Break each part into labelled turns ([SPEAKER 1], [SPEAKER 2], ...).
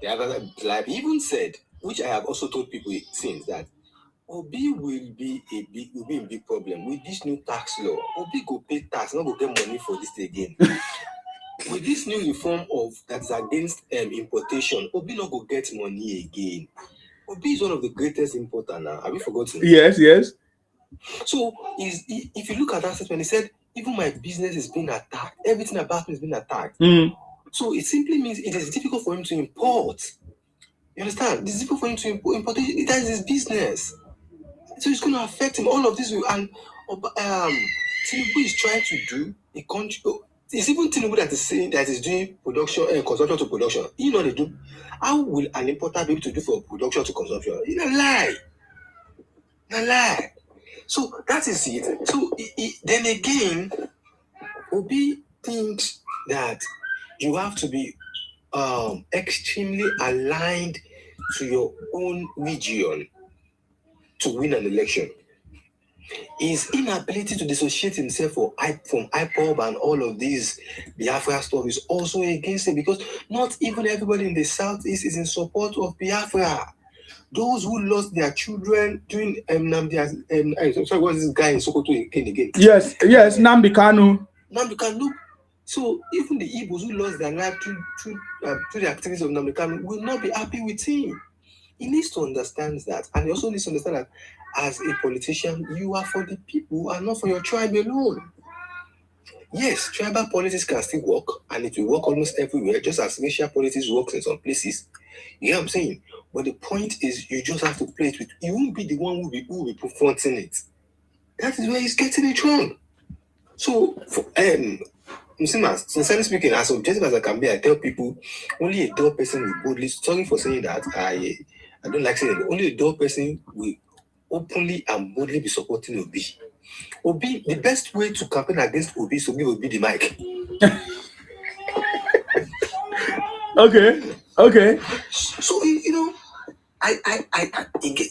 [SPEAKER 1] The other, like he even said, which I have also told people since, that Obi will be a big problem with this new tax law. Obi go pay tax, not go get money for this again. With this new reform of that's against importation, Obi not go get money again. Obi is one of the greatest importer now. Have you forgotten?
[SPEAKER 2] Yes, yes.
[SPEAKER 1] So if you look at that statement, he said, even my business is being attacked. Everything about me is being attacked.
[SPEAKER 2] Mm.
[SPEAKER 1] So it simply means it is difficult for him to import. You understand? It's difficult for him to import. That is his business. So it's going to affect him. All of this will, and Tinubu is trying to do a country. It's even Tinubu that is saying that is doing production and consumption to production. You know they do. How will an importer be able to do for production to consumption? It's a lie. A lie. So that is it. So then again, Obi thinks that you have to be extremely aligned to your own region to win an election. His inability to dissociate himself from IPOB and all of these Biafra stuff is also against him, because not even everybody in the southeast is in support of Biafra. Those who lost their children during sorry, what's this guy in Sokoto again?
[SPEAKER 2] Yes, Nnamdi Kanu.
[SPEAKER 1] Nnamdi Kanu. So even the Igbos who lost their life through the activities of Nnamdi Kanu will not be happy with him. He needs to understand that, and he also needs to understand that as a politician, you are for the people and not for your tribe alone. Yes, tribal politics can still work, and it will work almost everywhere, just as racial politics works in some places. You know what I'm saying? But the point is, you just have to play it with. You won't be the one who will be confronting it. That is where he's getting it wrong. So, sincerely speaking, as objective as I can be, I tell people only a dull person will boldly. Sorry for saying that. I don't like saying it. Only a dull person will openly and boldly be supporting Obi. Obi, the best way to campaign against Obi is to give Obi the mic.
[SPEAKER 2] Okay.
[SPEAKER 1] So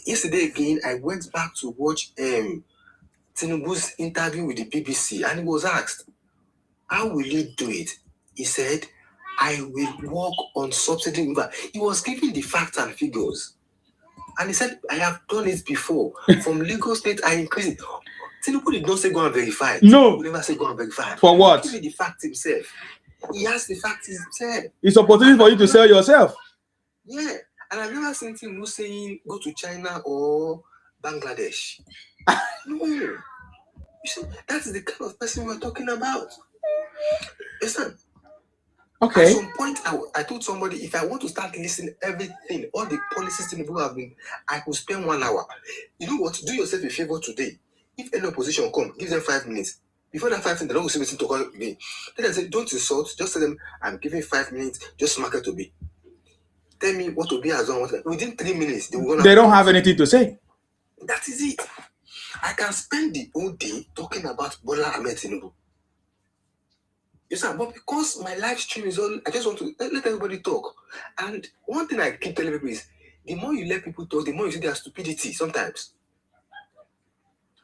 [SPEAKER 1] yesterday again, I went back to watch Tinubu's interview with the BBC, and he was asked, "How will you do it?" He said, "I will work on subsidy removal." He was giving the facts and figures, and he said, "I have done it before. From Lagos State, I increased it." Tinubu did not say go and verify it.
[SPEAKER 2] No.
[SPEAKER 1] He never said go and verify it.
[SPEAKER 2] For what?
[SPEAKER 1] Give me the fact himself. He has the fact himself.
[SPEAKER 2] It's opportunity for you to sell yourself.
[SPEAKER 1] Yeah. And I've never seen Tinubu saying go to China or Bangladesh. No. You see, that's the kind of person we're talking about. Listen.
[SPEAKER 2] Okay.
[SPEAKER 1] At some point, I told somebody, if I want to start listening everything, all the policies Tinubu have been, I could spend 1 hour. You know what? Do yourself a favor today. If any opposition come, give them 5 minutes. Before that 5 minutes, they don't see anything to call again. Then I say, don't insult. Just tell them, I'm giving 5 minutes. Just market to be. Tell me what Obi has done. Within 3 minutes,
[SPEAKER 2] they don't have anything to say.
[SPEAKER 1] That is it. I can spend the whole day talking about Bola Ahmed Tinubu. Yes, sir, but because my live stream is on, I just want to let everybody talk. And one thing I keep telling people is, the more you let people talk, the more you see their stupidity sometimes.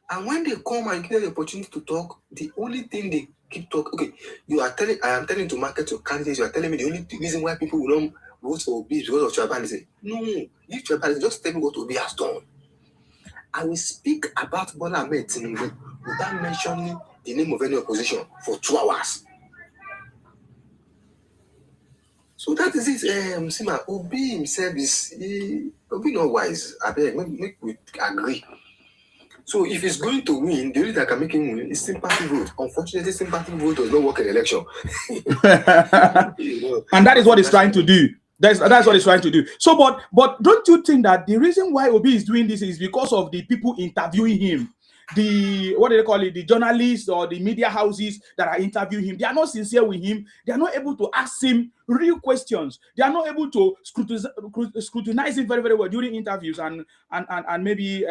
[SPEAKER 1] And when they come and give them the opportunity to talk, the only thing they keep talking, okay, I am telling to market your candidates, you are telling me the only reason why people will not vote for Obi is because of tribalism. No, leave tribalism, just tell me what Obi has done. I will speak about Bola Ahmed Tinubu without mentioning the name of any opposition for 2 hours. So that is it. Sima, Obi himself is Obi not wise. I beg, make we agree. So if he's going to win, the only that can make him win is sympathy vote. Unfortunately, sympathy vote does not work in election.
[SPEAKER 2] And that is what he's trying to do. That's what he's trying to do. So, but don't you think that the reason why Obi is doing this is because of the people interviewing him? What do they call it? The journalists or the media houses that are interviewing him, they are not sincere with him. They are not able to ask him real questions. They are not able to scrutinize him very, very well during interviews and maybe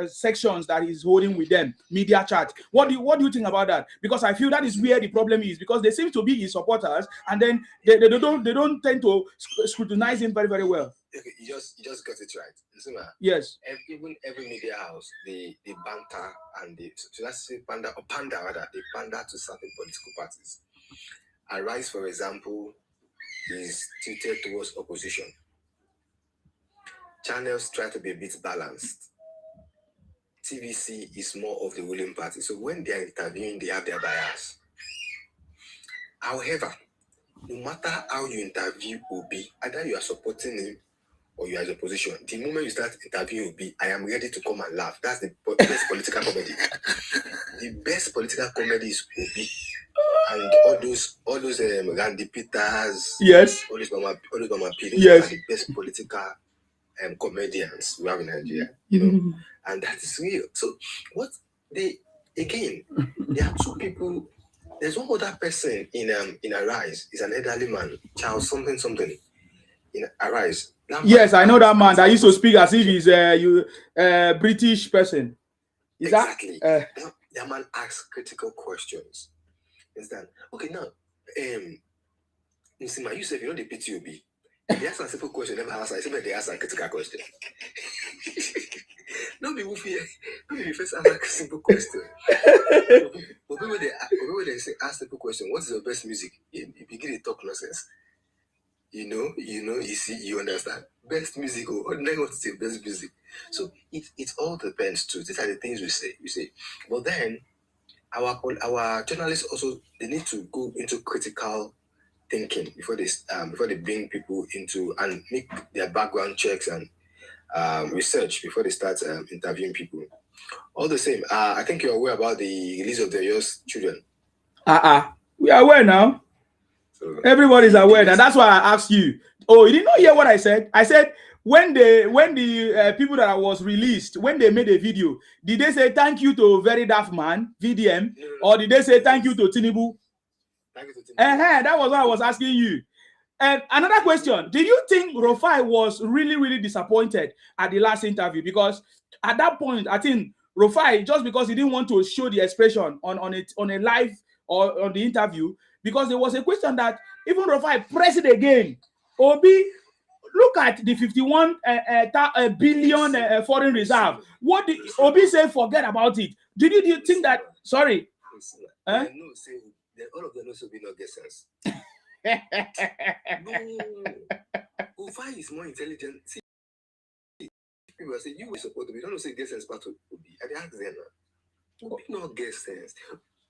[SPEAKER 2] sections that he's holding with them, media chat. What do you think about that? Because I feel that is where the problem is, because they seem to be his supporters, and then they don't tend to scrutinize him very, very well.
[SPEAKER 1] Okay, you just got it right. Listen,
[SPEAKER 2] yes.
[SPEAKER 1] Even every media house, they banter and let's say pander rather, they pander to certain political parties. Arise, for example, is tilted towards opposition. channels try to be a bit balanced. TVC is more of the ruling party. So when they are interviewing, they have their bias. However, no matter how you interview Obi, either you are supporting him or you are in opposition, the moment you start interviewing Obi, I am ready to come and laugh. That's the best political comedy. The best political comedy is Obi. And all those Randy Peters,
[SPEAKER 2] Yes.
[SPEAKER 1] all those Mama P, those
[SPEAKER 2] Yes.
[SPEAKER 1] are the best political comedians we have in Nigeria, you know, and that is real. So what they again, there are two people. There's one other person in Arise. He's an elderly man, Charles something in Arise.
[SPEAKER 2] Yes, I know that man that used to speak as if he's a British person. Is
[SPEAKER 1] exactly.
[SPEAKER 2] that?
[SPEAKER 1] That man asks critical questions. Is that okay now? You say you know the PTOB. They ask a simple question, never answer. Except they ask a critical question. No be movie. No be first answer a simple question. But when they say ask simple question, what is your best music? You begin to talk nonsense. You know, you see, you understand. Best music or ordinary what to say best music. So it all depends too. These are the things we say. But then our journalists also they need to go into critical thinking before they bring people into and make their background checks and research before they start interviewing people. All the same, I think you're aware about the release of the US children.
[SPEAKER 2] We are aware now. So everybody's aware, and that's why I asked you. Oh, you did not hear what I said? I said when the people that was released, when they made a video, did they say thank you to Very Daft Man, VDM, or did they say thank you to Tinubu? Thank you to Tinubu. That was what I was asking you. And another question, did you think Rufai was really, really disappointed at the last interview? Because at that point, I think Rufai, just because he didn't want to show the expression on a live or on the interview, because there was a question that even Rufai pressed it again. Obi, look at the 51 billion foreign reserve. What did Obi say? Forget about it. Did you think that? Sorry.
[SPEAKER 1] No, say all of them also be no guessers. No, Rufai is more intelligent. See, people say you were supposed to be. Don't say guess sense part of Obi. I ask them. Obi not guess sense.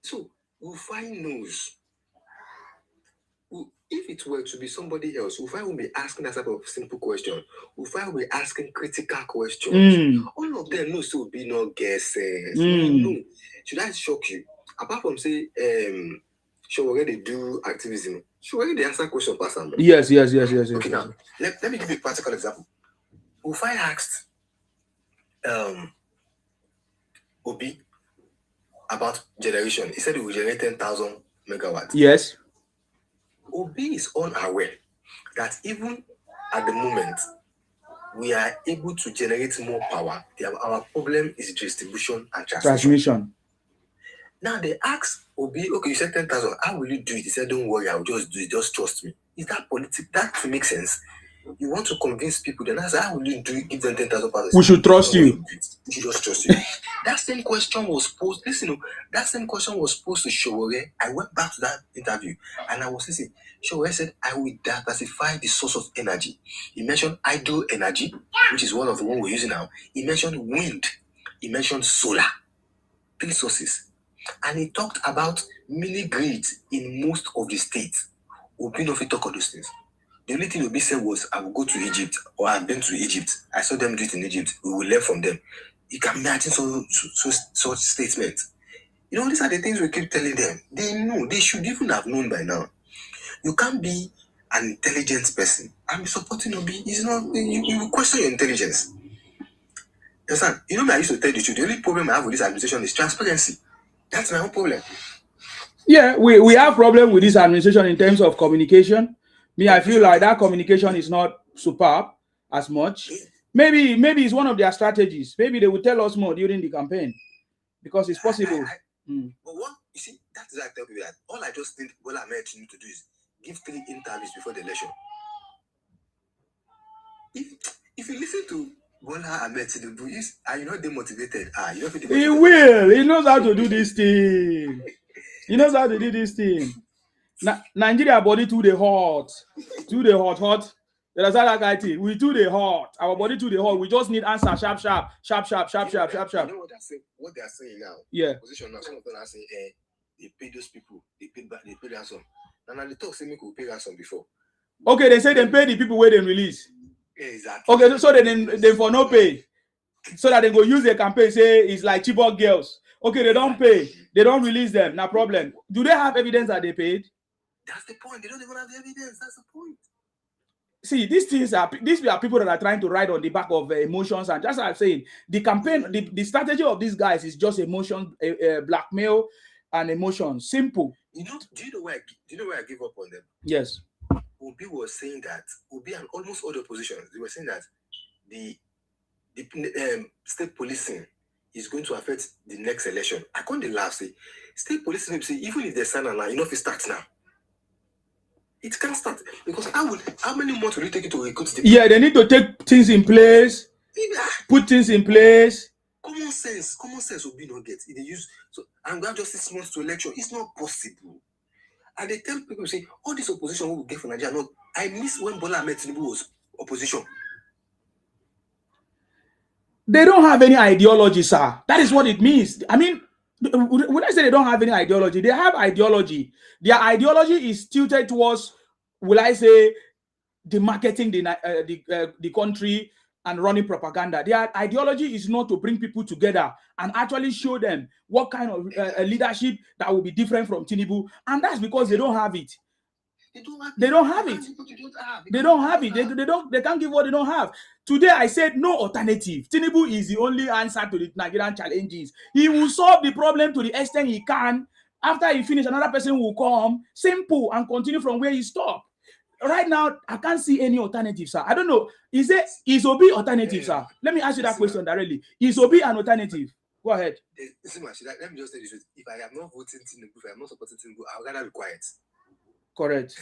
[SPEAKER 1] So Rufai knows. If it were to be somebody else, Rufai will be asking that type of simple question. Rufai will be asking critical questions. All of them know so will be no guesses. No. Should I shock you? Apart from say, she already do activism. She already answer question pass.
[SPEAKER 2] Yes.
[SPEAKER 1] Okay, now let me give you a practical example. Rufai asked Obi about generation. He said he will generate 10,000 megawatts.
[SPEAKER 2] Yes.
[SPEAKER 1] Obi is unaware that even at the moment we are able to generate more power. Our problem is distribution and transmission. Now they ask Obi, okay, you said 10,000. How will you do it? He said, don't worry, I'll just do it. Just trust me. Is that politics? That makes sense. You want to convince people, then ask, how will you do it? Give them 10,000 pounds.
[SPEAKER 2] We should trust you.
[SPEAKER 1] We should just trust you. That same question was posed. Listen, that same question was posed to Showore. I went back to that interview and I was listening. Showore said, I will diversify the source of energy. He mentioned hydro energy, which is one of the one we're using now. He mentioned wind. He mentioned solar. 3 sources. And he talked about mini grids in most of the states. Obi no fit talk all those things. The only thing Obi said was, I will go to Egypt, or I've been to Egypt. I saw them do it in Egypt. We will learn from them. You can imagine such statements. You know, these are the things we keep telling them. They know. They should even have known by now. You can't be an intelligent person. I'm supporting Obi. It's not, you question your intelligence. You understand? You know, I used to tell you the truth. The only problem I have with this administration is transparency. That's my own problem.
[SPEAKER 2] Yeah, we have problem with this administration in terms of communication. I feel like that communication is not superb as much. Maybe it's one of their strategies. Maybe they will tell us more during the campaign because it's possible.
[SPEAKER 1] But what you see, that is why I tell people that all I just think Bola Ahmed Tinubu to do is give 3 interviews before the election. If you listen to Bola Ahmed Tinubu, are you not demotivated? You don't feel demotivated.
[SPEAKER 2] He will. He knows how to do this thing. He knows how to do this thing. Nigeria body too the hot. That's that guy thing. We do the hot. Our body do the hot. We just need answer sharp, sharp, sharp, sharp, sharp, sharp, sharp, sharp.
[SPEAKER 1] You know what they're saying? What they are saying now?
[SPEAKER 2] Yeah.
[SPEAKER 1] Position now. Some of them are saying, they paid those people. They paid back. They paid ransom. Now they talk say me could pay ransom before.
[SPEAKER 2] Okay, they say they pay the people where they release.
[SPEAKER 1] Yeah, exactly.
[SPEAKER 2] Okay, so they for no pay, so that they go use their campaign. Say it's like Chibok girls. Okay, they don't pay. They don't release them. No problem. Do they have evidence that they paid?
[SPEAKER 1] That's the point. They don't even have the evidence. That's the point.
[SPEAKER 2] See, these are people that are trying to ride on the back of emotions, and just like I'm saying, the campaign, the strategy of these guys is just emotion, blackmail, and emotion. Simple.
[SPEAKER 1] Do you know where I give up on them?
[SPEAKER 2] Yes.
[SPEAKER 1] Obi was saying that Obi and almost all the oppositions, they were saying that the state policing is going to affect the next election. I can't laugh. Say state policing, say even if they sign now, you know if it starts now. It can't start because how many months will it take you to recruit the people?
[SPEAKER 2] Yeah, they need to take things in place, put things in place.
[SPEAKER 1] Common sense will be not get. They use so I'm glad just 6 months to election. It's not possible. And they tell people, say, all this opposition we will get from Nigeria. No, I miss when Bola Ahmed Tinubu was opposition.
[SPEAKER 2] They don't have any ideology, sir. That is what it means. I mean, when I say they don't have any ideology, they have ideology. Their ideology is tilted towards, will I say, the marketing the country and running propaganda. Their ideology is not to bring people together and actually show them what kind of leadership that will be different from Tinubu. And that's because they don't have it. They don't have it. They can't give what they don't have. Today I said no alternative. Tinubu is the only answer to the Nigerian challenges. He will solve the problem to the extent he can. After he finishes, another person will come, simple, and continue from where he stopped. Right now, I can't see any alternative, sir. I don't know. Is Obi alternative, sir? Let me ask you that question directly. Is Obi an alternative? Go ahead.
[SPEAKER 1] Let me just tell you this. If I am not voting Tinubu, if I am not supporting Tinubu, I would rather be quiet.
[SPEAKER 2] Correct.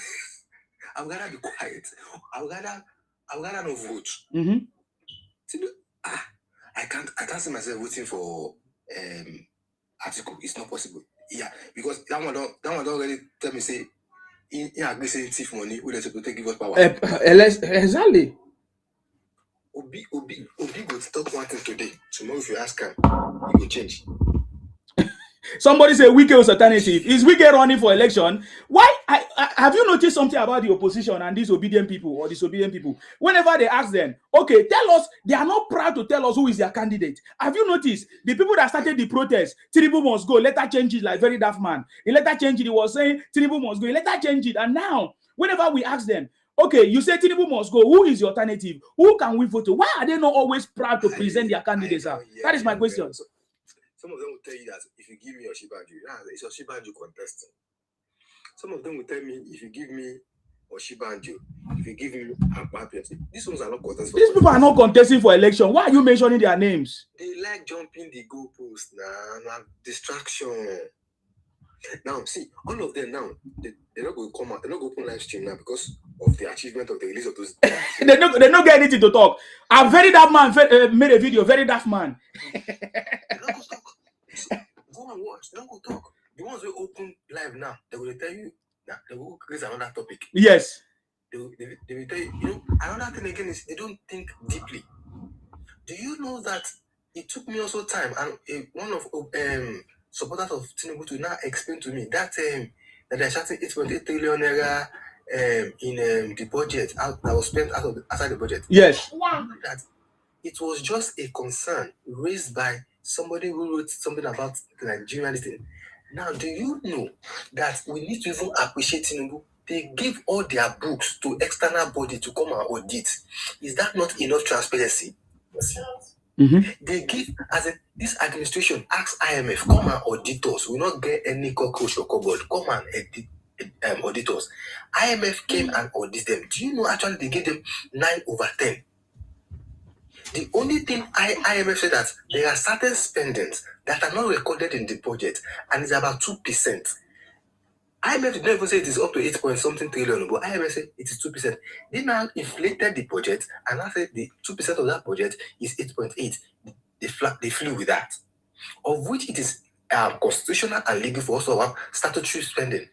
[SPEAKER 1] I would rather be quiet. I would rather not vote.
[SPEAKER 2] Mm-hmm.
[SPEAKER 1] I can't see myself voting for article. It's not possible. Yeah, because that one don't already tell me say in agree saying thief money we let to give us power.
[SPEAKER 2] Exactly.
[SPEAKER 1] Obi go talk one thing today. Tomorrow if you ask him, he will change.
[SPEAKER 2] Somebody say Wike was alternative. Is Wike running for election? Why? Have you noticed something about the opposition and these obedient people or disobedient people? Whenever they ask them, okay, tell us, they are not proud to tell us who is their candidate. Have you noticed the people that started the protest? Tinubu must go. Later change it like very daft man. He later changed it. He was saying Tinubu must go. He later change it. And now, whenever we ask them, okay, you say Tinubu must go. Who is your alternative? Who can we vote to? Why are they not always proud to present their candidates? That is my question.
[SPEAKER 1] Some of them will tell you that if you give me your Shibanju, it's your Shibanju contesting. Some of them will tell me if you give me or Shibanju, if you give me Akpapia, these ones are not contesting.
[SPEAKER 2] These people are not contesting for election. Why are you mentioning their names?
[SPEAKER 1] They like jumping the goalposts now, distraction. Now, see, all of them now, they're not going to come out, they're not going to open live stream now because of the achievement of the release of those.
[SPEAKER 2] they don't get anything to talk. A very daft man made a video, very daft man.
[SPEAKER 1] They're not going to talk. Go and watch, they don't go talk. The ones who open live now, they will tell you that they will raise another topic.
[SPEAKER 2] Yes.
[SPEAKER 1] They will tell you, another thing again is they don't think deeply. Do you know that it took me also time and one of supporters of Tinubu to now explain to me that they're shouting 8.8 trillion naira in the budget that was spent outside the budget.
[SPEAKER 2] Yes.
[SPEAKER 1] That it was just a concern raised by somebody who wrote something about the Nigerian thing. Now, do you know that we need to even appreciate Tinubu? They give all their books to external body to come and audit. Is that not enough transparency?
[SPEAKER 2] Mm-hmm.
[SPEAKER 1] They give, as in, this administration asks IMF, come and audit us. We not get any cockroach or cupboard. Come and audit us. IMF came and audited them. Do you know actually they gave them 9/10? The only thing IMF said that there are certain spendings that are not recorded in the budget, and it's about 2%. IMF did not even say it is up to 8 point something trillion, but IMF said it is 2%. They now inflated the budget, and now said the 2% of that budget is 8.8. They flew with that, of which it is constitutional and legal for us to have statutory spending.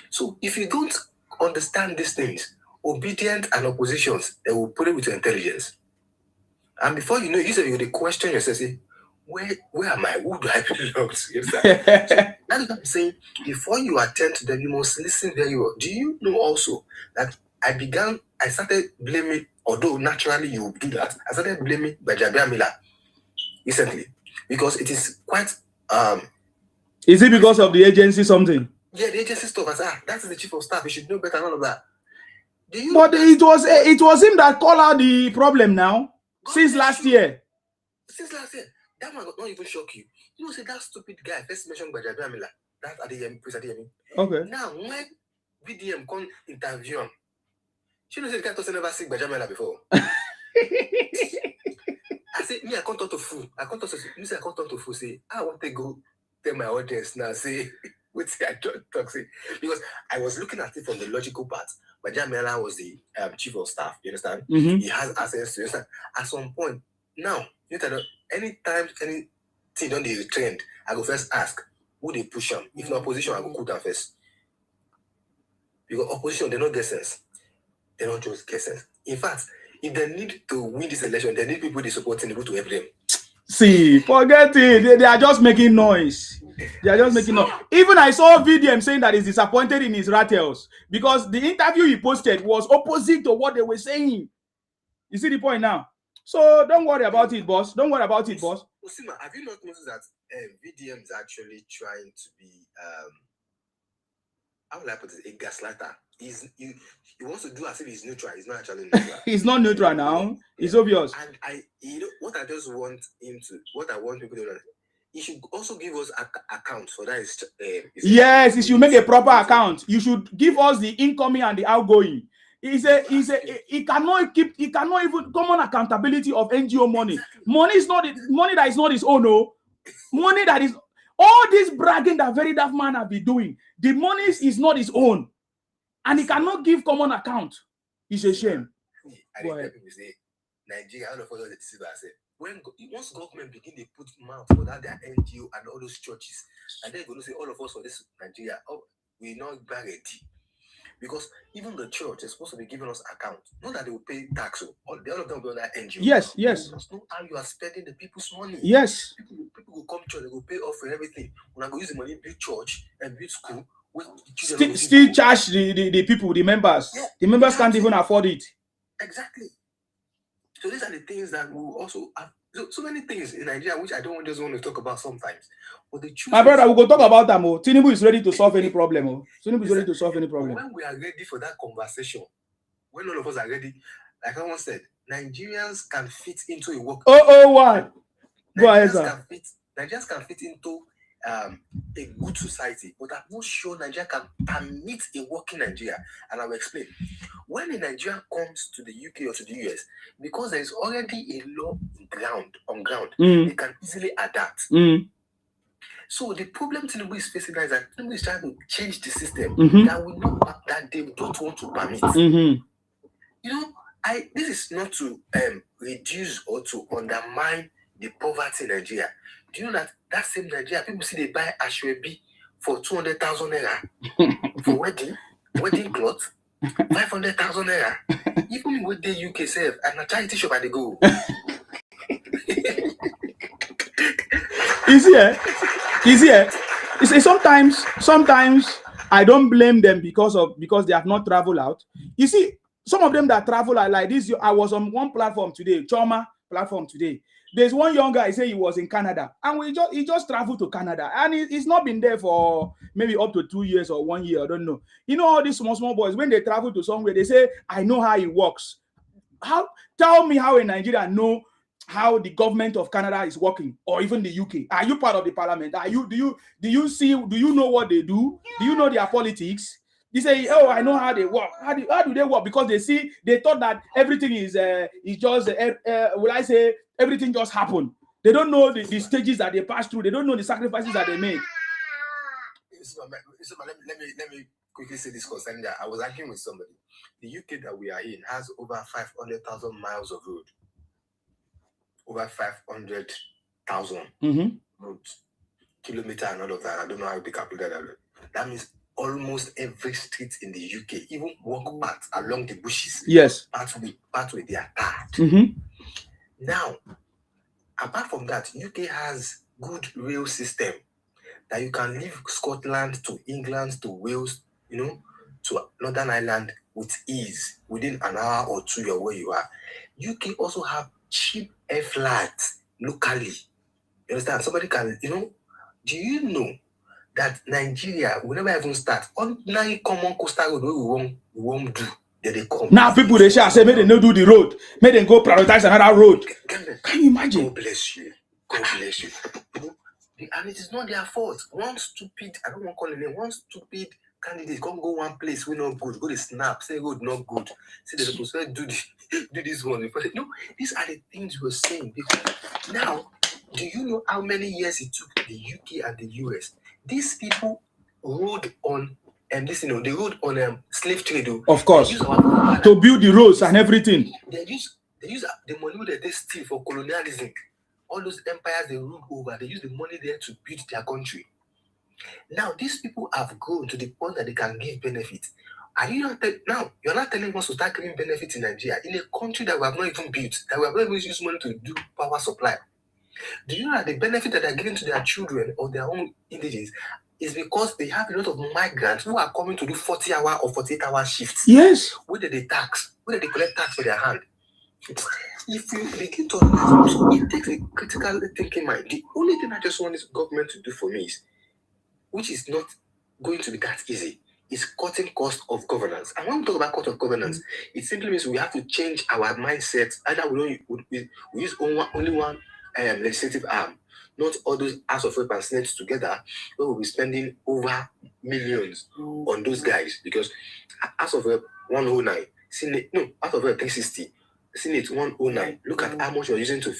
[SPEAKER 1] So if you don't understand these things, obedient and oppositions, they will put it with your intelligence. And before you know, you say you will question yourself, say, where am I? Who do I belong to? You understand? So that's what I'm saying. Before you attend to them, you must listen very well. Do you know also that I started blaming, although naturally you do that, I started blaming Bajabia Miller recently because it is quite
[SPEAKER 2] Is it because of the agency something?
[SPEAKER 1] Yeah, the agency stuff. I said, that is the chief of staff. He should know better than all of that.
[SPEAKER 2] But it was him that called out the problem now. Since last year.
[SPEAKER 1] Since last year. That one not even shock you. You know, say that stupid guy first mentioned by Jabir Miller. That Prince Adeyemi.
[SPEAKER 2] Okay.
[SPEAKER 1] Now, when VDM come interview him, she knows the guy never seen by Jabir Miller before. I say, me, I can't talk to fool. I can't talk to fool. Say, I want to go tell my audience now. Say, what's I don't talk. Say, because I was looking at it from the logical part. But Jamela was the chief of staff. You understand?
[SPEAKER 2] Mm-hmm.
[SPEAKER 1] He has access to understand. At some point, now, you know, anytime anything don't they trend, I go first ask who they push on. If not opposition, I go cool down first. Because opposition, they don't get sense. They don't just get sense. In fact, if they need to win this election, they need people they support Tinubu to help them.
[SPEAKER 2] See, forget it. They are just making noise. They are just making noise. Even I saw VDM saying that he's disappointed in his rattles because the interview he posted was opposite to what they were saying. You see the point now? So don't worry about it, boss. Don't worry about it, boss.
[SPEAKER 1] Osima, have you not noticed that VDM is actually trying to be how will I put it? A gaslighter. He wants to do as if he's neutral. He's not actually neutral.
[SPEAKER 2] He's not neutral now. Yeah. It's obvious.
[SPEAKER 1] And what I just want what I want people to know, he should also give us account for that.
[SPEAKER 2] Yes, he should make a proper account. You should give us the incoming and the outgoing. He cannot even common accountability of NGO money. Money is not money that is not his own. No, money that is all this bragging that very daft man have been doing. The money is not his own, and he cannot give common account. It's a shame.
[SPEAKER 1] I think people say Nigeria, all of us the deceiver. I say once government begin they put mouth for that their NGO and all those churches, and then going to say all of us for this Nigeria, we're not ready. Because even the church is supposed to be giving us account. Not that they will pay tax. All of them will be on that NGO.
[SPEAKER 2] Yes.
[SPEAKER 1] You must know how you are spending the people's money.
[SPEAKER 2] Yes.
[SPEAKER 1] People will come to church, they will pay off for everything. When I go use the money, build church and build school.
[SPEAKER 2] Still charge the people, the members. Yeah, the members can't even afford it.
[SPEAKER 1] Exactly. So these are the things that we also have. So many things in Nigeria which I don't just want to talk about sometimes. But the truth,
[SPEAKER 2] my brother, we will talk about them. Tinubu is ready to solve any problem. Tinubu is ready to solve any problem.
[SPEAKER 1] When we are ready for that conversation, when all of us are ready, like someone said, Nigerians can fit into a work.
[SPEAKER 2] Why? Go ahead, sir.
[SPEAKER 1] Nigerians can fit into a good society, but I'm not sure Nigeria can permit a working Nigeria. And I will explain. When a Nigerian comes to the UK or to the US, because there is already a law on ground, they can easily adapt. So the problem Tinubu is facing now is that Tinubu is trying to change the system that they don't want to permit. You know, this is not to reduce or to undermine the poverty in Nigeria. Do you know that same Nigeria, people see they buy Ashwebi for 200,000 naira for wedding clothes, 500,000 naira. Even with the UK self and a charity shop at the go.
[SPEAKER 2] Easier. You see, sometimes I don't blame them because they have not traveled out. You see, some of them that travel are like this. I was on one platform today, Choma platform today. There's one young guy say he was in Canada, and he just traveled to Canada, and he's not been there for maybe up to 2 years or 1 year. I don't know. You know, all these small boys, when they travel to somewhere, they say, "I know how it works." Tell me how a Nigerian know how the government of Canada is working, or even the UK. Are you part of the parliament? Do you know what they do? Do you know their politics? You say, "Oh, I know how they work." How do they work? Because they thought that everything is just will I say everything just happened. They don't know the stages that they pass through. They don't know the sacrifices that they make.
[SPEAKER 1] Let me quickly say this concerning that. I was arguing with somebody. The UK that we are in has over 500,000 miles of road. Over 500,000 roads, kilometer and all of that. I don't know how to calculate that. That means almost every street in the UK, even walk paths along the bushes.
[SPEAKER 2] Yes.
[SPEAKER 1] Pathway they are tarred.
[SPEAKER 2] Mm-hmm.
[SPEAKER 1] Now, apart from that, UK has good rail system that you can leave Scotland to England to Wales, to Northern Ireland with ease within an hour or two. You're where you are. UK also have cheap air flights locally. You understand? Somebody can, do you know that Nigeria will never even start ordinary common coastal road we won't do? They come.
[SPEAKER 2] Now people they say may they no do the road, may they go prioritize another road. Can you imagine?
[SPEAKER 1] God bless you. God bless you. And it is not their fault. One stupid, I don't want to call it name, one stupid candidate can't go one place we not good, go to snap, say road not good. Say they're supposed to do this one. No, these are the things we're saying. Because now, do you know how many years it took the UK and the US? These people rode on they rode on slave trade.
[SPEAKER 2] Of course. To build the roads and everything.
[SPEAKER 1] They use the money that they steal for colonialism. All those empires they ruled over, they use the money there to build their country. Now, these people have grown to the point that they can give benefits. Are you not now? You're not telling us to start giving benefits in Nigeria, in a country that we have not even built, that we have not even used money to do power supply. Do you know that the benefit that they're giving to their children or their own indigenous is because they have a lot of migrants who are coming to do 40-hour or 48-hour shifts?
[SPEAKER 2] Yes.
[SPEAKER 1] Where did they tax? Where did they collect tax for their hand? If you begin to analyze, it takes a critical thinking mind. The only thing I just want this government to do for me is, which is not going to be that easy, is cutting cost of governance. And when we talk about cost of governance, it simply means we have to change our mindset. Either we use only one legislative arm, not all those House of Rep and Senate together, where we'll be spending over millions on those guys. Because House of Rep 109, House of Rep 360. Senate 109. Look at how much you're using to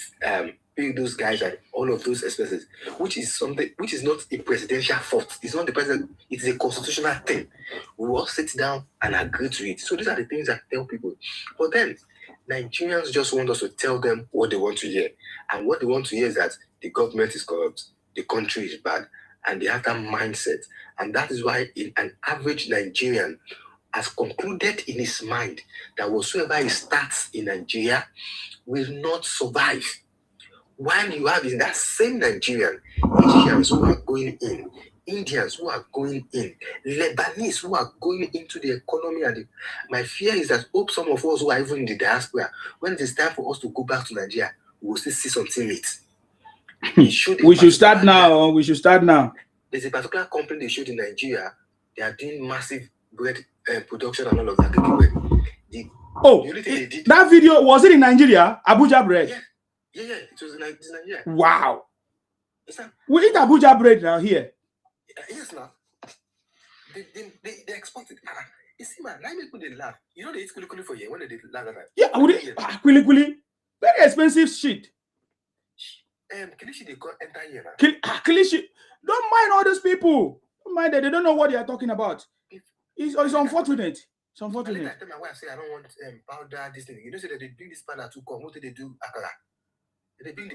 [SPEAKER 1] pay those guys and all of those expenses, which is something which is not a presidential fault. It's not the president, it is a constitutional thing. We all sit down and agree to it. So these are the things that tell people. But then Nigerians just want us to tell them what they want to hear. And what they want to hear is that the government is corrupt, the country is bad, and they have that mindset. And that is why an average Nigerian has concluded in his mind that whatsoever he starts in Nigeria will not survive. While you have in that same Nigerian, Asians who are going in, Indians who are going in, Lebanese who are going into the economy. And my fear is that some of us who are even in the diaspora, when it is time for us to go back to Nigeria, we will still see something late.
[SPEAKER 2] We should start now. We should start now.
[SPEAKER 1] There's a particular company they showed in Nigeria. They are doing massive bread production and all of that.
[SPEAKER 2] That video, was it in Nigeria? Abuja bread?
[SPEAKER 1] Yeah, it was in Nigeria.
[SPEAKER 2] Wow. We eat Abuja bread now here.
[SPEAKER 1] Yes, now. They export it. You see, man, now people they laugh. You know they eat kuli for you when they laugh at that.
[SPEAKER 2] Yeah, kuli. Very expensive shit.
[SPEAKER 1] Kilishi they can't enter here now.
[SPEAKER 2] Kilishi. Don't mind all those people. Don't mind that they don't know what they are talking about. It's unfortunate. It's unfortunate.
[SPEAKER 1] I tell my wife, say I don't want powder, this thing. You know, say that they bring this powder to come. What do they do? Akara.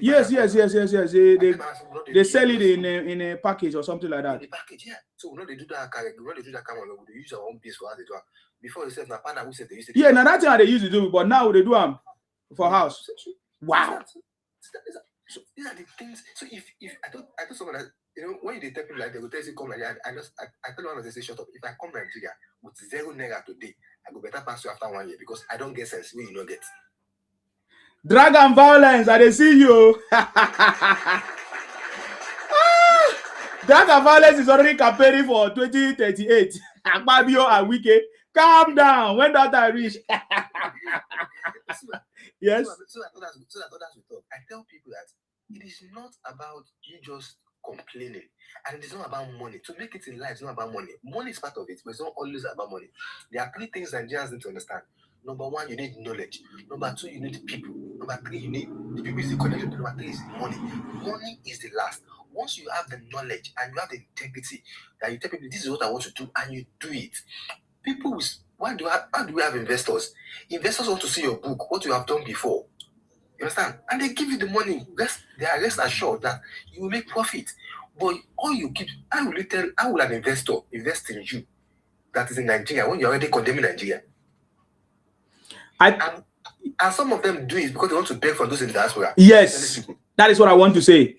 [SPEAKER 2] Yes. They sell it in a package or something like that.
[SPEAKER 1] In the package, yeah. So when they do that, when they do that, they use our own piece for how they do it. Before they said, powder, who said they used to.
[SPEAKER 2] Yeah, now that's how they used to do, but now they do them for house. Wow.
[SPEAKER 1] These are the things. So if I told someone that, when you tell people like they will tell you come like that, I tell one of them, say shut up. If I come to Nigeria with 0 naira today, I go better pass you after 1 year because I don't get sense when you don't get.
[SPEAKER 2] Drag and violence, I see you. Drag and violence is already campaigning for 2038. Akpabio and Wike, calm down. When that I reach. Yes.
[SPEAKER 1] So that others will talk. I tell people that it is not about you just complaining, and it is not about money. To make it in life, it's not about money. Money is part of it, but it's not always about money. There are 3 things Nigerians need to understand. Number 1, you need knowledge. Number 2, you need people. Number 3, you need the people is the connection. Number 3 is money. Money is the last. Once you have the knowledge and you have the integrity that you tell people this is what I want to do and you do it, people will. How do we have investors? Investors want to see your book, what you have done before. You understand? And they give you the money. They are rest assured that you will make profit. But all you keep, how will an investor invest in you that is in Nigeria when you're already condemning Nigeria.
[SPEAKER 2] And
[SPEAKER 1] some of them do it because they want to beg for those in the diaspora.
[SPEAKER 2] Yes, that is what I want to say.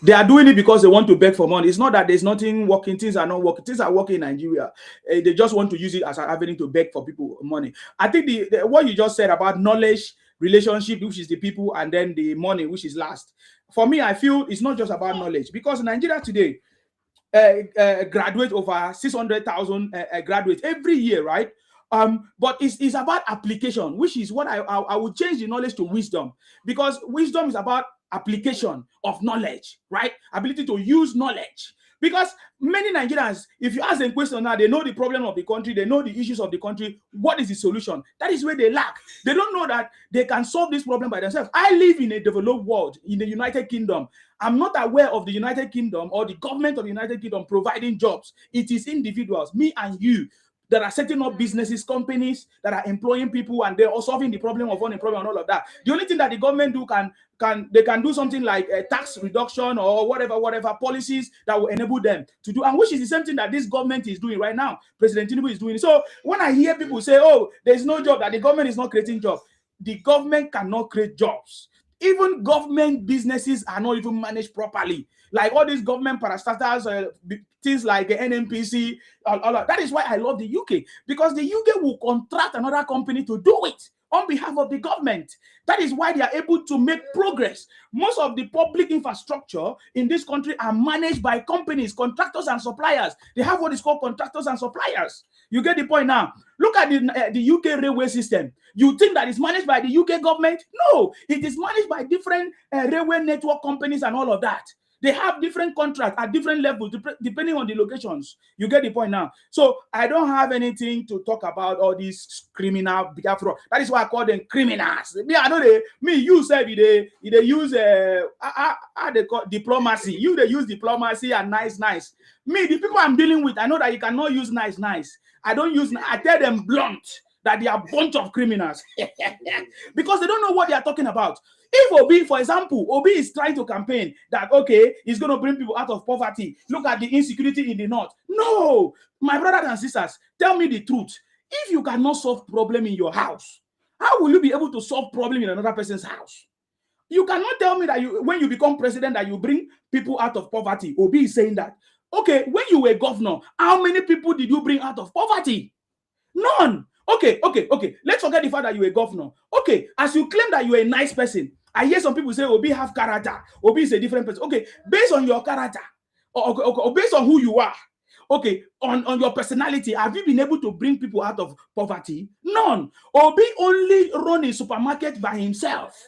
[SPEAKER 2] They are doing it because they want to beg for money. It's not that there's nothing working. Things are not working. Things are working in Nigeria. They just want to use it as an avenue to beg for people money. I think what you just said about knowledge, relationship, which is the people, and then the money, which is last. For me, I feel it's not just about knowledge, because Nigeria today graduate over 600,000 graduates every year, right? But it's about application, which is what I would change the knowledge to wisdom, because wisdom is about application of knowledge, right? Ability to use knowledge. Because many Nigerians, if you ask them question now, they know the problem of the country, they know the issues of the country. What is the solution? That is where they lack. They don't know that they can solve this problem by themselves. I live in a developed world, in the United Kingdom. I'm not aware of the United Kingdom or the government of the United Kingdom providing jobs. It is individuals, me and you, that are setting up businesses, companies that are employing people, and they're solving the problem of unemployment and all of that. The only thing that the government they can do something like a tax reduction or whatever policies that will enable them to do, and which is the same thing that this government is doing right now. President Tinubu is doing. So when I hear people say, "Oh, there's no job," that the government is not creating jobs, the government cannot create jobs. Even government businesses are not even managed properly. Like all these government parastatals, things like the NNPC, all that is why I love the UK, because the UK will contract another company to do it on behalf of the government. That is why they are able to make progress. Most of the public infrastructure in this country are managed by companies, contractors and suppliers. They have what is called contractors and suppliers. You get the point now. Look at the UK railway system. You think that it's managed by the UK government? No, it is managed by different railway network companies and all of that. They have different contracts at different levels depending on the locations. You get the point now. So I don't have anything to talk about all these criminal behavior. That is why I call them criminals. Me, I know you said they use they call diplomacy. You they use diplomacy and nice. Me, the people I'm dealing with, I know that you cannot use nice. I don't use. I tell them blunt that they are a bunch of criminals because they don't know what they are talking about. If Obi, for example, Obi is trying to campaign that, okay, he's going to bring people out of poverty. Look at the insecurity in the north. No, my brothers and sisters, tell me the truth. If you cannot solve problem in your house, how will you be able to solve problem in another person's house? You cannot tell me that when you become president that you bring people out of poverty. Obi is saying that. Okay, when you were governor, how many people did you bring out of poverty? None. Okay. Let's forget the fact that you were a governor. Okay, as you claim that you are a nice person, I hear some people say Obi have character. Obi is a different person. Okay, based on your character, or based on who you are, okay, on your personality, have you been able to bring people out of poverty? None. Obi only run a supermarket by himself.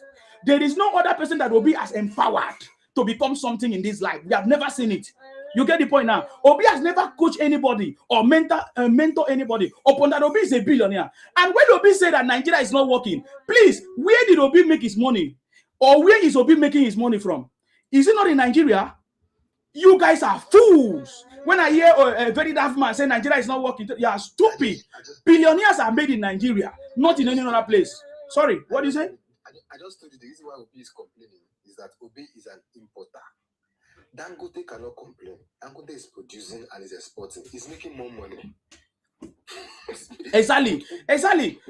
[SPEAKER 2] There is no other person that Obi has empowered to become something in this life. We have never seen it. You get the point now. Obi has never coached anybody or mentor anybody. Upon that, Obi is a billionaire. And when Obi said that Nigeria is not working, please, where did Obi make his money? Or where is Obi making his money from? Is it not in Nigeria? You guys are fools. When I hear a very daft man say Nigeria is not working, you are stupid. Billionaires are made in Nigeria, not in any other place. Sorry, what do you say?
[SPEAKER 1] I just told you the reason why Obi is complaining is that Obi is an importer. Dangote cannot complain. Dangote is producing and is exporting. He's making more money.
[SPEAKER 2] Exactly.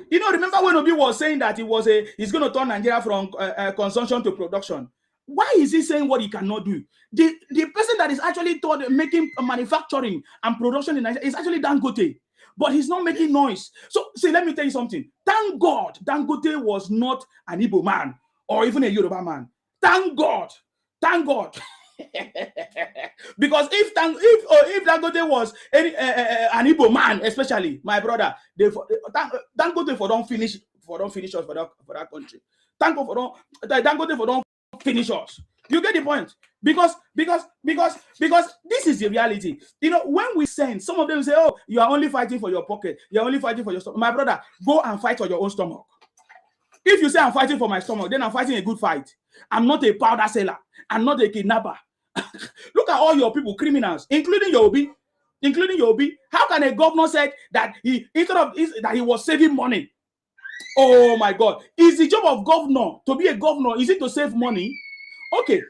[SPEAKER 2] You know, remember when Obi was saying that he's going to turn Nigeria from consumption to production? Why is he saying what he cannot do? The person that is actually making manufacturing and production in Nigeria is actually Dangote, but he's not making noise. So, see, let me tell you something. Thank God Dangote was not an Igbo man or even a Yoruba man. Thank God. Because if Dangote was an Igbo man, especially my brother, Dangote for don't finish us for that country. Dangote for don't finish us. You get the point? Because this is the reality. You know, when we send, some of them say, "Oh, you are only fighting for your pocket. You are only fighting for your stomach." My brother, go and fight for your own stomach. If you say I'm fighting for my stomach, then I'm fighting a good fight. I'm not a powder seller. I'm not a kidnapper. Look at all your people, criminals, including your Obi. How can a governor say that he was saving money? Oh my God! Is the job of governor to be a governor? Is it to save money? Okay.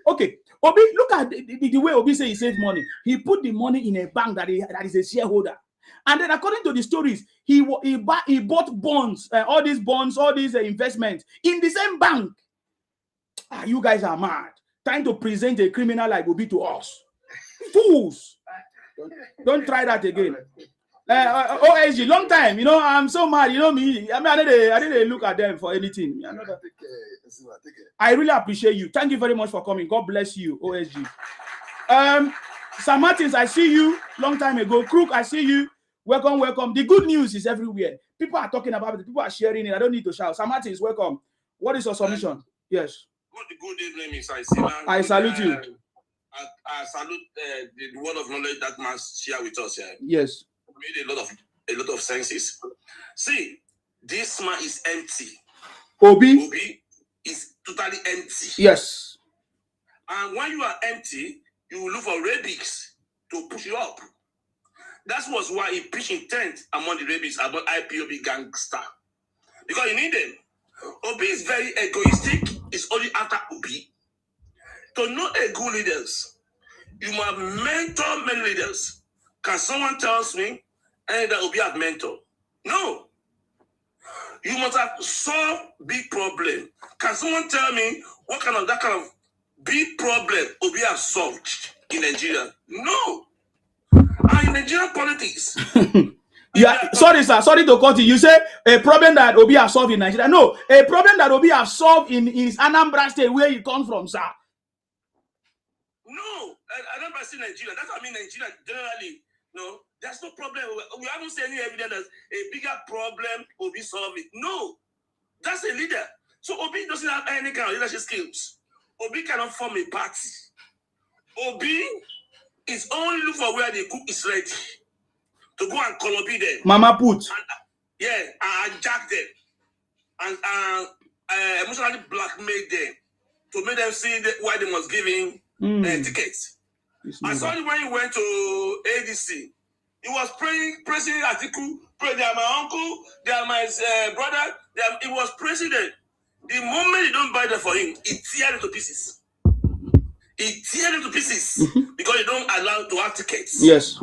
[SPEAKER 2] Obi, look at the way Obi say he saved money. He put the money in a bank that is a shareholder. And then according to the stories, he bought bonds, all these bonds, all these investments in the same bank. You guys are mad. Trying to present a criminal like Obi to us. Fools. Don't try that again. OSG, long time. I'm so mad. Me. I didn't look at them for anything. I really appreciate you. Thank you very much for coming. God bless you, OSG. Sam Martins, I see you long time ago. Crook, I see you. Welcome, welcome. The good news is everywhere. People are talking about it. People are sharing it. I don't need to shout. Sam Martins, welcome. What is your submission? Yes.
[SPEAKER 3] Good evening, Mr.
[SPEAKER 2] I salute you.
[SPEAKER 3] I salute the word of knowledge that man share with us here.
[SPEAKER 2] Yes.
[SPEAKER 3] Made a lot of senses. See, this man is empty.
[SPEAKER 2] Obi
[SPEAKER 3] is totally empty.
[SPEAKER 2] Yes.
[SPEAKER 3] And when you are empty, you will look for rabbits to push you up. That was why he preached intent among the rabbits about IPOB gangster. Because you need them. Obi is very egoistic. It's only after Obi. To know a good leaders, you must mentor many leaders. Can someone tell me that Obi have mentor? No. You must have solved big problem. Can someone tell me what kind of big problem Obi have solved in Nigeria? No. And in Nigerian politics.
[SPEAKER 2] Sorry, sir. Sorry to cut you. You say a problem that Obi have solved in Nigeria. No, a problem that Obi have solved in his Anambra State, where he comes from, sir.
[SPEAKER 3] No, I don't see Nigeria. That's what I mean. Nigeria generally, no, there's no problem. We haven't seen any evidence that a bigger problem Obi solve it. No, that's a leader. So Obi doesn't have any kind of leadership skills. Obi cannot form a party. Obi is only look for where the cook is ready to go and Colobi them.
[SPEAKER 2] Mama put.
[SPEAKER 3] And jack them. And emotionally blackmail them to make them see why they must give him tickets. I saw it when he went to ADC. He was praising Atiku. They are my uncle. They are my brother. He was praising them. The moment you don't buy them for him, he tear them to pieces. Because you don't allow to have tickets.
[SPEAKER 2] Yes.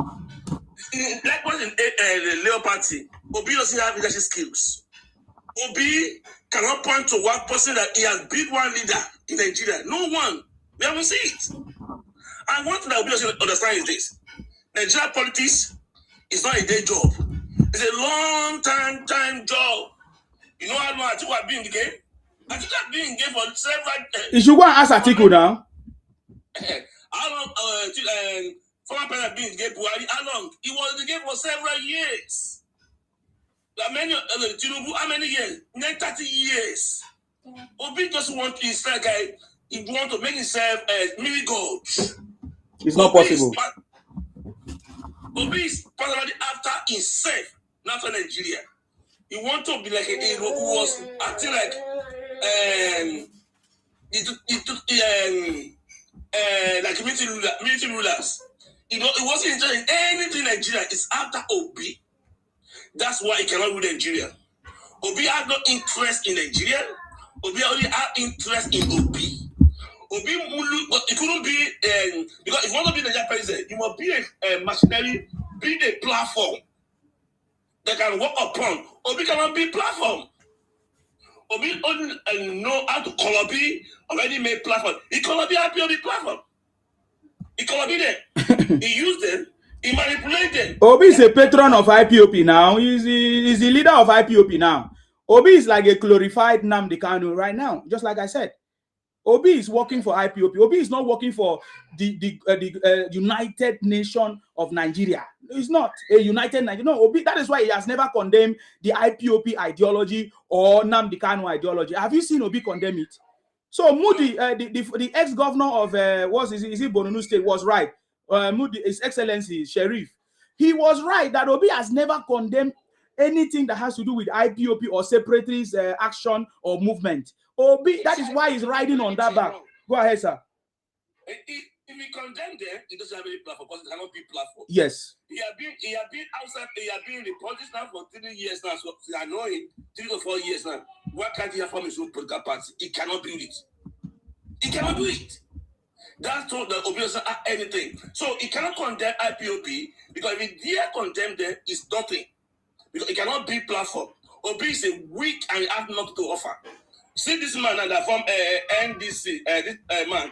[SPEAKER 3] Likewise in the Labour Party, Obi doesn't have leadership skills. Obi cannot point to one person that he has built one leader in Nigeria. No one. We haven't seen it. And one thing that Obi doesn't understand is this. Nigerian politics is not a day job. It's a long time job. You know how long Atiku have been in the game? Atiku have been in the game for several...
[SPEAKER 2] You should go and ask Atiku now.
[SPEAKER 3] How long former president been in the game? How long? He was in the game for several years. Many Tinubu, how many years? 30 years. Obi just want to like he want to make himself a mini god.
[SPEAKER 2] It's not possible.
[SPEAKER 3] Obi is personally after himself, not for Nigeria. He want to be like a who was acting like like military rulers. He wasn't interested in anything in Nigeria. It's after Obi. That's why he cannot rule Nigeria. Obi had no interest in Nigeria. Obi only had interest in Obi. Obi, it couldn't be because if you want to be the Nigerian president, you must be a machinery, be a platform that can work upon. Obi cannot be platform. Obi only know how to Colobi, already made platform. He Colobi IPOB platform. He Colobi them. He used them. He manipulated them.
[SPEAKER 2] Obi is a patron of IPOP now. He's the leader of IPOP now. Obi is like a glorified Nnamdi Kanu right now. Just like I said. Obi is working for IPOP. Obi is not working for the United Nation of Nigeria. It's not a United Nigeria. No, Obi, that is why he has never condemned the IPOP ideology or Nnamdi Kanu ideology. Have you seen Obi condemn it? So Moody, the ex-governor of is it Borno State, was right. Moody, His Excellency Sheriff, he was right that Obi has never condemned anything that has to do with IPOP or separatist action or movement. Obi, that is why he's riding on that back. Go ahead, sir.
[SPEAKER 3] If we condemn them, he doesn't have any platform because it cannot be platform.
[SPEAKER 2] Yes.
[SPEAKER 3] He has been outside. He has been in the politics now for 3 years now. So I know him 3 to 4 years now. Why can't he have formed his own political party? He cannot build it. He cannot do it. That's all the Obi doesn't have anything. So he cannot condemn IPOB because if he dare condemn them, it's nothing. Because it cannot be platform. Obi is a weak and he has nothing to offer. See this man that from NDC, this man,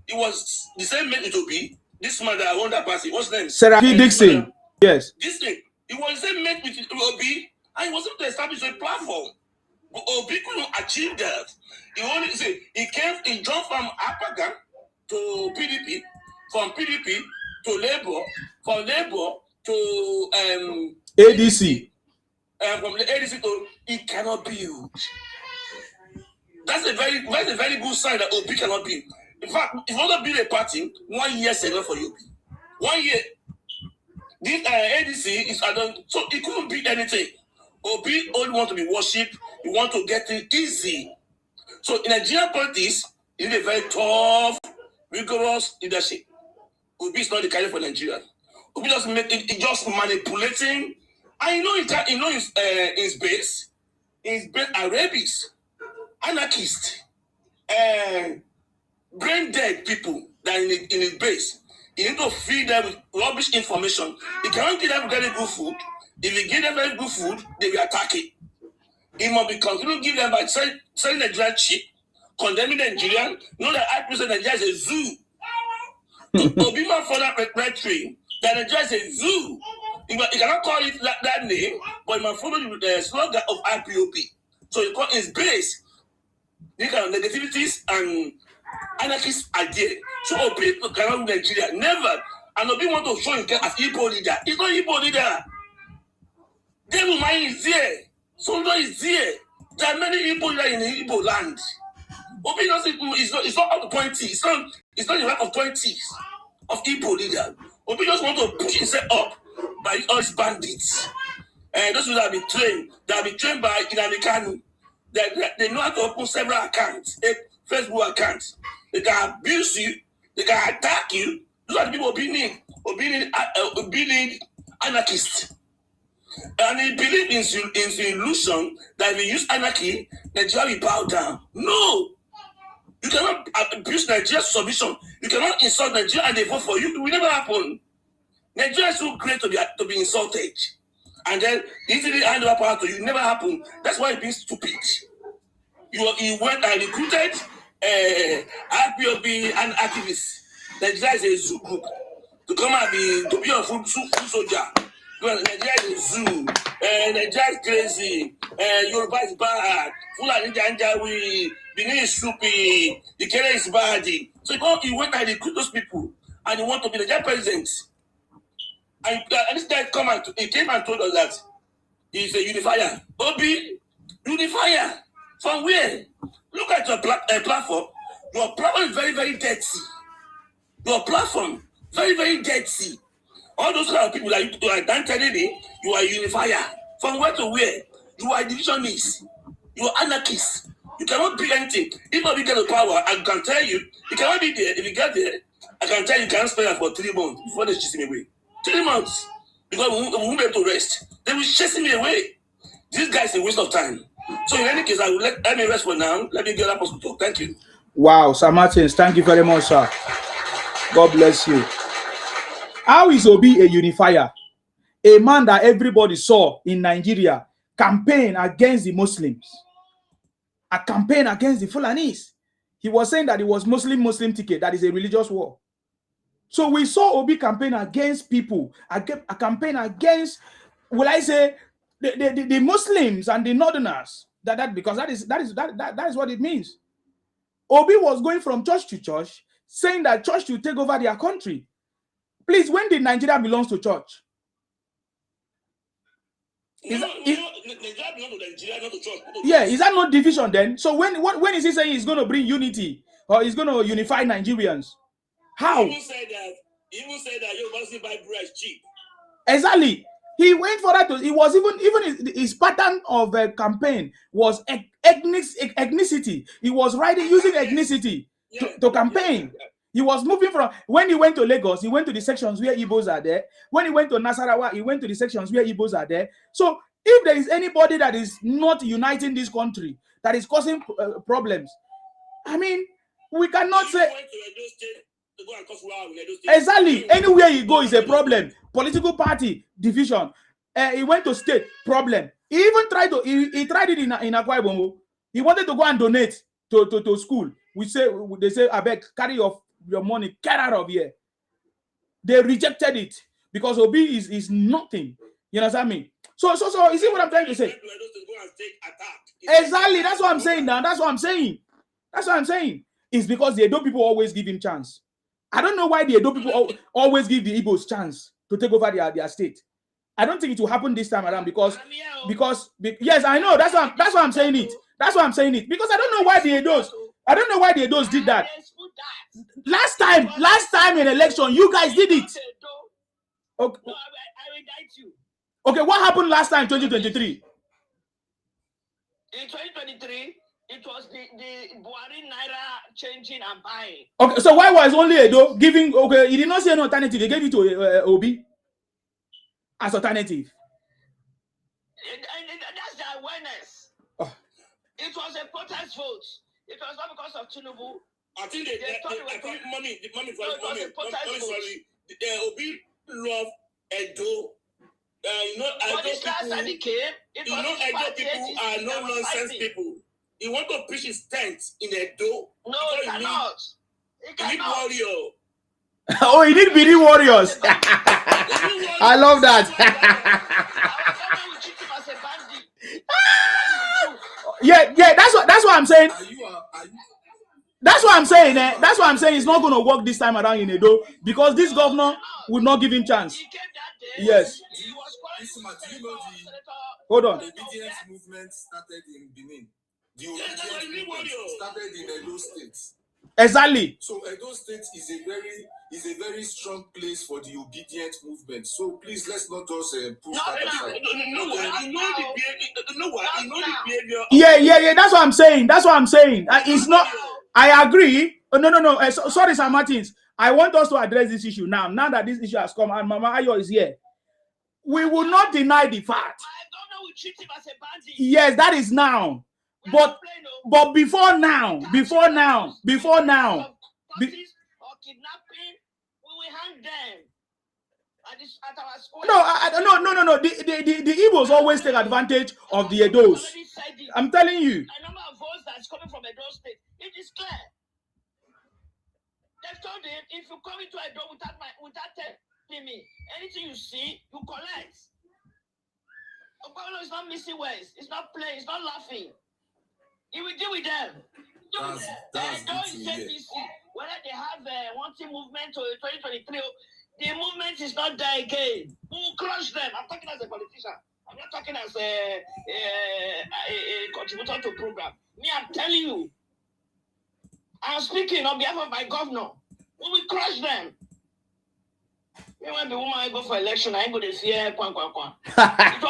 [SPEAKER 3] it was the same mate with Obi. This man that won that party, what's his name?
[SPEAKER 2] Sarah Dixon. Yes.
[SPEAKER 3] This thing, it was the same mate with Obi, and he was able to establish a platform. But Obi couldn't achieve that. He jumped from Apagan to PDP, from PDP to Labour, from Labour to
[SPEAKER 2] ADC.
[SPEAKER 3] From the ADC to it cannot build. That's a very good sign that Obi cannot build. In fact, if you want to build a party, 1 year enough for you. 1 year. This ADC is so he couldn't build anything. Obi only want to be worshipped. He want to get it easy. So in Nigerian politics, you need a very tough, rigorous leadership. Obi is not the kind for Nigeria. Obi just make it just manipulating. And you know his base. His base are rapists, anarchists, brain dead people that in his base. You need to feed them with rubbish information. You cannot give them very good food. If you give them very good food, they will attack it. It must be continued give them by selling Nigeria cheap, condemning Nigeria. Know that I present Nigeria is a zoo. Obima for that rhetoric that Nigeria is a zoo. You cannot call it that name, but you must follow the slogan of IPOP. So you call his base. These kind of negativities and anarchist idea. So Obi cannot rule Nigeria. Never. And Obi want to show himself as Igbo leader. He's not Igbo leader. Devil mind is there. Soldier is there. There are many Igbo leaders in the Igbo land. Obi it's not up to 20. It's not the rank of 20s of Igbo leader. Obi just want to push himself up by all his bandits. And those that have been trained by Inamikanu. They know how to open several accounts, Facebook accounts. They can abuse you, they can attack you. Those are the people Obi need anarchists. And he believes in the illusion that if you use anarchy, Nigeria will bow down. No! You cannot abuse Nigeria's submission. You cannot insult Nigeria and they vote for you. It will never happen. Nigeria is too great to be insulted. And then easily hand over power to you. It never happen. That's why it's being stupid. You went and recruited IPOB and activists. Nigeria is a zoo group. To come and to be a food soldier. Nigeria is a zoo. Nigeria is crazy. Yoruba is bad. Fulani Janjawi. Benin is stupid. The Kenya is bad. So you went and recruit those people. And you want to be the Nigerian president. And this guy came and told us that he's a unifier. Obi, unifier. From where? Look at your platform. Your platform is very, very dirty. Your platform, very, very dirty. All those kind of people that you are telling me, you are a unifier. From where to where? You are a divisionist. You are anarchist. You cannot be anything. If not, you get the power, I can tell you, you cannot be there. If you get there, I can tell you can't spend that for 3 months before they chase me away. 3 months. Because we won't be able to rest. They will chase me away. This guy is a waste of time. So in any case, I will let me rest for now. Let me get that person to talk. Thank you.
[SPEAKER 2] Wow, Sir Martins, thank you very much, sir. God bless you. How is Obi a unifier? A man that everybody saw in Nigeria campaign against the Muslims. A campaign against the Fulanis. He was saying that it was Muslim ticket. That is a religious war. So we saw Obi campaign against people, a campaign against, will I say, the Muslims and the Northerners. Because that is what it means. Obi was going from church to church, saying that church should take over their country. Please, when did Nigeria belongs to church?
[SPEAKER 3] Nigeria belongs to Nigeria, not to church.
[SPEAKER 2] Yeah, is that not division then? So when is he saying he's going to bring unity or he's going to unify Nigerians? How?
[SPEAKER 3] He even said that you must buy bread cheap.
[SPEAKER 2] Exactly. He went for that. It was even his pattern of campaign was ethnicity. He was using ethnicity to campaign. He was moving from, when he went to Lagos, he went to the sections where Igbos are there. When he went to Nasarawa, he went to the sections where Igbos are there. So if there is anybody that is not uniting this country, that is causing problems, I mean, we cannot say.
[SPEAKER 3] to go and cause war in Edo State.
[SPEAKER 2] Exactly. Anywhere you go is a problem. Political party division. He went to state problem. He even tried to. He tried it in Akwa Ibom. He wanted to go and donate to school. They say, I beg, carry your money, get out of here. They rejected it because Obi is nothing. You understand me? So you see what I'm trying to say? Exactly. That's what I'm saying now. That's what I'm saying. It's because the Edo people always give him chance. I don't know why the Edo people always give the Igbos chance to take over their state. I don't think it will happen this time around because yes, I know. That's why I'm saying it. That's why I'm saying it. Because I don't know why the Edos did that. Last time in election, you guys did it. Okay.
[SPEAKER 4] No, I will indict you.
[SPEAKER 2] Okay, what happened last time, 2023?
[SPEAKER 4] In 2023, it was the Buhari Naira changing and buying.
[SPEAKER 2] Okay, so why was only Edo giving? Okay, he did not say an alternative. They gave it to Obi as alternative.
[SPEAKER 4] And that's the awareness.
[SPEAKER 2] Oh.
[SPEAKER 4] It was a protest vote. It was not because of Tinubu.
[SPEAKER 3] I think mommy, sorry. Obi love Edo.
[SPEAKER 4] Edo people.
[SPEAKER 3] Edo people are no nonsense people. He want to push his tent in Edo.
[SPEAKER 4] No, he cannot.
[SPEAKER 3] He need warrior.
[SPEAKER 2] Oh, he need Bidi warriors. I love that. Yeah, that's what I'm saying. That's what I'm saying. That's what I'm saying. It's not going to work this time around in Edo because this governor would not give him chance. Yes. Hold on.
[SPEAKER 1] The obedience movement started in Benin. The obedience movement started in Edo State.
[SPEAKER 2] Exactly.
[SPEAKER 1] So Edo State is a very strong place for the obedient movement. So please let's not just push that aside.
[SPEAKER 2] Yeah. That's what I'm saying. It's not. I agree. No. Sorry, Sir Martins. I want us to address this issue now. Now that this issue has come and Mama Ayo is here, we will not deny the fact.
[SPEAKER 4] My governor will treat him as a bandit.
[SPEAKER 2] Yes, that is now. But before now,
[SPEAKER 4] or kidnapping, we will hang them at our school.
[SPEAKER 2] No. The Igbos always take advantage of the Edos. I'm telling you.
[SPEAKER 4] A number of votes that's coming from Edo State. It is clear. They've told him if you come into Edo without telling me anything you see, you collect. Obama is not missing words. It's not playing. It's not laughing. He will deal with them. Whether they have one team movement or 2023, the movement is not there again. We will crush them. I'm talking as a politician. I'm not talking as a contributor to program. Me, I'm telling you. I'm speaking on behalf of my governor. We will crush them. When the woman go for election, I ain't going to fear. It was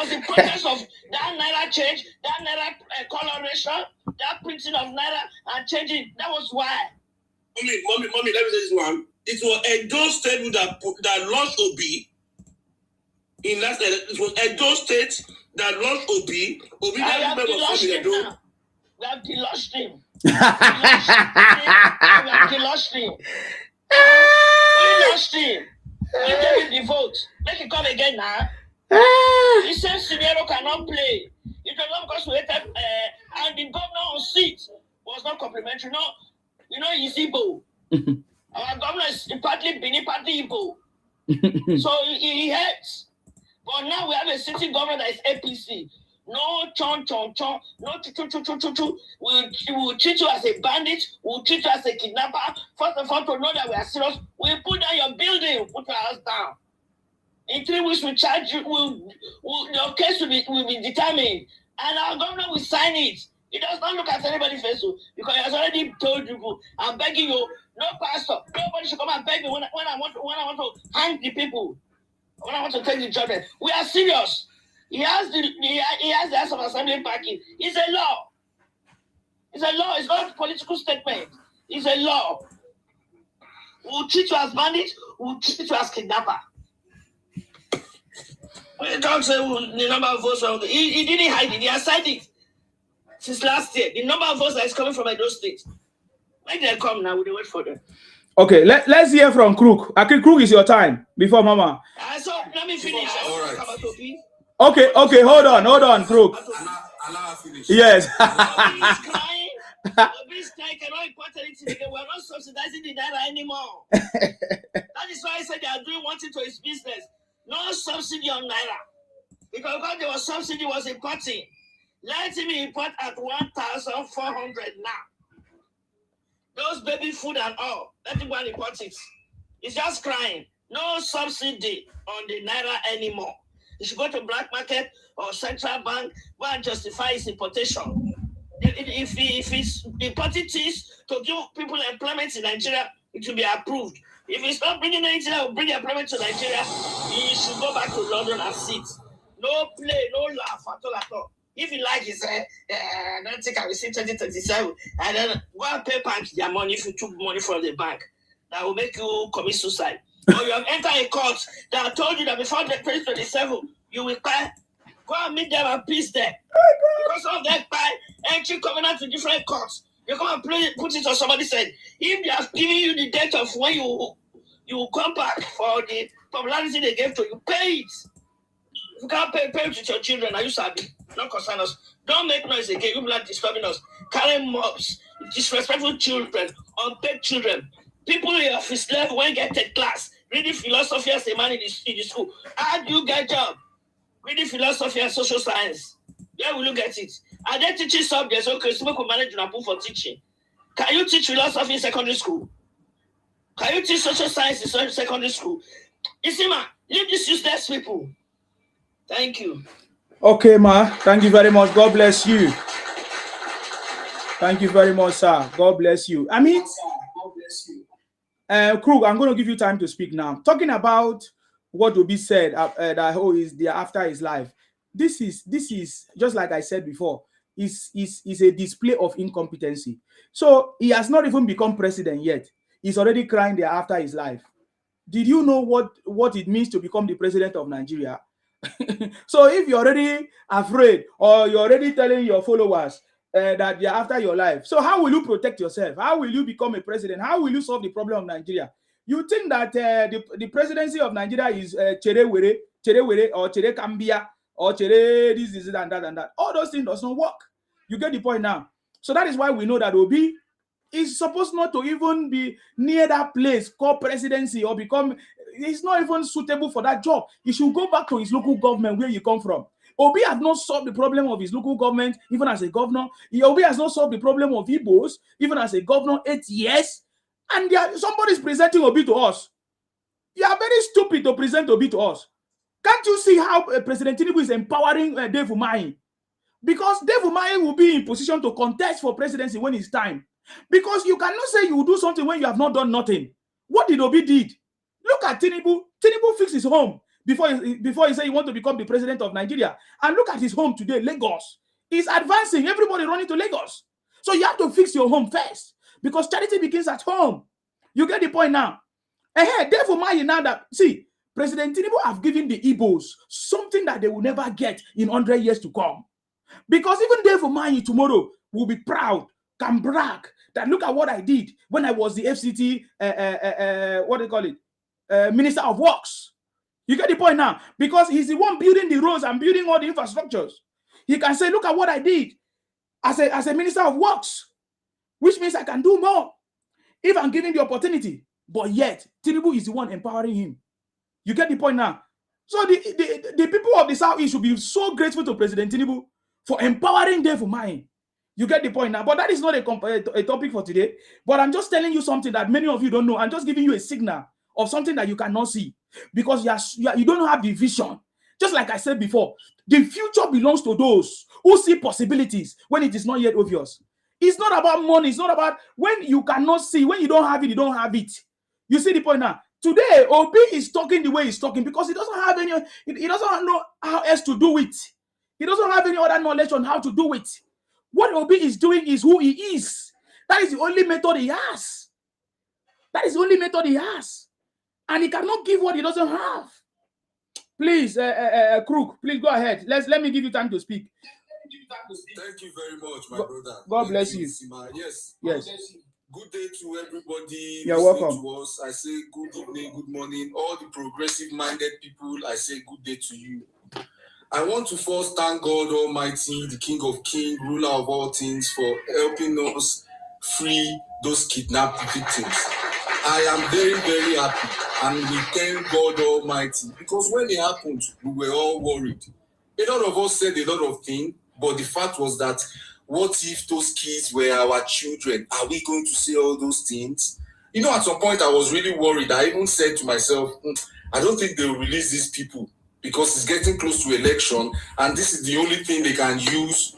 [SPEAKER 4] the process of that Naira change, that Naira coloration, that printing of Naira and changing. That was why.
[SPEAKER 3] Mommy, let me say this one. It was Edo State that launched Obi. It was Edo State that launched Obi.
[SPEAKER 4] We have delost him. We lost him. We gave him the vote. Make it come again now. The same scenario cannot play. It was not because we hated, and the governor on seat was not complimentary. You know, he's Igbo. Our governor is partly Bini, partly Igbo. So he hates. But now we have a sitting government that is APC. No chon, no chu. We will treat you as a bandit. We will treat you as a kidnapper. First of all, to know that we are serious, we put down your building, put your house down. In 3 weeks, we charge you. Your case will be determined, and our governor will sign it. He does not look at anybody's face because he has already told you. I'm begging you, no pastor, nobody should come and beg me when I want to hang the people. When I want to take the judgment, we are serious. He has the House of Assembly parking. It's a law. It's a law. It's not a political statement. It's a law. We'll treat you as bandits. We'll treat you as kidnapper. When you talk say the number of votes, he didn't hide it. He has signed it since last year. The number of votes that is coming from Edo State. When they come now, we wait for them.
[SPEAKER 2] Okay, let's hear from Crook. Akil, Crook, is your time before Mama.
[SPEAKER 4] So let me finish.
[SPEAKER 3] All right.
[SPEAKER 2] Okay, hold on, Crook.
[SPEAKER 3] Allow finish.
[SPEAKER 2] Yes.
[SPEAKER 4] Obi's crying cannot import anything again. We're not subsidizing the naira anymore. That is why I said they are doing one thing to his business. No subsidy on naira. Because there was subsidy was importing. Let him import at 1,400 now. Those baby food and all. Let him go and import it. He's just crying. No subsidy on the naira anymore. He should go to black market or central bank, go and justify his importation. If he's importing things to give people employment in Nigeria, it will be approved. If he's not bringing anything that will bring employment to Nigeria, he should go back to London and sit. No play, no laugh at all. If you like, he said, I don't think I will see 2027. And then go and pay banks their money if you took money from the bank. That will make you commit suicide. Or you have entered a court that told you that before the 2027, you will pay. Go and meet them and peace them. Because of that by entry covenant to different courts. You come and put it on somebody's head. If they are giving you the date of when you come back for the popularity they gave to you, pay it. If you can't pay it with your children, are you sabi? Not concern us. Don't make noise again. You are disturbing us. Carrying mobs, disrespectful children, unpaid children. People in office level when get third class, reading philosophy as a man in the school. How do you get job? Reading philosophy and social science. Where will you get it? Are they teaching subjects? Okay, so we could manage to put for teaching. Can you teach philosophy in secondary school? Can you teach social science in secondary school? You see, ma, leave these useless people. Thank you.
[SPEAKER 2] Okay, ma. Thank you very much. God bless you. Thank you very much, sir. God bless you. I mean, Krug, I'm going to give you time to speak now. Talking about what will be said that is there after his life. This is just like I said before, is a display of incompetency. So he has not even become president yet. He's already crying there after his life. Did you know what it means to become the president of Nigeria? So if you're already afraid or you're already telling your followers that they're after your life, so how will you protect yourself? How will you become a president? How will you solve the problem of Nigeria? You think that the presidency of Nigeria is chere were or chere kambia or chere this and that and that? All those things does not work. You get the point now. So that is why we know that Obi is supposed not to even be near that place called presidency or become. He's not even suitable for that job. He should go back to his local government where he come from. Obi has not solved the problem of his local government, even as a governor. Obi has not solved the problem of Igbos, even as a governor, 8 years. And somebody is presenting Obi to us. You are very stupid to present Obi to us. Can't you see how President Tinubu is empowering Dave Umahi? Because Dave Umahi will be in position to contest for presidency when it's time. Because you cannot say you will do something when you have not done nothing. What did Obi did? Look at Tinubu. Tinubu fixed his home before he said he want to become the president of Nigeria. And look at his home today, Lagos. He's advancing. Everybody running to Lagos. So you have to fix your home first. Because charity begins at home. You get the point now. Therefore, now that, see, President Tinubu have given the Igbos something that they will never get in 100 years to come. Because even Dave Umahi tomorrow will be proud, can brag that look at what I did when I was the FCT, what do you call it? Minister of Works. You get the point now? Because he's the one building the roads and building all the infrastructures. He can say, look at what I did as a Minister of Works, which means I can do more if I'm given the opportunity. But yet, Tinubu is the one empowering him. You get the point now? So the people of the Southeast should be so grateful to President Tinubu for empowering them for mine. You get the point now? But that is not a topic for today. But I'm just telling you something that many of you don't know. I'm just giving you a signal of something that you cannot see. Because you don't have the vision. Just like I said before, the future belongs to those who see possibilities when it is not yet obvious. It's not about money. It's not about when you cannot see. When you don't have it, you don't have it. You see the point now? Today, Obi is talking the way he's talking because he doesn't have any, he doesn't know how else to do it. He doesn't have any other knowledge on how to do it. What Obi is doing is who he is. That is the only method he has. That is the only method he has. And he cannot give what he doesn't have. Please, Crook, please go ahead. Let me give you time to speak.
[SPEAKER 3] Thank you very much, my brother.
[SPEAKER 2] God bless you.
[SPEAKER 3] Yes.
[SPEAKER 2] Yes.
[SPEAKER 5] Good day to everybody.
[SPEAKER 2] You're
[SPEAKER 5] listening
[SPEAKER 2] welcome.
[SPEAKER 5] To us. I say good evening, good morning. All the progressive-minded people, I say good day to you. I want to first thank God Almighty, the King of Kings, ruler of all things, for helping us free those kidnapped victims. I am very, very happy, and we thank God Almighty, because when it happened, we were all worried. A lot of us said a lot of things, but the fact was that, what if those kids were our children? Are we going to say all those things? You know, at some point I was really worried. I even said to myself, I don't think they'll release these people, because it's getting close to election, and this is the only thing they can use,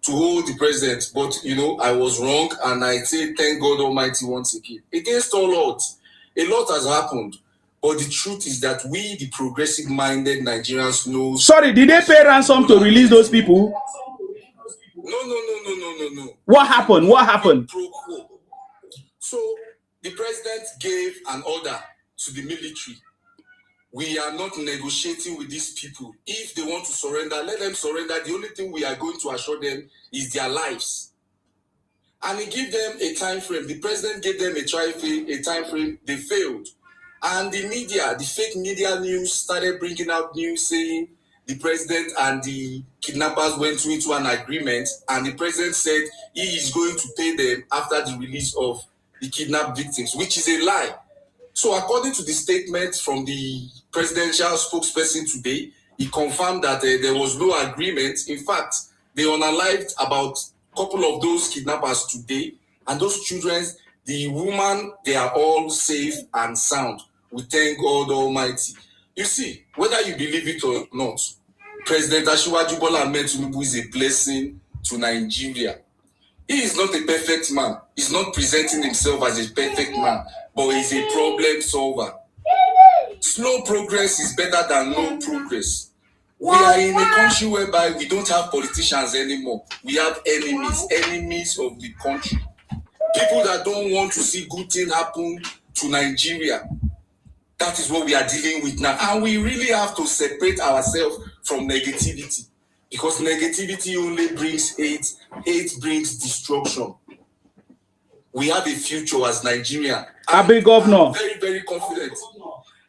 [SPEAKER 5] to hold the president. But I was wrong, and I say thank God Almighty once again. Against all odds, a lot has happened, but the truth is that we, the progressive-minded Nigerians, know.
[SPEAKER 2] Sorry, did they pay ransom to release those people?
[SPEAKER 5] No.
[SPEAKER 2] What happened? What happened?
[SPEAKER 5] So the president gave an order to the military. We are not negotiating with these people. If they want to surrender, let them surrender. The only thing we are going to assure them is their lives. And he gave them a time frame. The president gave them a time frame. They failed. And the media, the fake media news, started bringing out news saying the president and the kidnappers went into an agreement, and the president said he is going to pay them after the release of the kidnapped victims, which is a lie. So according to the statement from the presidential spokesperson today, he confirmed that there was no agreement. In fact, they unalived about a couple of those kidnappers today, and those children, the woman, they are all safe and sound. We thank God Almighty. You see, whether you believe it or not, President Asiwaju Bola Ahmed Tinubu is a blessing to Nigeria. He is not a perfect man. He's not presenting himself as a perfect man, but he's a problem solver. Slow progress is better than no progress. We are in a country whereby we don't have politicians anymore. We have enemies of the country. People that don't want to see good things happen to Nigeria. That is what we are dealing with now. And we really have to separate ourselves from negativity, because negativity only brings hate. Hate brings destruction. We have a future as Nigeria.
[SPEAKER 2] I'm
[SPEAKER 5] very, very confident.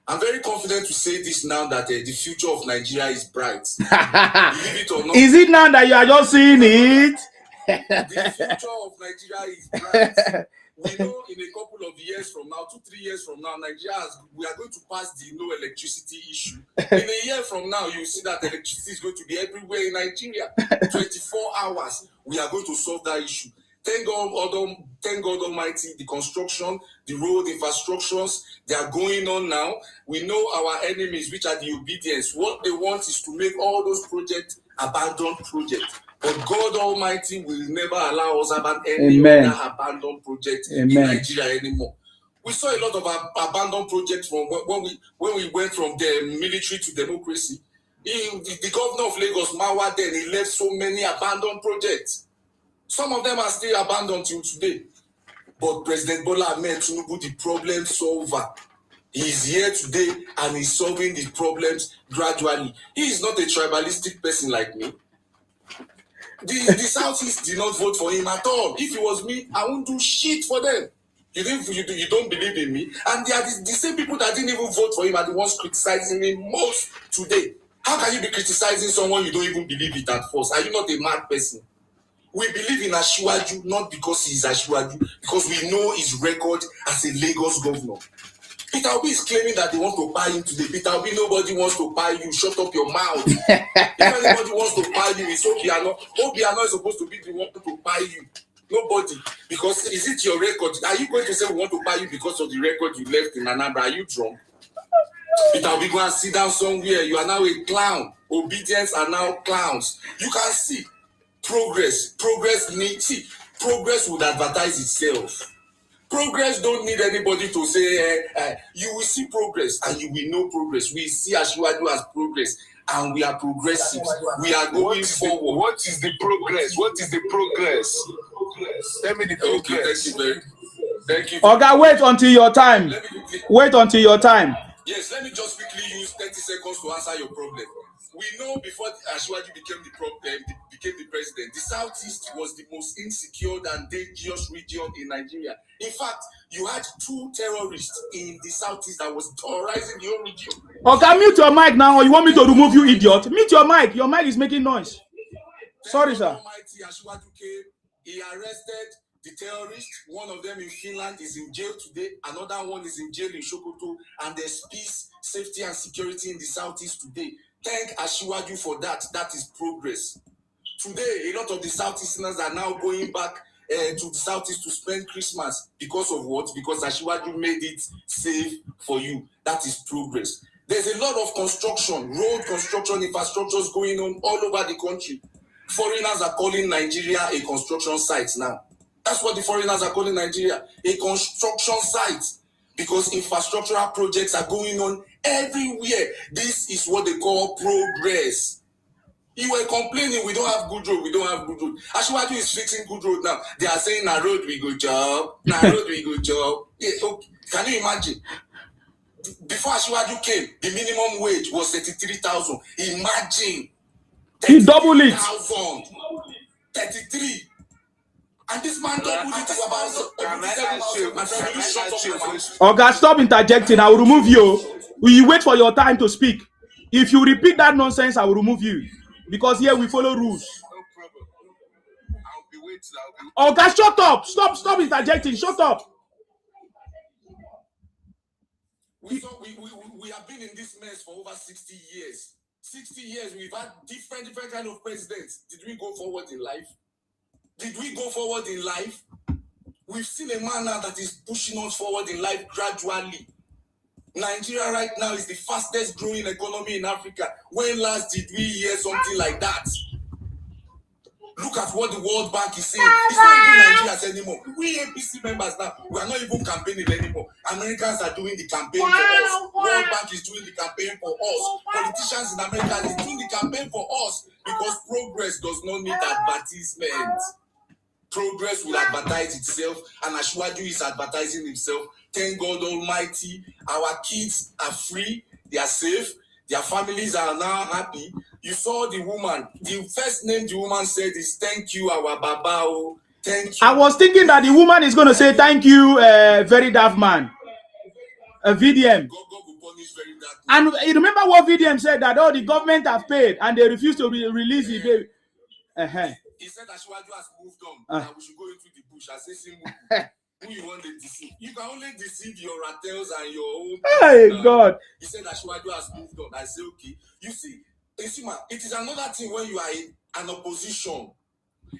[SPEAKER 5] I'm very confident to say this now, that the future of Nigeria is bright. Believe it or not.
[SPEAKER 2] Is it now that you are just seeing it?
[SPEAKER 5] The future of Nigeria is bright. We know in a couple of years from now, 2-3 years from now, we are going to pass the no electricity issue. In a year from now, you see that electricity is going to be everywhere in Nigeria. 24 hours, we are going to solve that issue. Thank God Almighty, the construction, the road infrastructures, they are going on now. We know our enemies, which are the obedience. What they want is to make all those projects abandoned projects. But God Almighty will never allow us to have any other abandoned project in Nigeria anymore. We saw a lot of abandoned projects from when we went from the military to democracy. The governor of Lagos, Mawa, then he left so many abandoned projects. Some of them are still abandoned till today. But President Bola Ahmed Tinubu, the problem solver, he is here today and he's solving the problems gradually. He is not a tribalistic person like me. The Southeast did not vote for him at all. If it was me, I won't do shit for them. You don't believe in me? And they are the same people that didn't even vote for him are the ones criticizing him most today. How can you be criticizing someone you don't even believe it at first? Are you not a mad person? We believe in Asiwaju not because he is Asiwaju, because we know his record as a Lagos governor. Peter Obi is claiming that they want to buy him today. Peter Obi, nobody wants to buy you. Shut up your mouth. If anybody wants to buy you, it's Obiano. Obiano is supposed to be the one to buy you. Nobody. Because is it your record? Are you going to say we want to buy you because of the record you left in Anambra? Are you drunk? Peter Obi, go and sit down somewhere. You are now a clown. Obedience are now clowns. You can see progress. Progress would advertise itself. Progress don't need anybody to say, you will see progress and you will know progress. We see Asiwaju as progress and we are progressive. We are going forward.
[SPEAKER 6] What is the progress? What is the progress? Tell me the progress.
[SPEAKER 5] Okay, thank you.
[SPEAKER 2] Okay, wait until your time. Wait until your time.
[SPEAKER 5] Yes, let me just quickly use 30 seconds to answer your problem. We know before Asiwaju became the became the president, the Southeast was the most insecure and dangerous region in Nigeria. In fact, you had 2 terrorists in the Southeast that was terrorizing the whole region.
[SPEAKER 2] Okay, mute your mic now, or you want me to remove you, idiot? Mute your mic. Your mic is making noise. Sorry, sir.
[SPEAKER 5] Almighty Asiwaju came. He arrested the terrorists. One of them in Finland is in jail today. Another one is in jail in Sokoto. And there's peace, safety, and security in the Southeast today. Thank Asiwaju for that. That is progress. Today, a lot of the Southeasterners are now going back to the Southeast to spend Christmas. Because of what? Because Asiwaju made it safe for you. That is progress. There's a lot of construction, road construction, infrastructures going on all over the country. Foreigners are calling Nigeria a construction site now. That's what the foreigners are calling Nigeria, a construction site. Because infrastructural projects are going on everywhere. This is what they call progress. You were complaining, we don't have good road, we don't have good road. Asiwaju is fixing good road now. They are saying, na road we go job, na road we go job. Yeah, okay. Can you imagine? Before Asiwaju came, the minimum wage was 33,000. Imagine.
[SPEAKER 2] He doubled it.
[SPEAKER 5] 33. And this man doubled it about.
[SPEAKER 2] Okay, stop interjecting. I will remove you. Will you wait for your time to speak? If you repeat that nonsense, I will remove you. Because here we follow rules.
[SPEAKER 6] No problem. I'll be waiting.
[SPEAKER 2] Okay, shut up. Stop interjecting. Shut up.
[SPEAKER 5] We have been in this mess for over 60 years. 60 years, we've had different kind of presidents. Did we go forward in life? Did we go forward in life? We've seen a man now that is pushing us forward in life gradually. Nigeria right now is the fastest growing economy in Africa. When last did we hear something like that? Look at what the World Bank is saying. It's not even Nigerians anymore. We APC members now, we are not even campaigning anymore. Americans are doing the campaign for us. World Bank is doing the campaign for us. Politicians in America is doing the campaign for us because progress does not need advertisement. Progress will advertise itself, and Asiwaju is advertising himself. Thank God Almighty, our kids are free, they are safe, their families are now happy. You saw the woman, the first name the woman said is thank you, our Baba. Oh, thank you.
[SPEAKER 2] I was thinking that the woman is going to say thank you, very daft man. A VDM.
[SPEAKER 5] God will punish very daft
[SPEAKER 2] man. And you remember what VDM said that the government have paid and they refused to release the baby.
[SPEAKER 5] He said Asiwaju has moved on. That we should go into the bush. I say, who you want to deceive? You can only deceive your rattles and your own.
[SPEAKER 2] Hey, God.
[SPEAKER 5] He said Asiwaju has moved on. I say, okay. You see, it is another thing when you are in an opposition.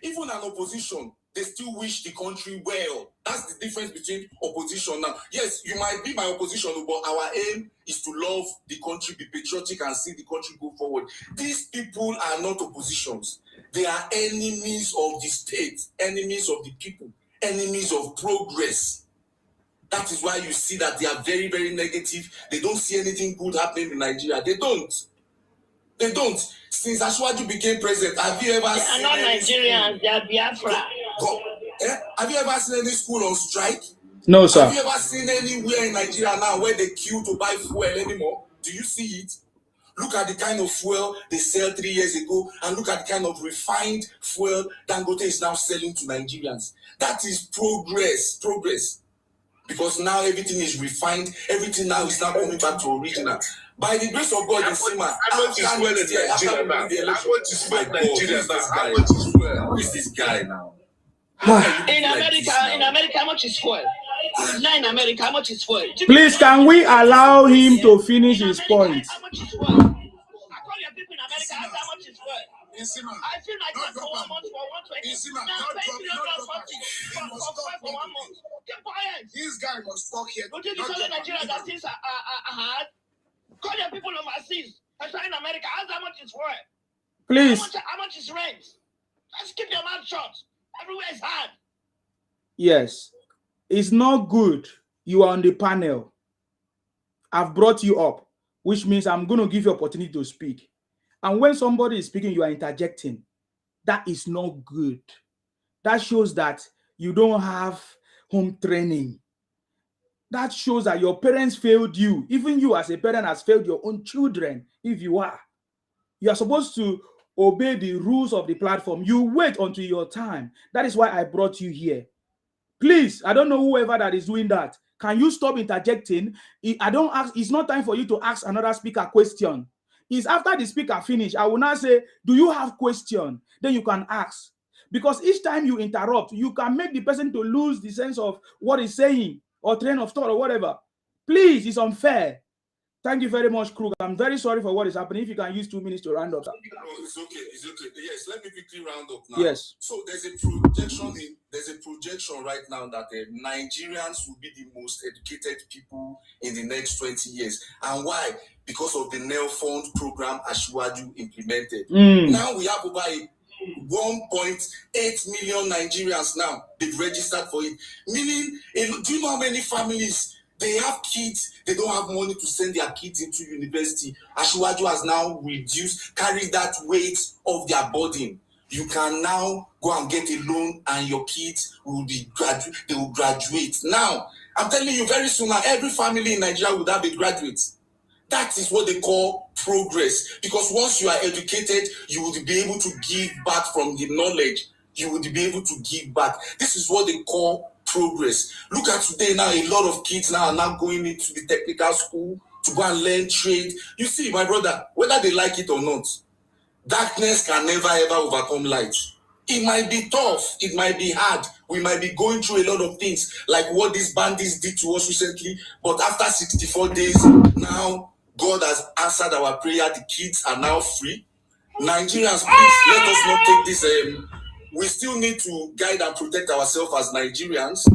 [SPEAKER 5] Even an opposition, they still wish the country well. That's the difference between opposition now. Yes, you might be my opposition, but our aim is to love the country, be patriotic, and see the country go forward. These people are not oppositions. They are enemies of the state, enemies of the people, enemies of progress. That is why you see that they are very, very negative. They don't see anything good happening in Nigeria. They don't. Since Asiwaju became president, have you ever seen?
[SPEAKER 4] They are not Nigerians, they are Biafra.
[SPEAKER 5] Have you ever seen any school on strike?
[SPEAKER 2] No, sir.
[SPEAKER 5] Have you ever seen anywhere in Nigeria now where they queue to buy fuel anymore? Do you see it? Look at the kind of fuel they sell 3 years ago, and look at the kind of refined fuel Dangote is now selling to Nigerians. That is progress. Because now everything is refined, everything now is now coming back to original. By the grace of God, who is this guy now?
[SPEAKER 4] In America, how much is fuel? Now in America, how much is fuel?
[SPEAKER 2] Please, can we allow him to finish his point?
[SPEAKER 4] How much is fuel? I call your people in America, ask how much is fuel. I feel like that for 1 month for 120. Now for 1 month. Keep quiet.
[SPEAKER 6] This guy must talk here.
[SPEAKER 4] Don't you tell Nigeria that things are hard? Call your people overseas. Especially in America, ask how much is fuel.
[SPEAKER 2] Please.
[SPEAKER 4] How much is rent? Just keep your mouth shut. Everywhere is hard.
[SPEAKER 2] Yes. It's not good. You are on the panel. I've brought you up, which means I'm going to give you opportunity to speak. And when somebody is speaking, you are interjecting. That is not good. That shows that you don't have home training. That shows that your parents failed you. Even you as a parent has failed your own children, if you are. You are supposed to obey the rules of the platform. You wait until your time. That is why I brought you here. Please, I don't know whoever that is doing that. Can you stop interjecting? I don't ask. It's not time for you to ask another speaker question. It's after the speaker finish, I will now say, do you have question? Then you can ask. Because each time you interrupt, you can make the person to lose the sense of what he's saying or train of thought or whatever. Please, it's unfair. Thank you very much, Krug. I'm very sorry for what is happening. If you can use 2 minutes to round up.
[SPEAKER 5] No, it's okay. It's okay. Yes, let me quickly round up now.
[SPEAKER 2] Yes.
[SPEAKER 5] So there's a projection right now that Nigerians will be the most educated people in the next 20 years. And why? Because of the Nail Fund program Asiwaju implemented. Now we have over 1.8 million Nigerians now. They've registered for it. Meaning, do you know how many families? They have kids, they don't have money to send their kids into university. Asiwaju has now carried that weight of their burden. You can now go and get a loan and your kids will they will graduate. Now, I'm telling you very soon, every family in Nigeria will have a graduate. That is what they call progress. Because once you are educated, you will be able to give back from the knowledge. You will be able to give back. This is what they call progress. Look at today now, a lot of kids now are now going into the technical school to go and learn trade. You see, my brother, whether they like it or not, darkness can never ever overcome light. It might be tough, it might be hard, we might be going through a lot of things like what these bandits did to us recently, but after 64 days, now God has answered our prayer. The kids are now free. Nigerians, please let us not take this. We still need to guide and protect ourselves as Nigerians.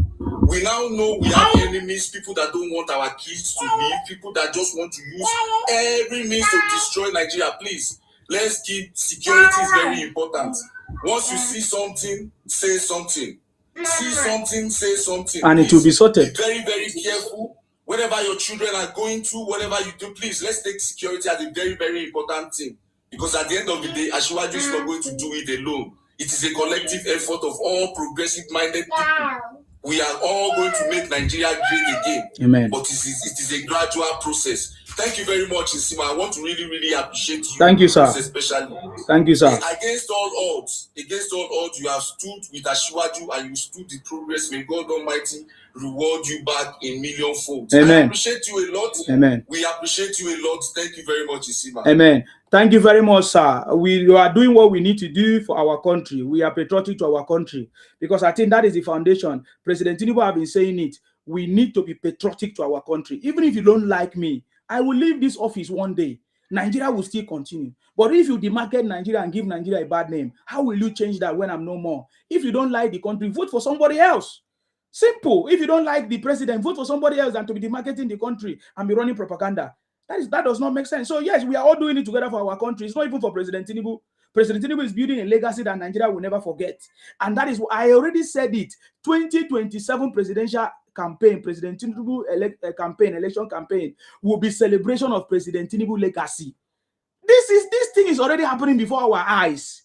[SPEAKER 5] We now know we have enemies, people that don't want our kids to live, people that just want to use every means to destroy Nigeria. Please, let's keep security is very important. Once you see something, say something. See something, say something.
[SPEAKER 2] And
[SPEAKER 5] please,
[SPEAKER 2] it will be sorted.
[SPEAKER 5] be very, very careful. Whatever your children are going through, whatever you do, please, let's take security as a very, very important thing. Because at the end of the day, Asiwaju is not going to do it alone. It is a collective effort of all progressive-minded people. We are all going to make Nigeria great again.
[SPEAKER 2] Amen.
[SPEAKER 5] But it is a gradual process. Thank you very much, Nsima. I want to really, really appreciate you.
[SPEAKER 2] Thank you, sir.
[SPEAKER 5] Especially.
[SPEAKER 2] Thank you, sir.
[SPEAKER 5] Against all odds, you have stood with Asiwaju and you stood the progress. May God Almighty reward you back in million-fold.
[SPEAKER 2] Amen.
[SPEAKER 5] I appreciate you a lot.
[SPEAKER 2] Amen.
[SPEAKER 5] We appreciate you a lot. Thank you very much, Nsima.
[SPEAKER 2] Amen. Thank you very much, sir. We are doing what we need to do for our country. We are patriotic to our country because I think that is the foundation. President Tinubu have been saying it. We need to be patriotic to our country. Even if you don't like me, I will leave this office one day. Nigeria will still continue. But if you demarket Nigeria and give Nigeria a bad name, how will you change that when I'm no more? If you don't like the country, vote for somebody else. Simple. If you don't like the president, vote for somebody else than to be demarketing the country and be running propaganda. That does not make sense. So yes, we are all doing it together for our country. It's not even for President Tinubu. President Tinubu is building a legacy that Nigeria will never forget. And that is, I already said it, 2027 presidential campaign, President Tinubu election campaign will be celebration of President Tinubu legacy. This thing is already happening before our eyes.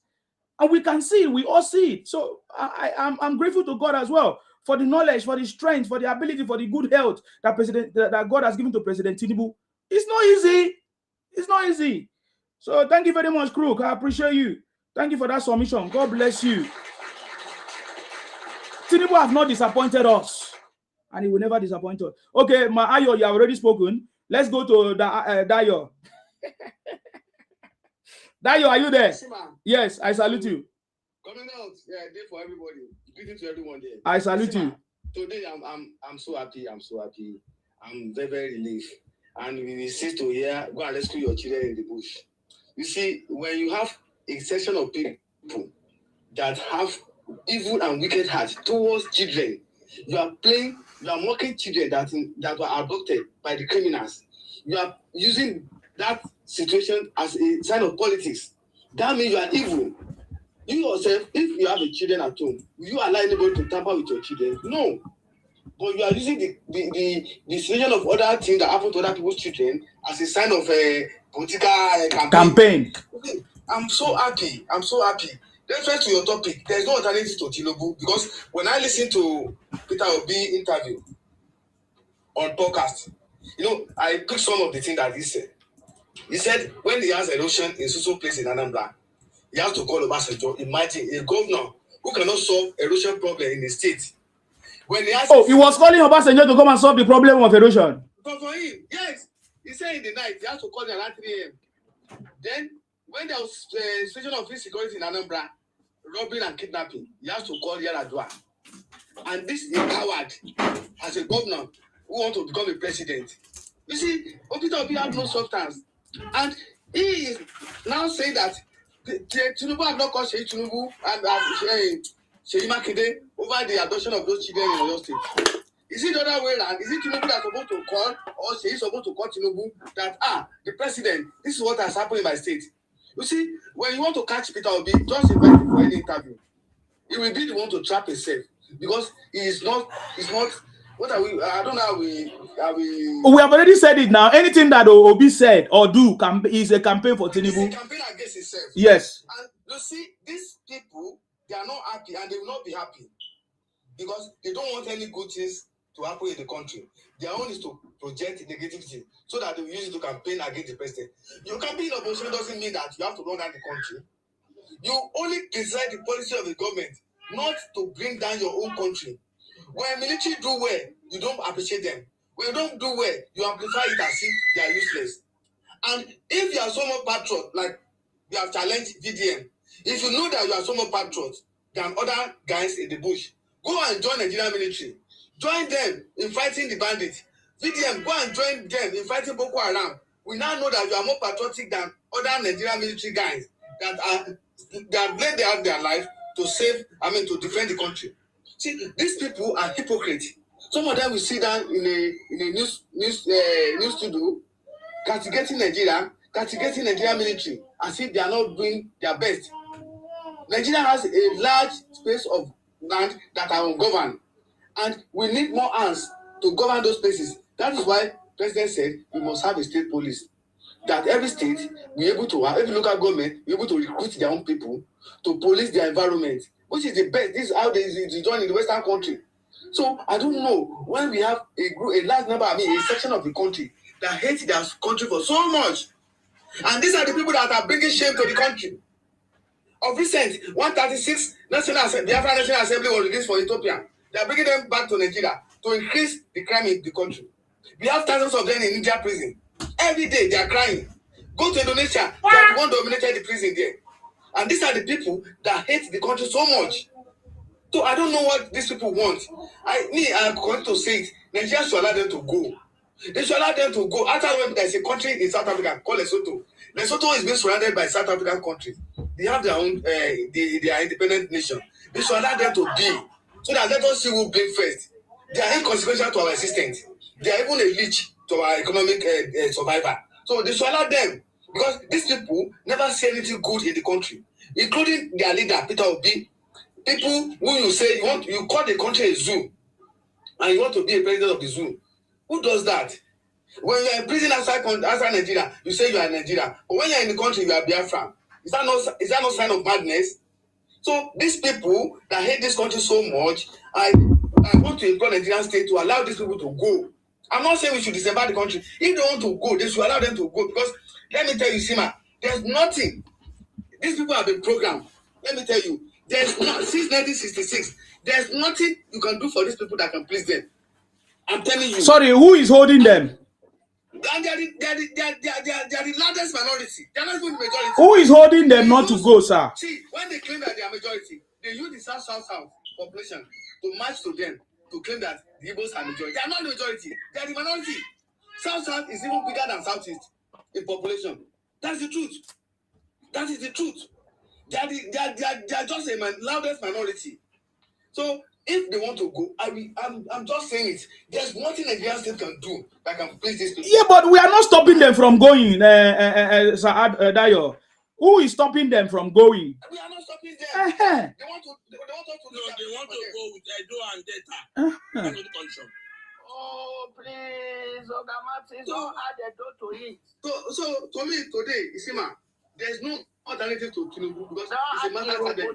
[SPEAKER 2] And we can see it, we all see it. So I'm grateful to God as well for the knowledge, for the strength, for the ability, for the good health that God has given to President Tinubu. It's not easy. It's not easy. So thank you very much, Crook. I appreciate you. Thank you for that submission. God bless you. Tinubu have not disappointed us, and he will never disappoint us. Okay, Ayo, you have already spoken. Let's go to Dayo. Dayo, are you there? Yes, I salute you.
[SPEAKER 7] Coming out, yeah, day for everybody. Greeting to everyone there.
[SPEAKER 2] I salute you.
[SPEAKER 7] Today, I'm so happy. I'm so happy. I'm very, very relieved. And we sit to here, go and rescue your children in the bush. You see, when you have a section of people that have evil and wicked hearts towards children, you are mocking children that were abducted by the criminals. You are using that situation as a sign of politics. That means you are evil. You yourself, if you have a children at home, will you allow anybody to tamper with your children? No. But you are using the situation of other things that happen to other people's children as a sign of a political campaign. I'm so happy. I'm so happy. Reference to your topic, there's no alternative to Tinubu, because when I listen to Peter Obi interview on podcast, I picked some of the things that he said. He said when he has erosion in social place in Anambra, he has to call Obasanjo. Imagine a governor who cannot solve erosion problem in the state. When he
[SPEAKER 2] he was calling Obasanjo to come and solve the problem of erosion.
[SPEAKER 7] But for him, yes, he said in the night he has to call them around 3 a.m. Then when there was situation of insecurity in Anambra, robbing and kidnapping, he has to call Yaradua. And this is a coward as a governor who wants to become a president. You see, Peter Obi have no substance. And he is now saying that Tinubu have not called Tinubu and Sheyi Makinde over the adoption of those children in Oyo State. Is it the other way around? Is it Tinubu that's supposed to call, or Sheyi supposed to call Tinubu that, the president, this is what has happened in my state? You see, when you want to catch Peter Obi, just invite him for any interview. He will be the one to trap himself because he's not, what are we, I don't know how we
[SPEAKER 2] have already said it now. Anything that Obi said or do is a campaign for Tinubu.
[SPEAKER 7] It's a campaign against himself.
[SPEAKER 2] Yes.
[SPEAKER 7] And you see, these people, they are not happy and they will not be happy because they don't want any good things to happen in the country. Their own is to project negativity so that they will use it to campaign against the president. You campaign in opposition doesn't mean that you have to run down the country. You only criticize the policy of the government, not to bring down your own country. When military do well, you don't appreciate them. When you don't do well, you amplify it as if they are useless. And if you are so much patriot, like you have challenged VDM, if you know that you are so much patriot than other guys in the bush, go and join the Nigerian military. Join them in fighting the bandits. VDM, go and join them in fighting Boko Haram. We now know that you are more patriotic than other Nigerian military guys that have laid down their life to to defend the country. See, these people are hypocrites. Some of them will sit down in a news studio, castigating Nigerian military as if they are not doing their best. Nigeria has a large space of land that are ungoverned, and we need more hands to govern those places. That is why President said we must have a state police. That every state be able to have, every local government be able to recruit their own people to police their environment, which is the best. This is how they done in the Western country. So I don't know when we have a large number, a section of the country that hate their country for so much, and these are the people that are bringing shame to the country. Of recent, 136 Biafra National Assembly was released for Ethiopia. They are bringing them back to Nigeria to increase the crime in the country. We have thousands of them in India prison. Every day they are crying. Go to Indonesia, they are the one dominated the prison there. And these are the people that hate the country so much. So I don't know what these people want. I'm going to say it. Nigeria should allow them to go. They should allow them to go. After when there's a country in South Africa called Lesotho. Lesotho is being surrounded by South African countries. They have their own, they are independent nation. They should allow them to be. So that let us see who blink first. They are inconsequential to our existence. They are even a leech to our economic survival. So they should allow them. Because these people never say anything good in the country. Including their leader, Peter Obi. People who you say you call the country a zoo. And you want to be a president of the zoo. Who does that? When you are in prison outside Nigeria, you say you are Nigeria. But when you are in the country, you are Biafra. Is that no sign of madness? So these people that hate this country so much, I want to implore Nigerian state to allow these people to go. I'm not saying we should disembark the country. If they want to go, they should allow them to go. Because let me tell you, Sima, there's nothing. These people have been programmed. Let me tell you, since 1966, there's nothing you can do for these people that can please them. I'm telling you.
[SPEAKER 2] Sorry, who is holding them?
[SPEAKER 7] And they are the largest minority. They are not even the majority.
[SPEAKER 2] Who is holding them not to go, sir?
[SPEAKER 7] See, when they claim that they are majority, they use the South population to match to them to claim that the Igbos are majority. They are not the majority. They are the minority. South is even bigger than Southeast in population. That's the truth. That is the truth. They are just a loudest minority. So if they want to go, I'm just saying it. There's nothing Nigerian state can do that can please these people.
[SPEAKER 2] Yeah, but we are not stopping them from going, Dayo. Who is stopping them from going?
[SPEAKER 7] We are not stopping them. They want to
[SPEAKER 3] go with Edo and data. That's the condition.
[SPEAKER 4] Oh, please, Ogamati, don't add Edo to it.
[SPEAKER 7] So to me today, Isima, there's no alternative to Tinubu because it's a matter of them.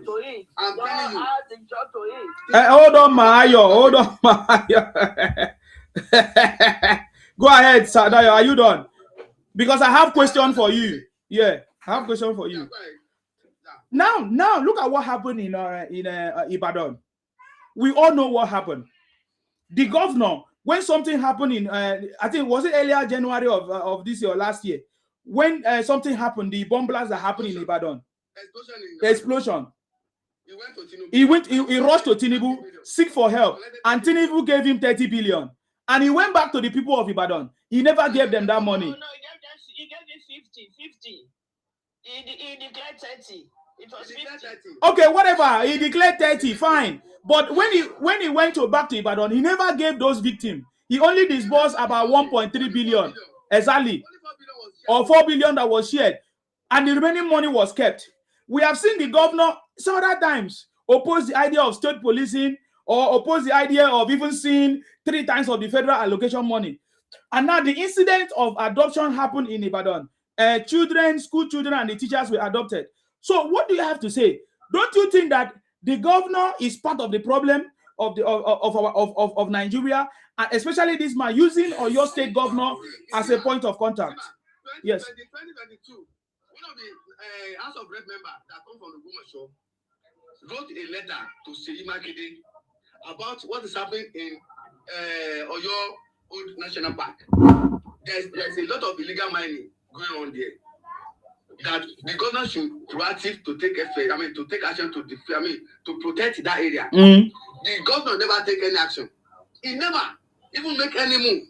[SPEAKER 7] I'm telling you.
[SPEAKER 2] Hold on, Mayo. Go ahead, Sadayo. Are you done? Because I have question for you. Yeah, I have question for you. Now, look at what happened in Ibadan. We all know what happened. The governor, when something happened in, I think, was it earlier January of this year or last year, when something happened, the bomb blast that happened in Ibadan, explosion. He rushed to Tinubu, seek for help, and Tinubu gave him 30 billion. And he went back to the people of Ibadan. He never gave them that money.
[SPEAKER 4] No, he gave them 50. He declared 30. It was 50.
[SPEAKER 2] Okay, whatever. He declared 30, fine. But when he went back to Ibadan, he never gave those victims. He only disbursed about 1.3 billion, exactly, or 4 billion that was shared, and the remaining money was kept. We have seen the governor several times oppose the idea of state policing, or oppose the idea of even seeing 3 times of the federal allocation money. And now the incident of adoption happened in Ibadan. School children and the teachers were adopted. So what do you have to say? Don't you think that the governor is part of the problem of Nigeria, and especially this man using your state governor as a point of contact? Yes.
[SPEAKER 7] 2022, one of the House of Rep members that come from the Woman Show wrote a letter to Seyi Makinde about what is happening in Oyo Old National Park. There's a lot of illegal mining going on there. That the government should proactive to take effect. To take action to protect that area. The governor never take any action. He never even make any move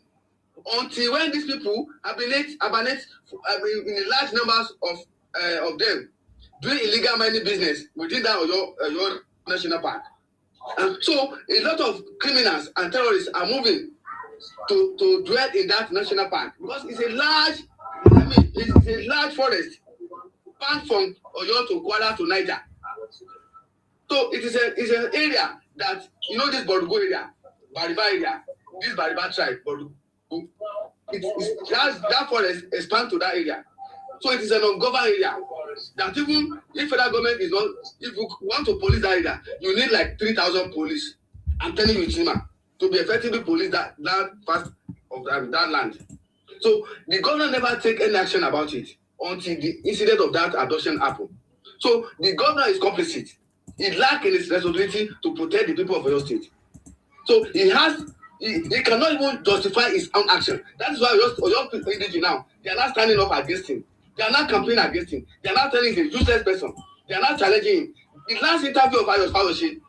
[SPEAKER 7] until when these people abandoned in large numbers of them doing illegal mining business within that Oyo National Park. And so a lot of criminals and terrorists are moving to dwell in that national park because it's a large forest. Passed from Oyo to Kwara to Niger. So it's an area that, this Borugo area, Bariba area, this Bariba tribe, Borugo, that forest expands to that area. So it is an ungoverned area that even if federal government is not, if you want to police that area, you need like 3,000 police. I'm telling you, Chima, to be effectively police that part of that land. So the governor never take any action about it until the incident of that adoption happened. So the governor is complicit. He lacks in his responsibility to protect the people of Oyo State. So he cannot even justify his own action. That is why Oyo people now, they are not standing up against him. They are not campaigning against him. They are not telling him he's a useless person. They are not challenging him. The last interview of Ayos Fawoshe,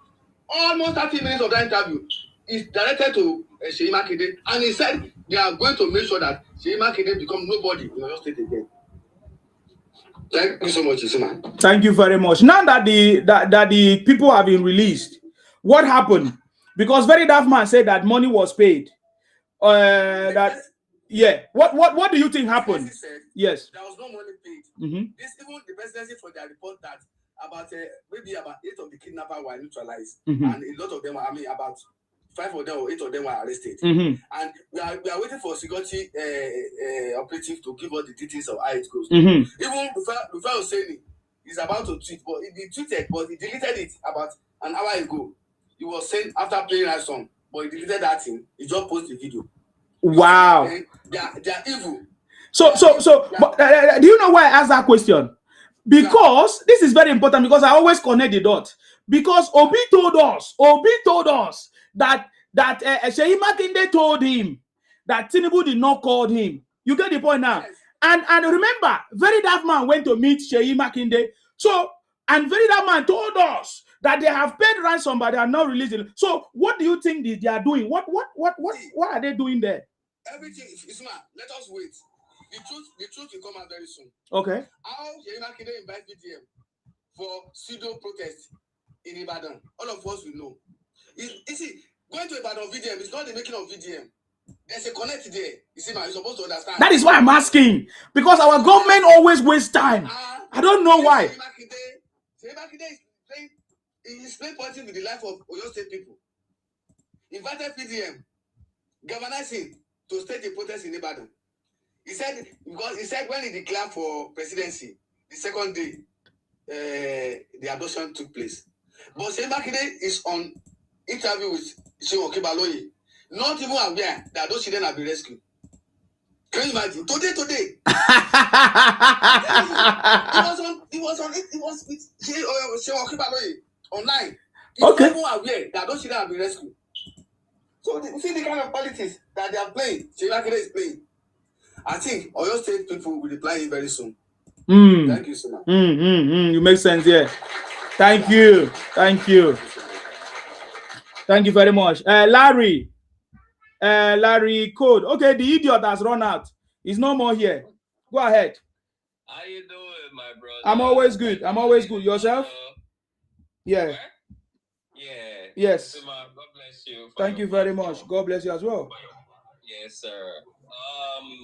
[SPEAKER 7] almost 30 minutes of that interview is directed to Seyi Makinde, and he said they are going to make sure that Seyi Makinde becomes nobody in Oyo State again. Thank you so much, Isuma.
[SPEAKER 2] Thank you very much. Now that the people have been released, what happened? Because Very Daft Man said that money was paid. What do you think happened? Yes.
[SPEAKER 5] There was no money paid. This even the presidency for their report that maybe about 8 of the kidnappers were neutralized, and a lot of them about 5 of them or 8 of them were arrested. And we are waiting for security operative to give us the details of how it goes. Even Rufai Hussaini is about to tweet, but he tweeted, but he deleted it about an hour ago. He was saying after playing that song, but he deleted that thing. He just posted the video.
[SPEAKER 2] Wow.
[SPEAKER 5] They are evil.
[SPEAKER 2] So, do you know why I asked that question? Because this is very important, because I always connect the dots. Because Obi told us that Seyi Makinde told him that Tinubu did not call him. You get the point now? Yes. And remember, Very Daft Man went to meet Seyi Makinde. So, and Very Daft Man told us that they have paid ransom, but they are not releasing. So, what do you think they are doing? What are they doing there?
[SPEAKER 5] Everything is smart. Let us wait. The truth will come out very soon.
[SPEAKER 2] Okay.
[SPEAKER 5] How Seyi Makinde invite VDM for pseudo protest in Ibadan? All of us will know. You see, going to Ibadan VDM is not the making of VDM. There's a connect there. You see, man, you're supposed to understand.
[SPEAKER 2] That is why I'm asking. Because our government always wastes time. I don't know why.
[SPEAKER 5] Seyi Makinde is playing politics with the life of Oyo State people. Invited VDM, galvanizing to stage a protest in Ibadan. He said when he declared for presidency, the second day, the adoption took place. But Seyi Makinde is on interview with Seun Okebaloye, not even aware that those children have been rescued.
[SPEAKER 7] Can you imagine? Today. He was with online. He's
[SPEAKER 2] Okay.
[SPEAKER 7] not even aware that those children have been rescued. So you see the kind of politics that they are playing. Shilakere is playing. I think Oyo State people will reply him very soon. Thank you so much.
[SPEAKER 2] You make sense here. Thank you. Thank you very much. Larry Code. Okay, the idiot has run out. He's no more here. Go ahead.
[SPEAKER 8] How you doing, my brother?
[SPEAKER 2] I'm always good. Yourself? Yeah.
[SPEAKER 8] Yeah.
[SPEAKER 2] Yes.
[SPEAKER 8] God bless you.
[SPEAKER 2] Thank you very much. God bless you as well.
[SPEAKER 8] Yes, sir.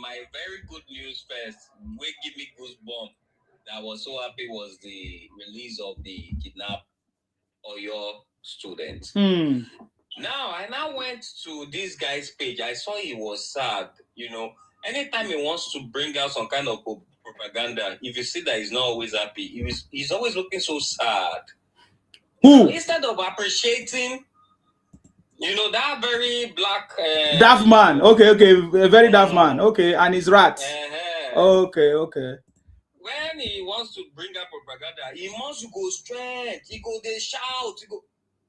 [SPEAKER 8] My very good news first. We give me goosebumps. I was so happy was the release of the kidnapped Oyo student. Now, I went to this guy's page. I saw he was sad. You know, anytime he wants to bring out some kind of propaganda, if you see that he's not always happy, he's always looking so sad.
[SPEAKER 2] Who?
[SPEAKER 8] Instead of appreciating, you know, that very black...
[SPEAKER 2] daft man. Okay. A very daft man. Okay, and his rat. Okay.
[SPEAKER 8] When he wants to bring up propaganda, he wants to go straight. He go, they shout.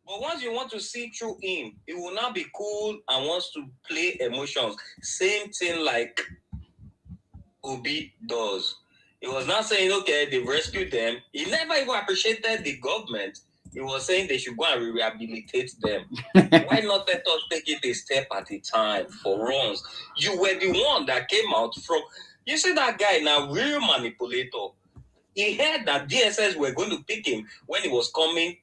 [SPEAKER 8] But once you want to see through him, he will not be cool and wants to play emotions. Same thing like Obi does. He was not saying, okay, they've rescued them. He never even appreciated the government. He was saying they should go and rehabilitate them. Why not let us take it a step at a time for once? You were the one that came out from... You see that guy now, real manipulator. He heard that DSS were going to pick him when he was coming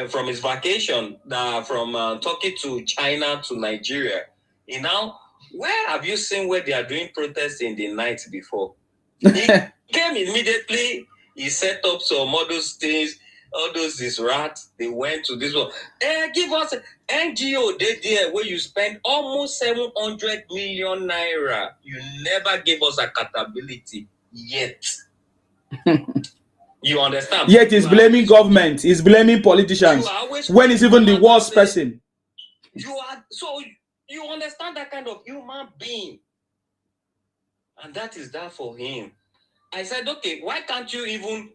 [SPEAKER 8] from his vacation from Turkey to China to Nigeria. You know, where have you seen where they are doing protests in the night before? He came immediately. He set up some all those things, all those rats. They went to this one. Give us NGO there where you spend almost 700 million naira. You never gave us accountability yet. You understand?
[SPEAKER 2] Yet he's blaming government. He's blaming politicians when he's even the worst person.
[SPEAKER 8] So you understand that kind of human being, and that is that for him. I said, okay, why can't you even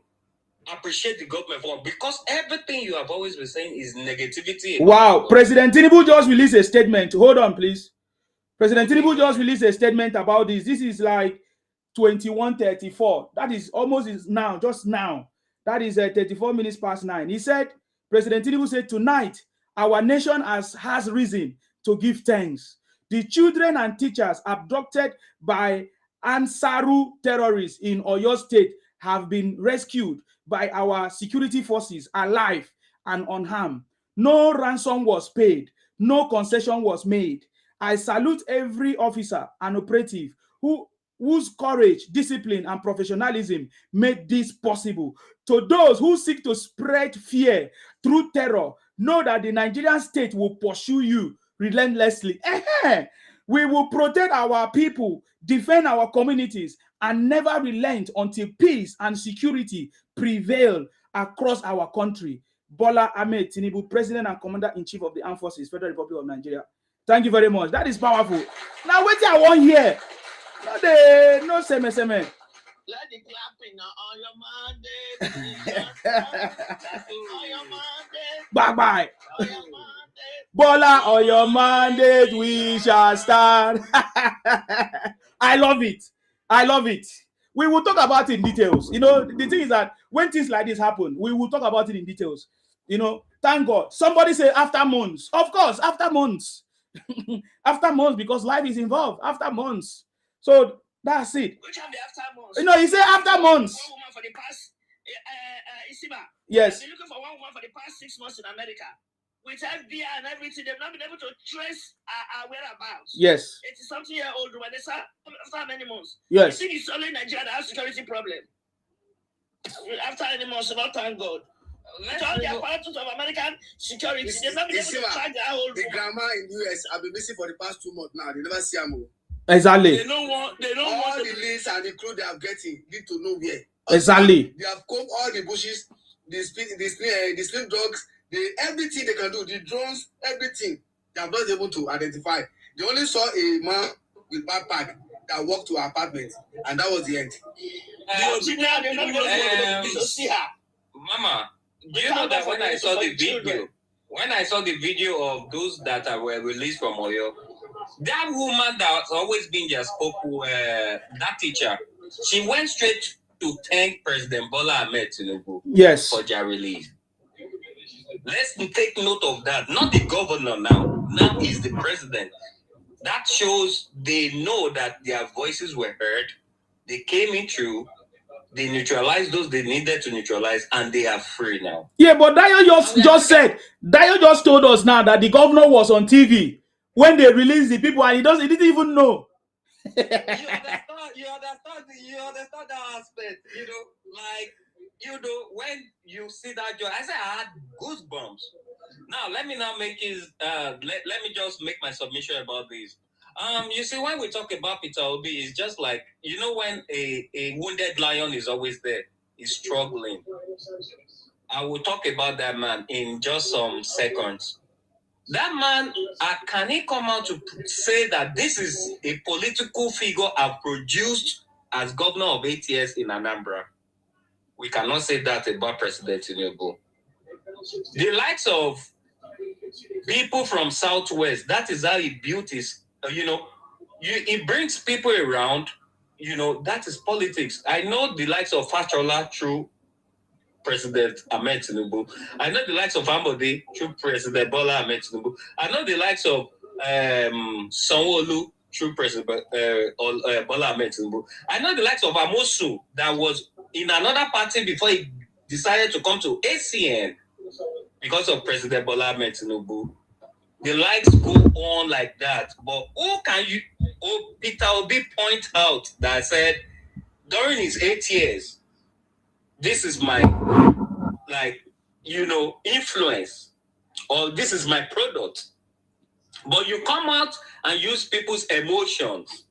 [SPEAKER 8] appreciate the government for? Because everything you have always been saying is negativity.
[SPEAKER 2] Wow, President Tinubu just released a statement. Hold on, please. President Tinubu just released a statement about this. This is like 21:34. That is almost now, just now. That is 34 minutes past 9. He said, President Tinubu said, tonight, our nation has reason to give thanks. The children and teachers abducted by Ansaru terrorists in Oyo State have been rescued by our security forces alive and unharmed. No ransom was paid. No concession was made. I salute every officer and operative whose courage, discipline, and professionalism made this possible. To those who seek to spread fear through terror, know that the Nigerian state will pursue you relentlessly. We will protect our people, defend our communities, and never relent until peace and security prevail across our country. Bola Ahmed Tinubu, President and Commander-in-Chief of the Armed Forces, Federal Republic of Nigeria. Thank you very much. That is powerful. Now, wait till I want here. No seme.
[SPEAKER 4] Let the clapping on your Monday. On your Monday.
[SPEAKER 2] Bye.
[SPEAKER 4] On your Monday.
[SPEAKER 2] Bola, on your mandate we shall stand. I love it. We will talk about it in details. You know, the thing is that when things like this happen, we will talk about it in details. You know, thank God. Somebody say after months. Of course, after months. After months, because life is involved. After months. So that's it.
[SPEAKER 4] Which have the after months?
[SPEAKER 2] You know, he said after months.
[SPEAKER 4] One woman for the past, Isiba.
[SPEAKER 2] Yes.
[SPEAKER 4] They've been looking for one woman for the past 6 months in America. With FBI and everything, they've not been able to trace our whereabouts.
[SPEAKER 2] Yes.
[SPEAKER 4] 80-something-year-old woman. They said after many months.
[SPEAKER 2] Yes.
[SPEAKER 4] You think it's only Nigeria that has security problem. After any months, not thank God. With all the apparatus of American security, they've not been able to track their old
[SPEAKER 7] The
[SPEAKER 4] woman.
[SPEAKER 7] grandma in the US have been missing for the past 2 months now. They never see them.
[SPEAKER 2] Exactly.
[SPEAKER 7] They don't want the list and the crew they are getting need to know where.
[SPEAKER 2] Exactly.
[SPEAKER 7] They have combed all the bushes, the slim dogs, everything they can do, the drones, everything. They are not able to identify. They only saw a man
[SPEAKER 5] with backpack that walked to her apartment, and that was the end.
[SPEAKER 8] Mama, do you know that when I saw the video of those that were released from Oyo, that woman that's always been their that teacher, she went straight to thank President Bola Ahmed Tinubu for their release. Let's take note of that. Not the governor now. Now he's the president. That shows they know that their voices were heard. They came in through. They neutralized those they needed to neutralize, and they are free now.
[SPEAKER 2] Yeah, but Dayo just told us now that the governor was on TV when they released the people, and he didn't even know.
[SPEAKER 8] You understand that aspect, when you see that joy, I said I had goosebumps. Now let me make let me just make my submission about this. You see, when we talk about Peter Obi, it's just like, when a wounded lion is always there, he's struggling. I will talk about that man in just some seconds. That man, can he come out to say that this is a political figure I've produced as governor of 8 years in Anambra? We cannot say that about President Tinubu. The likes of people from Southwest, that is how he built his, he brings people around, that is politics. I know the likes of Fashola through President Ahmed Tinubu. I know the likes of Ambode through President Bola Ahmed Tinubu. I know the likes of Sanwo-Olu through President Bola Ahmed Tinubu. I know the likes of Amosu that was in another party before he decided to come to ACN because of President Bola Ahmed Tinubu. The likes go on like that. But Peter Obi point out that said during his 8 years, this is my, influence, or this is my product. But you come out and use people's emotions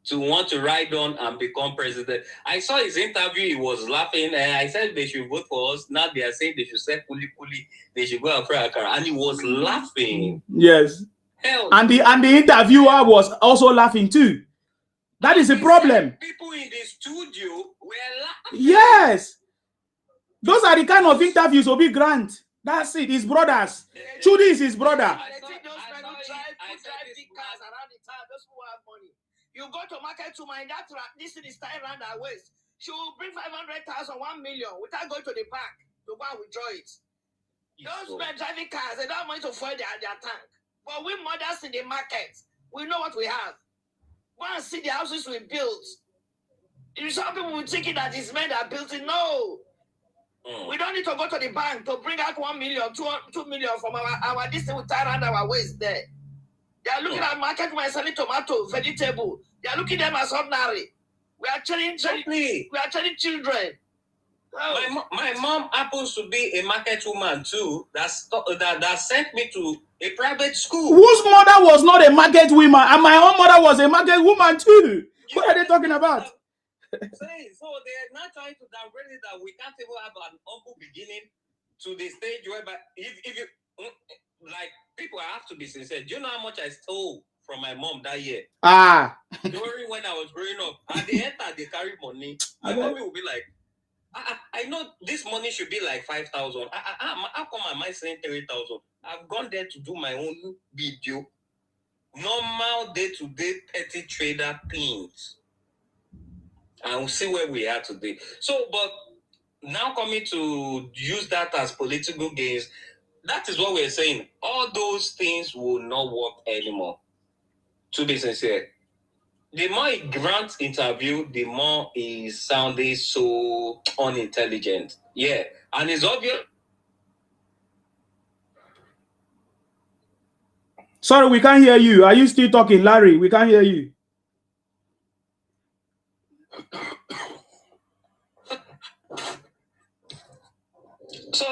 [SPEAKER 8] to want to ride on and become president. I saw his interview, he was laughing, and I said they should vote for us. Now they are saying they should say kuli, they should go after Akara. And he was laughing.
[SPEAKER 2] Yes.
[SPEAKER 8] Hell,
[SPEAKER 2] and the interviewer was also laughing too. That is the problem.
[SPEAKER 8] People in the studio were laughing.
[SPEAKER 2] Yes. Those are the kind of interviews Obi grant. That's it. His brothers. Chudi is his brother.
[SPEAKER 4] You go to market to mine that this is time around our waist. She will bring 500,000, 1 million without going to the bank to go and withdraw it. Those men driving cars, they don't want to fuel their tank. But we mothers in the market, we know what we have. Go and see the houses we built. Some people will think that it's men that built it. No. We don't need to go to the bank to bring out 1 million, 2 million from our this thing will tie around our waist there. They are looking at market when selling tomato, vegetable. They are looking at them as ordinary. We are training children.
[SPEAKER 8] Oh. My mom happens to be a market woman too. That sent me to a private school.
[SPEAKER 2] Whose mother was not a market woman, and my own mother was a market woman too. What are they talking about?
[SPEAKER 8] So they're not trying to downgrade it that we can't even have an humble beginning to the stage where, but if you people, I have to be sincere. Do you know how much I stole from my mom that year? During when I was growing up, at the end they carry money. My mommy will be like, I know this money should be like 5,000. How come am I saying 3,000? I've gone there to do my own video. Normal day-to-day petty trader things. And we'll see where we are today. So, but now coming to use that as political gains, that is what we're saying. All those things will not work anymore. To be sincere. The more he grants interview, the more he sounded so unintelligent. Yeah. And it's obvious.
[SPEAKER 2] Sorry, we can't hear you. Are you still talking, Larry? We can't hear you.
[SPEAKER 8] So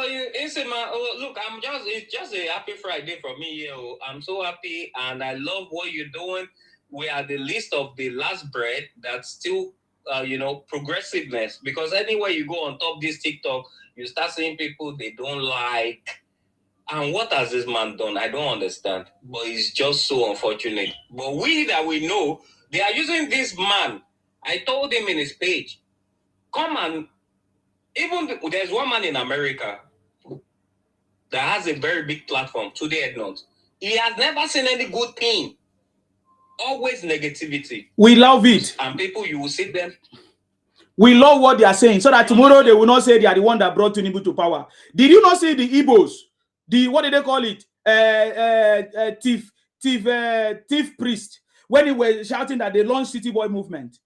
[SPEAKER 8] look, it's just a happy Friday for me here. I'm so happy and I love what you're doing. We are the least of the last bread that's still, progressiveness. Because anywhere you go on top this TikTok, you start seeing people they don't like. And what has this man done? I don't understand. But it's just so unfortunate. But we know They are using this man. I told him in his page, come and there's one man in America that has a very big platform, today not. He has never seen any good thing. Always negativity.
[SPEAKER 2] We love it.
[SPEAKER 8] And people, you will see them.
[SPEAKER 2] We love what they are saying, so that tomorrow they will not say they are the one that brought Tinubu to power. Did you not see the Igbos? What did they call it? Thief priest. When he was shouting that they launched City Boy movement.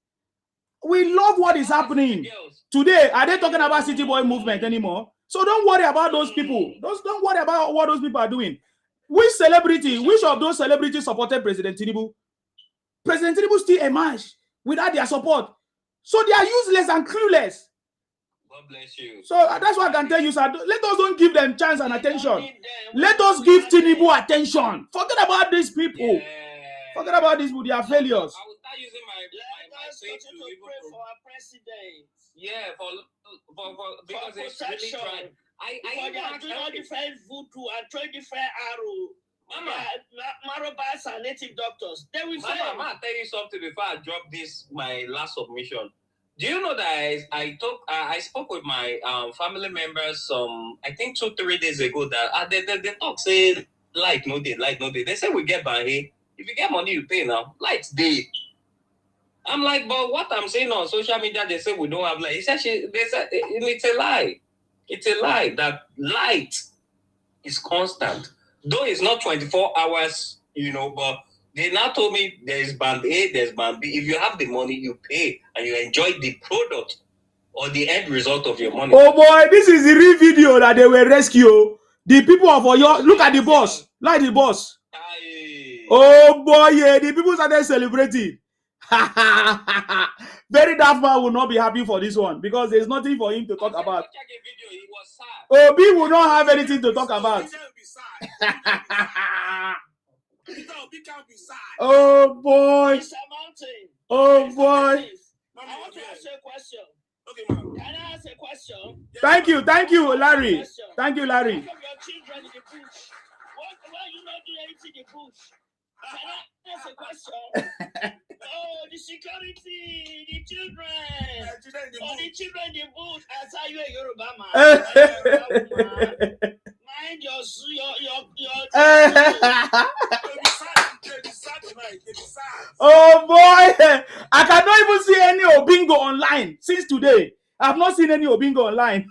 [SPEAKER 2] We love what is happening. Today, are they talking about City Boy movement anymore? So don't worry about those people. Don't worry about what those people are doing. Which of those celebrities supported President Tinubu? President Tinubu still emerged without their support. So they are useless and clueless.
[SPEAKER 8] God bless you.
[SPEAKER 2] So that's what I can tell you, sir. Let us don't give them chance and attention. Let us give Tinubu attention. Forget about these people.
[SPEAKER 8] Yeah.
[SPEAKER 2] Forget about these people. They are failures.
[SPEAKER 8] I will start using my faith to
[SPEAKER 4] pray for our president.
[SPEAKER 8] Yeah, because it's really trying. I
[SPEAKER 4] do all different voodoo and try different arrow. Mama, Marobas and native doctors. They will fail.
[SPEAKER 8] Mama, I'll tell you something before I drop this, my last submission. Do you know that I spoke with my family members I think 2-3 days ago that they talk say light no day. They say we get by here. If you get money, you pay now. Light's day. I'm like, but what I'm saying on social media, they say we don't have light. They said it's a lie. It's a lie that light is constant. Though it's not 24 hours, but they now told me there's band A, there's band B. If you have the money, you pay and you enjoy the product or the end result of your money.
[SPEAKER 2] Oh boy, this is the real video that they will rescue. The people of Oyo, look at the boss. Like the boss.
[SPEAKER 8] Aye.
[SPEAKER 2] Oh boy, yeah, the people started celebrating. Very daft man will not be happy for this one because there's nothing for him to talk about.
[SPEAKER 8] Video, it was sad.
[SPEAKER 2] Obi will not have anything to talk about. Oh boy. Oh boy.
[SPEAKER 4] I want to ask you a question.
[SPEAKER 5] Okay, ma'am.
[SPEAKER 4] Can I ask a question?
[SPEAKER 2] Thank you, Larry. Thank you, Larry.
[SPEAKER 4] Your children in the bush. Why you not doing anything in the bush? Can I ask a question? Oh, the security, the children. The children in the bush. I saw you a Yoruba man. Mind your
[SPEAKER 2] Oh boy, I cannot even see any Obingo online since today. I've not seen any Obingo online.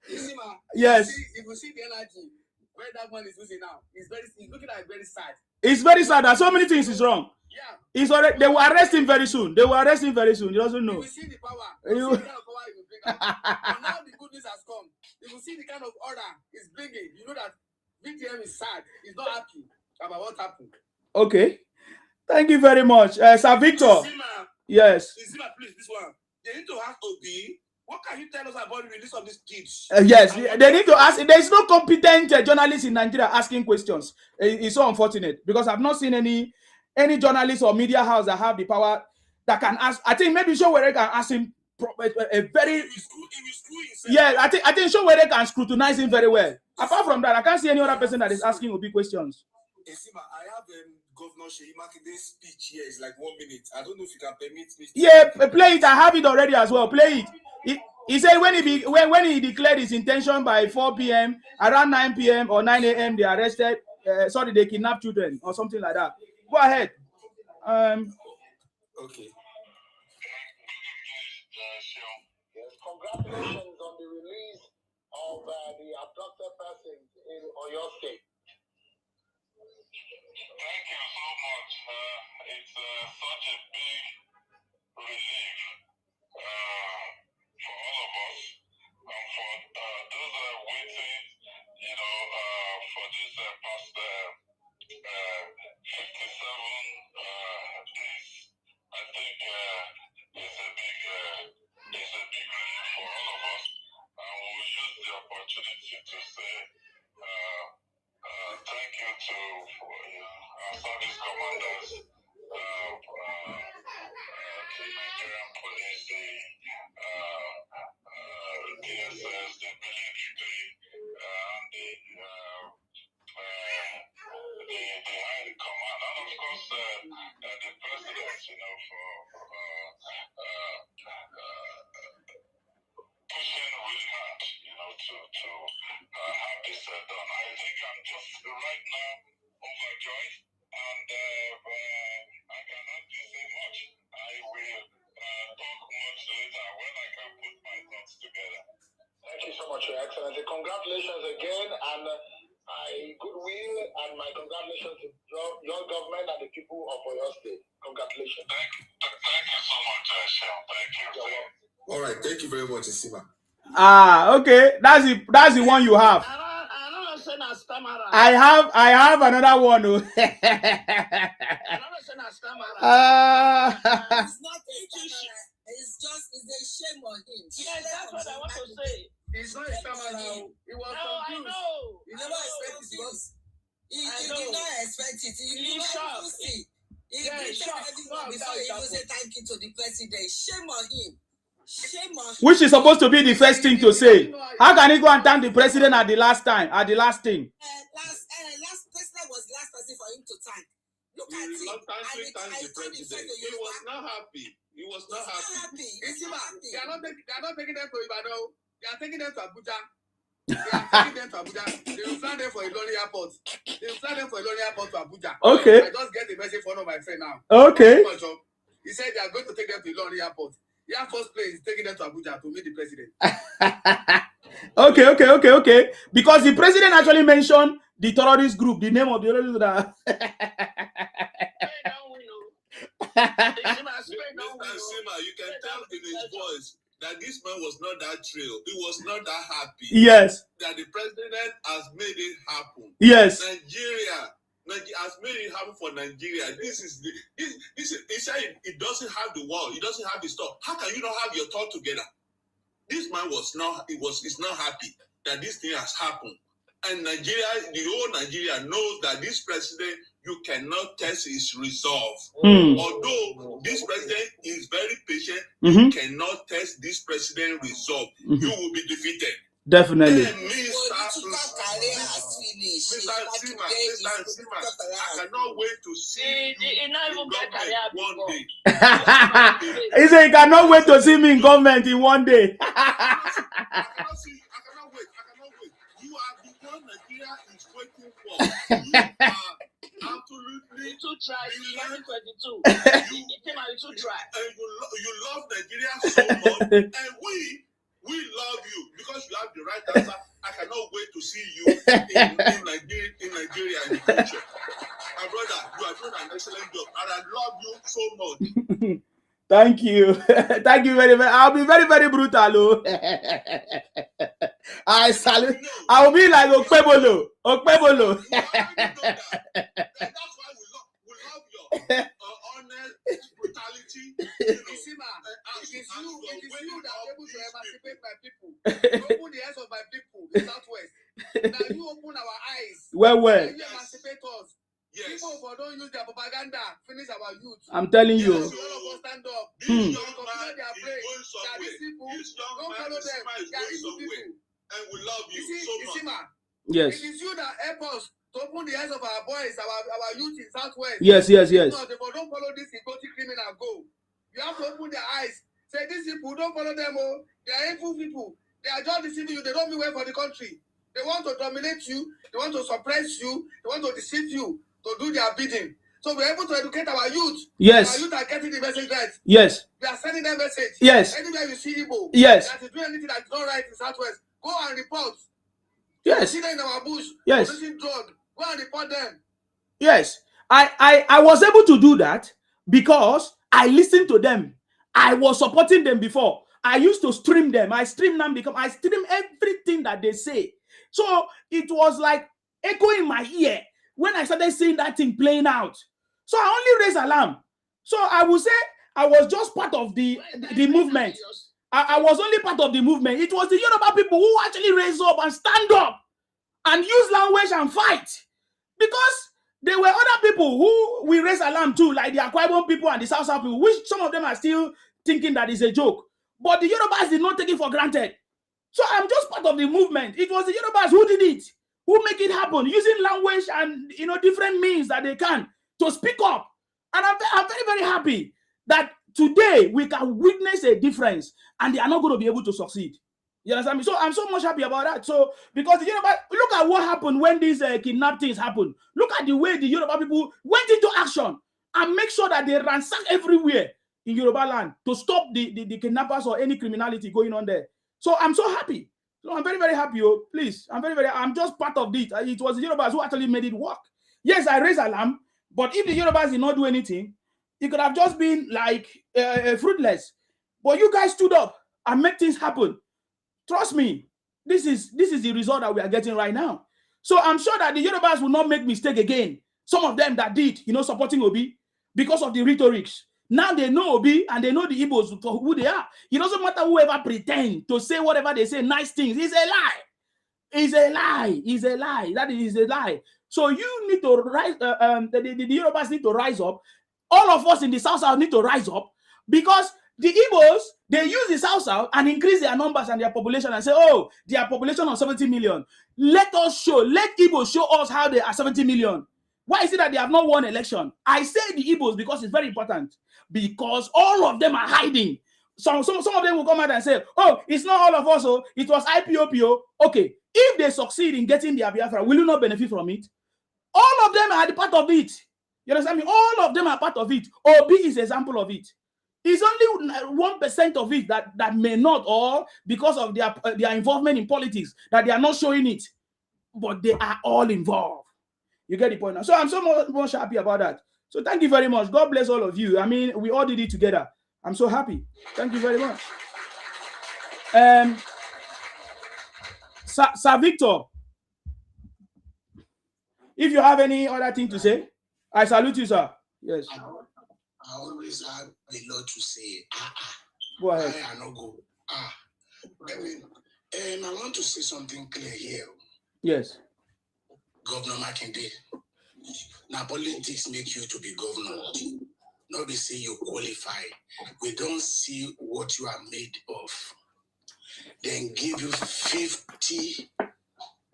[SPEAKER 7] You see, ma?
[SPEAKER 2] Yes.
[SPEAKER 7] If you see the energy where that one is losing now, it's looking like very sad.
[SPEAKER 2] It's very sad that so many things is wrong.
[SPEAKER 7] Yeah.
[SPEAKER 2] It's already, they will arrest him very soon. He doesn't know.
[SPEAKER 7] You will see the power. You see the kind of power he will bring out. And now the good news has come. You will see the kind of order he's bringing. You know that VTM is sad. He's not happy about what happened.
[SPEAKER 2] Okay. Thank you very much. Sir Victor. Yes.
[SPEAKER 5] Please, this one. They need to ask Obi. What can you tell us about the release of these kids?
[SPEAKER 2] Yes, they need to ask. There is no competent journalist in Nigeria asking questions. It's so unfortunate because I've not seen any journalist or media house that have the power that can ask. I think maybe Showere can ask him a very. Yeah, I think Showere can scrutinize him very well. Apart from that, I can't see any other person that is asking Obi questions.
[SPEAKER 5] Esima, I have Governor Sheyi Makinde's speech here. It's like 1 minute. I don't know if you can permit me.
[SPEAKER 2] Yeah, play it. I have it already as well. Play it. He said when he declared his intention by 4 p.m., around 9 p.m. or 9 a.m., they arrested. They kidnapped children or something like that. Go ahead.
[SPEAKER 5] Okay.
[SPEAKER 9] Congratulations on the release of the abducted persons in Oyo State.
[SPEAKER 10] Thank you so much. It's such a big relief for all of us and for those that are waiting, for this past 57 days. I think it's a big relief for all of us, and we'll use the opportunity to say thank you to our service commanders, the Nigerian police, the DSS, the military, and the high command, and of course
[SPEAKER 9] much, Your Excellency. Congratulations again, and goodwill, and my congratulations to your government and the people of Oyo State. Congratulations.
[SPEAKER 10] Thank you so much, Shem. Thank you.
[SPEAKER 5] All right, thank you very much, Isima.
[SPEAKER 2] Okay, that's the one you have.
[SPEAKER 4] I don't know, say na stammerer.
[SPEAKER 2] I have another one.
[SPEAKER 4] I don't know, say na stammerer.
[SPEAKER 11] It's not a stammerer. It's a shame on him.
[SPEAKER 4] Yes, that's what I want to say.
[SPEAKER 7] It's not a stammerer. It was
[SPEAKER 4] I
[SPEAKER 7] confused.
[SPEAKER 4] know.
[SPEAKER 11] He never expected it. He did not expect it. He did not even see. He greeted everyone before he even said thank you to the president. Shame on him. Shame on him.
[SPEAKER 2] Which is supposed to be the first thing to say. How can he go and thank the president at the last time? At the last thing?
[SPEAKER 11] Last president was the last person for him to thank. Look at
[SPEAKER 6] He
[SPEAKER 11] him.
[SPEAKER 6] thank the president. He was not happy. He was not happy.
[SPEAKER 7] They are not taking them to Ibadan. They are taking them to Abuja. They will fly them for Ilorin Airport. To Abuja.
[SPEAKER 2] Okay.
[SPEAKER 7] I just get the message from one of my friend now.
[SPEAKER 2] Okay.
[SPEAKER 7] He said they are going to take them to Ilorin Airport. Air Force plane is taking them to Abuja to meet the president.
[SPEAKER 2] Okay. Because the president actually mentioned the terrorist group, the name of the terrorist group.
[SPEAKER 6] Mr. Sima, you can tell in his voice that this man was not that thrilled. He was not that happy.
[SPEAKER 2] Yes.
[SPEAKER 6] That the president has made it happen.
[SPEAKER 2] Yes.
[SPEAKER 6] Nigeria has made it happen for Nigeria. This is he said it doesn't have the wall, it doesn't have the stuff. How can you not have your thought together? This man is not happy that this thing has happened. And Nigeria, the whole Nigeria knows that this president, you cannot test his resolve. Although this president is very patient, you cannot test this president's resolve. You will be defeated.
[SPEAKER 2] Definitely.
[SPEAKER 6] Mr. Sima, I cannot wait to see you in government one day.
[SPEAKER 2] He said he cannot wait to see me in government in one day.
[SPEAKER 6] I cannot wait. You are the one Nigeria is waiting for. You are absolutely
[SPEAKER 4] to try 2022.
[SPEAKER 6] And you love Nigeria so much, and we love you because you have the right answer. I cannot wait to see you in Nigeria in the future. My brother, you are doing an excellent job, and I love you so much.
[SPEAKER 2] Thank you. Thank you very much. I'll be very, very brutal. I salute. I'll be like Okpebolo.
[SPEAKER 6] That's why we love your honest brutality.
[SPEAKER 7] It is you that are able to emancipate my people. Open the eyes of my people, the Southwest. Now you open our eyes.
[SPEAKER 2] Well.
[SPEAKER 7] You emancipate us.
[SPEAKER 6] Yes.
[SPEAKER 7] People don't use their propaganda. Finish our youth.
[SPEAKER 2] I'm telling you.
[SPEAKER 7] All of us stand up.
[SPEAKER 6] This young man is going somewhere.
[SPEAKER 7] These people,
[SPEAKER 6] This young
[SPEAKER 7] don't
[SPEAKER 6] man
[SPEAKER 7] follow them.
[SPEAKER 6] is
[SPEAKER 7] They are
[SPEAKER 6] going
[SPEAKER 7] evil
[SPEAKER 6] somewhere.
[SPEAKER 7] people.
[SPEAKER 6] And we love you so much.
[SPEAKER 2] Yes.
[SPEAKER 7] It is you that help us to open the eyes of our boys, our youth in Southwest.
[SPEAKER 2] Yes.
[SPEAKER 7] No, they don't follow this egotic criminal go. You have to open their eyes. Say these people, don't follow them. Oh, they are evil people. They are just deceiving you. They don't mean well for the country. They want to dominate you. They want to suppress you. They want to deceive you to do their bidding. So we're able to educate our youth.
[SPEAKER 2] Yes.
[SPEAKER 7] Our youth are getting the message right.
[SPEAKER 2] Yes.
[SPEAKER 7] We are sending that message.
[SPEAKER 2] Yes.
[SPEAKER 7] Anywhere you see Igbo
[SPEAKER 2] Yes.
[SPEAKER 7] that is doing anything that's not right in Southwest, go and report.
[SPEAKER 2] Yes.
[SPEAKER 7] See them in our bush.
[SPEAKER 2] Yes.
[SPEAKER 7] Producing drug. Go and report them.
[SPEAKER 2] Yes. I was able to do that because I listened to them. I was supporting them before. I used to stream them. I stream them because I stream everything that they say. So it was like echoing in my ear when I started seeing that thing playing out. So I only raised alarm. So I would say I was just part of the movement. I was only part of the movement. It was the Yoruba people who actually raised up and stand up and use language and fight. Because there were other people who we raised alarm to, like the Akwa Ibom people and the South people, which some of them are still thinking that is a joke. But the Yorubas did not take it for granted. So I'm just part of the movement. It was the Yorubas who did it, who make it happen, using language and different means that they can to speak up. And I'm very, very happy that today we can witness a difference and they are not going to be able to succeed. You understand me? So I'm so much happy about that. So because the Yoruba, look at what happened when these kidnap things happened. Look at the way the Yoruba people went into action and make sure that they ransack everywhere in Yoruba land to stop the kidnappers or any criminality going on there. So I'm so happy. So I'm very, very happy. Oh, please. I'm just part of it. It was the Yorubas who actually made it work. Yes, I raised alarm, but if the Yorubas did not do anything, it could have just been like fruitless. But you guys stood up and made things happen. Trust me, this is the result that we are getting right now. So I'm sure that the Yorubas will not make mistake again. Some of them that did, supporting Obi because of the rhetorics. Now they know Obi and they know the Igbos for who they are. It doesn't matter whoever pretend to say whatever they say, nice things. It's a lie. It's a lie. It's a lie. That is a lie. So you need to rise. The Yorubas need to rise up. All of us in the South need to rise up because the Igbos, they use the South and increase their numbers and their population and say, oh, their population of 70 million. Let Igbos show us how they are 70 million. Why is it that they have not won election? I say the Igbos because it's very important. Because all of them are hiding. Some of them will come out and say, oh, it's not all of us, oh, it was IPOPO. Okay, if they succeed in getting their Biafra, will you not benefit from it? All of them are the part of it. You understand me? All of them are part of it. Obi is an example of it. It's only 1% of it that may not, or because of their involvement in politics, that they are not showing it. But they are all involved. You get the point now. So I'm so much happy about that. So thank you very much. God bless all of you. I mean, we all did it together. I'm so happy. Thank you very much. Sir Victor, if you have any other thing to say, I salute you, sir. Yes.
[SPEAKER 12] I always have a lot to say.
[SPEAKER 2] Go ahead.
[SPEAKER 12] I not go. I want to say something clear here.
[SPEAKER 2] Yes.
[SPEAKER 12] Governor Makinde, now politics make you to be governor. Not be say you qualify. We don't see what you are made of. Then give you 50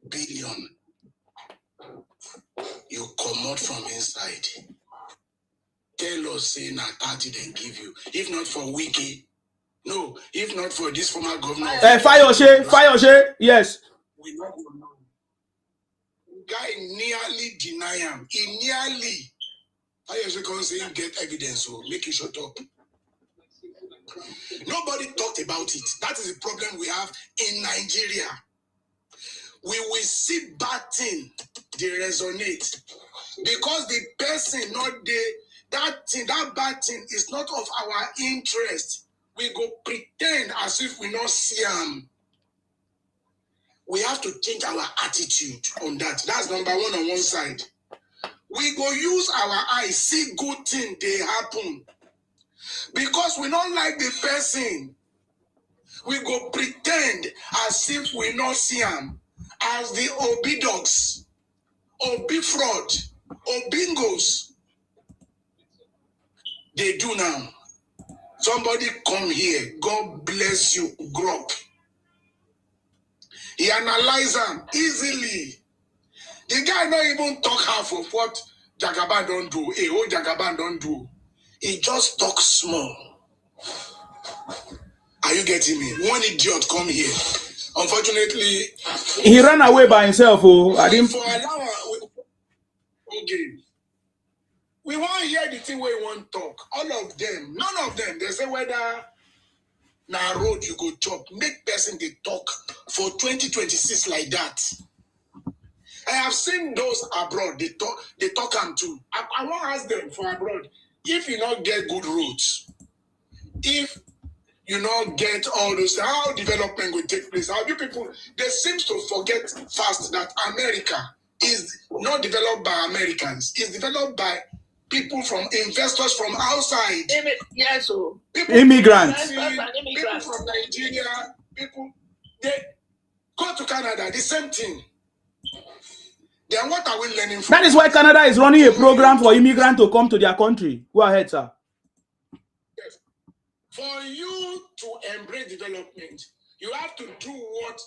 [SPEAKER 12] billion. You come out from inside. Tell us, say, na 30 then give you. If not for Wiki, no. If not for this former governor.
[SPEAKER 2] Fayoshe, yes.
[SPEAKER 12] We not go know. Guy nearly deny him. He nearly. Fayoshe can't say get evidence, so make you shut up. Nobody talked about it. That is the problem we have in Nigeria. We will see bad thing, they resonate. Because the person not there, that bad thing is not of our interest. We go pretend as if we not see them. We have to change our attitude on that. That's number one on one side. We go use our eyes, see good thing they happen. Because we don't like the person. We go pretend as if we not see them. As the Obi dogs, Obi fraud, Obingos. They do now. Somebody come here. God bless you. Grok. He analyze them easily. The guy not even talk half of what Jagaban don't do. What Jagaban don't do. He just talk small. Are you getting me? One idiot come here. Unfortunately,
[SPEAKER 2] he ran away by himself. Oh, I didn't.
[SPEAKER 12] Okay. We want to hear the thing where we want to talk. All of them, none of them. They say whether na road you go chop, make person they talk for 2026 like that. I have seen those abroad. They talk them too. I want to ask them for abroad. If you not get good roads, if you not get all those, how development will take place? How you people? They seem to forget fast that America is not developed by Americans. It's developed by people from investors from outside.
[SPEAKER 4] Yes, so
[SPEAKER 2] Immigrants.
[SPEAKER 12] People from Nigeria. People they go to Canada. The same thing. Then what are we learning from?
[SPEAKER 2] That is why Canada is running a program for immigrants to come to their country. Go ahead, sir.
[SPEAKER 12] Yes. For you to embrace development, you have to do what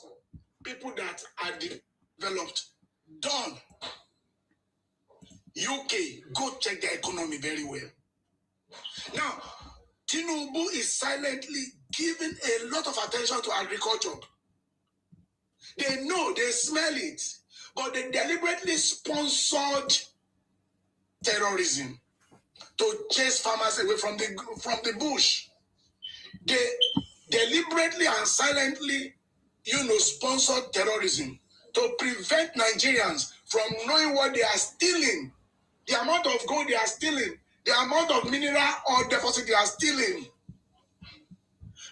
[SPEAKER 12] people that are developed done. UK, go check their economy very well. Now, Tinubu is silently giving a lot of attention to agriculture. They know, they smell it, but they deliberately sponsored terrorism to chase farmers away from the bush. They deliberately and silently sponsored terrorism to prevent Nigerians from knowing what they are stealing, the amount of gold they are stealing, the amount of mineral or deposit they are stealing.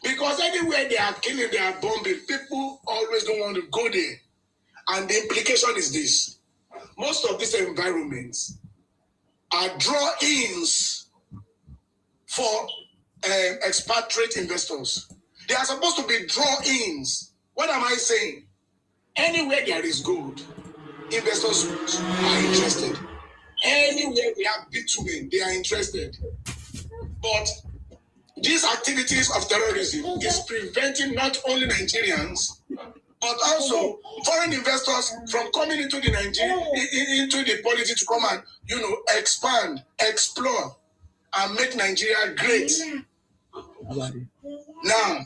[SPEAKER 12] Because anywhere they are killing, they are bombing, people always don't want to go there. And the implication is this. Most of these environments are draw-ins for expatriate investors. They are supposed to be draw-ins. What am I saying? Anywhere there is gold, investors are interested. Anywhere we have bitumen, they are interested. But these activities of terrorism is preventing not only Nigerians, but also foreign investors from coming into the into the polity to come and expand, explore, and make Nigeria great. Now,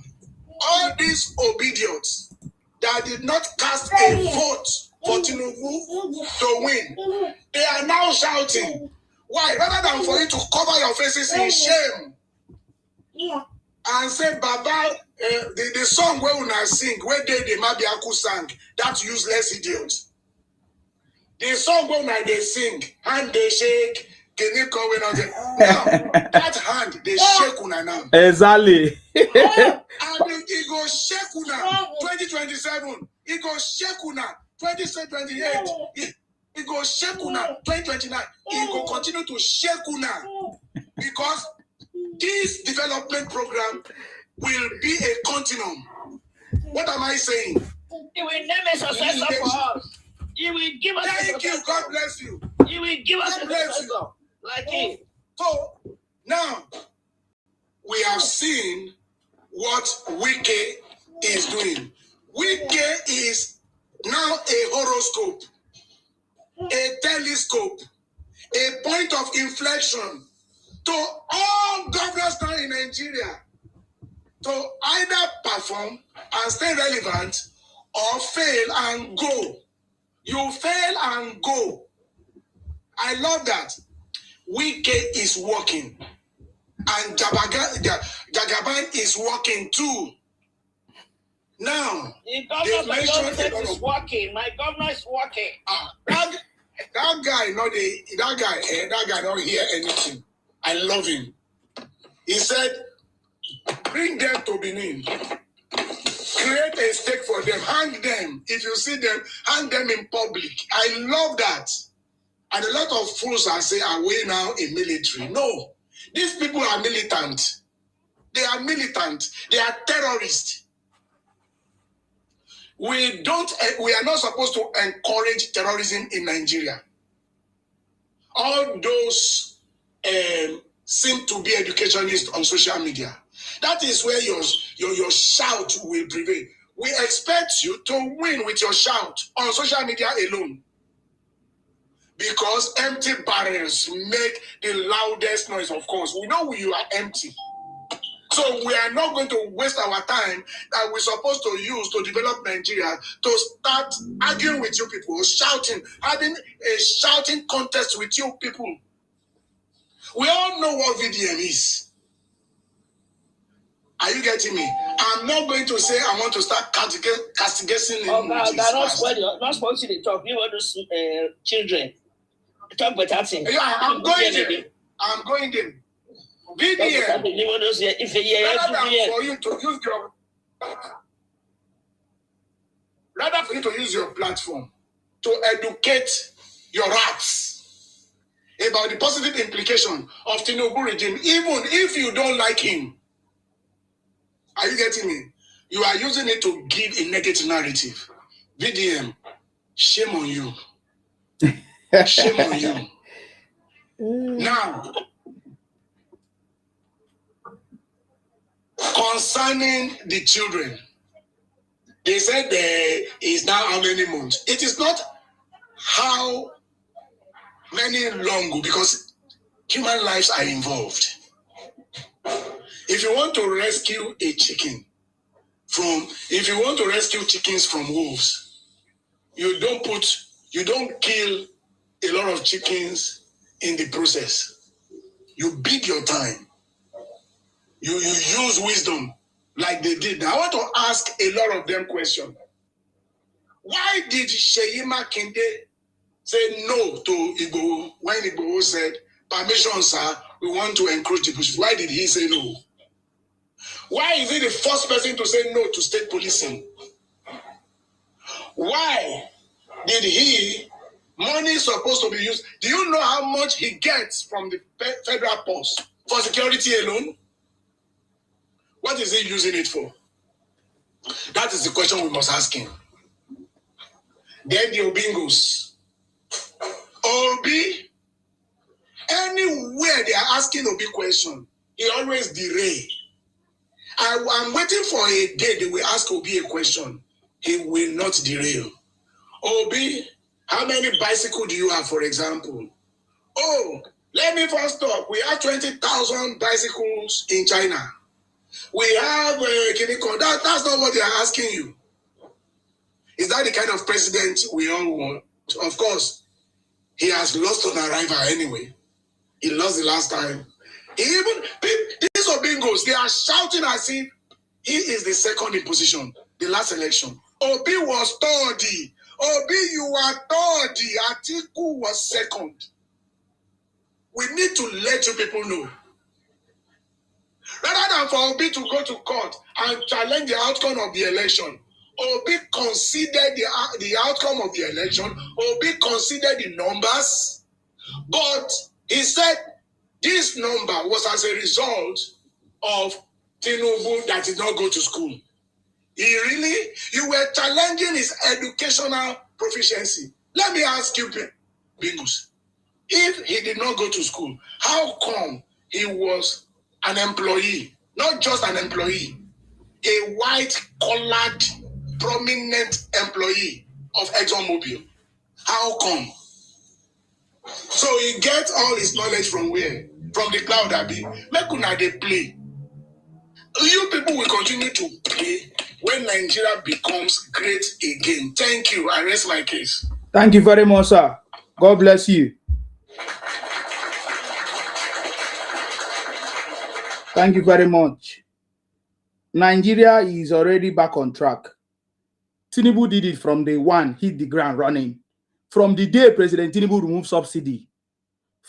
[SPEAKER 12] all these obedience that did not cast a vote for Tinubu to win, they are now shouting. Why? Rather than for you to cover your faces in shame and say, Baba, the song where una sing, where the Mabiaku sang, that useless idiot. The song where una they sing, hand they shake, can you come in on the now? That hand they shake una now.
[SPEAKER 2] Exactly.
[SPEAKER 12] And it go shake una 2027. It go shake una 2028. It go shake una 2029. It go continue to shake una because this development program will be a continuum. What am I saying?
[SPEAKER 4] It will name a successor for us. It will give us
[SPEAKER 12] Thank you. God bless you.
[SPEAKER 4] It will give us a successor like him.
[SPEAKER 12] So now we have seen what Wike is doing. Wike is now a horoscope, a telescope, a point of inflection to all governors now in Nigeria to either perform and stay relevant or fail and go. You fail and go. I love that. Wike is working. And Jagaban is working too. Now,
[SPEAKER 4] the governor is working. My governor is working.
[SPEAKER 12] That guy don't hear anything. I love him. He said, bring them to Benin. Create a stake for them. Hang them. If you see them, hang them in public. I love that. And a lot of fools are saying, are we now a military? No. These people are militant. They are militant. They are terrorists. We are not supposed to encourage terrorism in Nigeria. All those seem to be educationists on social media. That is where your shout will prevail. We expect you to win with your shout on social media alone. Because empty barrels make the loudest noise, of course. We know you are empty. So we are not going to waste our time that we're supposed to use to develop Nigeria to start arguing with you people, shouting, having a shouting contest with you people. We all know what VDM is. Are you getting me? I'm not going to say I want to start castigating him.
[SPEAKER 4] Not supposed to talk. You want to children. Talk better things.
[SPEAKER 12] Yeah, I'm going there. I'm going there. VDM. Rather for you to use your platform to educate your rats about the positive implication of Tinubu regime, even if you don't like him. Are you getting me? You are using it to give a negative narrative. VDM, shame on you. Shame on you. Now, concerning the children, they said there is now how many months. It is not how many long, because human lives are involved. If you want to rescue a chicken if you want to rescue chickens from wolves, you don't kill a lot of chickens in the process. You bid your time. You use wisdom like they did. I want to ask a lot of them questions. Why did Seyi Makinde say no to Igboho when Igboho said, permission, sir, we want to encroach the bushes? Why did he say no? Why is he the first person to say no to state policing? Why did he, money is supposed to be used? Do you know how much he gets from the federal post for security alone? What is he using it for? That is the question we must ask him. Then the Obingos. Obi, anywhere they are asking Obi question, he always derail. I'm waiting for a day they will ask Obi a question. He will not derail. Obi, how many bicycles do you have, for example? Oh, let me first talk. We have 20,000 bicycles in China. We have that's not what they are asking you. Is that the kind of president we all want? Of course, he has lost on arrival anyway. He lost the last time. These Obingos, they are shouting as if he is the second in position, the last election. Obi was third. Obi, you are third. Atiku was second. We need to let you people know. Rather than for Obi to go to court and challenge the outcome of the election, Obi considered the outcome of the election. Obi considered the numbers. But he said this number was as a result of Tinubu that did not go to school. You were challenging his educational proficiency. Let me ask you, Bingus, if he did not go to school, how come he was an employee, not just an employee, a white-collared, prominent employee of ExxonMobil? How come? So he gets all his knowledge from where? From the cloud, Abi. Make una dey play. You people will continue to play when Nigeria becomes great again. Thank you. I rest my case.
[SPEAKER 2] Thank you very much, sir. God bless you. Thank you very much. Nigeria is already back on track. Tinubu did it from day one, hit the ground running. From the day President Tinubu removed subsidy.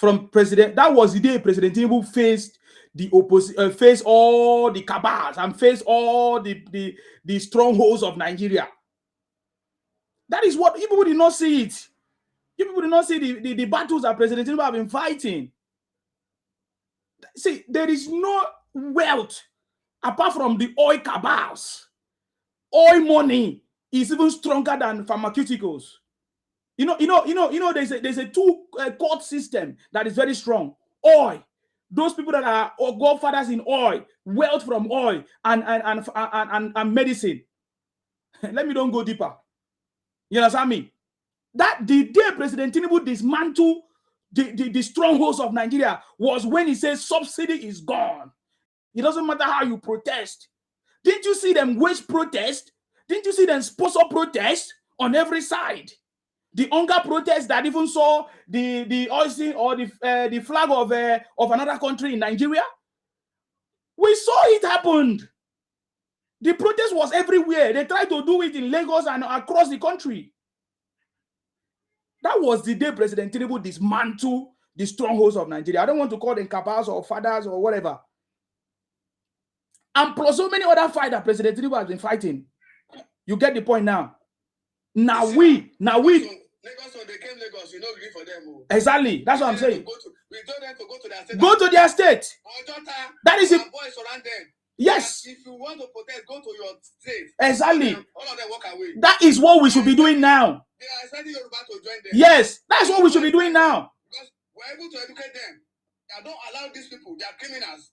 [SPEAKER 2] That was the day President Tinubu faced the opposition, faced all the cabals and faced all the strongholds of Nigeria. That is what people did not see it. People did not see the battles that President Tinubu have been fighting. See, there is no wealth apart from the oil cabals. Oil money is even stronger than pharmaceuticals. There's a two-court system that is very strong. Oil. Those people that are godfathers in oil, wealth from oil, and medicine. Let me don't go deeper. You understand me? That the day President Tinubu dismantled the strongholds of Nigeria was when he says subsidy is gone. It doesn't matter how you protest. Didn't you see them wage protest? Didn't you see them sponsor protest on every side? The hunger protest that even saw the hoisting or the flag of another country in Nigeria. We saw it happened. The protest was everywhere. They tried to do it in Lagos and across the country. That was the day President Tinubu dismantled the strongholds of Nigeria. I don't want to call them cabals or fathers or whatever. And plus so many other fights that President Tinubu has been fighting. You get the point now. Now we.
[SPEAKER 7] Lagos, when they came Lagos, you know, agree for them.
[SPEAKER 2] Exactly. That's what I'm saying.
[SPEAKER 7] We told them to go to their state.
[SPEAKER 2] Go to their state. That is it.
[SPEAKER 7] Boys around them.
[SPEAKER 2] Yes.
[SPEAKER 7] If you want to protest, go to your state.
[SPEAKER 2] Exactly.
[SPEAKER 7] All of them walk away.
[SPEAKER 2] That is what we should be doing now.
[SPEAKER 7] They are expecting Yoruba to join them.
[SPEAKER 2] Yes, that's what we should be doing now.
[SPEAKER 7] Because we're able to educate them. They don't allow these people. They are criminals.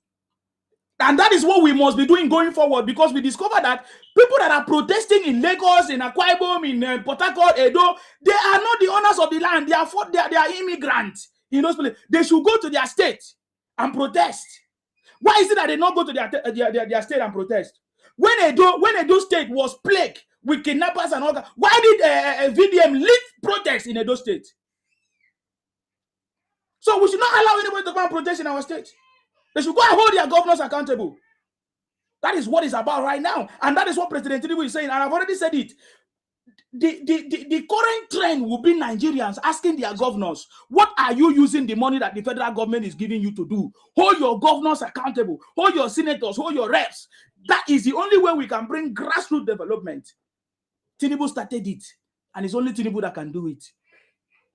[SPEAKER 2] And that is what we must be doing going forward, because we discover that people that are protesting in Lagos, in Akwa Ibom, in Port Harcourt, Edo, they are not the owners of the land. They are immigrants in those places. They should go to their state and protest. Why is it that they not go to their state and protest? When Edo state was plagued with kidnappers and all that, why did VDM lead protests in Edo state? So we should not allow anybody to go and protest in our state. They should go and hold their governors accountable. That is what it's about right now. And that is what President Tinubu is saying. And I've already said it. The current trend will be Nigerians asking their governors, what are you using the money that the federal government is giving you to do? Hold your governors accountable. Hold your senators. Hold your reps. That is the only way we can bring grassroots development. Tinubu started it. And it's only Tinubu that can do it.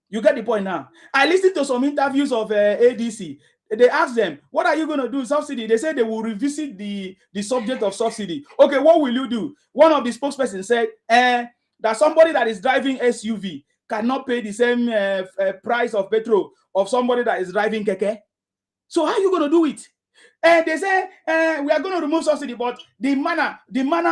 [SPEAKER 2] You get the point now. I listened to some interviews of ADC. They asked them, what are you going to do? Subsidy. They said they will revisit the subject of subsidy. Okay, what will you do? One of the spokespersons said that somebody that is driving SUV cannot pay the same price of petrol of somebody that is driving keke. So how are you going to do it? And they say we are going to remove subsidy, but the manner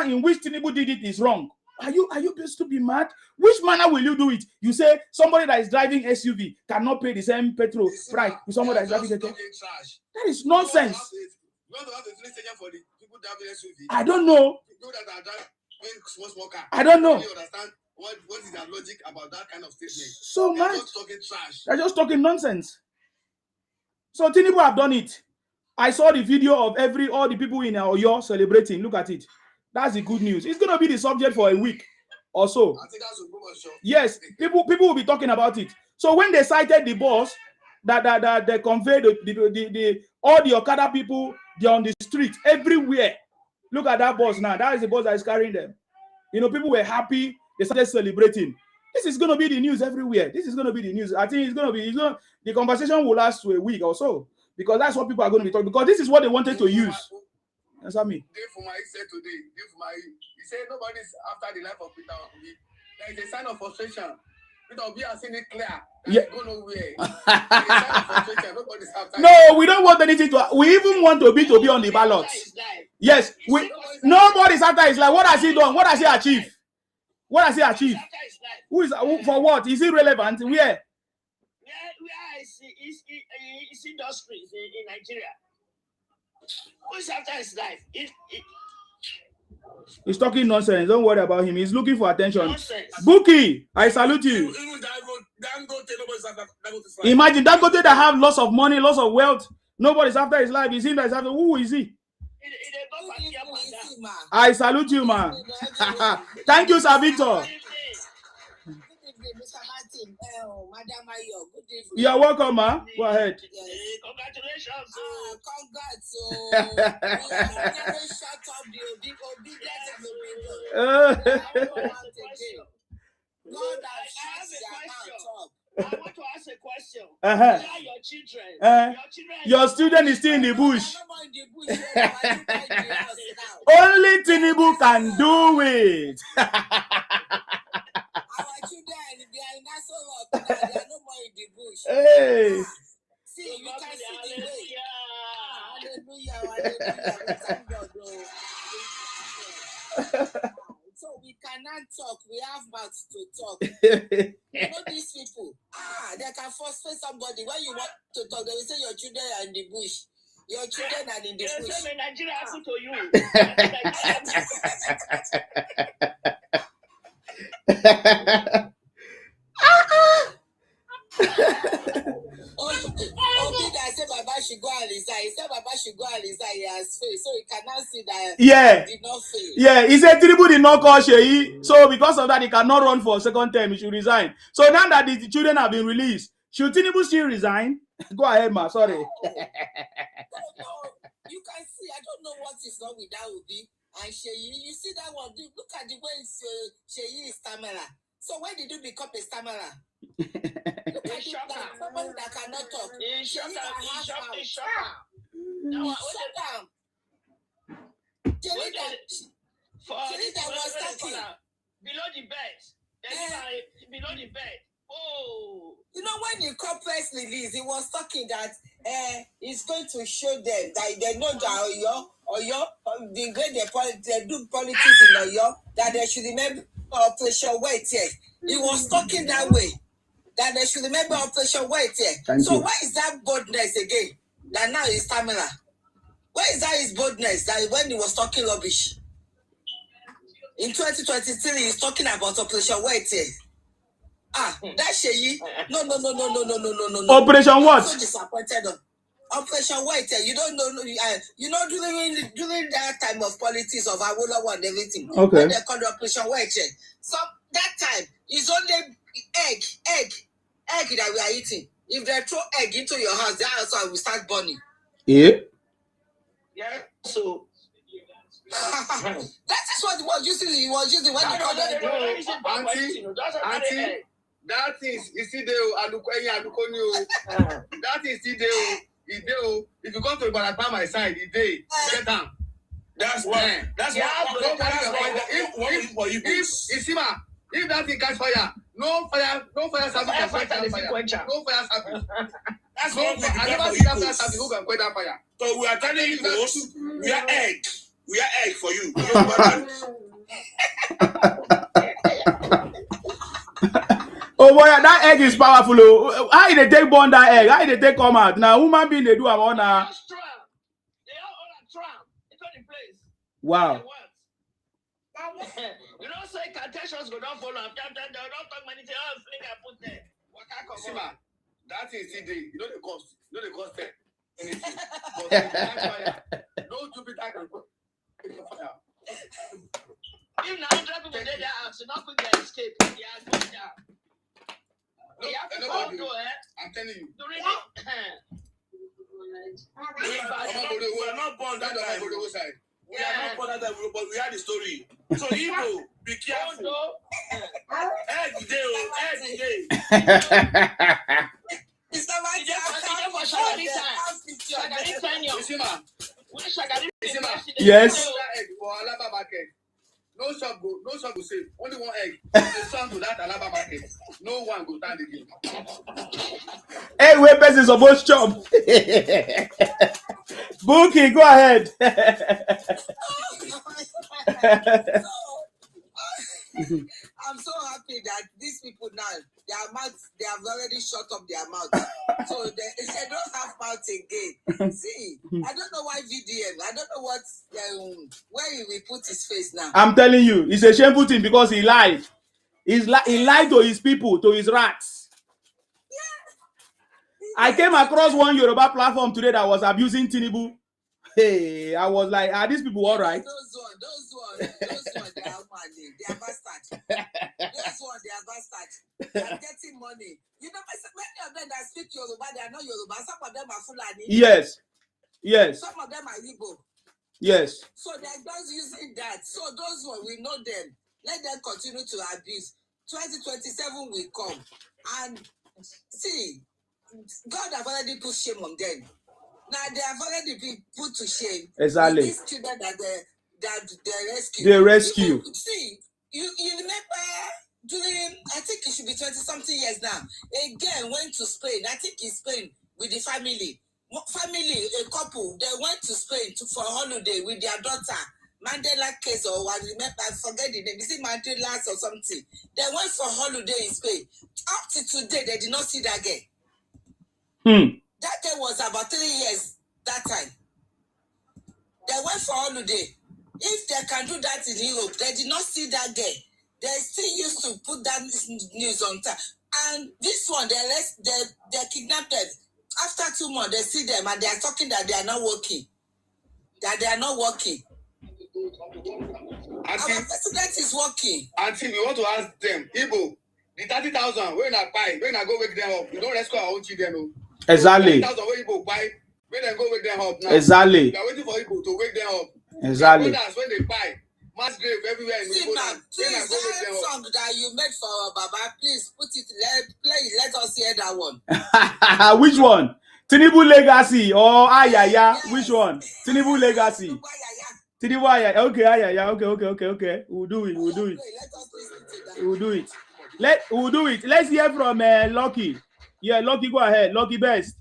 [SPEAKER 2] in which Tinubu did it is wrong. Are you supposed to be mad? Which manner will you do it? You say somebody that is driving SUV cannot pay the same petrol price with somebody that is driving keke. That is nonsense. I don't know. I don't know.
[SPEAKER 12] What is the logic about that kind of statement?
[SPEAKER 2] So much.
[SPEAKER 12] Just talking trash.
[SPEAKER 2] They're just talking nonsense. So Tinubu have done it. I saw the video of all the people in Oyo celebrating. Look at it. That's the good news. It's going to be the subject for a week or so.
[SPEAKER 12] I think that's a good show.
[SPEAKER 2] Yes, people will be talking about it. So when they cited the boss that they conveyed all the Okada people, they're on the street everywhere. Look at that boss now. That is the boss that is carrying them. You know, people were happy. They started celebrating. This is going to be the news everywhere. This is going to be the news. I think the conversation will last to a week or so, because that's what people are going to be talking. Because this is what they wanted to use. That's what I mean.
[SPEAKER 12] He said nobody's after the life of Peter Obi. There is a sign of frustration. Peter Obi has seen it clear.
[SPEAKER 2] Yeah.
[SPEAKER 12] Go nowhere. Nobody's after.
[SPEAKER 2] No, we don't want anything to. We even want Obi to be on the ballot. Yes, nobody's after his life. What has he done? What has he achieved? What has he achieved? Who for what? Is he relevant? Where?
[SPEAKER 4] Where is industries in Nigeria? Who is after his life?
[SPEAKER 2] He's talking nonsense. Don't worry about him. He's looking for attention. Nonsense. Buki, I salute you. Imagine Dangote that have lots of money, lots of wealth. Nobody's after his life. Is he that's after? Who is he? I salute you, man. Thank you, Savito.
[SPEAKER 11] Madam Ayo, good evening.
[SPEAKER 2] You are welcome, ma. Go ahead.
[SPEAKER 11] Yes.
[SPEAKER 4] Congratulations.
[SPEAKER 11] Congrats. Shut up the obedient. God has shut their mouth up.
[SPEAKER 4] I want to ask a question.
[SPEAKER 2] Uh-huh.
[SPEAKER 4] Your children.
[SPEAKER 2] Your student is still in the bush. Only Tinubu can do it.
[SPEAKER 11] Our children, they are in Nassau Rock. They are no more in the bush.
[SPEAKER 2] Hey.
[SPEAKER 11] See, you can see the way. Hallelujah. Thank God. So we cannot talk. We have mouths to talk. You know these people. They can frustrate somebody. When you want to talk, they will say your children are in the bush. Your children are in the bush.
[SPEAKER 4] Say Nigeria happened to you.
[SPEAKER 11] Obi that said Baba should go and resign. He said Baba should go and resign. He has failed, so he cannot see that.
[SPEAKER 2] Yeah.
[SPEAKER 11] He did not fail.
[SPEAKER 2] Yeah, he said Tinubu did not call Sheyi, so because of that, he cannot run for a second term. He should resign. So now that the children have been released, should Tinubu still resign? Go ahead, ma. Sorry.
[SPEAKER 11] No, you can see. I don't know what is wrong with that Obi and Sheyi. You see that one? Look at the way Sheyi is stammerer. So when did you become a stammerer? Look at somebody that cannot talk. Shut down. Jelita was talking.
[SPEAKER 4] Below the bed. Below the bed. Oh.
[SPEAKER 11] You know, when the corporate release, he was talking that he's going to show them that they know that Oyo, the great they do politics in Oyo, that they should remember Operation Wait here. He was talking that way, that they should remember Operation Wait here. So where is that boldness again? That now is Tamila. Where is that his boldness that when he was talking rubbish? In 2023, he's talking about Operation Wait here. That's Sheyi. No.
[SPEAKER 2] Operation what?
[SPEAKER 11] I'm so disappointed. Operation White, you don't know, during that time of politics of Awolowo and everything,
[SPEAKER 2] Okay.
[SPEAKER 11] when they called Operation White, so that time is only egg that we are eating. If they throw egg into your house, that's how we start burning.
[SPEAKER 2] Yeah.
[SPEAKER 4] Yeah, so
[SPEAKER 11] That is what he was using when he called it.
[SPEAKER 7] Auntie, that is still there. That is still there. If you come to Ibadan my side, it's there. Get down.
[SPEAKER 3] That's what. That's what.
[SPEAKER 7] If that thing catch fire, no fire service can quench that fire. No fire service.
[SPEAKER 3] That's
[SPEAKER 7] No,
[SPEAKER 3] what we
[SPEAKER 7] I
[SPEAKER 3] prepare
[SPEAKER 7] never
[SPEAKER 3] for
[SPEAKER 7] see that
[SPEAKER 3] you.
[SPEAKER 7] fire service who can quench that fire.
[SPEAKER 3] So we are telling you those. We are egg. We are egg for you.
[SPEAKER 2] Oh boy, that egg is powerful. Oh. How they take born that egg? How they take come out? Now, human being they do am on now. Wow.
[SPEAKER 4] You know, say cantations go down follow. They don't talk many things. Oh, fling and put there.
[SPEAKER 7] See, man, that is still there. You know the cost. Anything. But fire, no Jupiter can go. Fire.
[SPEAKER 4] If now 100 people there, so not quick they escape. They are going down. We have to
[SPEAKER 7] Nobody.
[SPEAKER 4] go,
[SPEAKER 7] I'm telling you.
[SPEAKER 4] During
[SPEAKER 3] We are not born that time. We are not born that time, but we had the story. So Igbo, be careful. Egg day.
[SPEAKER 11] It's not my
[SPEAKER 2] Yes.
[SPEAKER 7] For Alaba market. No shop go save. Only one egg. The son to that Alaba market. No one go stand again.
[SPEAKER 2] Hey, where person supposed chop? Bookie, go ahead.
[SPEAKER 11] I'm so happy that these people now, their mouths, they have already shut up their mouth. So they don't have mouth again. See, I don't know why VDM, I don't know what, where he will put his face now.
[SPEAKER 2] I'm telling you, it's a shameful thing because he lied. He lied to his people, to his rats. I came across one Yoruba platform today that was abusing Tinubu. Hey, I was like, are these people all right?
[SPEAKER 11] Those ones, they are money. They are bastard. Those ones, they are bastard. They are getting money. You know, many of them that speak Yoruba, they are not Yoruba. Some of them are Fulani.
[SPEAKER 2] Yes.
[SPEAKER 11] Some of them are Igbo.
[SPEAKER 2] Yes.
[SPEAKER 11] So they're just using that. So those ones, we know them. Let them continue to abuse. 2027 will come. And see, God have already put shame on them. Now they have already been put to shame.
[SPEAKER 2] Exactly.
[SPEAKER 11] These children that they rescue.
[SPEAKER 2] They rescue.
[SPEAKER 11] See, you remember during, I think it should be 20-something years now. A girl went to Spain. I think in Spain with the family. A couple, they went to Spain for holiday with their daughter. Mandela case or I remember, I forget the name. Is it Mandela's or something? They went for holiday in Spain. Up to today, they did not see that girl. That day was about 3 years that time. They went for holiday. If they can do that in Europe, they did not see that girl. They still used to put that news on time. And this one, they kidnapped them. After 2 months, they see them and they are talking that they are not working. Our president is working.
[SPEAKER 7] Auntie, we want to ask them, Igbo, the 30,000, when I go wake them up, you don't rescue our own children.
[SPEAKER 2] Exactly.
[SPEAKER 7] 30,000 when Igbo buy, when they go wake them up now.
[SPEAKER 2] Exactly.
[SPEAKER 7] We are waiting for Igbo to wake them up.
[SPEAKER 2] Exactly.
[SPEAKER 7] Brothers, when they buy, mass grave everywhere in
[SPEAKER 11] See, man, please, that song that you made for Baba, please put it, play it, let us hear that one.
[SPEAKER 2] Which one? Tinubu Legacy or Ayaya? Yes. Which one? Tinubu Legacy. Tinubu Ayaya. Okay, Ayaya. Okay. We'll do it. We'll do it. Let's hear from Lucky. Yeah, Lucky, go ahead. Lucky best.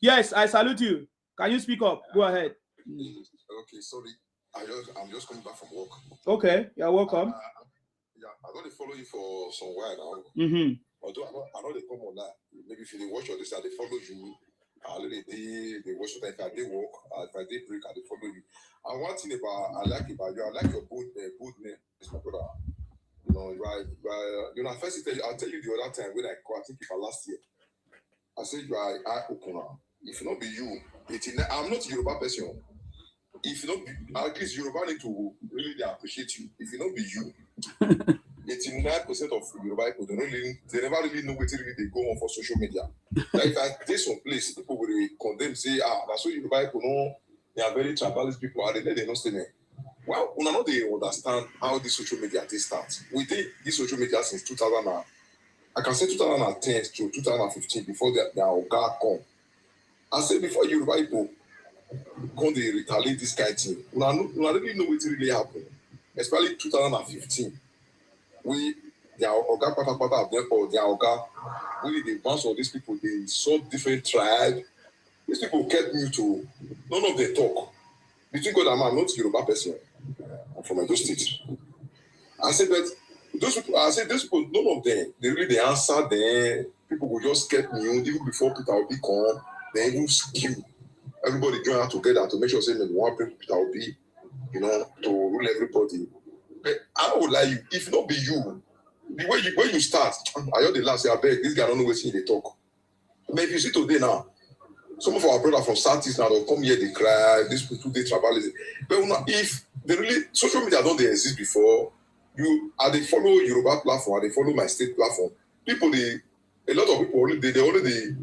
[SPEAKER 2] Yes, I salute you. Can you speak up? Go ahead.
[SPEAKER 13] Okay, sorry. I'm just coming back from work.
[SPEAKER 2] Okay, you're welcome.
[SPEAKER 13] I'm going to follow you for some while
[SPEAKER 2] now.
[SPEAKER 13] Although I know they come on that. Maybe if you watch all this, they follow you. They watch your time. If I did walk, if I did break, they follow you. And one thing I like about you, I like your boldness, my brother. You know, right? First I'll tell you the other time when I think it was last year. I said you are Okuna. If not be you, I'm not a Yoruba person. If not be, at least Yoruba need to really appreciate you. If it not be you, 89% of Yoruba people they never really know what really they go on for social media. Like if I take some place, people will condemn, say, that's why Yoruba people know they are very tribalist people, and they don't say me. Well, we not they understand how this social media they start. We did this social media since 2000. I can say 2010 to 2015 before their Oga come. I say before Yoruba people come they retaliate this kind of thing. We really know what really happened. Especially 2015. Their Oga Pata therefore their Oga, really the bunch of these people, they saw different tribes. These people kept me to none of them talk. Between God and man, not Yoruba person. I'm from Edo State. I said, but those people, none of them, they answer them. People will just get me even before Peter Obi come, they even skill. Everybody join out together to make sure say we want Peter Obi, to rule everybody. But I don't lie you, if not be you, the way when you start, I heard the last say, I beg, this guy don't know what they talk. But if you see today now, some of our brothers from Southeast now they'll come here, they cry, these people they travel. But if they really social media don't they exist before, they follow Yoruba platform, they follow my state platform. People a lot of people already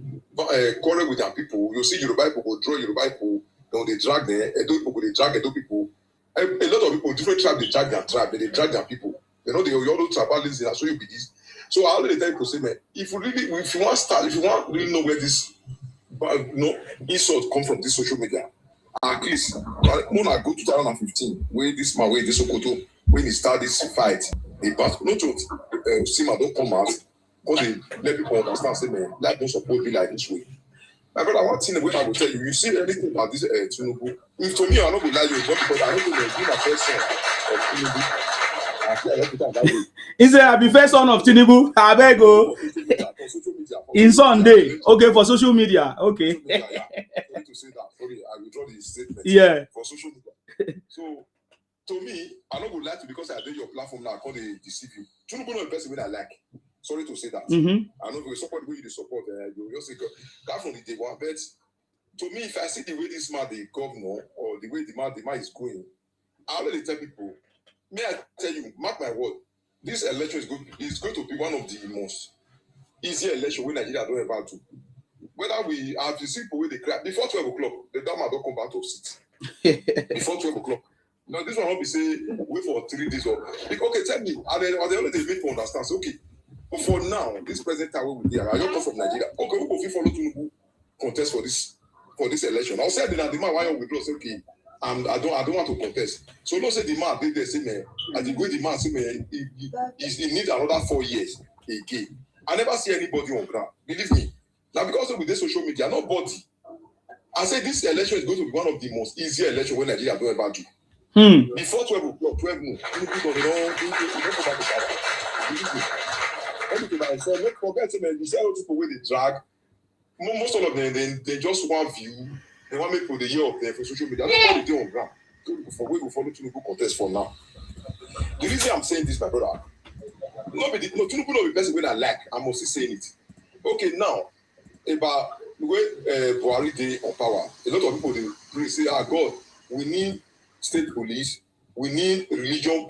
[SPEAKER 13] quarrel with their people. You see Yoruba people go draw Yoruba people, they drag them, Edo people they drag Edo people. A lot of people, different tribes, they drag their tribe, they drag their people. They all do tribalism, so you be this. So I already tell people say, man, if you want really know where this insult come from this social media, at least when I go to 2015, where this man, where this Sokoto, when he start this fight, they pass no truth. Sima don't come out, because they let people understand, say, man, life don't support be like this way. My brother, one thing that I will tell you, you see anything about this Tinubu, if to me, I don't lie you, because I don't think there's been a person of Tinubu.
[SPEAKER 2] He said, I'll be first son of Tinubu. I beg go. In Sunday. Okay, for social media. Okay.
[SPEAKER 13] Sorry to say that. Sorry, I withdraw the statement.
[SPEAKER 2] Yeah.
[SPEAKER 13] For social media. So, to me, I don't go lie to because I did your platform now, I can't deceive you. Tinubu is the person that I like. Sorry to say that. I know if you support the way you support, you just say, that from the day one. But to me, if I see the way this man, the governor, or the way the man is going, I already tell people, may I tell you, mark my word, this election is going to be one of the most easier election we Nigeria don't ever do. Whether we have the people where they cry before 12 o'clock, the dama don't come back to sit. Before 12 o'clock. Now this one will be say wait for 3 days or okay, tell me, are they only they make to understand? So, okay. But for now, this present time we will I don't come from Nigeria. Okay, we go follow Tinubu contest for this election. I'll say that the man why we say okay. I don't want to contest. So don't say the man did the same. And the way the man say he needs another 4 years again. I never see anybody on ground. Believe me. Now because with this social media, nobody. I say this election is going to be one of the most easier elections when Nigeria don't ever do. Before 12 o'clock, 12 noon, people don't go back to power. Believe me. Everything I said, let's forget it, man. You see how people where they drag. Most of them, they just want view. They want me for the year of them for social media. That's what they do on ground. For we will follow Tinubu contest for now. The reason I'm saying this, my brother, Tinubu not the person when I like. I must say saying it. Okay, now about the way Buhari dey on power, a lot of people they say, God, we need state police, we need regional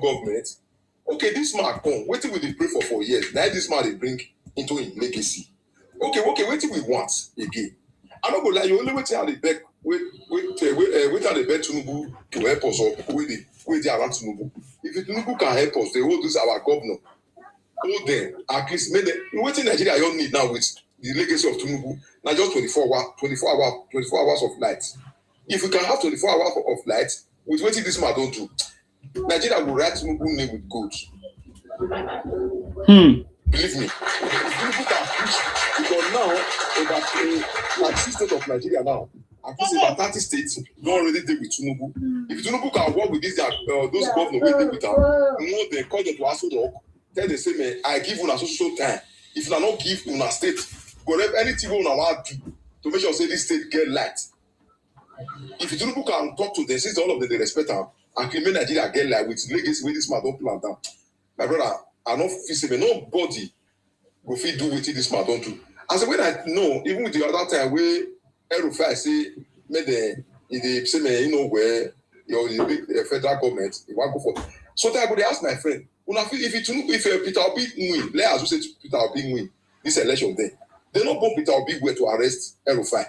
[SPEAKER 13] government. Okay, this man come. Wait till we pray for 4 years. Now this man they bring into his legacy. Okay, wait till we want again. I'm not gonna lie, you only wait till they beg, wait till they beg Tinubu to help us or people wait there around Tinubu. If Tinubu can help us, they will do our governor. Hold them, at least make them. What in Nigeria you need now with the legacy of Tinubu, not just 24 hours of light. If we can have 24 hours of light, with what this man don't do, Nigeria will write Tinubu name with gold. Believe me, if Tinubu can push, because now about 6 states of Nigeria now, at least about 30 states don't already deal with Tinubu. If Tinubu can work with those governors who deal with them, more than call them to ask for the tell the same man, I give una so time. If you not give una state, go have anything we una want to do to make sure say this state get light. If Tinubu can talk to them, since all of them they respect them, and can make Nigeria get light with legacy where this man don't plan down. My brother, I don't feel say nobody go fit do wetin this man don do. I say when I know, even with the other time where Erufai say make the say me, you know where the big federal government they want go for. So I go dey ask my friend, if Peter Obi win, let us say Peter Obi win this election then. They no born Peter Obi where to arrest Erufai.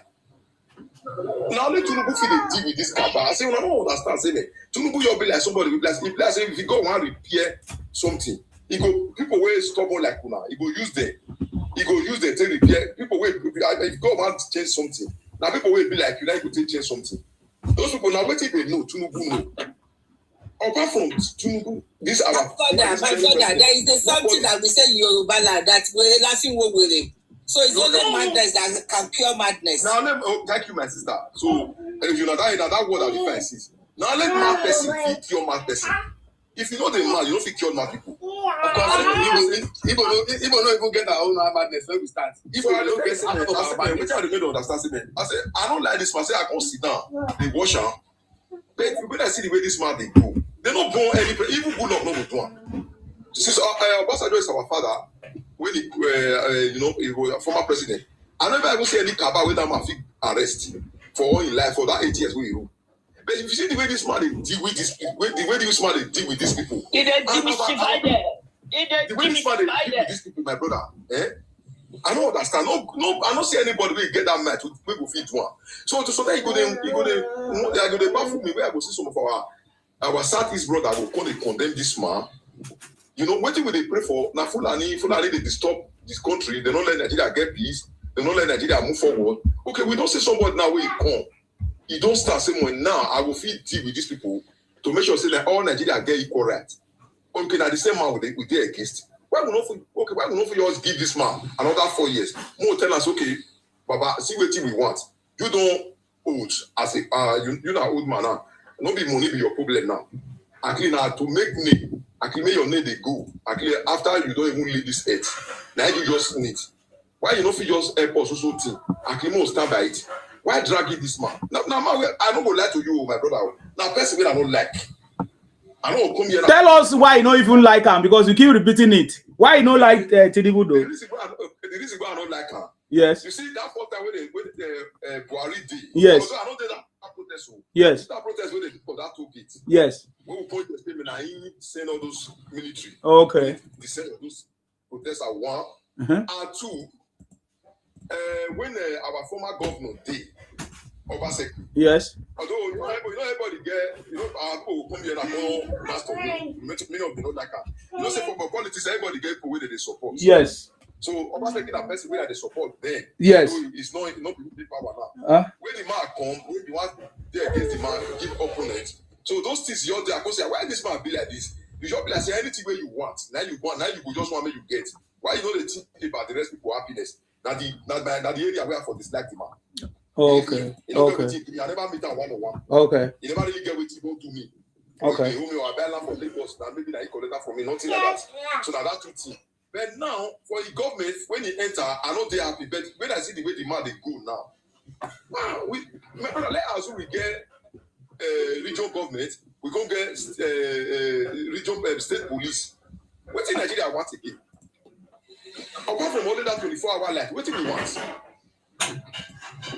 [SPEAKER 13] Now let Tinubu fit dey deal with this cabal. I say, I don't understand. Say me, Tinubu you be like somebody with like if you go want repair something, he go people wey stubborn like una, he go use them. He go use them to repair people wey if you go want to change something. Now people will be like you like to change something. Those people now wetin they know, Tinubu know. Apart from Tinubu, this our
[SPEAKER 11] my brother, there is something that we say Yoruba land that we're laughing with it. So it's only madness that can cure madness.
[SPEAKER 13] Now let thank you, my sister. So if you know that word that defense now let mad person fit cure mad person. If you know the mad, you don't fit cure mad people.
[SPEAKER 7] Of course, people don't even get our own madness when we start.
[SPEAKER 13] If I don't get it, which I don't understand. I say I don't like this man. Say I can't sit down. They wash her. But when I see the way this man they go, they don't born any even good luck no go do one. Since Obasanjo is our father, when he he was a former president, I never even see any cabal with that man fit arrest for all his life for that 8 years we rule. But if you see the way this man they deal with this people, the way this man they deal with these people,
[SPEAKER 4] He did demystify them. He did
[SPEAKER 13] the way this man they deal with these people, my brother, I don't understand. No, I don't see anybody will get that mad to we go fit one. So that they go baffle me where I go see some of our Southeast brother will come and condemn this man. You know, what will they pray for? Now, Fulani, they disturb this country. They don't let Nigeria get peace. They don't let Nigeria move forward. Okay, we don't see somebody now where he come. He don't start saying, now I will feel deal with these people to make sure say that all Nigeria get equal right. Okay, now the same man we dey against. Why we not for yours give this man another 4 years? More tell us, okay, Baba, see what we want. You don't old as a you're not old man now. No be money be your problem now. Actually, now to make name. Actually, make your name they go. Actually, after you don't even leave this earth, now you just need. Why you not feel just help us also thing? Actually, no stand by it. Why drag it this man? Now, I don't go lie to you, my brother. Now, person I don't like. I don't come here.
[SPEAKER 2] Tell us why you don't even like him because you keep repeating it. Why you don't like Tinubu though?
[SPEAKER 13] The reason why I don't like her.
[SPEAKER 2] Yes.
[SPEAKER 13] You see that first time when Buhari did.
[SPEAKER 2] Yes.
[SPEAKER 13] I don't think that protest.
[SPEAKER 2] Yes.
[SPEAKER 13] That protest when they did for that toolkit.
[SPEAKER 2] Yes.
[SPEAKER 13] When we point the statement, I send all those military.
[SPEAKER 2] Okay.
[SPEAKER 13] They send all those protests are one. And two, when our former governor did, Obaseki.
[SPEAKER 2] Yes.
[SPEAKER 13] Although you know everybody get, our people come here and go master many of them don't like her. You know, say for politics, everybody get people where they support.
[SPEAKER 2] Yes.
[SPEAKER 13] So Obaseki that person where they support then.
[SPEAKER 2] Yes.
[SPEAKER 13] So it's not big power now. When the man come, when the one there against the man, give opponent. So those things you're there, because why this man be like this? You just be like say anything where you want. Now you go just want me you get. Why you know they think about the rest people happiness? Now the area where for dislike the man.
[SPEAKER 2] Okay. Okay.
[SPEAKER 13] I never meet her one-on-one.
[SPEAKER 2] Okay.
[SPEAKER 13] You never really get what you go to me.
[SPEAKER 2] Okay.
[SPEAKER 13] You me or I buy land from Lagos, now maybe he collect that from me, nothing like that. So now that two things. But now, for the government, when he enter, I know they happy. But when I see the way the man they go now, let us we get regional government, we gonna get regional state police. What in Nigeria want again? Apart from all that 24-hour life, what do we want?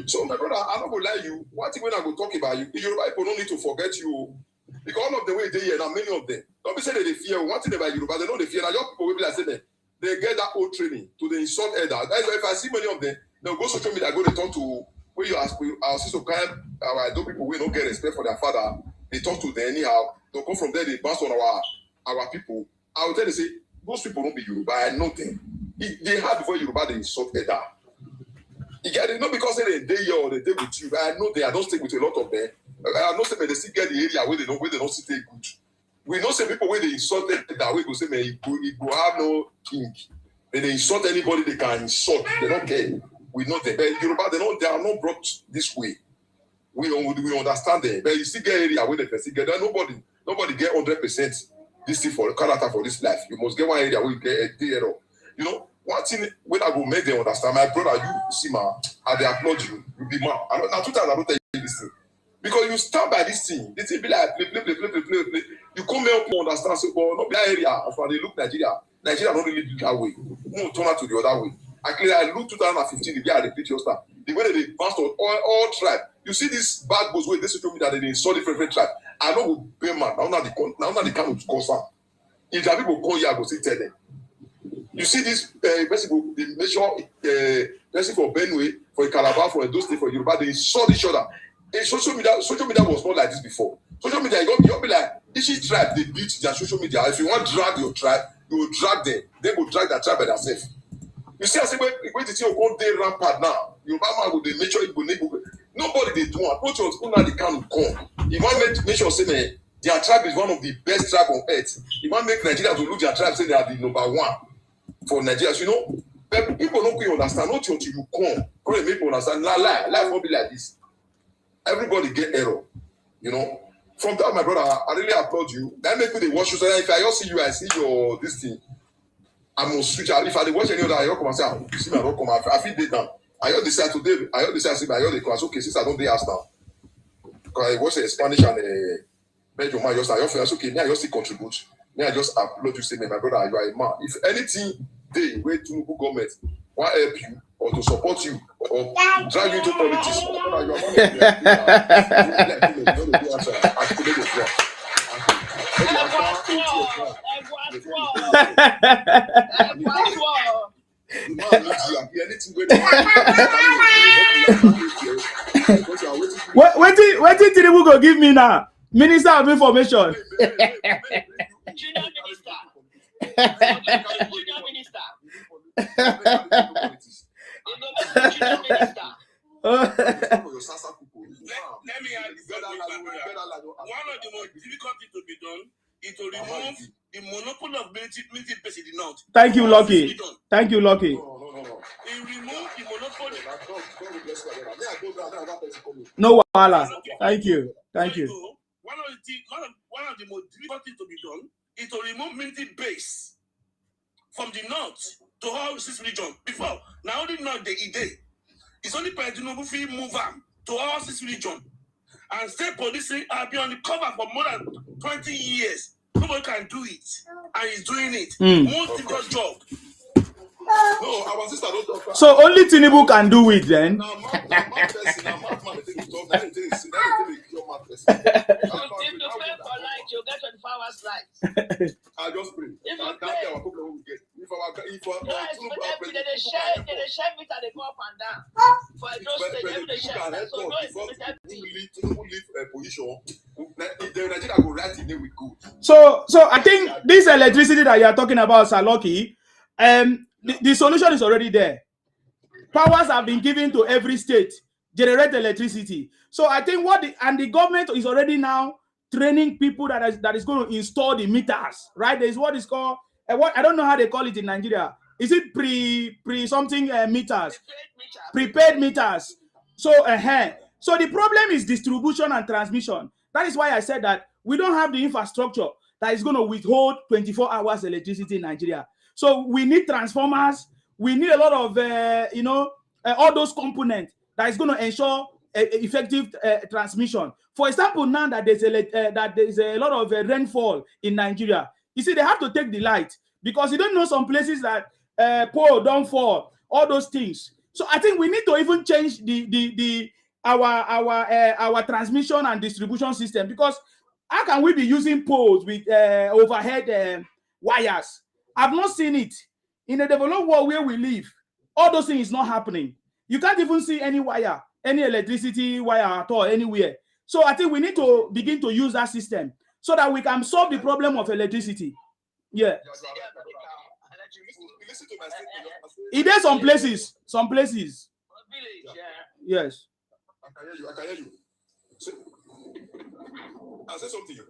[SPEAKER 13] So my brother, I'm not gonna lie you. One thing when I go talk about you, the Yoruba people don't need to forget you. Because all of the way they here, now many of them. Don't be saying that they fear. One thing about Yoruba, they know they fear. Now your people will be like saying they get that old training to the insult elder. That's why if I see many of them, they'll go social media, go they talk to where you ask our sister kind our adult people we don't get respect for their father. They talk to them anyhow. They'll come from there, they bounce on our people. I will tell you say, those people don't be Yoruba. I know them. They had before Yoruba, they insult elder. You get it? Not because they here or they with you. I know I don't stay with a lot of them. I know they still get the area where they don't see good. We know some people where they insult that way go say, man, it go have no king. When they insult anybody, they can insult. They don't care. We know them. But Yoruba, they are not brought this way. We understand them. But you still get area where they still get. Nobody get 100% this thing for character for this life. You must get one area where you get a error. You know. One thing when I go make them understand, my brother, you see, man, and they applaud you, you be man. Now 2 times I don't tell you this thing. Because you stand by this thing, this thing be like play. You come here to understand, so, but not be that area, as far as they look Nigeria. Nigeria don't really do that way. No, turn out to the other way. I look 2015, the year I repeat your stuff. The way they advanced on all tribe. You see this bad boys where they social media they install different tribe. I know who pay man. Now the kind of concern. If the people call you, I go say tell them. You see this basically the nation person for Benue, for Calabar, for Edo State, for Yoruba, they insult each other. And social media was not like this before. Social media, you'll be like, each tribe they beat their social media. If you want to drag your tribe, you will drag them. They will drag their tribe by themselves. You see, I say when the thing go day rampant now, your mama will they make sure it will nobody they do it. Not just now they can come. You want to make sure say man, their tribe is one of the best tribe on earth. You want to make Nigeria to look their tribe say they are the number one for Nigeria. You know, but people don't quite understand. Not until you come, because make people understand. Life won't be like this. Everybody get error. You know. From that, my brother, I really applaud you. That make me they watch you. So if I just see you, I see your this thing. I must switch out. If I watch any other, I come and say, you see me, I don't come. I feel dead now. I just decide today. I just decide to say, I just class. Okay, since I don't dey ask now. Because I watch Spanish and Belgium. I just okay. Me I just contribute. Me I just upload you say, my brother, you are a man. If anything they wait to Tinubu government want help you or to support you or drag you into politics, my brother, you
[SPEAKER 2] What did Tinubu go give me now? Minister of Information.
[SPEAKER 4] Junior minister.
[SPEAKER 3] Let me add this. One of the most difficult things to be done is to remove the monopoly of military base in the north.
[SPEAKER 2] Thank you, Lucky. Thank you, Lucky.
[SPEAKER 3] He removed the monopoly.
[SPEAKER 2] No wahala. Thank you. Thank you.
[SPEAKER 3] One of the most difficult things to be done is to remove military base from the north to all this region. Before, now only not the idea. It's only by Tinubu feel move on to all this region. And state policing have been on the cover for more than 20 years. Nobody can do it. And he's doing it. Most difficult job.
[SPEAKER 13] No, our sister don't talk.
[SPEAKER 2] So only Tinubu can do it then.
[SPEAKER 4] If you pay for light, you'll get 24 hours light.
[SPEAKER 13] I just pray.
[SPEAKER 4] If you
[SPEAKER 13] That's
[SPEAKER 4] pay,
[SPEAKER 13] our problem we get. If
[SPEAKER 4] yes, but they share meter, they go up and down. For those states, every they share meter. So no, it's
[SPEAKER 13] position. The Nigeria go right in there with good.
[SPEAKER 2] So I think this electricity that you are talking about, Saloki, the solution is already there. Powers have been given to every state, generate electricity. So I think the government is already now training people that is going to install the meters, right? There is what is called what I don't know how they call it in Nigeria. Is it pre something meters? Prepaid meters. So so the problem is distribution and transmission. That is why I said that we don't have the infrastructure that is going to withhold 24 hours electricity in Nigeria. So we need transformers. We need a lot of all those components that is going to ensure effective transmission. For example, now that there's a lot of rainfall in Nigeria, you see they have to take the light because you don't know some places that pole don't fall, all those things. So I think we need to even change our transmission and distribution system, because how can we be using poles with overhead wires? I've not seen it in a developed world where we live. All those things is not happening. You can't even see any wire, any electricity wire at all anywhere. So I think we need to begin to use that system so that we can solve the problem of electricity. Yeah. It is some places. Yes.
[SPEAKER 13] I can hear you. I said something. I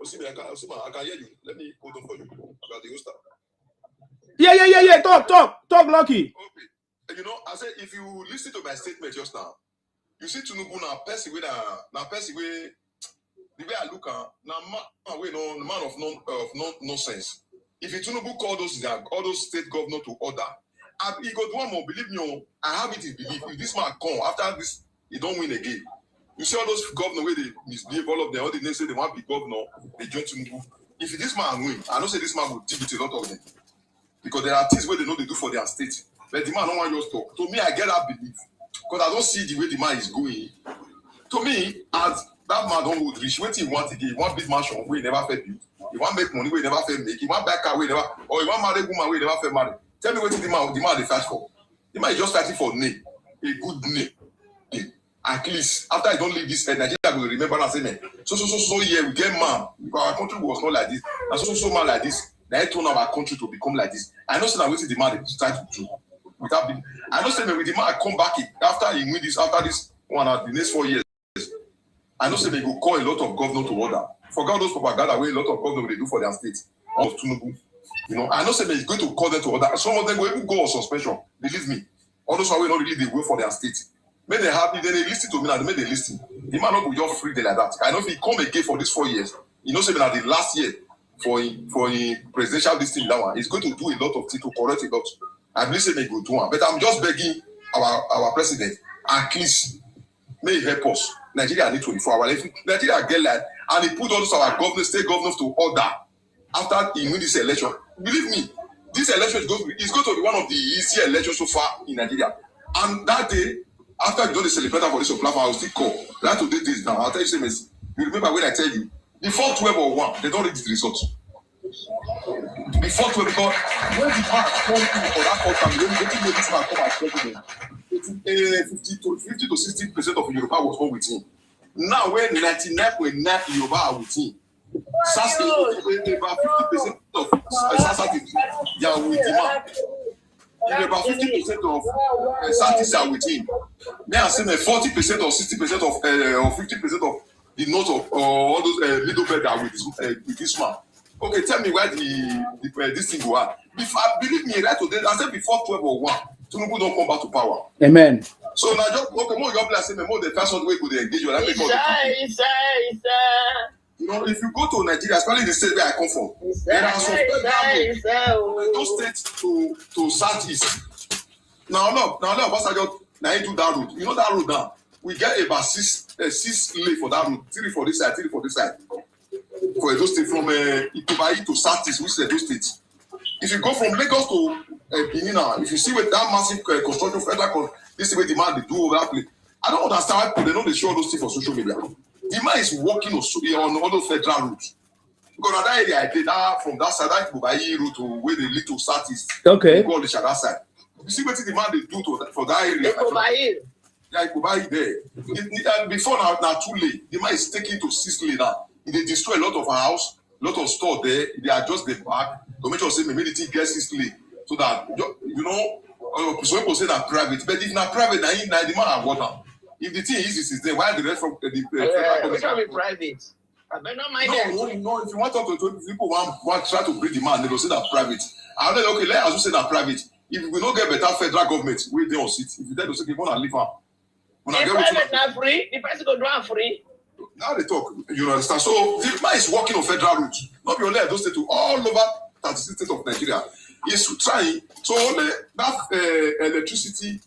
[SPEAKER 13] can hear you. Let me hold on for you about the host.
[SPEAKER 2] Yeah. Talk, Lucky.
[SPEAKER 13] Okay. You know, I said if you listen to my statement just now, you see Tinubu now, person way the way I look at now, man of nonsense. If Tinubu call all those state governors to order, he got one more. Believe me, I have it in belief. If this man come after this, he don't win again. You see all those governors where they misbehave, all of them, all the names say they want to be governor, they join Tinubu. If this man win, I don't say this man will defeat a lot of them. because there are things where they know they do for their state. But the man don't want just talk. To me, I get that belief because I don't see the way the man is going. To me, as that man don't go reach, what he want again, he want big mansion where he never felt build. He want make money where he never felt make. He want buy car where he never, or he want marry woman where he never felt marry. Tell me what the man they fight for. The man is just fighting for name, a good name. At least after I don't leave this Nigeria will remember and say, man, so yeah, we get man because our country was not like this, and so man like this. Now turn our country to become like this. I know say that waiting the man they try to do without being. I know say when the man come back after he win this, after this one the next 4 years. I know say they go call a lot of governors to order. Forget those propaganda where a lot of governors they do for their state of Tinubu. You know, I know say they're going to call them to order. Some of them will even go on suspension. Believe me. All those who are not really they work for their state. When they happy, then they listen to me and they make they listen. The man not go just free day like that. I know if he come again for these 4 years, you know, say that the last year for a presidential this thing that one, he's going to do a lot of things to correct a lot. I believe say they go do one. But I'm just begging our president, at least may he help us. Nigeria need 24 hours. If Nigeria get like, and he put all those our governors, state governors to order after he win this election. Believe me, this election is going to be one of the easiest elections so far in Nigeria. And that day, after you do the celebrator for this platform, I will still call. That to do this now. I'll tell you, Messi. You remember when I tell you, before 12 or 1, they don't read the results. Before 12, because when the man come in for that court, when this man come as president, 50 to 60% of Yoruba was not with him. Now, when 99.9 Yoruba are with him, about 50% of Sasaki, they are with him. About 50% of Santis are with him. May I say 40% or 60% of or 50% of the note of all those little bed are with this man. Okay, tell me why this thing go on. Believe me, right today, I said before 12 or 1, Tinubu don't come back to power.
[SPEAKER 2] Amen.
[SPEAKER 13] So now, just okay, more your blessing, more the first way could engage you. You know, if you go to Nigeria, especially the state where I come from, there are some those states to southeast. Now I do that route. You know that route now. We get about six lane for that route. 3 for this side, 3 for this side. For those states from Itubai to southeast, which is those states. If you go from Lagos to Benin now, if you see with that massive construction, federal, this is where the man they do over that place. I don't understand why they know they show those things for social media. The man is working on all those federal routes. Because that area I did that from that side, that Itubai route to where they lead to southeast.
[SPEAKER 2] Okay.
[SPEAKER 13] Go on the other side. You see what the man they do for that area. Yeah, you could buy it there. Before now too late. The man is taking to 6 lane now. They destroy a lot of our house, a lot of store there. They adjust the back to make sure say maybe the thing gets 6 lane. So that you know, some people say that private, but if not private, now the man have water. If the thing is there, why the rest from the
[SPEAKER 4] which one be private? I better not mind them.
[SPEAKER 13] No, if you want to talk to people want try to bring the man, they will say that private. I don't know, okay, let us say that private. If we don't get better federal government, we don't sit. If you tell us, okay, we want to leave her.
[SPEAKER 4] The private not free, the person go do it free.
[SPEAKER 13] Now they talk, you understand. So the man is working on federal routes. Not be only those states, all over 36 states of Nigeria. He's trying. So only that electricity,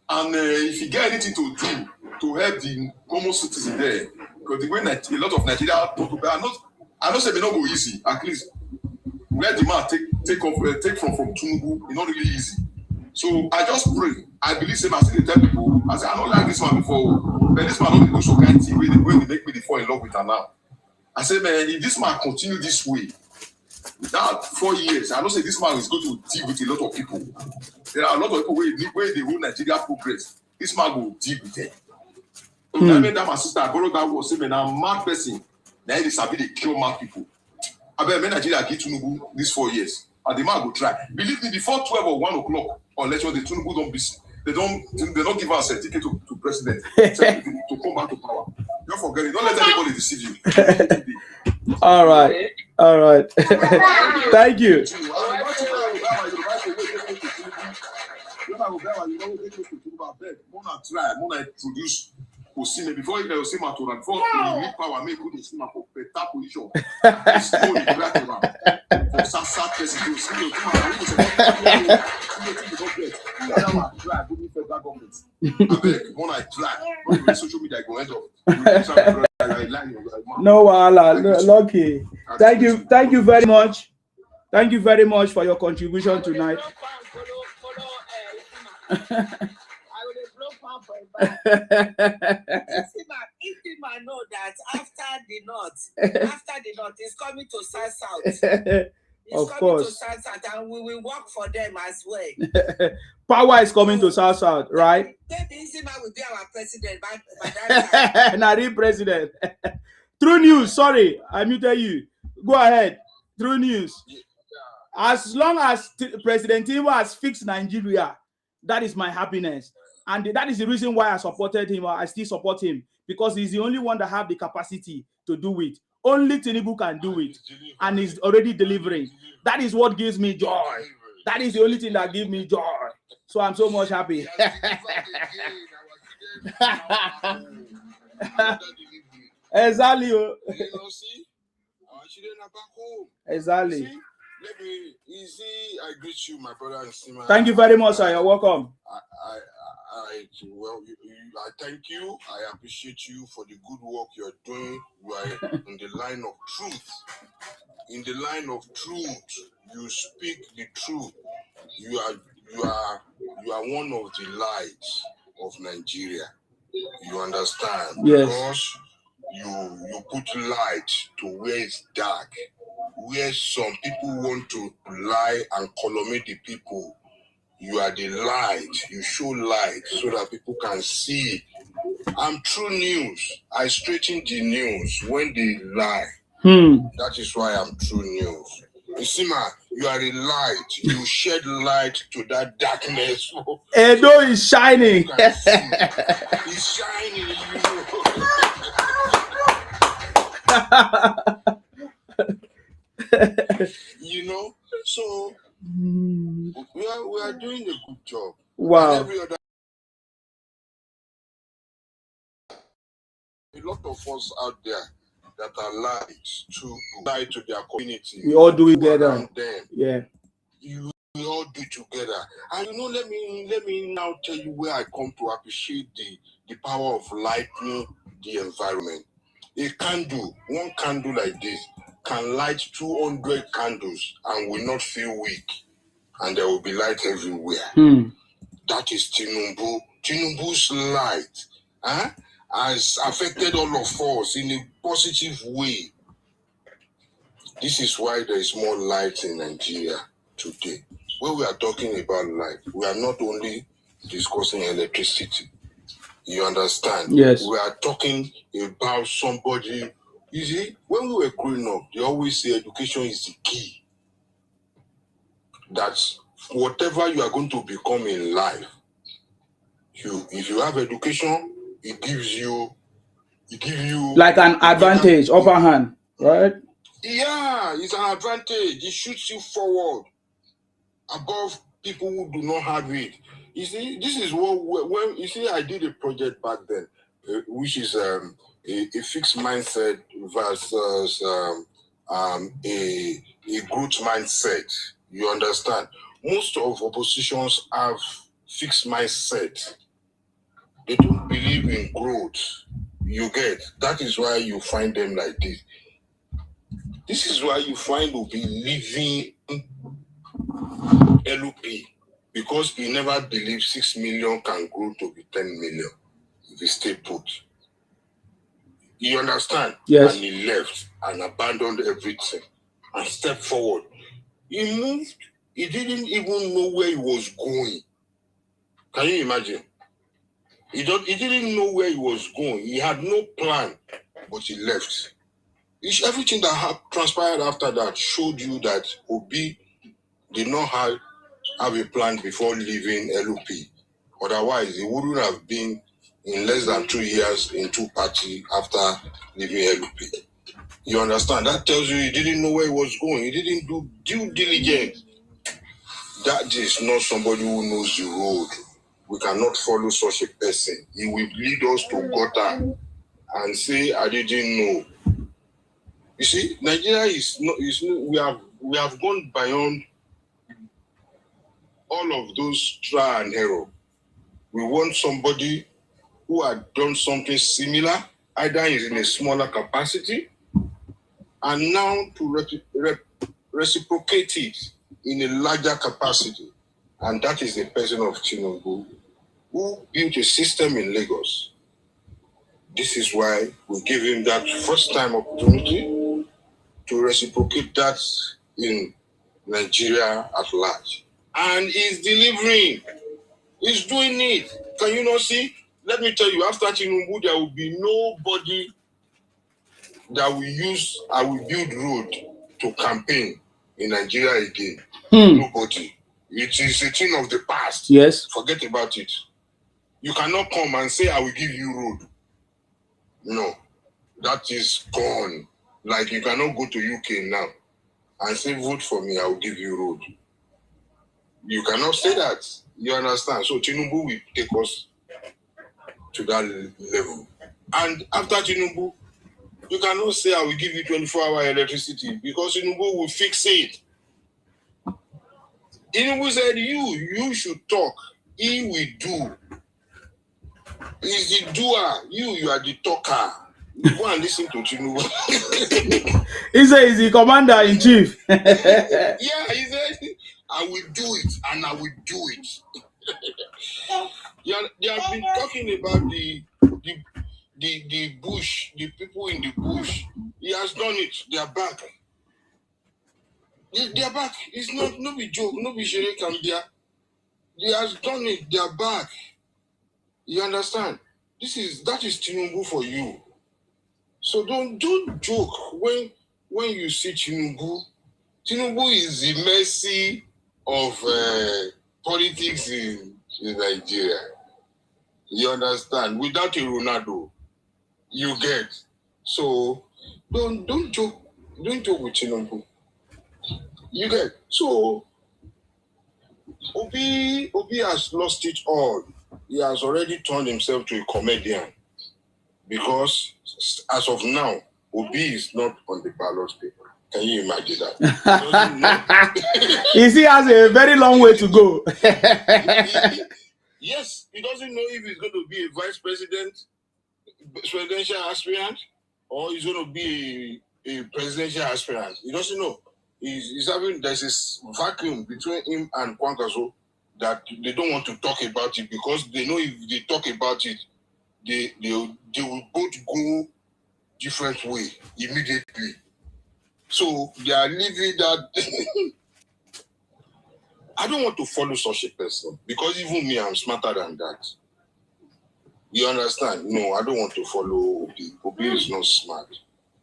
[SPEAKER 13] and if you get anything to do to help the common citizen there, because the way a lot of Nigeria people I know say they not go easy. At least where the man take from Tinubu, it's not really easy. So I just pray. I believe same as they tell people. I say I don't like this man before, but this man don't do so kind of thing where they make me fall in love with her now. I say, man, if this man continue this way, without 4 years, I don't say this man is going to deal with a lot of people. There are a lot of people where they rule Nigeria progress. This man will deal with them. So I made that my sister, I borrowed that word, say, man, I'm a mad person. Now they sabi they kill mad people. I bet me Nigeria get Tinubu these 4 years. And the man go try. Believe me, before 12 or 1 o'clock, or election, the Tinubu don't be. They don't give us a ticket to president to come back to power. Don't forget it. Don't let anybody deceive you.
[SPEAKER 2] All right. Thank you.
[SPEAKER 13] Introduce Osime before you see my before you need power, make good Osime for better position. For Sasa president, social media go end up.
[SPEAKER 2] No, lucky. Thank you very much. Thank you very much for your contribution tonight.
[SPEAKER 11] If I know that after the north is coming to south.
[SPEAKER 2] Of course.
[SPEAKER 11] To south, and we will work for them as well.
[SPEAKER 2] Power is coming to south, right?
[SPEAKER 11] Maybe Nsima will be our president by that time.
[SPEAKER 2] Nari president. True news. Sorry, I muted you. Go ahead. True news. As long as President Tinubu has fixed Nigeria, that is my happiness. And that is the reason why I supported him, or I still support him, because he's the only one that have the capacity to do it. Only Tinubu can do it, and he's already delivering. That is what gives me joy. That is the only thing that gives me joy. So I'm so much happy. Exactly. Exactly.
[SPEAKER 13] Let me easy. I greet you, my brother and Sima.
[SPEAKER 2] Thank you very much, sir. You're welcome.
[SPEAKER 13] I thank you. I appreciate you for the good work you're doing. You are in the line of truth. In the line of truth, you speak the truth. You are one of the lights of Nigeria. You understand?
[SPEAKER 2] Yes.
[SPEAKER 13] Because you put light to where it's dark. Where some people want to lie and calumniate the people, you are the light. You show light so that people can see. I'm true news. I straighten the news when they lie. That is why I'm true news. Isima, you are a light. You shed light to that darkness.
[SPEAKER 2] Edo is shining.
[SPEAKER 13] It's shining. You know, so we are doing a good job.
[SPEAKER 2] Wow.
[SPEAKER 13] And every other, a lot of us out there that are lights to their community.
[SPEAKER 2] We all do it together.
[SPEAKER 13] Them.
[SPEAKER 2] Yeah.
[SPEAKER 13] We all do it together. And you know, let me now tell you where I come to appreciate the power of lighting the environment. A candle, one candle like this, can light 200 candles and will not feel weak. And there will be light everywhere. That is Tinubu. Tinubu's light has affected all of us in a positive way. This is why there is more light in Nigeria today. When we are talking about light, we are not only discussing electricity. You understand?
[SPEAKER 2] Yes.
[SPEAKER 13] We are talking about somebody. You see, when we were growing up, they always say education is the key. That whatever you are going to become in life, if you have education, it gives you
[SPEAKER 2] like an advantage, upper hand, right?
[SPEAKER 13] Yeah, it's an advantage. It shoots you forward above people who do not have it. You see, this is when you see, I did a project back then, which is a fixed mindset versus a growth mindset. You understand? Most of oppositions have fixed mindset. They don't believe in growth. You get? That is why you find them like this. This is why you find will be leaving LUP, because he never believed 6 million can grow to be 10 million if he stay put. You understand?
[SPEAKER 2] Yes.
[SPEAKER 13] And he left and abandoned everything and stepped forward. He moved. He didn't even know where he was going. Can you imagine? He didn't know where he was going. He had no plan, but he left. Everything that transpired after that showed you that Obi did not have a plan before leaving LUP. Otherwise, he wouldn't have been in less than 2 years in two parties after leaving LUP. You understand? That tells you he didn't know where he was going. He didn't do due diligence. That is not somebody who knows the road. We cannot follow such a person. He will lead us to gutter and say, I didn't know. You see, Nigeria we have gone beyond all of those trial and error. We want somebody who had done something similar, either is in a smaller capacity, and now to
[SPEAKER 6] reciprocate it in a larger capacity. And that is the person of Tinubu, who built a system in Lagos. This is why we give him that first time opportunity to reciprocate that in Nigeria at large. And he's delivering. He's doing it. Can you not see? Let me tell you, after Tinubu, there will be nobody that will use, I will build road to campaign in Nigeria again. Nobody. It is a thing of the past.
[SPEAKER 2] Yes.
[SPEAKER 6] Forget about it. You cannot come and say, I will give you road. No. That is gone. Like you cannot go to UK now and say, vote for me, I will give you road. You cannot say that. You understand? So Tinubu will take us to that level. And after Tinubu, you cannot say, I will give you 24-hour electricity because Tinubu will fix it. Tinubu said, you should talk. He will do. He's the doer. You are the talker. Go and listen to Tinubu.
[SPEAKER 2] He said he's the commander-in-chief.
[SPEAKER 6] Yeah, he said, I will do it and I will do it. Yeah, they have been talking about the bush, the people in the bush. He has done it. They are back. They are back. It's no be joke, no be shere Cambia. They has done it. They are back. You understand? That is Tinubu for you. So don't joke when you see Tinubu. Tinubu is the mercy of politics in Nigeria. You understand? Without a Ronaldo, you get. So don't joke. Don't joke with Tinubu. You get. So Obi has lost it all. He has already turned himself to a comedian because as of now, Obi is not on the ballot paper. Can you imagine that?
[SPEAKER 2] He still has a very long way to go.
[SPEAKER 6] Yes, he doesn't know if he's going to be a vice presidential aspirant, or he's going to be a presidential aspirant. He doesn't know. There's this vacuum between him and Kwangaso that they don't want to talk about it because they know if they talk about it, they will both go different way immediately. So they are leaving that. I don't want to follow such a person because even me, I'm smarter than that. You understand? No, I don't want to follow Obi. Obi is not smart.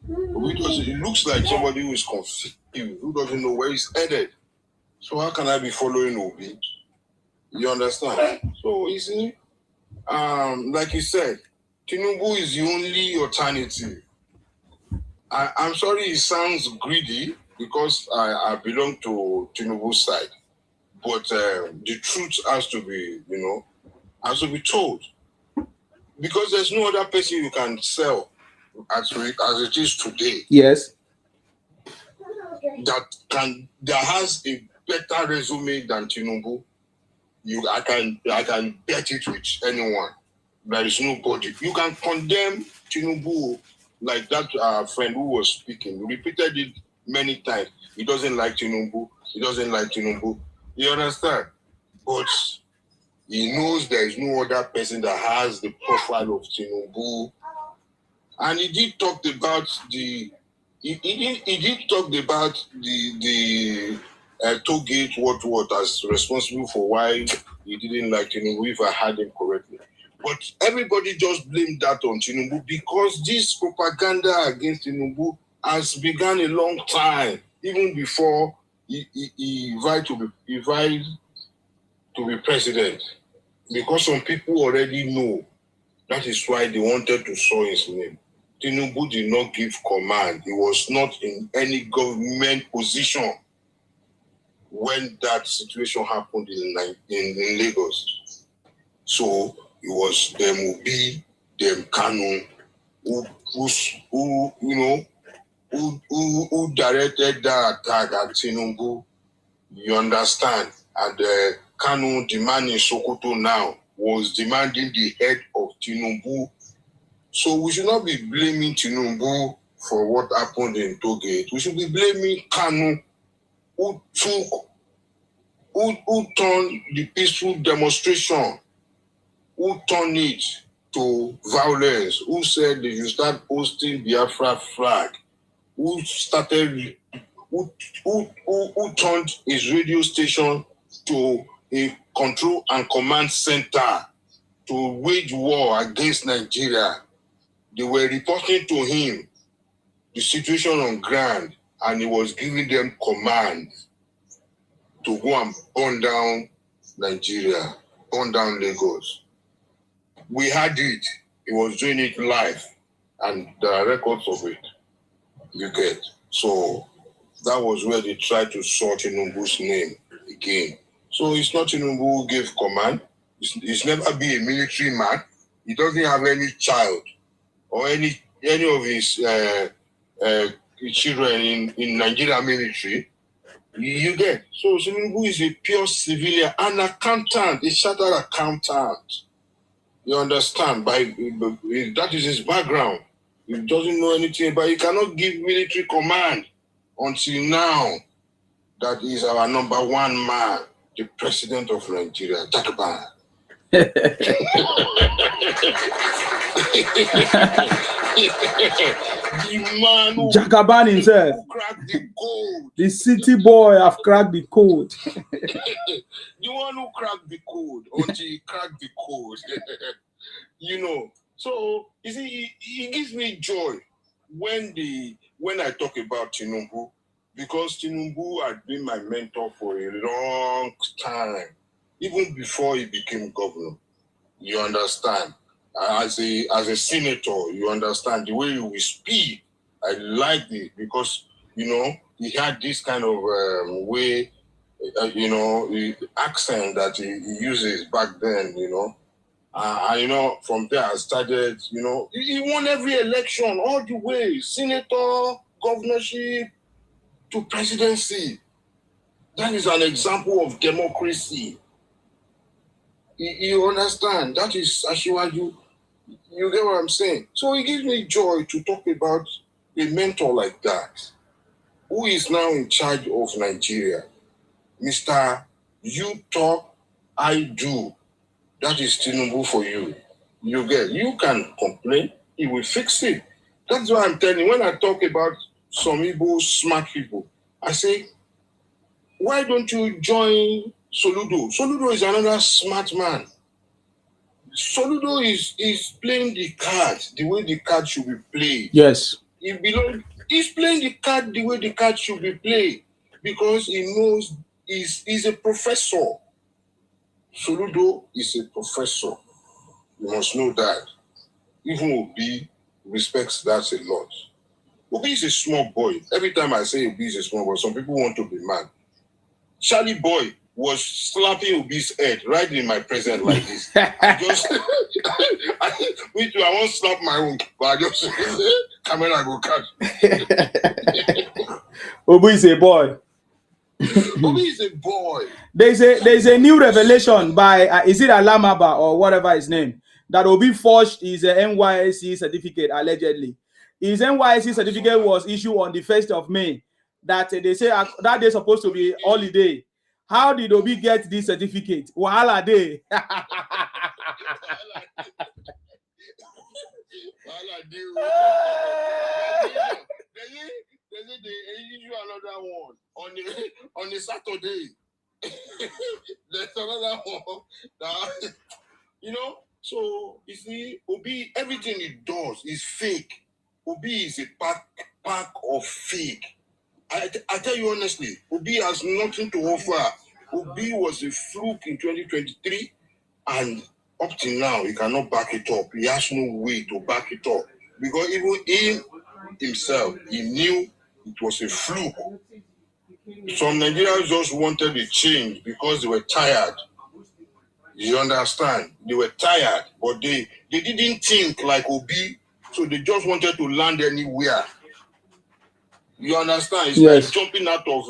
[SPEAKER 6] It looks like somebody who is confused, who doesn't know where he's headed. So how can I be following Obi? You understand? So you see, like you said, Tinubu is the only alternative. I'm sorry it sounds greedy because I belong to Tinubu's side. But the truth has to be, has to be told. Because there's no other person you can sell as it is today.
[SPEAKER 2] Yes.
[SPEAKER 6] That has a better resume than Tinubu. I can bet it with anyone. There is nobody. You can condemn Tinubu like that friend who was speaking. He repeated it many times. He doesn't like Tinubu. He doesn't like Tinubu. You understand? But he knows there is no other person that has the profile of Tinubu. And he did talk about the toll gate what as responsible for why he didn't like Tinubu, if I heard him correctly. But everybody just blamed that on Tinubu because this propaganda against Tinubu has begun a long time, even before he tried to be president. Because some people already know. That is why they wanted to sow his name. Tinubu did not give command. He was not in any government position when that situation happened in Lagos. So it was them Obi, them Kanu, who directed that attack at Tinubu. You understand? And Kanu demanding Sokoto now was demanding the head of Tinubu. So we should not be blaming Tinubu for what happened in Togate. We should be blaming Kanu who turned the peaceful demonstration, who turned it to violence, who said they should start posting Biafra flag, who turned his radio station to a control and command center to wage war against Nigeria. They were reporting to him the situation on ground, and he was giving them commands to go and burn down Nigeria, burn down Lagos. We had it. He was doing it live, and there are records of it. You get. So that was where they tried to sort Tinubu's name again. So it's not Tinubu who gave command. He's never been a military man. He doesn't have any child or any of his children in Nigeria military. You get. So Tinubu is a pure civilian, an accountant, a chartered accountant. You understand? That is his background. He doesn't know anything, but he cannot give military command until now. That is our number one man, the president of Nigeria, Jagaban. The man who
[SPEAKER 2] Jagaban himself.
[SPEAKER 6] Who cracked the code.
[SPEAKER 2] The city boy have cracked the code.
[SPEAKER 6] The one who cracked the code until he cracked the code. You know. So you see, it gives me joy when I talk about Tinubu, because Tinubu had been my mentor for a long time, even before he became governor. You understand? As a senator, you understand the way we speak. I like it because he had this kind of way, accent that he uses back then. From there I started. He won every election all the way, senator, governorship to presidency. That is an example of democracy. You understand? That is Ashiwaju. You get what I'm saying? So it gives me joy to talk about a mentor like that, who is now in charge of Nigeria. Mr. You talk, I do. That is Tinubu for you. You can complain, he will fix it. That's why I'm telling you, when I talk about some Igbo smart people, I say, why don't you join Soludo? Soludo is another smart man. Soludo is playing the cards the way the card should be played.
[SPEAKER 2] Yes.
[SPEAKER 6] He's playing the card the way the card should be played because he knows he's a professor. Soludo is a professor. You must know that. Even Obi respects that a lot. Obi is a small boy. Every time I say Obi is a small boy, some people want to be mad. Charlie Boy was slapping Obi's head right in my presence like this. I won't slap my own, but I just camera go catch.
[SPEAKER 2] Obi is a boy.
[SPEAKER 6] Obi is a boy.
[SPEAKER 2] There's a new revelation by is it Alamaba or whatever his name, that Obi forged his NYSC certificate allegedly. His NYSC certificate was issued on the 1st of May. That they say that day supposed to be holiday. How did Obi get this certificate? Wahala day.
[SPEAKER 6] They issue another one on a Saturday. There's another one. So you see, Obi, everything he does is fake. Obi is a pack of fake. I tell you honestly, Obi has nothing to offer. Obi was a fluke in 2023, and up till now, he cannot back it up. He has no way to back it up. Because even himself, he knew it was a fluke. Some Nigerians just wanted a change because they were tired. You understand? They were tired, but they didn't think like Obi, so they just wanted to land anywhere. You understand? It's like jumping out of,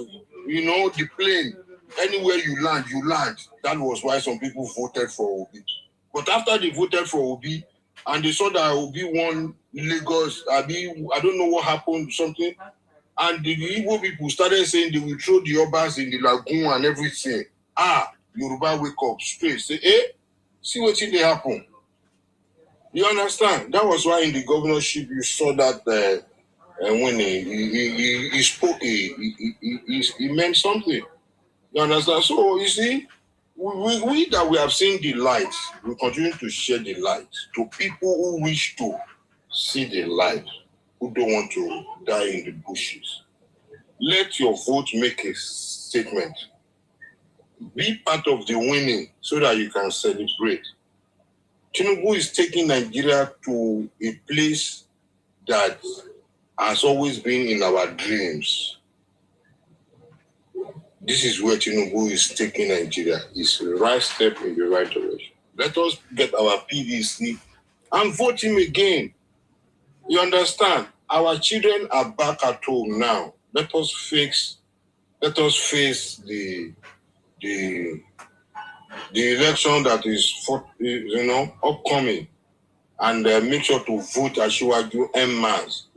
[SPEAKER 6] the plane. Anywhere you land, you land. That was why some people voted for Obi. But after they voted for Obi, and they saw that Obi won Lagos, I don't know what happened, something. And the Igbo people started saying they will throw the Obas in the lagoon and everything. Yoruba wake up straight. Say, see what they happen. You understand? That was why in the governorship you saw that when he spoke, he meant something. You understand? So you see, we that we have seen the light, we continue to share the light to people who wish to see the light, who don't want to die in the bushes. Let your vote make a statement. Be part of the winning so that you can celebrate. Tinubu is taking Nigeria to a place that has always been in our dreams. This is where Tinubu is taking Nigeria. It's the right step in the right direction. Let us get our PVC and vote him again. You understand? Our children are back at home now. Let us face the election that is upcoming, and make sure to vote Asiwaju en masse.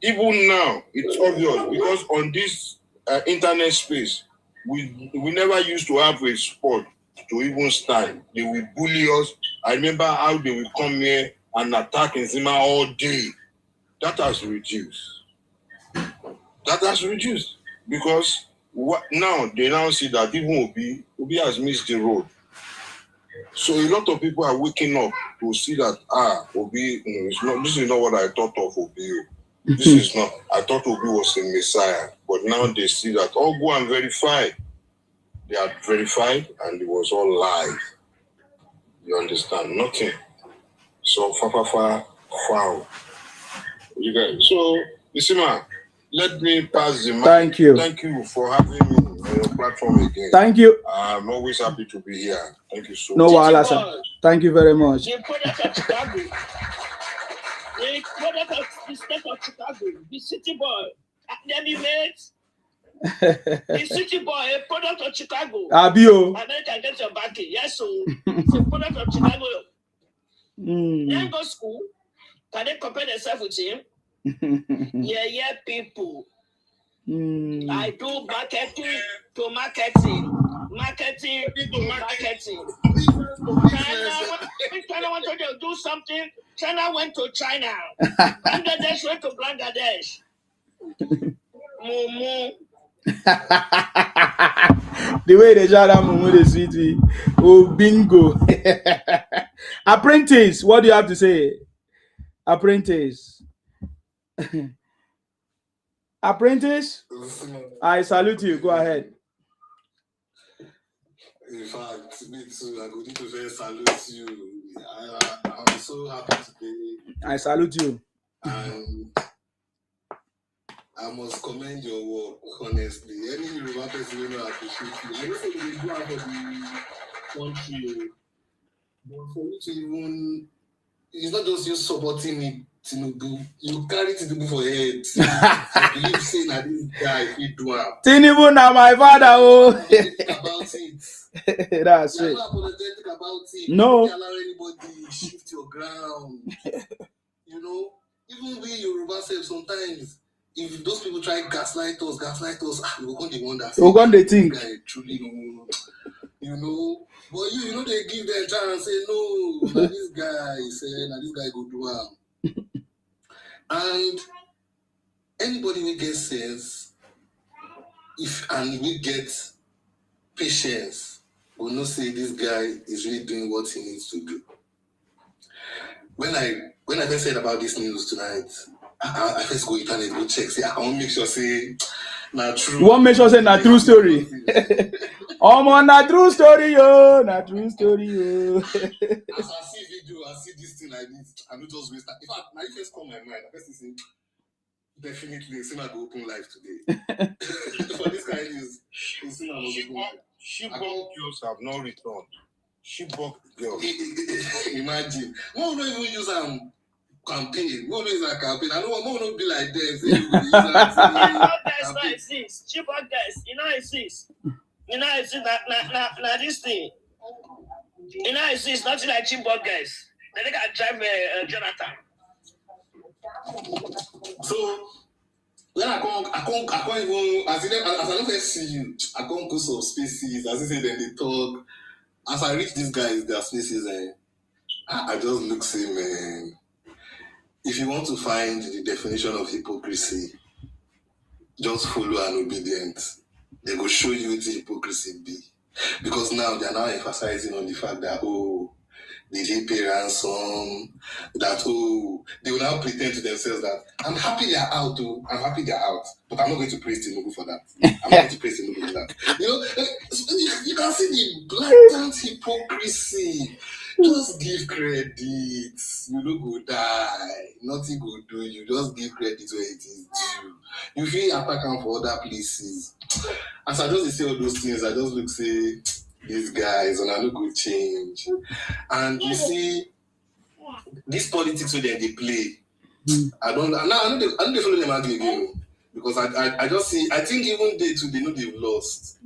[SPEAKER 6] Even now, it's obvious because on this internet space, we never used to have a spot to even stand. They will bully us. I remember how they will come here and attack Nzima all day. That has reduced. Because now they now see that even Obi has missed the road. So a lot of people are waking up to see that Obi, this is not what I thought of Obi. This is not. I thought Obi was a messiah, but now they see that go and verify. They are verified, and it was all live. You understand? Nothing. So foul. You guys. So Isima, let me pass the mic.
[SPEAKER 2] Thank you.
[SPEAKER 6] Thank you for having me on your platform again.
[SPEAKER 2] Thank you.
[SPEAKER 6] I'm always happy to be here. Thank you so
[SPEAKER 2] much.
[SPEAKER 6] No,
[SPEAKER 2] wahala, sir. Thank you very much.
[SPEAKER 4] The product of Chicago. The product of the state of Chicago. The city boy. Then he made the city boy, a product of Chicago.
[SPEAKER 2] Abio.
[SPEAKER 4] America gets your backing. Yes, so it's a product of Chicago. Then go school. Can they compare themselves with him? People. I do marketing to marketing. Marketing to marketing. China wanted to do something. China went to China. Bangladesh went to Bangladesh. Mumu.
[SPEAKER 2] The way they shout out Mumu, the sweet. Oh, bingo. Apprentice, what do you have to say? Apprentice. Apprentice, I salute you. Go ahead.
[SPEAKER 7] In fact, me too. I go need to very salute you. I'm so happy today.
[SPEAKER 2] I salute you.
[SPEAKER 7] And I must commend your work, honestly. Any Yoruba person will not appreciate you. I know say you do out for the country, but for you to even, it's not just you supporting me, Tinubu. You carry Tinubu for head. I believe saying that this guy he do am.
[SPEAKER 2] Tinubu na my father. Oh.
[SPEAKER 7] About it.
[SPEAKER 2] That's
[SPEAKER 7] You're
[SPEAKER 2] it.
[SPEAKER 7] not apologetic about it.
[SPEAKER 2] No.
[SPEAKER 7] You don't allow anybody shift your ground. Even we Yoruba self sometimes, if those people try gaslight us, we will go the wonder.
[SPEAKER 2] We're going to think.
[SPEAKER 7] Truly, but they give them a chance and say, no, now this guy go do am. And anybody will get sense, and we get patience, will not say this guy is really doing what he needs to do. When I first said about this news tonight, I first go internet, go check, say I want to make sure say not true.
[SPEAKER 2] You want to make sure say not true story. Not true story, yo. Not true story, yo.
[SPEAKER 7] As I see video, I see this thing like this, I don't just waste time. In fact, my first come my mind, I first say definitely Sina go open live today. For this kind of news, Sina was open live.
[SPEAKER 6] Chibok girls have not returned. Chibok girls.
[SPEAKER 7] Imagine. We will not even use campaign. We will not use a campaign. I don't want to be like them.
[SPEAKER 4] Chibok guys not exist. Chibok guys, exist. Now this thing. Exist. Nothing like Chibok guys. They can drive Jonathan.
[SPEAKER 7] So, we
[SPEAKER 5] when I can't even as I don't first see you, I can't go some spaces. As I say, then they talk. As I reach these guys, their spaces, I just look say, man. If you want to find the definition of hypocrisy, just follow and obedient. They will show you what the hypocrisy be. Because now they are now emphasizing on the fact that, oh, did he pay ransom? That, oh, they will now pretend to themselves that, I'm happy they are out, oh, I'm happy they are out. But I'm not going to praise Tinubu for that. I'm not going to praise Tinubu for that. You know, you can see the blatant hypocrisy. Just give credit. You don't go die. Nothing go do you. Just give credit where it is due. You feel attack am for other places. As I just say all those things, I just look say these guys and I no go change. And you see, this politics where they play. I don't follow them argue again. Because I just see, I think even they too, they know they've lost.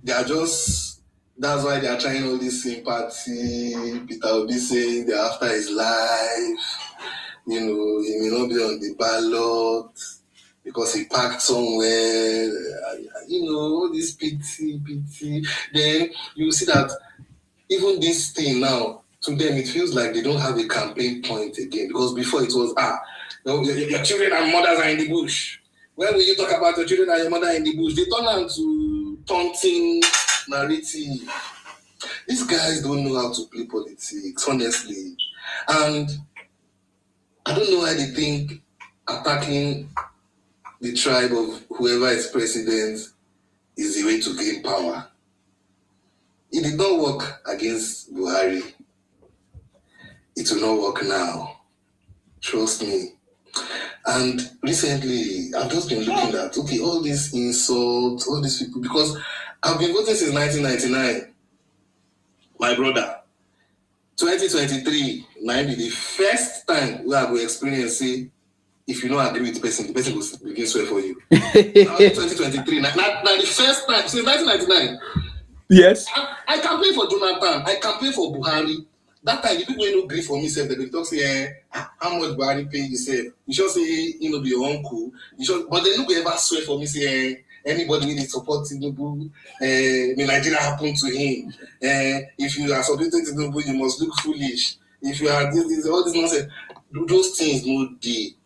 [SPEAKER 5] They are just, that's why they are trying all this sympathy. Peter Obi saying they're after his life. You know, he may not be on the ballot because he parked somewhere. You know, all this pity. Then you see that even this thing now, to them, it feels like they don't have a campaign point again. Because before it was, your children and mothers are in the bush. When will you talk about your children and your mother in the bush? They turn on to taunting narrative. These guys don't know how to play politics, honestly. And I don't know why they think attacking the tribe of whoever is president is the way to gain power. It did not work against Buhari. It will not work now. Trust me. And recently, I've just been looking at, okay, all these insults, all these people, because I've been voting since 1999. My brother, 2023 might be the first time we are going to experience, say, if you don't agree with the person will begin swear for you. Now, 2023, now the first time since 1999.
[SPEAKER 2] Yes.
[SPEAKER 5] I campaign for Jonathan. I campaign for Buhari. That time, the people who agree for me, they will talk, say, how much Buhari pay yourself? You should say, you know, be your uncle. But they no go ever swear for me, say, anybody with support Tinubu, Nigeria happened to him. If you are supporting Tinubu, you must look foolish. If you are this, all this nonsense, those things no dey.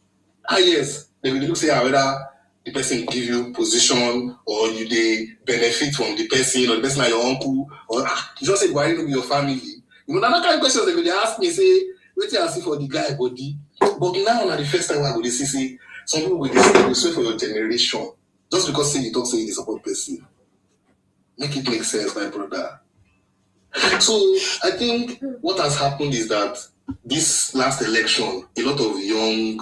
[SPEAKER 5] Yes, they will look say whether the person give you position or you they benefit from the person or the person like your uncle or you just say why no be your family. You know, that kind of questions they will ask me, say, wait till I see for the guy body. But now na the first time I go see, say, some people will say, they swear for your generation. Just because say you talk, say you support person. Make it make sense, my brother. So I think what has happened is that this last election, a lot of young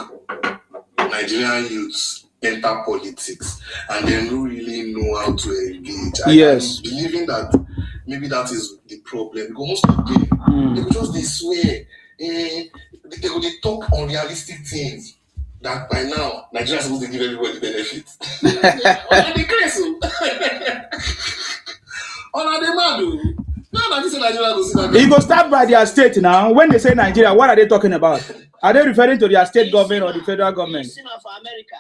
[SPEAKER 5] Nigerian youths enter politics and they don't really know how to engage.
[SPEAKER 2] Yes.
[SPEAKER 5] I'm believing that maybe that is the problem. Because most of them, they will just they swear. They will talk unrealistic things that by now Nigeria is supposed to give everybody benefit. On the case, on the mad.
[SPEAKER 2] It goes start by their state now. When they say Nigeria, what are they talking about? Are they referring to their state government or the federal government?
[SPEAKER 4] Of America,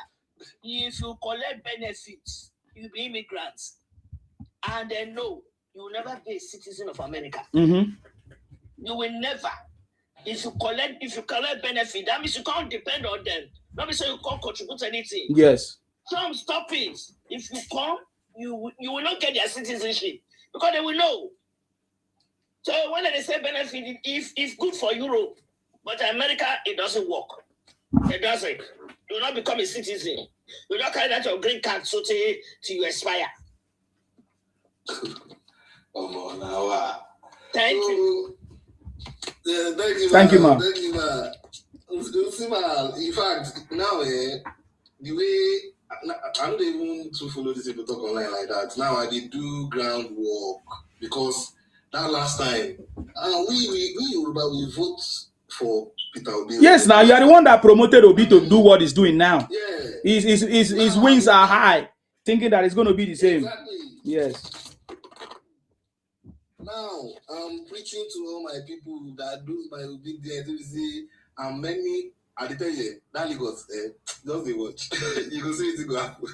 [SPEAKER 4] if you collect benefits, you'll be immigrants. And then no, you will never be a citizen of America.
[SPEAKER 2] Mm-hmm.
[SPEAKER 4] You will never. If you collect benefit, that means you can't depend on them. Not so you can't contribute anything.
[SPEAKER 2] Yes.
[SPEAKER 4] Some stop it. If you come, you will not get their citizenship because they will know. So when they say benefit, if good for Europe, but America, it doesn't work. It doesn't. You will not become a citizen. You will not carry that your green card so till you expire. Thank you.
[SPEAKER 5] Thank you,
[SPEAKER 2] ma.
[SPEAKER 5] Thank you, ma. In fact, now the way I don't even to follow these people talk online like that. Now I did do groundwork because that last time, we Yoruba we vote for Peter Obi.
[SPEAKER 2] Yes, now you are the one that promoted Obi to do what he's doing now.
[SPEAKER 5] Yeah.
[SPEAKER 2] His wings are high, thinking that it's going to be the same.
[SPEAKER 5] Exactly.
[SPEAKER 2] Yes.
[SPEAKER 5] Now I'm preaching to all my people that do my obedience. Say, and many I tell you, that Lagos, just the watch. You go see it go happen.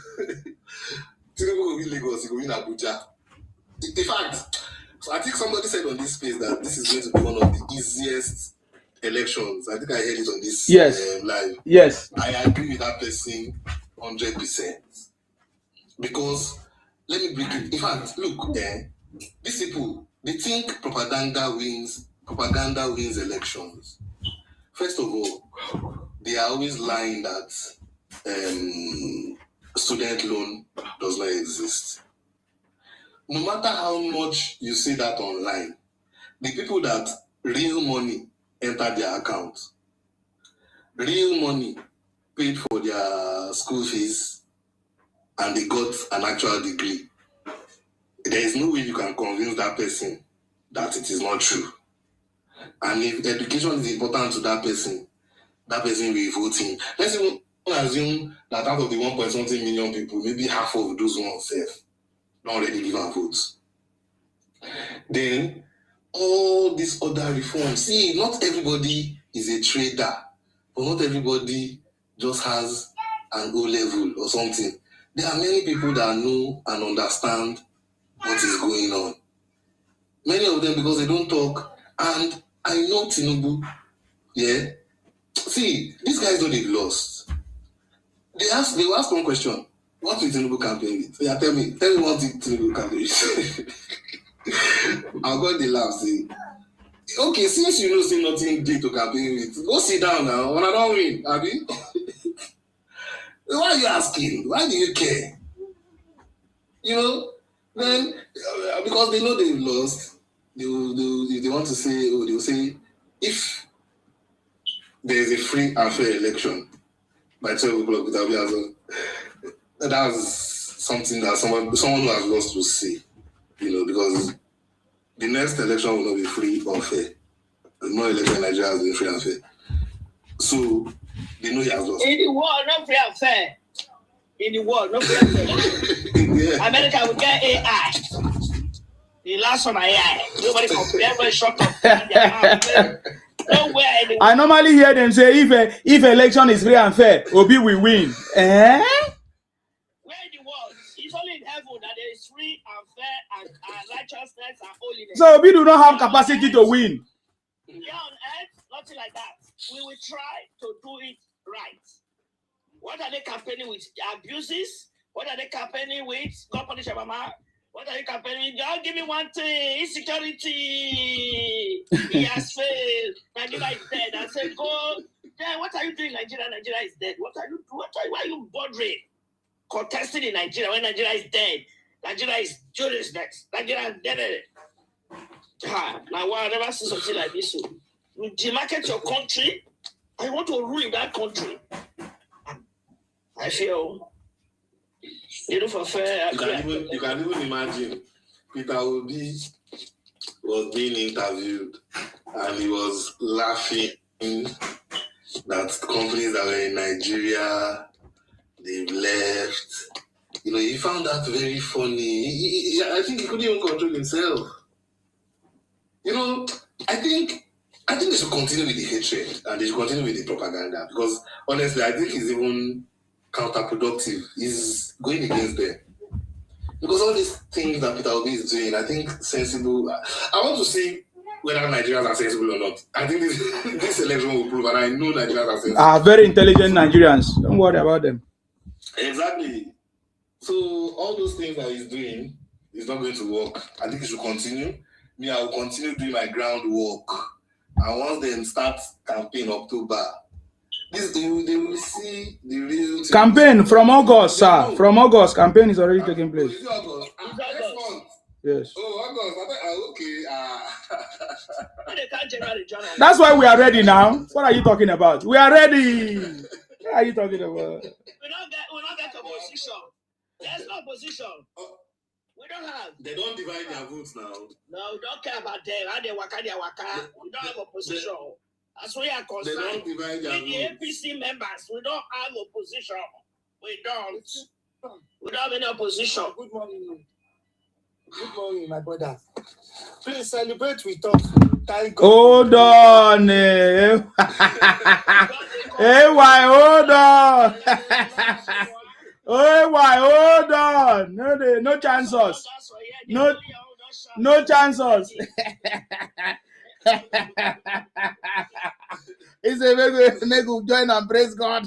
[SPEAKER 5] Tinubu will win Lagos, he will win Abuja. In fact, so I think somebody said on this space that this is going to be one of the easiest elections. I think I heard it on this live.
[SPEAKER 2] Yes.
[SPEAKER 5] I agree with that person 100%. Because let me break it. In fact, look, these people, they think propaganda wins elections. First of all, they are always lying that student loan does not exist. No matter how much you say that online, the people that real money enter their account, real money paid for their school fees, and they got an actual degree, there is no way you can convince that person that it is not true. And if education is important to that person will vote him. Let's even assume that out of the 1.something million people, maybe half of those ones don't already give a vote. Then all these other reforms. See, not everybody is a trader, but not everybody just has an O level or something. There are many people that know and understand what is going on. Many of them, because they don't talk. And I know Tinubu, See, these guys know they've lost. They will ask one question. What will Tinubu campaign with? Yeah, tell me what Tinubu campaign with. I'll go the laugh, see. Okay, since you know see nothing big to campaign with, go sit down now. When I don't win, Abi. Why are you asking? Why do you care? Then because they know they've lost, they want to say, they will say, if there is a free and fair election by 12 o'clock, that'll be as well. That's something that someone who has lost will say, because the next election will not be free or fair. No election in Nigeria has been free and fair. So they know he has lost.
[SPEAKER 4] In the world, not free and fair. In the world, not free and fair. America will get AI. The last one AI. Nobody compare, everybody shut up. Nowhere anywhere.
[SPEAKER 2] I normally hear them say if election is free and fair, Obi will win.
[SPEAKER 4] Where in the world? It's only in heaven that there is free and fair and righteousness and holiness.
[SPEAKER 2] So Obi do not have capacity to win.
[SPEAKER 4] Here on earth, nothing like that. We will try to do it right. What are they campaigning with? Abuses? What are they campaigning with? God punish your mama. What are you campaigning? Just give me one thing. Insecurity. He has failed. Nigeria is dead. I said, go. Then what are you doing in Nigeria? Nigeria is dead. Why are you bothering? Contesting in Nigeria when Nigeria is dead. Nigeria is Judas next. Nigeria is dead. Now, I never see something like this. You demarcate your country. I want to rule in that country. I feel. For fair.
[SPEAKER 5] You can even imagine Peter Obi was being interviewed and he was laughing that companies that were in Nigeria, they've left. He found that very funny. I think he couldn't even control himself. I think they should continue with the hatred and they should continue with the propaganda, because honestly, I think it's even counterproductive. Is going against them, because all these things that Peter Obi is doing, I think sensible. I want to see whether Nigerians are sensible or not. I think this election will prove, and I know Nigerians are sensible.
[SPEAKER 2] Very intelligent Nigerians. Don't worry about them.
[SPEAKER 5] Exactly. So all those things that he's doing is not going to work. I think he should continue. Me, I will continue doing my groundwork, and once they start campaign October, they will see the real
[SPEAKER 2] campaign from August, sir. From August, campaign is already taking place.
[SPEAKER 5] Is it August? Next month.
[SPEAKER 2] Yes.
[SPEAKER 5] Oh, August. Okay.
[SPEAKER 2] That's why we are ready now. What are you talking about? We are ready. What are you talking about?
[SPEAKER 4] We don't get opposition. There's no opposition. We don't have.
[SPEAKER 5] They don't divide their votes now.
[SPEAKER 4] No, we don't care about them. How they waka. We don't have opposition. As we are concerned,
[SPEAKER 5] they don't divide their
[SPEAKER 4] the APC members, we don't have opposition. We don't have any opposition.
[SPEAKER 14] Good morning, my brother. Please celebrate with us.
[SPEAKER 5] Thank God.
[SPEAKER 2] Hold on. Hey, why? Hold on. Oh, why? Hold on. No chances. No chances. He said, make we join and praise God.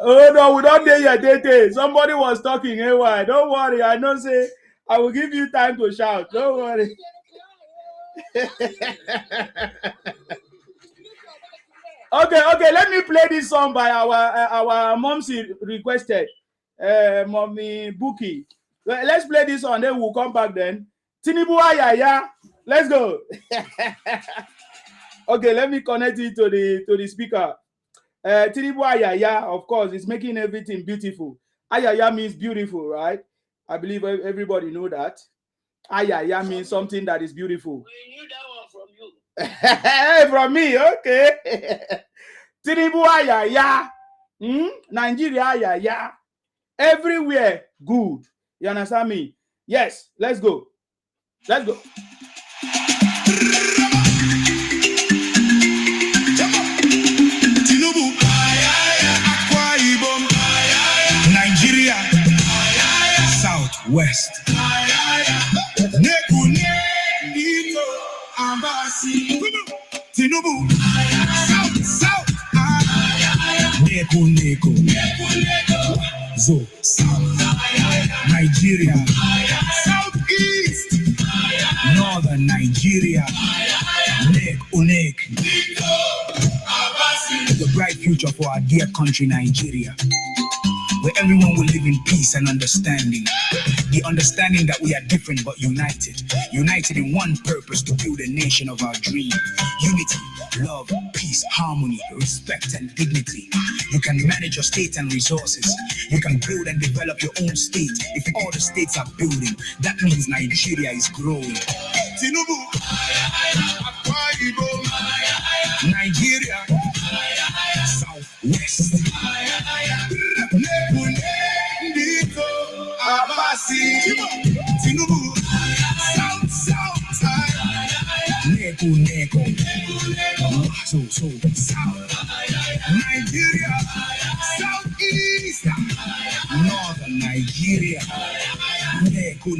[SPEAKER 2] Oh no, we don't dare your date. Somebody was talking. Hey, why? Don't worry. I know. Say I will give you time to shout. Don't worry. Okay. Let me play this song by our moms requested. Mommy Bookie. Let's play this song. Then we'll come back. Then Tinubu Ayaya. Let's go. Okay, let me connect it to the speaker. Tinubu Ayaya, of course, is making everything beautiful. Ayaya means beautiful, right? I believe everybody know that. Ayaya means something that is beautiful.
[SPEAKER 4] We knew that one from you.
[SPEAKER 2] Hey, from me, okay. Tinubu Ayaya. Nigeria Ayaya. Everywhere good. You understand me? Yes, let's go. Let's go.
[SPEAKER 14] Tinubu, Akwa Ibom, Nigeria, Southwest, Nekune, Nito, Ambasi, Tinubu, South, Neko, Zo, South, Nigeria, Southeast, Northern Nigeria, Unek, the bright future for our dear country, Nigeria, where everyone will live in peace and understanding. The understanding that we are different but united in one purpose to build a nation of our dream. Unity, love, peace, harmony, respect, and dignity. You can manage your state and resources. You can build and develop your own state. If all the states are building, that means Nigeria is growing. Tinubu, Akwa Ibom, Nigeria, Southwest, Tinubu, South, Neko, so, South, Nigeria, Southeast, Northern Nigeria, Neko.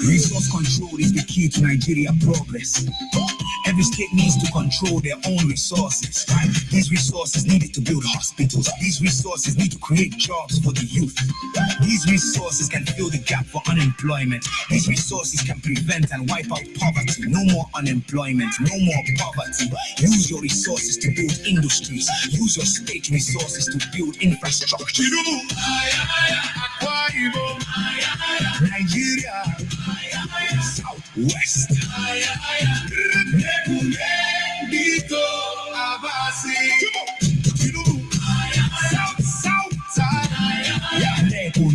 [SPEAKER 14] Resource control is the key to Nigeria progress. Every state needs to control their own resources. These resources needed to build hospitals. These resources need to create jobs for the youth. These resources can fill the gap for unemployment. These resources can prevent and wipe out poverty. No more unemployment, no more poverty. Use your resources to build industries. Use your state resources to build infrastructure. Nigeria, Southwest,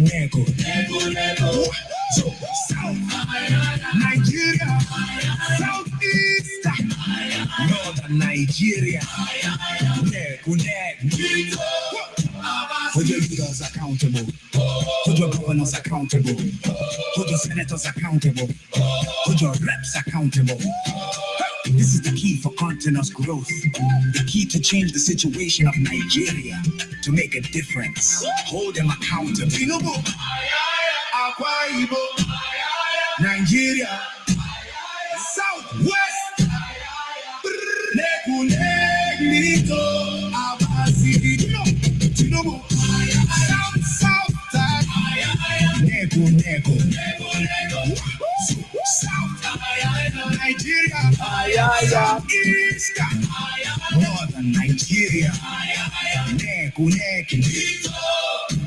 [SPEAKER 14] Neko. So, South, Nigeria, Southeast, Northern Nigeria, Neko. Hold your leaders accountable. Hold your governors accountable. Hold your senators accountable. Hold your reps accountable. This is the key for continuous growth. The key to change the situation of Nigeria, to make a difference. Hold them accountable. Tinubu, Akwa Ibom, Nigeria, Southwest, Neko, Abasi, Tinubu, South, Neko, South, Nigeria, East, Northern Nigeria, Neko,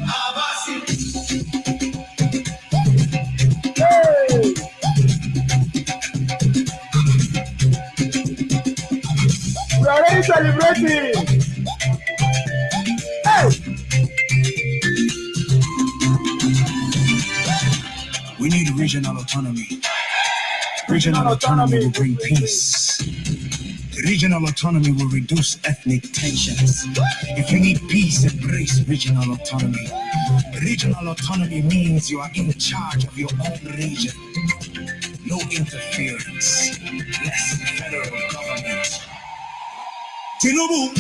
[SPEAKER 14] Abasi.
[SPEAKER 2] We are already celebrating. Hey.
[SPEAKER 14] We need regional autonomy. Regional autonomy will bring peace. Regional autonomy will reduce ethnic tensions. If you need peace, embrace regional autonomy. Regional autonomy means you are in charge of your own region. No interference. Less federal government. Tinubu,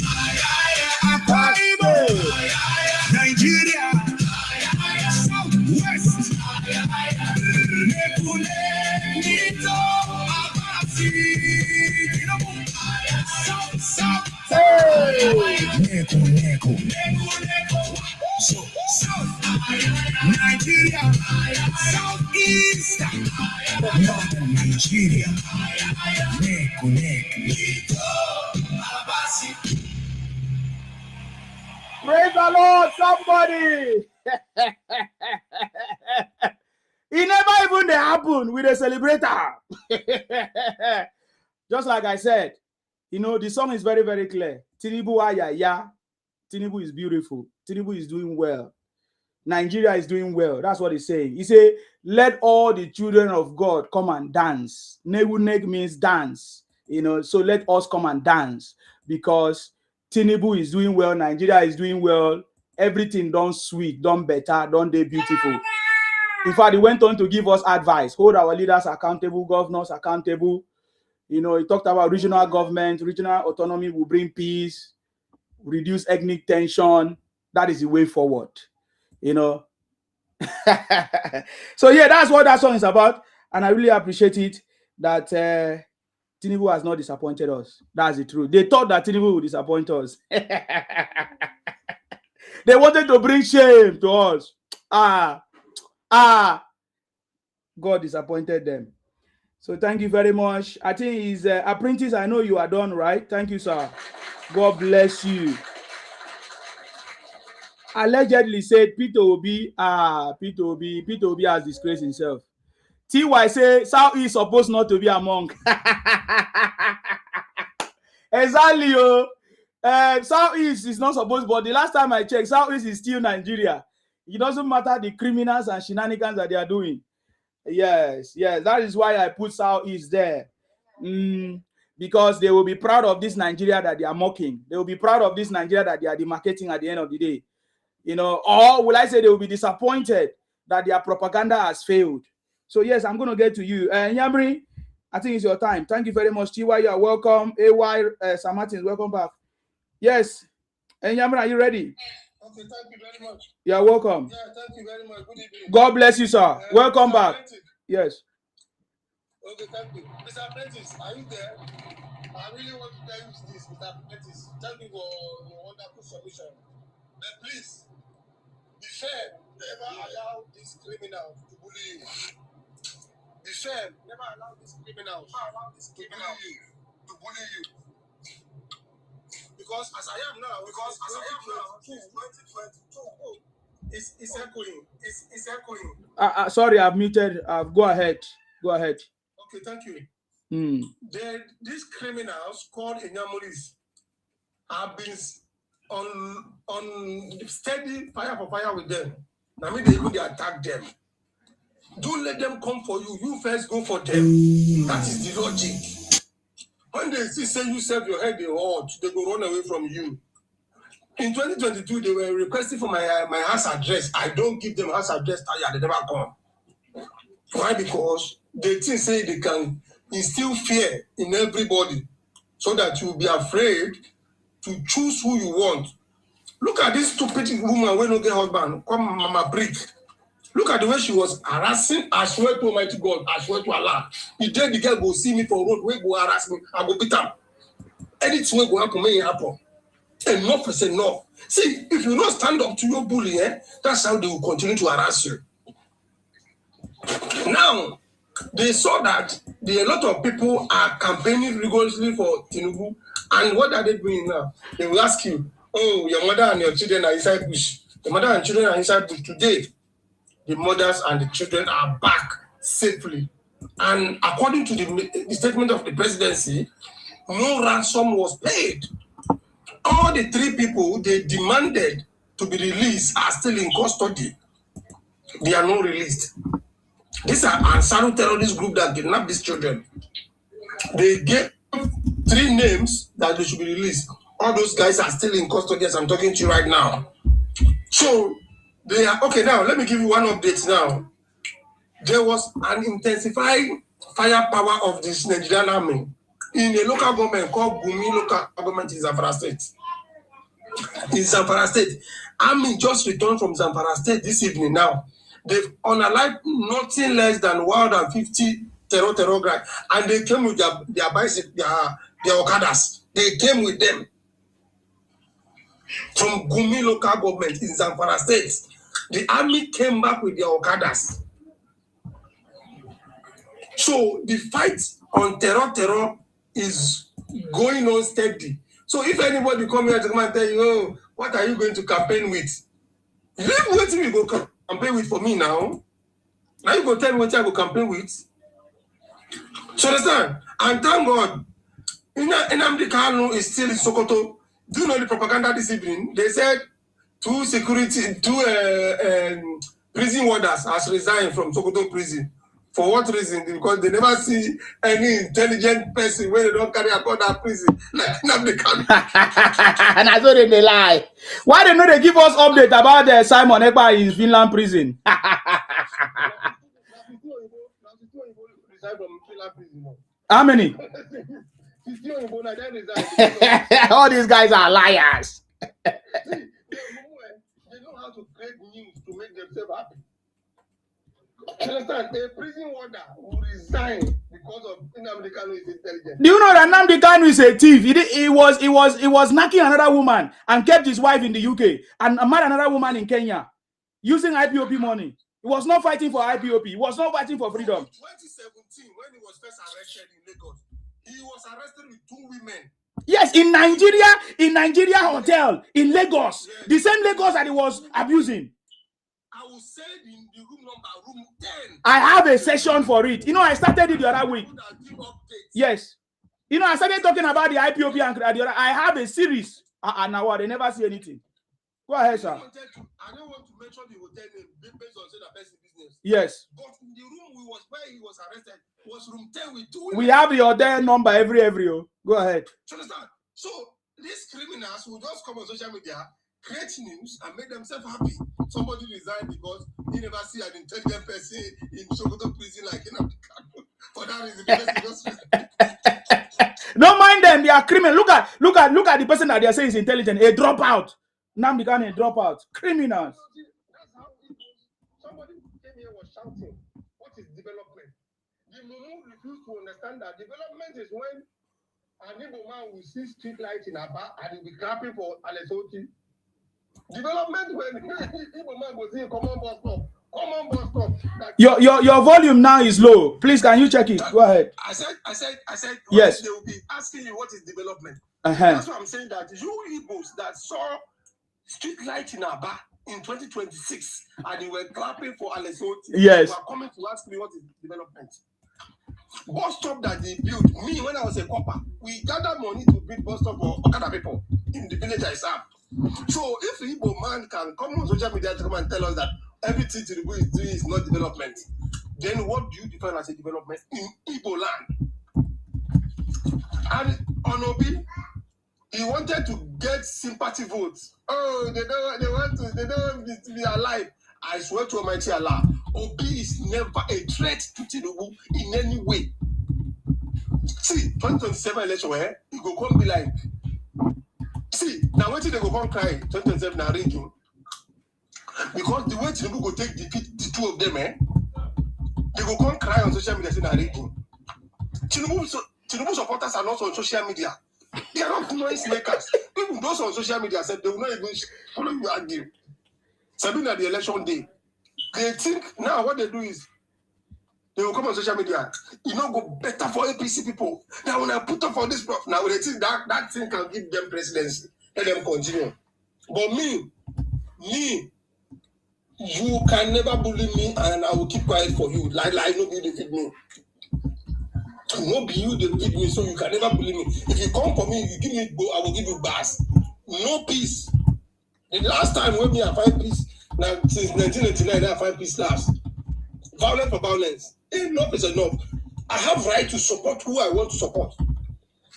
[SPEAKER 14] Nigeria, Southwest, Nigeria, Southeast, Northern Nigeria,
[SPEAKER 2] Praise the Lord, somebody. It never even happened with a celebrator. Just like I said, you know, the song is very, very clear. Tinubu ayaya. Tinubu is beautiful. Tinubu is doing well. Nigeria is doing well. That's what he's saying. He said, let all the children of God come and dance. Negu means dance. You know, so let us come and dance because Tinubu is doing well. Nigeria is doing well. Everything done sweet, done better, done they beautiful. In fact, he went on to give us advice. Hold our leaders accountable, governors accountable. You know, he talked about regional government, regional autonomy will bring peace, reduce ethnic tension. That is the way forward. You know. So yeah, that's what that song is about. And I really appreciate it that Tinubu has not disappointed us. That's the truth. They thought that Tinubu would disappoint us. They wanted to bring shame to us. God disappointed them. So thank you very much. I think he's apprentice. I know you are done, right? Thank you, sir. God bless you. Allegedly said Peter Obi has disgraced himself. TY say South is supposed not to be among. Exactly. South East is not supposed, but the last time I checked, South East is still Nigeria. It doesn't matter the criminals and shenanigans that they are doing. Yes, that is why I put South East there. Because they will be proud of this Nigeria that they are mocking. They will be proud of this Nigeria that they are demarcating at the end of the day. You know, or will I say they will be disappointed that their propaganda has failed. So yes, I'm going to get to you. Nyamri, I think it's your time. Thank you very much. TY, you are welcome. AY, Sam Martins, welcome back. Yes. Nyamri, are you ready?
[SPEAKER 15] Okay, thank you very much.
[SPEAKER 2] You are welcome.
[SPEAKER 15] Yeah, thank you very much. Good evening.
[SPEAKER 2] God bless you, sir. Welcome back.
[SPEAKER 15] Apprentice.
[SPEAKER 2] Yes.
[SPEAKER 15] Okay, thank you. Mr. Apprentice, are you there? I really want to tell you this, Mr. Apprentice. Thank you for your wonderful submission. But please, be fair. Never allow these criminals to bully you. Be fair. Never allow these criminals to bully you. Because as I am now, 2022, it's echoing. It's echoing.
[SPEAKER 2] Sorry, I've muted. Go ahead.
[SPEAKER 15] Okay, thank you. These criminals called Inyamuris have been on steady fire for fire with them. I mean, they attack them. Don't let them come for you. You first go for them. That is the logic. When they say you serve your head, they go run away from you. In 2022, they were requesting for my house address. I don't give them house address. They never come. Why? Because they think say they can instill fear in everybody so that you will be afraid to choose who you want. Look at this stupid woman when no get husband. Come, Mama Brick. Look at the way she was harassing. I swear to Almighty God. I swear to Allah. The day the girl go see me for road, where go harass me, I go beat her. Anything will go happen, may happen. Enough is enough. See, if you not stand up to your bully, that's how they will continue to harass you. Now, they saw that a lot of people are campaigning rigorously for Tinubu. And what are they doing now? They will ask you, oh, your mother and your children are inside bush. The mother and children are inside bush today. The mothers and the children are back safely. And according to the statement of the presidency, no ransom was paid. All the three people they demanded to be released are still in custody. They are not released. These are Ansaru terrorist group that kidnapped these children. They gave 3 names that they should be released. All those guys are still in custody as I'm talking to you right now. So they are okay. Now let me give you one update. Now there was an intensified firepower of this Nigerian army in a local government called Gumi local government in Zamfara State. In Zamfara State, army just returned from Zamfara State this evening. Now they've unalived nothing less than 150 terror guys, and they came with their bicycle, their Okadas. They came with them from Gumi local government in Zamfara State. The army came back with their Okadas. So the fight on terror is going on steady. So if anybody come here to come and tell you, oh, what are you going to campaign with? Leave what you go campaign with for me now. Now you go tell me what I go campaign with. So understand? And thank God, Nnamdi Kanu is still in Sokoto. Do you know the propaganda this evening? They said 2 prison warders has resigned from Sokoto prison. For what reason? Because they never see any intelligent person when they don't carry a gun at prison. Like Nnamdi Kanu.
[SPEAKER 2] And I thought they lie. Why they know they give us update about Simon Ekpa in Finland prison? How many? All these guys are liars.
[SPEAKER 15] They know how to create news to make themselves happy. Understand? A prison warder will resign because of Nnamdi Kanu is intelligent.
[SPEAKER 2] Do you know that Nnamdi Kanu is a thief? He was knocking another woman and kept his wife in the UK and married another woman in Kenya using IPOP money. He was not fighting for IPOP. He was not fighting for freedom.
[SPEAKER 15] In 2017, when he was first arrested in Lagos, he was arrested with 2 women.
[SPEAKER 2] Yes, in Nigeria hotel in Lagos, yes. The same Lagos that he was abusing.
[SPEAKER 15] I will say in the room number, room 10.
[SPEAKER 2] I have a session for it. You know, I started it the other week. Yes. You know, I started talking about the IPOP and the other. I have a series. Now they never see anything. Go ahead, sir.
[SPEAKER 15] I don't want to mention the hotel name based on the person's business.
[SPEAKER 2] Yes.
[SPEAKER 15] But in the room where he was arrested was room 10 with 2 women.
[SPEAKER 2] We have the hotel number every. Go ahead.
[SPEAKER 15] So these criminals will just come on social media, create news, and make themselves happy. Somebody resigned because he never see an intelligent person in Sokoto prison like Nnamdi Kanu. For that reason, the person just
[SPEAKER 2] don't mind them, they are criminal. Look at the person that they are saying is intelligent. A dropout. Nnamdi Kanu a dropout. Criminals.
[SPEAKER 15] That's how it was. Somebody who came here was shouting, what is development? The Mumu refused to understand that development is when an Igbo man will see street lights in Aba and he'll be clapping for Alesoti. Development when Igbo man will see a common bus stop.
[SPEAKER 2] Your volume now is low. Please, can you check it? Go ahead.
[SPEAKER 15] I said.
[SPEAKER 2] Yes.
[SPEAKER 15] They will be asking you what is development.
[SPEAKER 2] Uh-huh.
[SPEAKER 15] That's what I'm saying. That you Igbos that saw street light in Aba in 2026 and you were clapping for Alesoti.
[SPEAKER 2] Yes.
[SPEAKER 15] You are coming to ask me what is development. Bus stop that they built. Me, when I was a copper, we gathered money to build bus stop for Okada people in the village I serve. So if Igbo man can come on social media to come and tell us that everything Tinubu is doing is not development, then what do you define as a development in Igbo land? And on Obi, he wanted to get sympathy votes. Oh, they don't want to be alive. I swear to Almighty Allah, Obi is never a threat to Tinubu in any way. See, 2027 election where he go come be like, see, now wait till they go come cry 2027 now region. Because the way Tinubu go take defeat the 2 of them, they go come cry on social media saying na region. Tinubu supporters are not on social media. They are not noise makers. Even those on social media said they will not even follow you argue. Sabina the election day. They think now what they do is they will come on social media. You know, go better for APC people. Now when I put up for this stuff, now they think that thing can give them presidency. Let them continue. But me, you can never bully me and I will keep quiet for you. Like nobody defeat me. No be you defeat me, so you can never bully me. If you come for me, you give me go, I will give you bars. No peace. The last time when me I find peace, now since 1999, I find peace last. Violence for violence. Enough is enough. I have right to support who I want to support.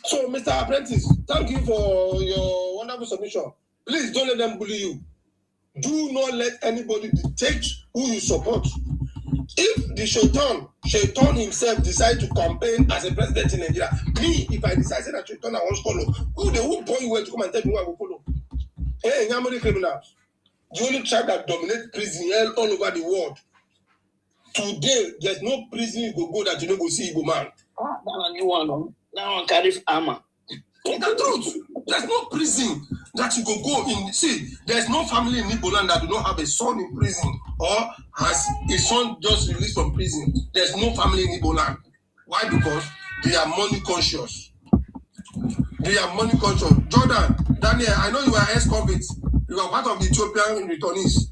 [SPEAKER 15] So, Mr. Apprentice, thank you for your wonderful submission. Please don't let them bully you. Do not let anybody dictate who you support. If the Shaitan himself decide to campaign as a president in Nigeria, me, if I decide that Shaitan I want to follow, who they will point you where to come and tell me who I will follow? Hey, Nyamuri criminals. The only tribe that dominates prison all over the world. Today, there's no prison you go that you don't go see Igbo man.
[SPEAKER 4] That one you want, that one carry armor.
[SPEAKER 15] The truth, there's no prison that you go in. See, there's no family in Igbo land that do not have a son in prison or has a son just released from prison. There's no family in Igbo land. Why? Because they are money conscious. They are money conscious. Jordan, Daniel, I know you are ex-convicts. You are part of the Ethiopian returnees.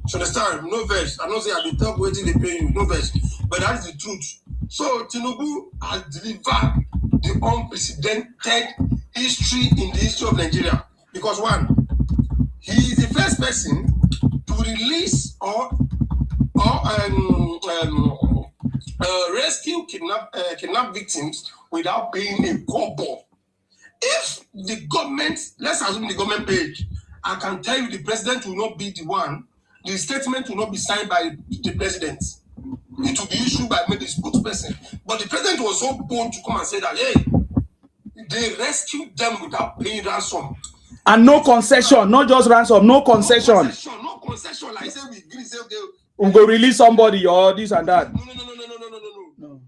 [SPEAKER 15] So understand, no verse. I don't say at the top waiting they pay you, no verse. But that is the truth. So Tinubu has delivered the unprecedented history in the history of Nigeria. Because one, he is the first person to release or rescue kidnap victims without paying a kobo. If the government, let's assume the government paid, I can tell you the president will not be the one. The statement will not be signed by the president. It will be issued by maybe the spokesperson. But the president was so bold to come and say that, hey, they rescued them without paying ransom.
[SPEAKER 2] And no concession, not just ransom, no concession.
[SPEAKER 15] No concession. Like I say, we agree, say, okay,
[SPEAKER 2] we'll go release somebody or this and that.
[SPEAKER 15] No.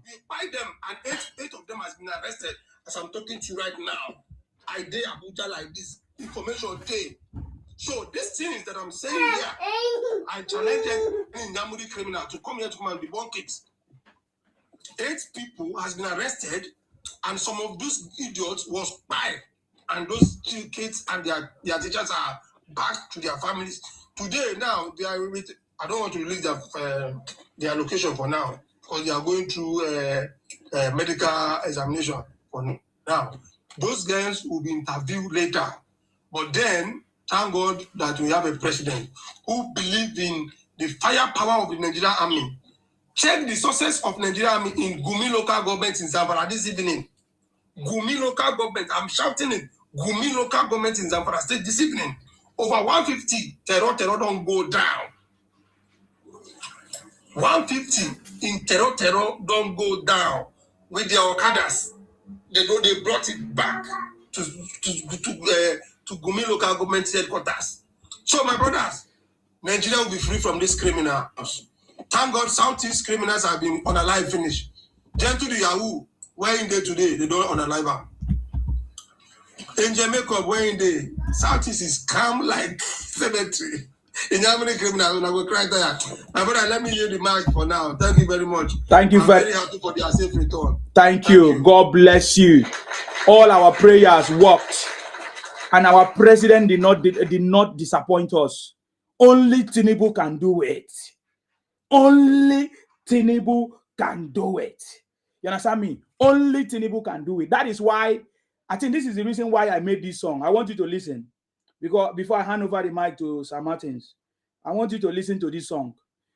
[SPEAKER 15] We buy them, and eight of them has been arrested. As I'm talking to you right now, I dare Abuja like this information day. So these things that I'm saying here, I challenge any Nyamuri criminal to come here to come and debunk it. 8 people has been arrested, and some of those idiots was by, and those 2 kids and their teachers are back to their families. Today, now they are with. I don't want to release their location for now because they are going through medical examination for now. Those guys will be interviewed later, but then. Thank God that we have a president who believes in the firepower of the Nigerian army. Check the success of Nigerian army in Gumi local government in Zamfara this evening. Gumi local government, I'm shouting it. Gumi local government in Zamfara state this evening. Over 150 terror don't go down. 150 in terror don't go down with their Okadas. They brought it back to Gumi local government headquarters. So my brothers, Nigeria will be free from these criminals. Thank God Southeast criminals have been on a live finish. Gentle the Yahoo, where in there today, they don't on a live. In Jamaica, where in there, Southeast is calm like cemetery. In Germany criminals, when I go cry there. My brother, let me hear the mic for now. Thank you very much.
[SPEAKER 2] Thank you
[SPEAKER 15] very happy for their safe return.
[SPEAKER 2] Thank you. God bless you. All our prayers worked. And our president did not disappoint us. Only Tinubu can do it. Only Tinubu can do it. You understand me? Only Tinubu can do it. That is why, I think this is the reason why I made this song. I want you to listen. Because before I hand over the mic to Sir Martins, I want you to listen to this song.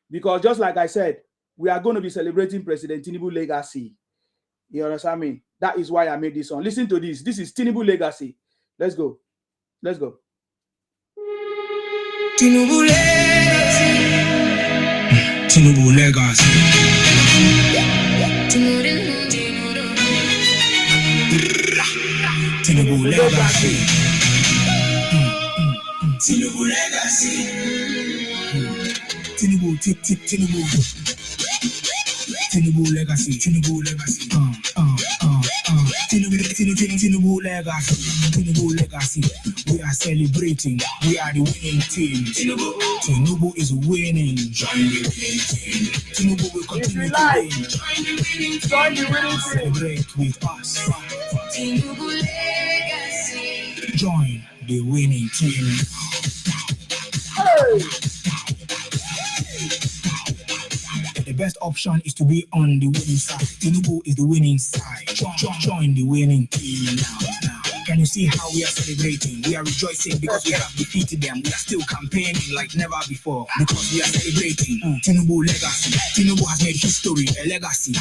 [SPEAKER 2] Because just like I said, we are going to be celebrating President Tinubu legacy. You understand me? That is why I made this song. Listen to this. This is Tinubu legacy. Let's go. Let's go.
[SPEAKER 14] Tinubu legacy. Tinubu legacy. Tinubu legacy. Tinubu legacy. Tinubu Tinubu. Tinubu legacy. Tinubu legacy. Tinubu legacy. Tinubu legacy. We are celebrating. We are the winning team. Tinubu is winning. Join the winning team. Tinubu will continue to win. Join the winning team. Celebrate with us. Tinubu legacy. Join the winning team. Hey. The best option is to be on the winning side. Tinubu is the winning side. Join the winning team now. Can you see how we are celebrating? We are rejoicing because we have defeated them. We are still campaigning like never before because we are celebrating Tinubu legacy. Tinubu has made history, a legacy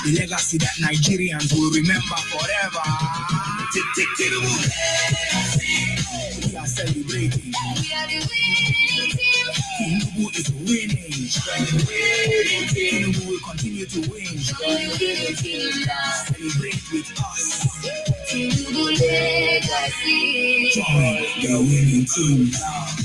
[SPEAKER 14] that Nigerians will remember forever. We are celebrating. We are the winning team. Tinubu is winning. Tinubu will continue to win. Celebrate with us. Tinubu legacy. Join the winning team.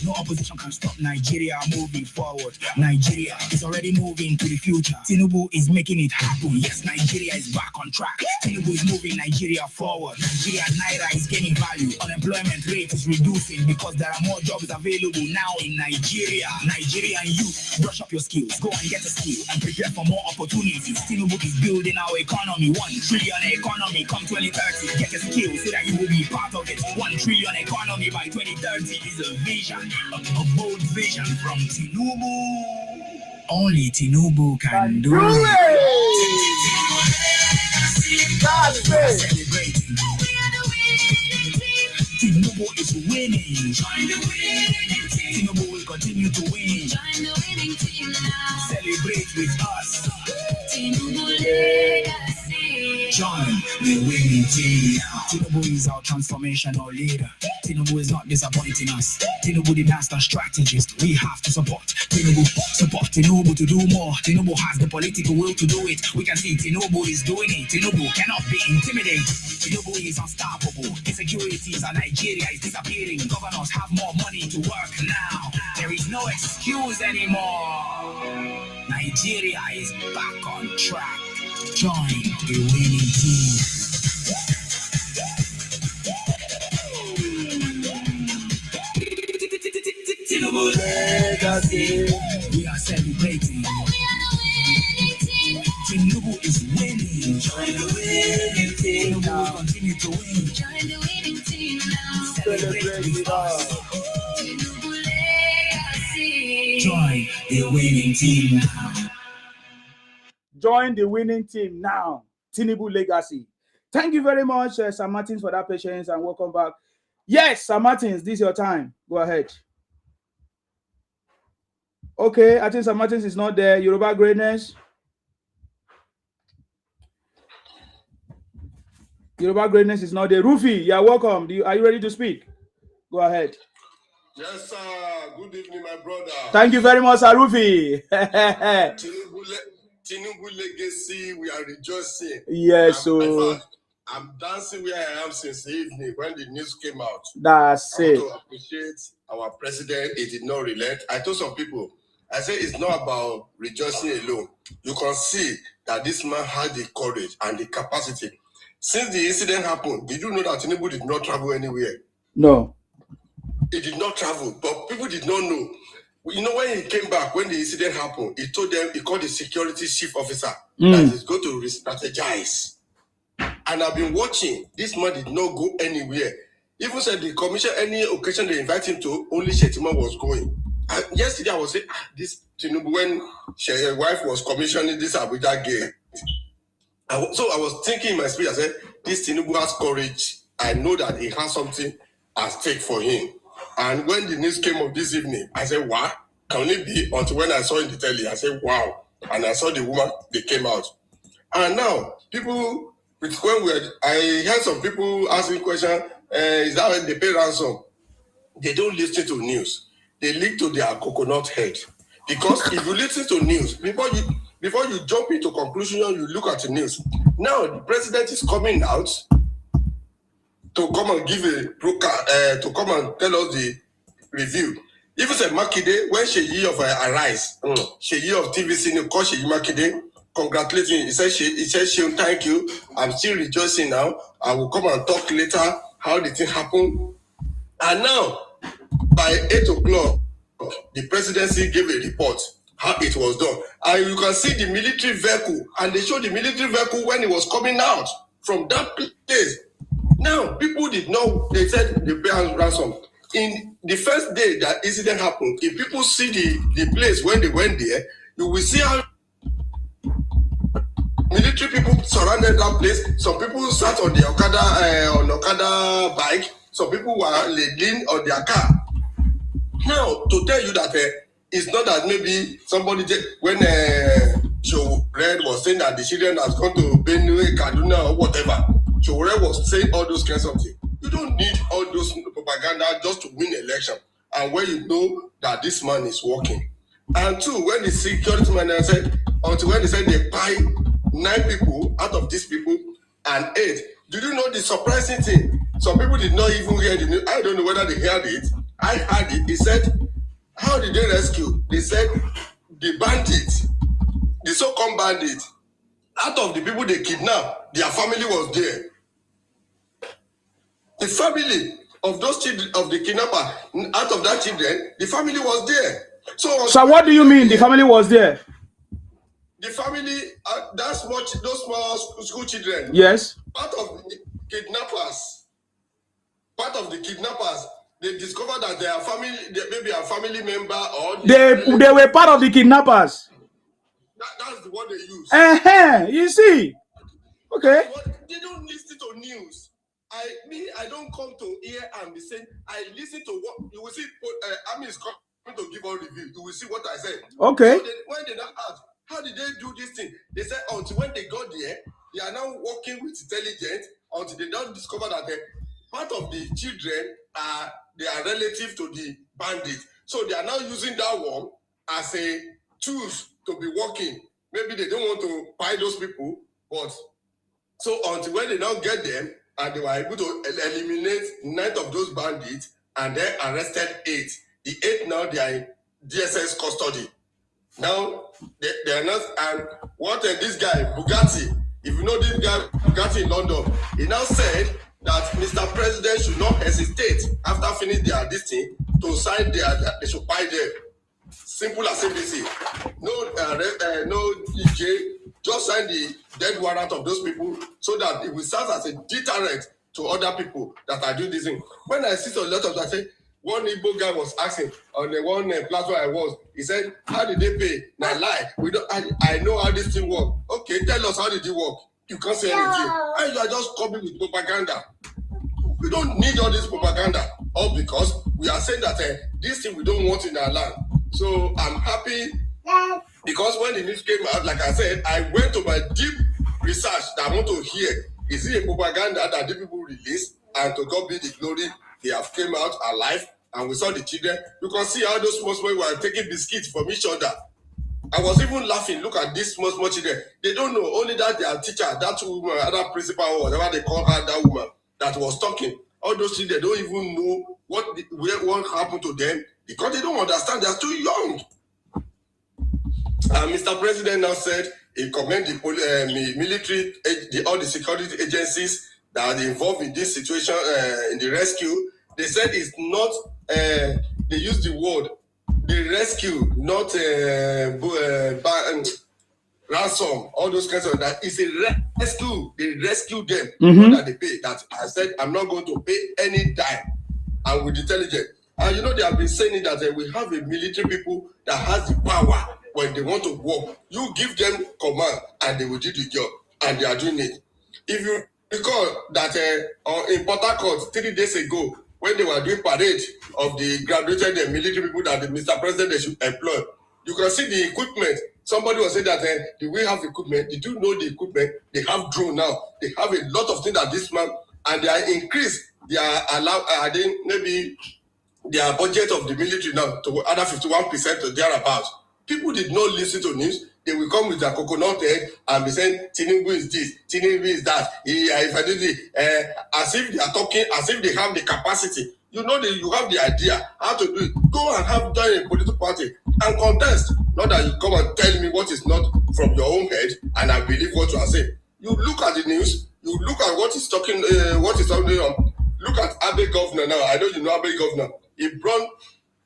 [SPEAKER 14] No opposition can stop Nigeria moving forward. Nigeria is already moving to the future. Tinubu is making it happen. Yes, Nigeria is back on track. Tinubu is moving Nigeria forward. Nigeria Naira is gaining value. Unemployment rate is reducing because there are more jobs available now in Nigeria. Nigerian youth, brush up your skills. Go and get a skill and prepare for more opportunities. Tinubu is building our economy. 1 trillion economy come 2030. Get a skill so that you will be part of it. 1 trillion economy by 2030 is a vision, a bold vision from Tinubu. Only Tinubu can do it. Celebrating. Tinubu is winning. Join the winning team. Tinubu will continue to win. Join the winning team now. Celebrate with us. Tinubu legacy. Join the winning team now. Tinubu is our transformational leader. Tinubu is not disappointing us. Tinubu the master strategist. We have to support Tinubu. Support Tinubu to do more. Tinubu has the political will to do it. We can see Tinubu is doing it. Tinubu cannot be intimidated. Tinubu is unstoppable. Insecurities in Nigeria is disappearing. Governors have more money to work now. There is no excuse anymore. Nigeria is back on track. Join the winning team. Tinubu legacy. We are celebrating. Tinubu is winning. Join the winning team. Tinubu will continue to win. Join the winning team now. Celebrate with us. Tinubu legacy. Join the winning team now.
[SPEAKER 2] Join the winning team now. Tinubu legacy. Thank you very much, Sir Martins, for that patience, and welcome back. Yes, Sir Martins, this is your time. Go ahead. Okay, I think Sir Martins is not there. Yoruba greatness. Yoruba greatness is not there. Rufi, you're welcome. Are you ready to speak? Go ahead.
[SPEAKER 15] Yes, sir. Good evening, my brother.
[SPEAKER 2] Thank you very much, Sir Rufi.
[SPEAKER 15] Tinubu legacy, we are rejoicing.
[SPEAKER 2] Yes, so
[SPEAKER 15] I'm dancing where I am since the evening when the news came out.
[SPEAKER 2] That's it.
[SPEAKER 15] I want to appreciate our president. He did not relent. I told some people, I said it's not about rejoicing alone. You can see that this man had the courage and the capacity. Since the incident happened, did you know that Tinubu did not travel anywhere?
[SPEAKER 2] No.
[SPEAKER 15] He did not travel, but people did not know. You know, when he came back, when the incident happened, he told them, he called the security chief officer that he's going to re-strategize. And I've been watching. This man did not go anywhere. Even said the commission, any occasion they invite him to, only Shetima was going. And yesterday I was saying, this Tinubu, when his wife was commissioning this Abuja gate. So I was thinking in my spirit, I said, this Tinubu has courage. I know that he has something at stake for him. And when the news came up this evening, I said, what? Can it be? Until when I saw in the telly, I said, wow. And I saw the woman, they came out. And now, people, I heard some people asking questions, is that when they pay ransom? They don't listen to news. They lead to their coconut head. Because if you listen to news, before you jump into conclusion, you look at the news. Now, the president is coming out to come and give to come and tell us the review. Even said Makinde, when Sheyi of Arise, Sheyi of TVC, call Sheyi Makinde, congratulating. He said, Sheyi, thank you. I'm still rejoicing now. I will come and talk later how the thing happened. And now, by 8 o'clock, the presidency gave a report how it was done. And you can see the military vehicle, and they showed the military vehicle when it was coming out from that place. Now, people did not, they said they pay ransom. In the first day that incident happened, if people see the place when they went there, you will see how military people surrounded that place. Some people sat on the Okada bike. Some people were leaning on their car. Now, to tell you that it's not that maybe somebody when Joe Red was saying that the children has gone to Benue, Kaduna, or whatever. Showore was saying all those kinds of things. You don't need all those propaganda just to win election. And when you know that this man is working. And two, when the security man said, until when they said they buy 9 people out of these people and 8, did you know the surprising thing? Some people did not even hear the news. I don't know whether they heard it. I heard it. He said, how did they rescue? They said the bandits, the so-called bandits, out of the people they kidnapped, their family was there. The family of those children, of the kidnapper, out of that children, the family was there. So
[SPEAKER 2] what do you mean the family was there?
[SPEAKER 15] The family, those small school children.
[SPEAKER 2] Yes.
[SPEAKER 15] Part of the kidnappers, they discovered that their family, maybe a family member or
[SPEAKER 2] they were part of the kidnappers.
[SPEAKER 15] That's the one they use.
[SPEAKER 2] You see. Okay.
[SPEAKER 15] They don't listen to news. I don't come to here and be saying, I listen to what you will see. Army is coming to give all review. You will see what I said.
[SPEAKER 2] Okay.
[SPEAKER 15] So when they now ask, how did they do this thing? They said until when they got there, they are now working with intelligence until they now discover that part of the children they are relative to the bandits. So they are now using that one as a tools to be working. Maybe they don't want to buy those people, but so until when they now get them and they were able to eliminate 9 of those bandits and then arrested 8. The 8 now they are in DSS custody. Now they are not, and what this guy Bugatti, if you know this guy Bugatti in London, he now said that Mr. President should not hesitate after finishing this thing to sign they should buy them. Simple as ABC. No DJ, just sign the death warrant of those people so that it will serve as a deterrent to other people that are doing this thing. When I see a lot of that, I say, one Igbo guy was asking on the one platform I was, he said, how did they pay? Now lie. We don't. I know how this thing works. Okay, tell us how did it work? You can't say anything. And you are just coming with propaganda. We don't need all this propaganda. All because we are saying that this thing we don't want in our land. So I'm happy because when the news came out, like I said, I went to my deep research that I want to hear. Is it a propaganda that the people release? And to God be the glory, they have came out alive, and we saw the children. You can see how those small were taking biscuits from each other. I was even laughing. Look at these small children. They don't know only that their teacher, that woman, other principal, or whatever they call her, that woman that was talking. All those children don't even know what happened to them because they don't understand. They are too young. Mr. President now said he commend the military, all the security agencies that are involved in this situation, in the rescue. They said it's not, they use the word, the rescue, not ransom, all those kinds of that. It's a rescue. They rescue them. That they pay. That I said, I'm not going to pay any dime. And with intelligence. And you know, they have been saying that we have a military people that has the power when they want to work. You give them command and they will do the job. And they are doing it. If you recall that in Port Harcourt 3 days ago, when they were doing parade of the graduated military people that the Mr. President they should employ, you can see the equipment. Somebody was saying that do we have equipment? Did you know the equipment? They have drone now. They have a lot of things that this man, and they are increased. They are allowed, maybe their budget of the military now to other 51% or thereabouts. People did not listen to news. They will come with their coconut head and be saying, Tinubu is this, Tinubu is that. If I did it, as if they are talking, as if they have the capacity. You know that you have the idea how to do it. Go and have done a political party and contest. Not that you come and tell me what is not from your own head and I believe what you are saying. You look at the news, you look at what is talking, what is happening on. Look at Abe Governor now. I know you know Abe Governor. He brought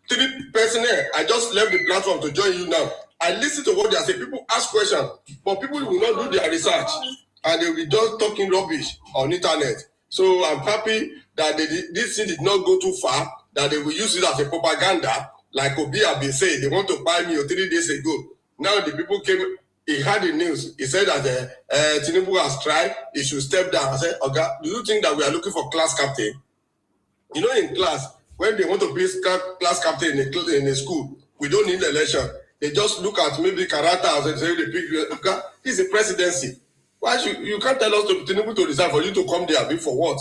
[SPEAKER 15] 3 personnel. I just left the platform to join you now. I listen to what they are saying. People ask questions, but people will not do their research. And they will be just talking rubbish on internet. So I'm happy that this thing did not go too far, that they will use it as a propaganda, like Obi have been saying, they want to buy me 3 days ago. Now the people came, he had the news. He said that Tinubu has tried, he should step down. I said, okay, do you think that we are looking for class captain? You know, in class, when they want to be class captain in a school, we don't need election. They just look at maybe character and say they pick. This is a presidency. Why should you can't tell us to Tinubu to resign for you to come there? For what?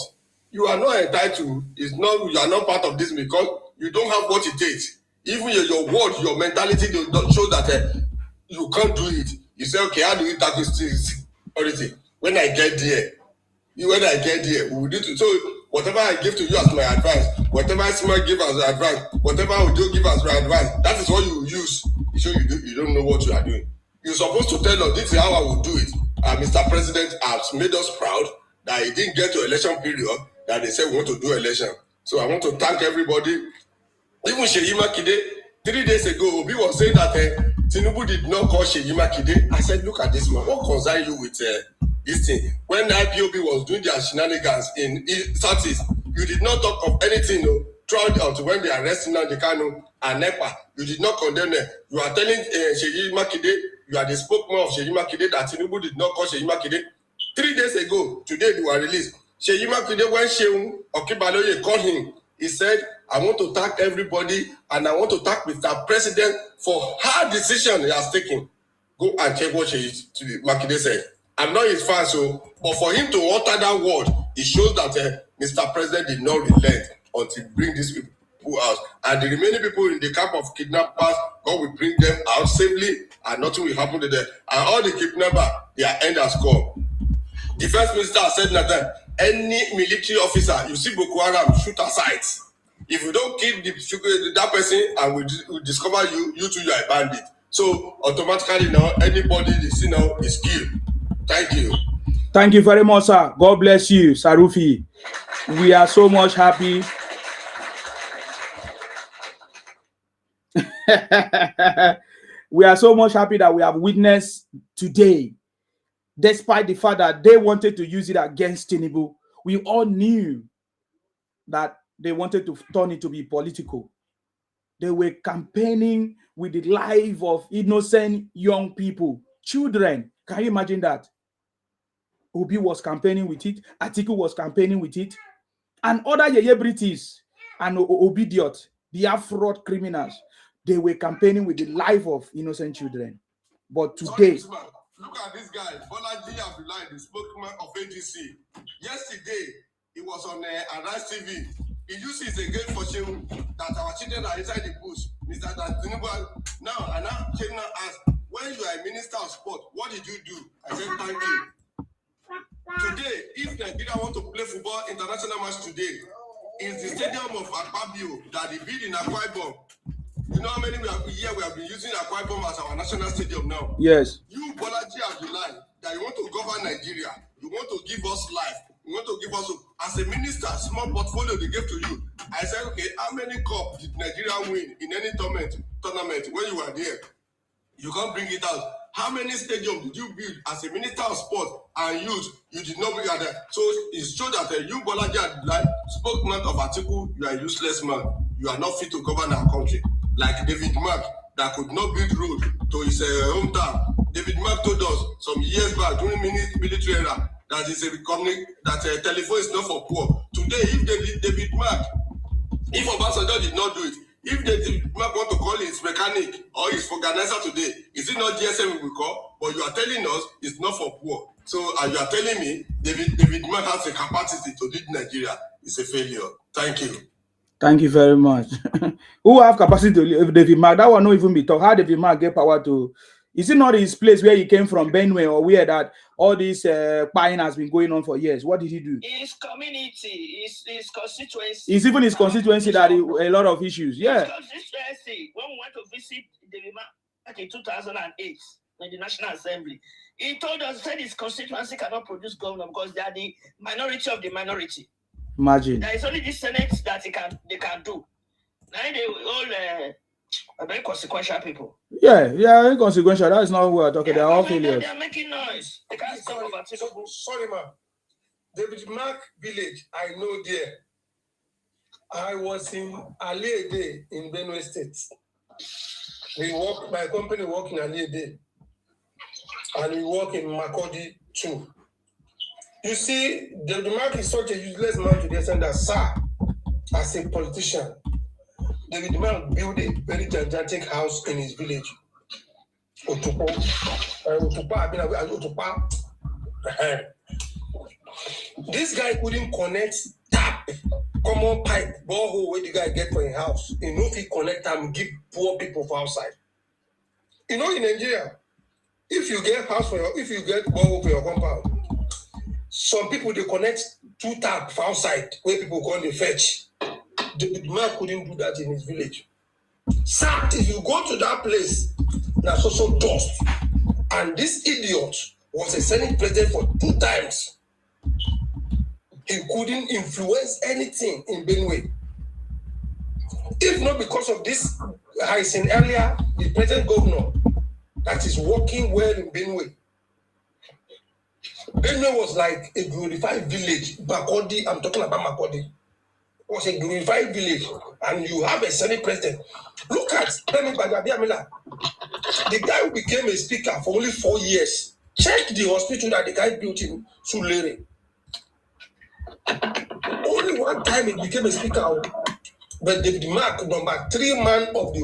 [SPEAKER 15] You are not entitled. It's not. You are not part of this because you don't have what it takes. Even your word, your mentality don't show that you can't do it. You say, okay, how do you tackle security? When I get there, we will do to. So whatever I give to you as my advice, whatever Smart give as advice, whatever Ojo give as my advice, that is what you use. So you don't know what you are doing. You're supposed to tell us this is how I will do it. Mr. President has made us proud that he didn't get to election period that they said we want to do election. So I want to thank everybody. Even Seyi Makinde, 3 days ago, Obi was saying that Tinubu did not call Seyi Makinde. I said, look at this man. What concerns you with this thing? When the IPOB was doing their shenanigans in Southeast, you did not talk of anything throughout when they arrested Nnamdi Kanu and NEPA. You did not condemn them. You are telling Seyi Makinde, you are the spokesman of Seyi Makinde that Tinubu did not call Seyi Makinde. 3 days ago, today they were released. Seyi Makinde, when Seun Okibaloye called him, he said, I want to thank everybody and I want to thank Mr. President for hard decision he has taken. Go and check what Seyi Makinde said. I'm not his fan, but for him to utter that word, it shows that Mr. President did not relent until bring these people out. And the remaining people in the camp of kidnappers, God will bring them out safely and nothing will happen to them. And all the kidnappers, their end has come. The first minister said that any military officer, you see Boko Haram, shoot aside. If you don't kill that person and we discover you too, you are a bandit. So automatically now, anybody they see now is killed. Thank you.
[SPEAKER 2] Thank you very much, sir. God bless you, Sarufi. We are so much happy. We are so much happy that we have witnessed today. Despite the fact that they wanted to use it against Tinubu, we all knew that they wanted to turn it to be political. They were campaigning with the life of innocent young people, children. Can you imagine that? Obi was campaigning with it, Atiku was campaigning with it, and other Yeyebritis and Obidiot, the fraud criminals, they were campaigning with the life of innocent children. But today,
[SPEAKER 15] look at this guy, Bolaji Abdullahi, the spokesman of AGC. Yesterday, he was on Arise TV. He used his again for shame that our children are inside the bush. Mr. Tinubu, now, and now, China asked, when you are a minister of sport, what did you do? I said, thank you. Today, if Nigeria want to play football international match today, is the stadium of Akpabio that they build in Akwa Ibom. You know how many we have been using Akwa Ibom as our national stadium now?
[SPEAKER 2] Yes.
[SPEAKER 15] You, Bolaji Abdullahi, that you want to govern Nigeria, you want to give us life, you want to give us, as a minister, small portfolio they gave to you. I said, okay, how many cups did Nigeria win in any tournament when you were there? You can't bring it out. How many stadiums did you build as a minister of sport and youth? You did not bring it there. So it's true that you, Bolaji Abdullahi, spokesman of Atiku, you are a useless man. You are not fit to govern our country. Like David Mark, that could not build road to his hometown. David Mark told us some years back during military era that is a company that telephone is not for poor. Today, if David Mark, if Obasanjo did not do it, if David Mark want to call his mechanic or his organizer today, is it not GSM we will call? But you are telling us it's not for poor. So you are telling me David Mark has a capacity to lead Nigeria. It's a failure. Thank you.
[SPEAKER 2] Thank you very much. Who have capacity to live David Mark? That will not even be talk. How David Mark get power to? Is it not his place where he came from, Benue, or where that all this buying has been going on for years? What did he do?
[SPEAKER 4] His community, his constituency.
[SPEAKER 2] It's even his constituency that a lot of issues. Yeah.
[SPEAKER 4] His constituency. When we went to visit David Mark in 2008 in the National Assembly, he told us that his constituency cannot produce governor because they are the minority of the minority.
[SPEAKER 2] Imagine.
[SPEAKER 4] There is only the Senate that they can do. Now they all are very consequential people.
[SPEAKER 2] Yeah, inconsequential. That is not what we're talking. They are all failures.
[SPEAKER 4] They are making noise. They can't stop about Tinubu.
[SPEAKER 15] Sorry, ma. David Mark village, I know there. I was in Aliede in Benue State. My company work in Aliede. And we work in Makodi too. You see, David Mark is such a useless man to the extent that, sir, as a politician, David Mark built a very gigantic house in his village. Otupa. This guy couldn't connect tap, common pipe, borehole where the guy get for his house. You know if he connect them, give poor people for outside. You know in Nigeria, if you get borehole for your compound, some people they connect 2 tap for outside where people go and they fetch. The man couldn't do that in his village. Sacked, if you go to that place, there's also dust. And this idiot was a Senate president for 2 times. He couldn't influence anything in Benue. If not because of this, I seen earlier, the present governor that is working well in Benue. Benue was like a glorified village. Makodi, I'm talking about Makodi. Was a glorified village, and you have a Senate president. Look at Femi Gbagbabiamila, the guy who became a speaker for only 4 years. Check the hospital that the guy built in Sulere. Only 1 time he became a speaker, but David Mark, number 3 man of the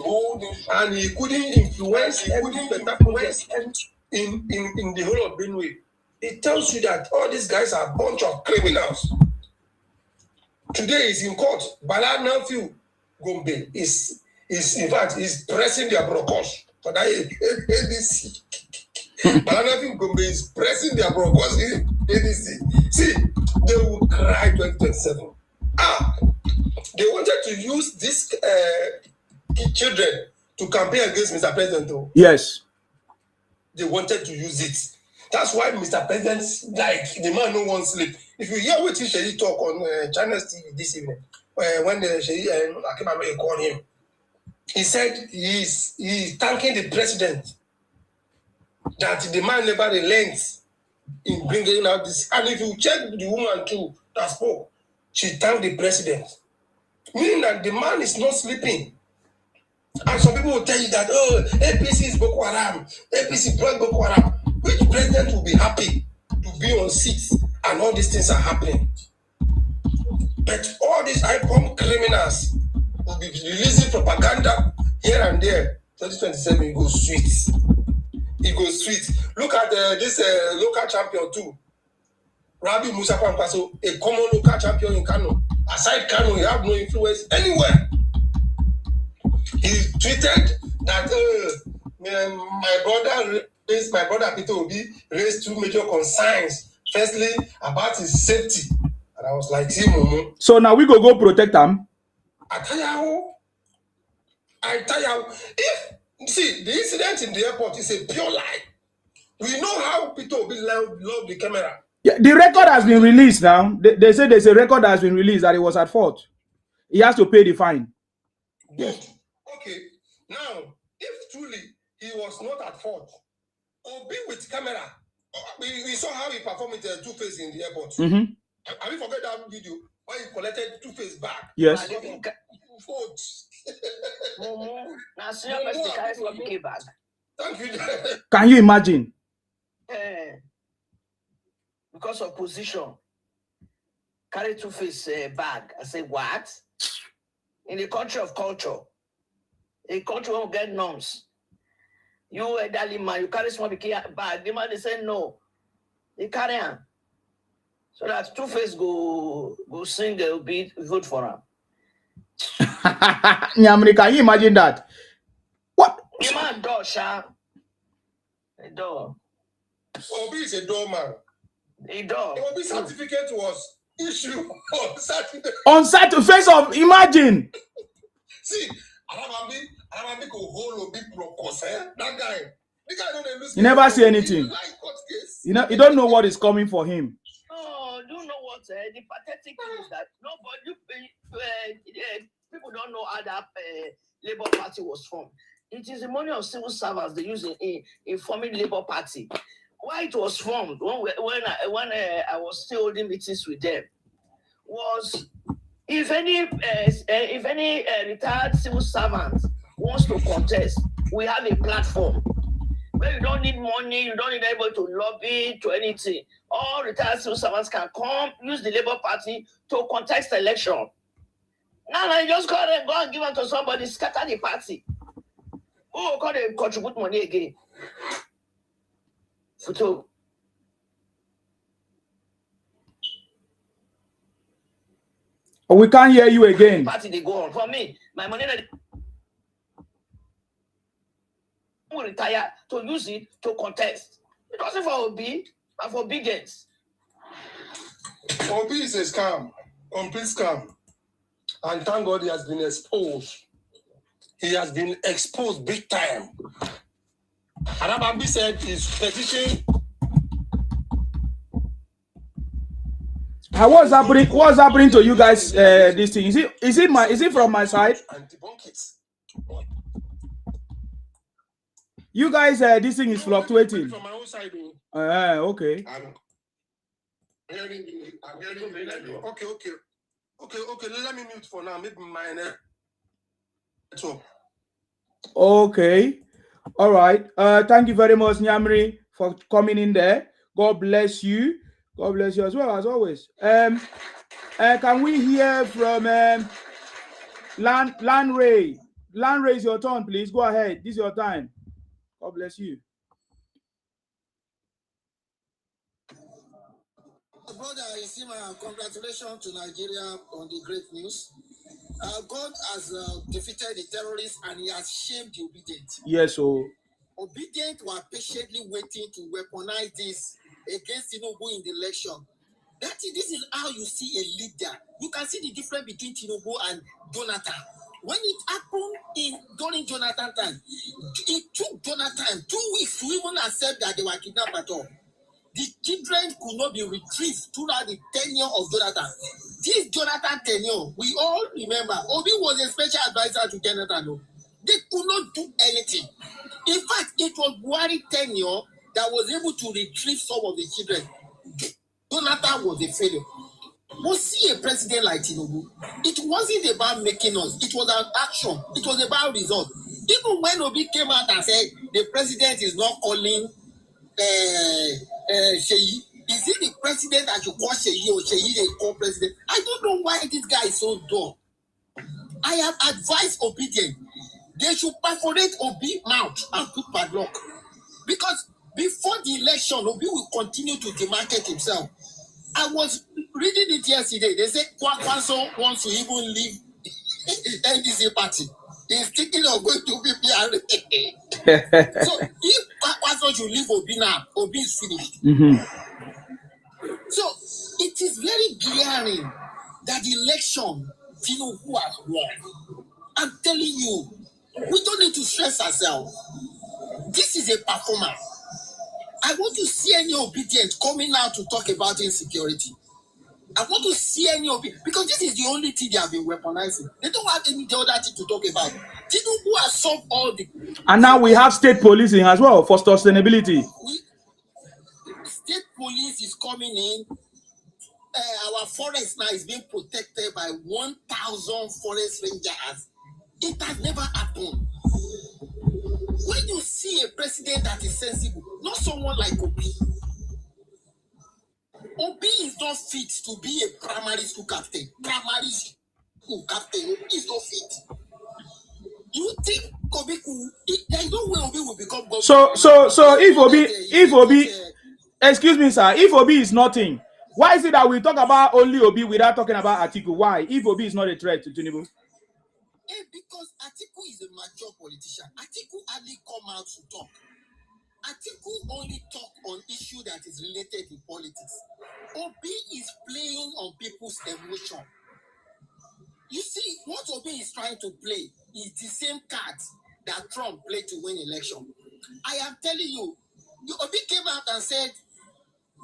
[SPEAKER 15] whole, and he couldn't influence any better progress in the whole of Benue. It tells you that all these guys are a bunch of criminals. Today is in court. Bala Nafiu Gombe is in fact is pressing their brokers for that ADC. Bala Nafiu Gombe is pressing their brokers in ADC. See, they will cry 2027. They wanted to use these children to campaign against Mr. President. Though.
[SPEAKER 2] Yes.
[SPEAKER 15] They wanted to use it. That's why Mr. President, like, the man no one sleep. If you hear what he talk on China's TV this evening, when Akimame called him, he said he's thanking the president that the man never relents in bringing out this. And if you check the woman too that spoke, she thanked the president, meaning that the man is not sleeping. And some people will tell you that, oh, APC is Boko Haram, APC brought Boko Haram. Which president will be happy to be on seats and all these things are happening? But all these IPOM criminals will be releasing propaganda here and there. 2027, it goes sweet. It goes sweet. Look at this local champion too. Rabi Musa Pampaso, a common local champion in Kano. Aside Kano, he have no influence anywhere. He tweeted that my brother Peter Obi raised 2 major concerns. Firstly, about his safety. And I was like, see, Momo.
[SPEAKER 2] So now we go protect him.
[SPEAKER 15] I tell you. If, see, the incident in the airport is a pure lie. We know how Peter Obi loved the camera.
[SPEAKER 2] Yeah, the record has been released now. They say there's a record that has been released that he was at fault. He has to pay the fine.
[SPEAKER 15] Yes. Okay. Now, if truly he was not at fault, Obi with camera, we saw how he performed with Two-Face in the airport.
[SPEAKER 2] Mm-hmm.
[SPEAKER 15] Have you forget that video where he collected Two-Face back?
[SPEAKER 2] Yes.
[SPEAKER 15] Thank you.
[SPEAKER 2] Can you imagine?
[SPEAKER 4] Because of position, carry Two-Face bag. I say, what? In the country of culture, a country won't get norms. You a darling man, you carry small bag. The man they say no. They carry him. So that Two-Face go sing, they'll be vote for him.
[SPEAKER 2] Nyamri, can you imagine that? What?
[SPEAKER 4] The man door, Sha. A door.
[SPEAKER 15] Obi is a doorman.
[SPEAKER 4] A door.
[SPEAKER 15] The Obi certificate was issued on Saturday.
[SPEAKER 2] On Saturday, face of, imagine.
[SPEAKER 15] See, Arambi go hold Obi brokers, that guy. The guy don't lose.
[SPEAKER 2] You never see anything. You don't know what is coming for him.
[SPEAKER 4] Oh, you know what? The pathetic thing is that nobody, people don't know how that Labour Party was formed. It is the money of civil servants they use in forming Labour Party. Why it was formed when I was still holding meetings with them was if any retired civil servant wants to contest, we have a platform where you don't need money, you don't need anybody to lobby to anything. All retired civil servants can come use the Labour Party to contest election. Now you just go and give it to somebody, scatter the party. Who will come and contribute money again? So
[SPEAKER 2] Oh, we can't hear you again.
[SPEAKER 4] Party they go on. For me, my money will retire to use it to contest. It wasn't for Obi, but for biggins.
[SPEAKER 15] Obi is a scam, complete scam. And thank God he has been exposed. He has been exposed big time. Arabambi said his petition.
[SPEAKER 2] What's happening to you guys? This thing is it from my side?
[SPEAKER 15] And debunk it.
[SPEAKER 2] You guys, this thing is fluctuating.
[SPEAKER 15] From my own side,
[SPEAKER 2] okay.
[SPEAKER 15] I'm hearing you. Okay. Let me mute for now. Maybe my network.
[SPEAKER 2] Okay. All right. Thank you very much, Nyamri, for coming in there. God bless you. God bless you as well, as always. Can we hear from Landray? Landray, is your turn, please. Go ahead. This is your time. God bless you.
[SPEAKER 16] Brother, congratulations to Nigeria on the great news. God has defeated the terrorists and he has shamed the obedient.
[SPEAKER 2] Yes, so.
[SPEAKER 16] Obedient were patiently waiting to weaponize this against Tinubu in the election. This is how you see a leader. You can see the difference between Tinubu and Jonathan. When it happened during Jonathan time, it took Jonathan 2 weeks to even accept that they were kidnapped at all. The children could not be retrieved throughout the tenure of Jonathan. This Jonathan tenure, we all remember, Obi was a special advisor to Jonathan. They could not do anything. In fact, it was Buhari tenure that was able to retrieve some of the children. Jonathan was a failure. We see a president like Tinubu. It wasn't about making us. It was an action. It was about result. Even when Obi came out and said the president is not calling Sheyi, is it the president that you call Sheyi or Sheyi they call president? I don't know why this guy is so dumb. I have advised obedient. They should perforate Obi mouth and put padlock. Because before the election, Obi will continue to demarcate himself. I was reading it yesterday. They said Kwakwanso wants to even leave NDC party. He's thinking of going to PPR. So if Kwakwanso should leave Obi now, Obi is finished. So it is very glaring that the election, Tinubu has won. I'm telling you, we don't need to stress ourselves. This is a performance. I want to see any obedient coming out to talk about insecurity. I want to see any obedient, because this is the only thing they have been weaponizing. They don't have any other thing to talk about. Tinubu has solved all the...
[SPEAKER 2] And now we have state policing as well for sustainability.
[SPEAKER 16] State police is coming in. Our forest now is being protected by 1,000 forest rangers. It has never happened. When you see a president that is sensible, not someone like Obi. Obi is not fit to be a primary school captain. Primary school captain, Obi is not fit. You think Obi could? There's no way Obi will become governor.
[SPEAKER 2] So if Obi, excuse me, sir, if Obi is nothing, why is it that we talk about only Obi without talking about Atiku? Why? If Obi is not a threat to Tinubu?
[SPEAKER 16] Because Atiku is a mature politician. Atiku hardly come out to talk. Atiku only talk on issue that is related to politics. Obi is playing on people's emotion. You see, what Obi is trying to play is the same cards that Trump played to win election. I am telling you, Obi came out and said,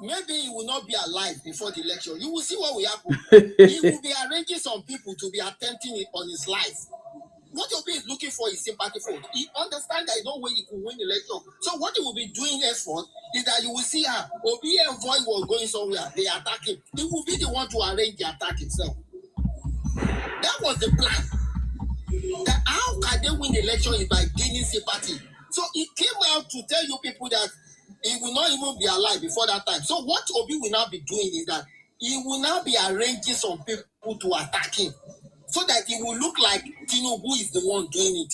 [SPEAKER 16] maybe he will not be alive before the election. You will see what will happen. He will be arranging some people to be attempting it on his life. What Obi is looking for is sympathy vote. He understands there is no way he could win the election. So what he will be doing effort is that you will see how Obi envoy was going somewhere. They attack him. He will be the one to arrange the attack himself. That was the plan. That how can they win the election is by gaining sympathy. So he came out to tell you people that he will not even be alive before that time. So what Obi will now be doing is that he will now be arranging some people to attack him, so that it will look like Tinubu is the one doing it.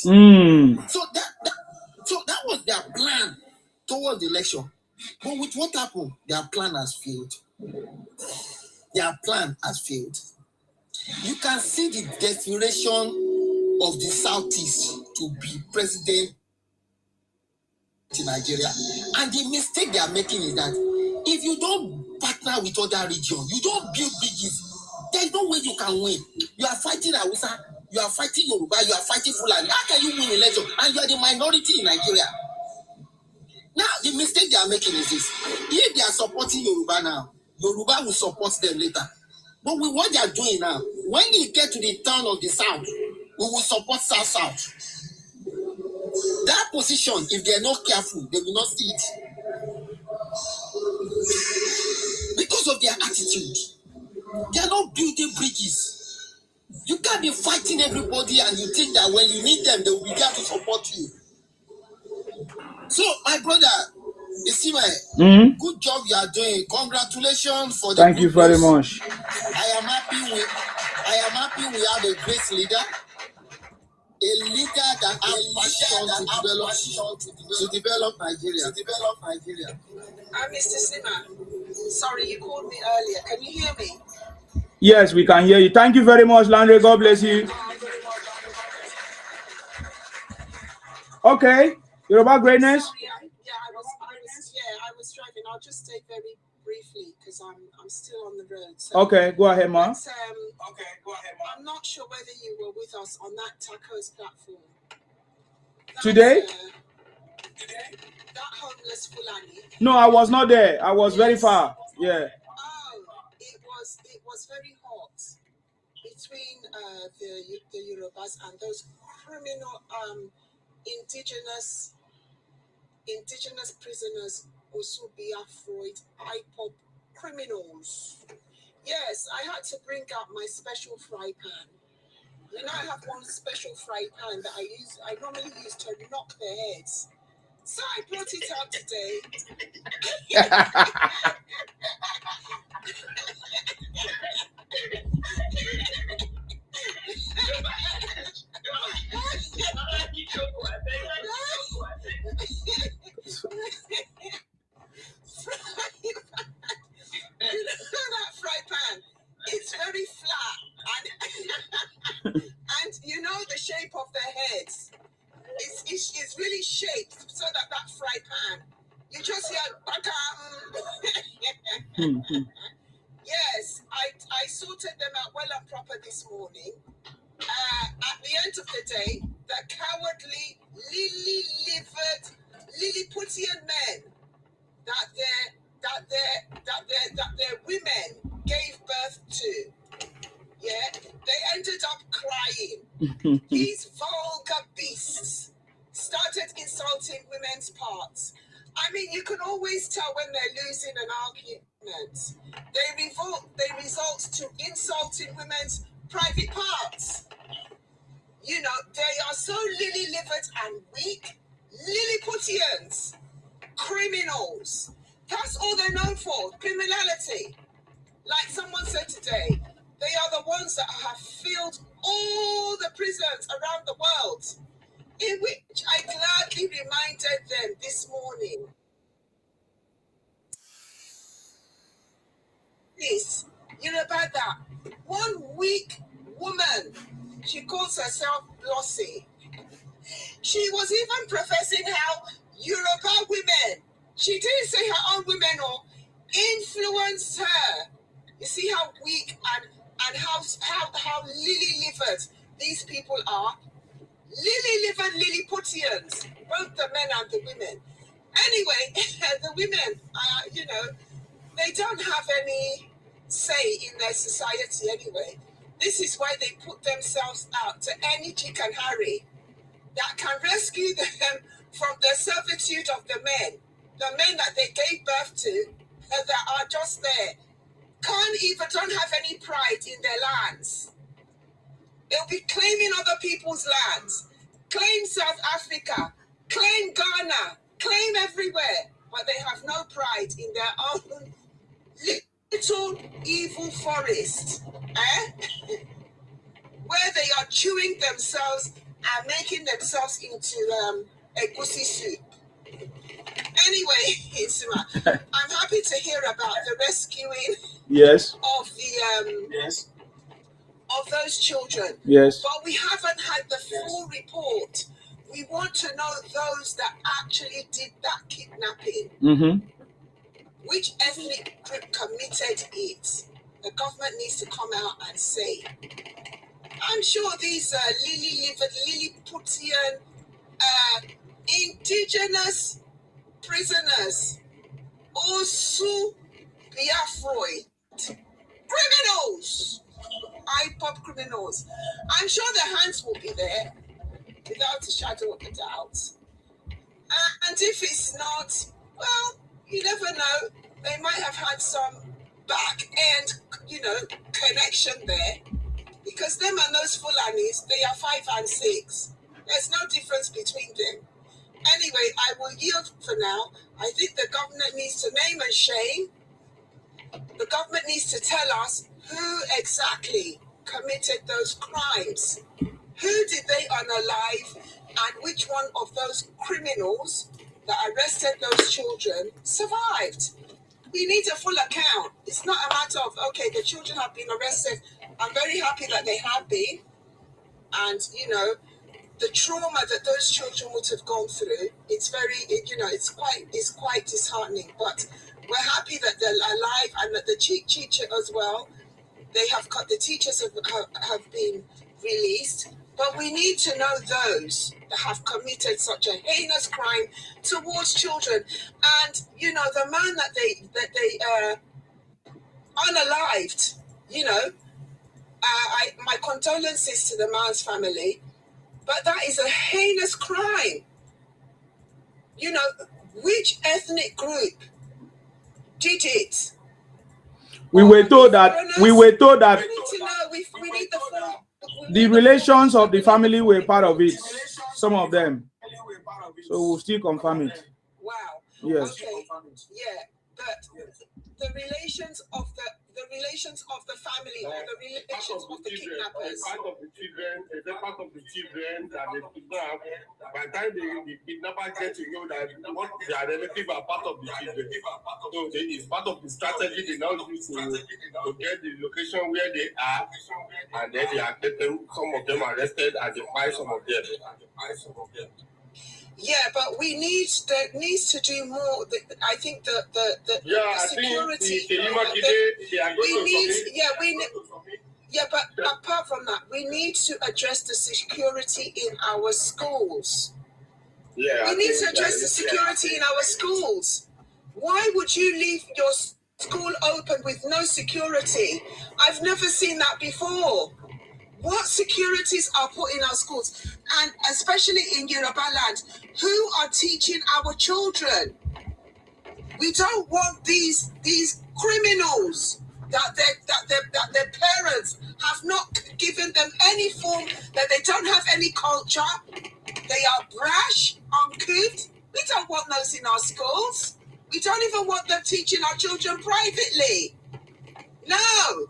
[SPEAKER 16] So that was their plan towards the election. But with what happened, their plan has failed. Their plan has failed. You can see the desperation of the Southeast to be president in Nigeria. And the mistake they are making is that if you don't partner with other regions, you don't build bridges, there's no way you can win. You are fighting Hausa, you are fighting Yoruba, you are fighting Fulani. How can you win election? And you are the minority in Nigeria. Now, the mistake they are making is this. If they are supporting Yoruba now, Yoruba will support them later. But with what they are doing now, when you get to the turn of the South, we will support South-South. That position, if they are not careful, they will not see it. Because of their attitude. They are not building bridges. You can't be fighting everybody and you think that when you need them, they will be there to support you. So, my brother, you see, good job you are doing. Congratulations for the
[SPEAKER 2] Thank you very much.
[SPEAKER 16] I am happy we have a great leader. A leader that has passion to develop Nigeria.
[SPEAKER 11] Mr. Sima, sorry, you called me earlier. Can you hear me?
[SPEAKER 2] Yes, we can hear you. Thank you very much, Landry. God bless you. Okay, Yoruba greatness.
[SPEAKER 11] Sorry, I was driving. I'll just stay very briefly because I'm still on the road. So.
[SPEAKER 2] Okay, go ahead, ma.
[SPEAKER 11] I'm not sure whether you were with us on that tacos platform.
[SPEAKER 2] Today?
[SPEAKER 11] That homeless Fulani.
[SPEAKER 2] No, I was not there. I was very far. Yeah.
[SPEAKER 11] Oh, it was very hot between the Yorubas and those criminal indigenous prisoners, Osubia Freud, IPOP criminals. Yes, I had to bring out my special fry pan. You know, I have one special fry pan that I normally use to knock their heads. So I brought it out today. That fry pan, it's very flat and you know the shape of their heads. It's really shaped so that fry pan, you just hear Yes, I sorted them out well and proper this morning. At the end of the day, the cowardly, lily-livered, Lilliputian men that their women gave birth to, yeah, they ended up crying. These vulgar beasts started insulting women's parts. I mean, you can always tell when they're losing an argument. They result to insulting women's private parts. You know, they are so lily-livered and weak. Lilliputians, criminals. That's all they're known for, criminality. Like someone said today, they are the ones that have filled all the prisons around the world, in which I gladly reminded them this morning. This, you know about that? One weak woman, she calls herself Blossy. She was even professing how Yoruba women, she didn't say her own women, or influenced her. You see how weak and how lily-livered these people are? Lily-livered Lilliputians, both the men and the women. Anyway, the women, you know, they don't have any say in their society anyway. This is why they put themselves out to any Chick and Harry that can rescue them from the servitude of the men that they gave birth to, that are just there, don't have any pride in their lands. They'll be claiming other people's lands, claim South Africa, claim Ghana, claim everywhere, but they have no pride in their own little evil forest, where they are chewing themselves and making themselves into egusi soup. Anyway, I'm happy to hear about the rescuing
[SPEAKER 2] yes.
[SPEAKER 11] of of those children.
[SPEAKER 2] Yes.
[SPEAKER 11] But we haven't had the full report. We want to know those that actually did that kidnapping.
[SPEAKER 2] Mm-hmm.
[SPEAKER 11] Which ethnic group committed it? The government needs to come out and say. I'm sure these Lilliputian indigenous prisoners, Osu Biafroid, criminals, IPOP criminals. I'm sure their hands will be there without a shadow of a doubt. And if it's not, well, you never know. They might have had some back end, connection there. Because them and those Fulanis, they are 5 and 6. There's no difference between them. Anyway, I will yield for now. I think the government needs to name and shame. The government needs to tell us who exactly committed those crimes. Who did they unalive, and which one of those criminals that arrested those children survived? We need a full account. It's not a matter of, okay, the children have been arrested. I'm very happy that they have been. And, the trauma that those children would have gone through, it's quite disheartening. But we're happy that they're alive and that the teacher as well, the teachers have been released. But we need to know those that have committed such a heinous crime towards children. And, the man that they unalived, my condolences to the man's family, but that is a heinous crime. Which ethnic group did it?
[SPEAKER 2] We were told that
[SPEAKER 11] we need to know. We need the full.
[SPEAKER 2] The relations of the family were part of it. Some of them. So we'll still confirm it.
[SPEAKER 11] Wow.
[SPEAKER 2] Yes.
[SPEAKER 11] Okay. Yeah, but the relations of the family or the relations of the kidnappers.
[SPEAKER 15] Part of the children, part of the children that they kidnap. By the time the kidnappers get to know that what their relatives are part of the children, so it's part of the strategy they now use to get the location where they are, and then they are getting some of them arrested and they buy some of them.
[SPEAKER 11] Yeah, but there needs to do more. I think the security. But apart from that, we need to address the security in our schools.
[SPEAKER 15] Yeah,
[SPEAKER 11] we need to address the security in our schools. Why would you leave your school open with no security? I've never seen that before. What securities are put in our schools, and especially in Yoruba land, who are teaching our children? We don't want these criminals that their parents have not given them any form, that they don't have any culture, they are brash, uncouth. We don't want those in our schools. We don't even want them teaching our children privately. No.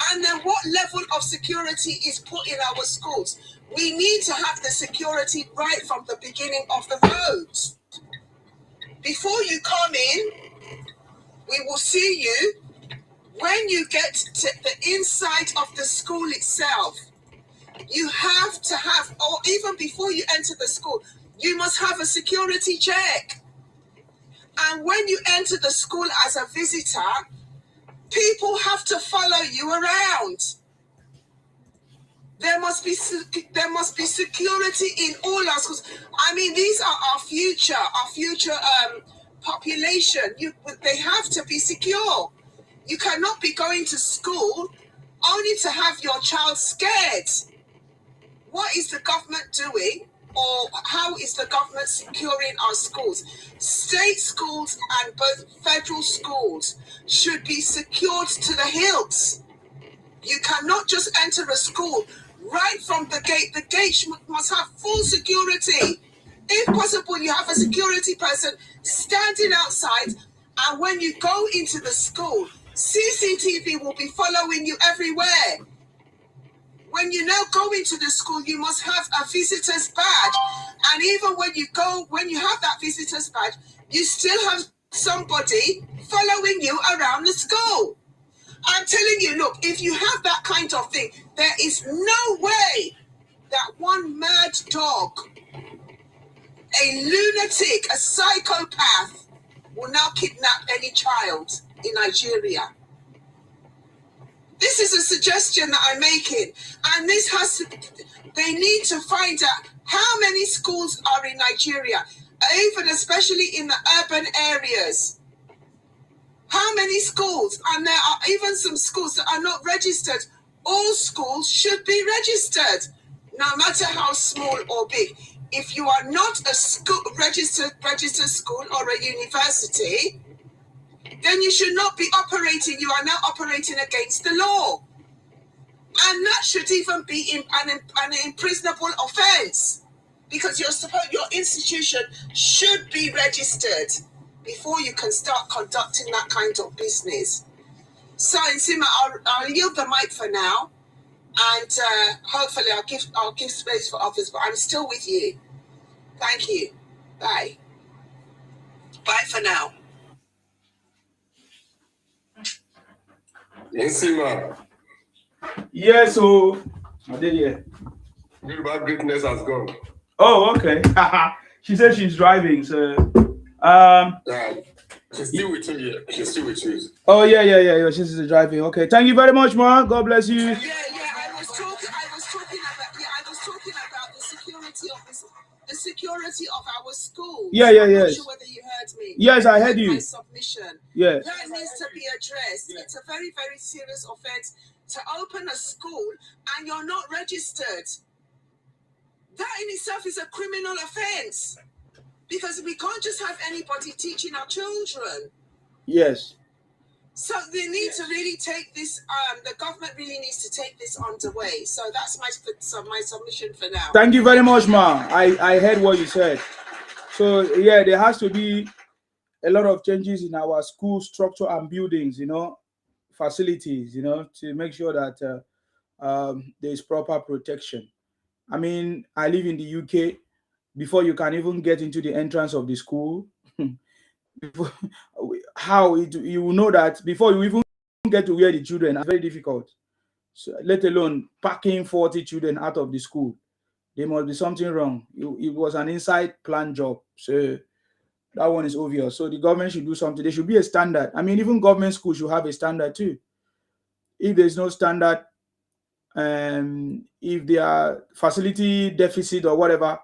[SPEAKER 11] And then what level of security is put in our schools? We need to have the security right from the beginning of the roads. Before you come in, we will see you. When you get to the inside of the school itself, you have to have, or even before you enter the school, you must have a security check. And when you enter the school as a visitor, people have to follow you around. There must be security in all our schools. I mean, these are our future population. They have to be secure. You cannot be going to school only to have your child scared. What is the government doing, or how is the government securing our schools? State schools and both federal schools should be secured to the hilt. You cannot just enter a school right from the gate. The gate must have full security. If possible, you have a security person standing outside, and when you go into the school, CCTV will be following you everywhere. When you now go into the school, you must have a visitor's badge. And even when you have that visitor's badge, you still have somebody following you around the school. I'm telling you, look, if you have that kind of thing, there is no way that one mad dog, a lunatic, a psychopath, will now kidnap any child in Nigeria. This is a suggestion that I'm making, and this has to, they need to find out how many schools are in Nigeria, even especially in the urban areas. How many schools? And there are even some schools that are not registered. All schools should be registered, no matter how small or big. If you are not a school registered school or a university, then you should not be operating. You are now operating against the law. And that should even be an imprisonable offense, because your institution should be registered before you can start conducting that kind of business. So, Nsima, I'll yield the mic for now, and hopefully I'll give space for others. But I'm still with you. Thank you. Bye. Bye for now.
[SPEAKER 15] Nsima.
[SPEAKER 2] Yes, so I did, yeah.
[SPEAKER 15] Yoruba greatness has gone.
[SPEAKER 2] Oh, okay. She said she's driving, so
[SPEAKER 15] she's still with you. Yeah. She's still with you.
[SPEAKER 2] Oh yeah. She's driving. Okay. Thank you very much, ma. God bless you.
[SPEAKER 11] Yeah. I was talking about the security of our schools.
[SPEAKER 2] Yeah.
[SPEAKER 11] I'm not sure whether you heard me.
[SPEAKER 2] Yes, I heard you.
[SPEAKER 11] My submission.
[SPEAKER 2] Yeah.
[SPEAKER 11] That needs to be addressed. It's a very, very serious offense to open a school and you're not registered. That in itself is a criminal offense, because we can't just have anybody teaching our children.
[SPEAKER 2] Yes.
[SPEAKER 11] So they need to really take this. The government really needs to take this underway. So that's my submission for now.
[SPEAKER 2] Thank you very much, ma. I heard what you said. So yeah, there has to be a lot of changes in our school structure and buildings, facilities, to make sure that there is proper protection. I mean, I live in the UK. Before you can even get into the entrance of the school, you will know that before you even get to where the children are, very difficult. So, let alone packing 40 children out of the school. There must be something wrong. It was an inside plan job. So that one is obvious. So the government should do something. There should be a standard. I mean, even government schools should have a standard too. If there's no standard, if there are facility deficit or whatever,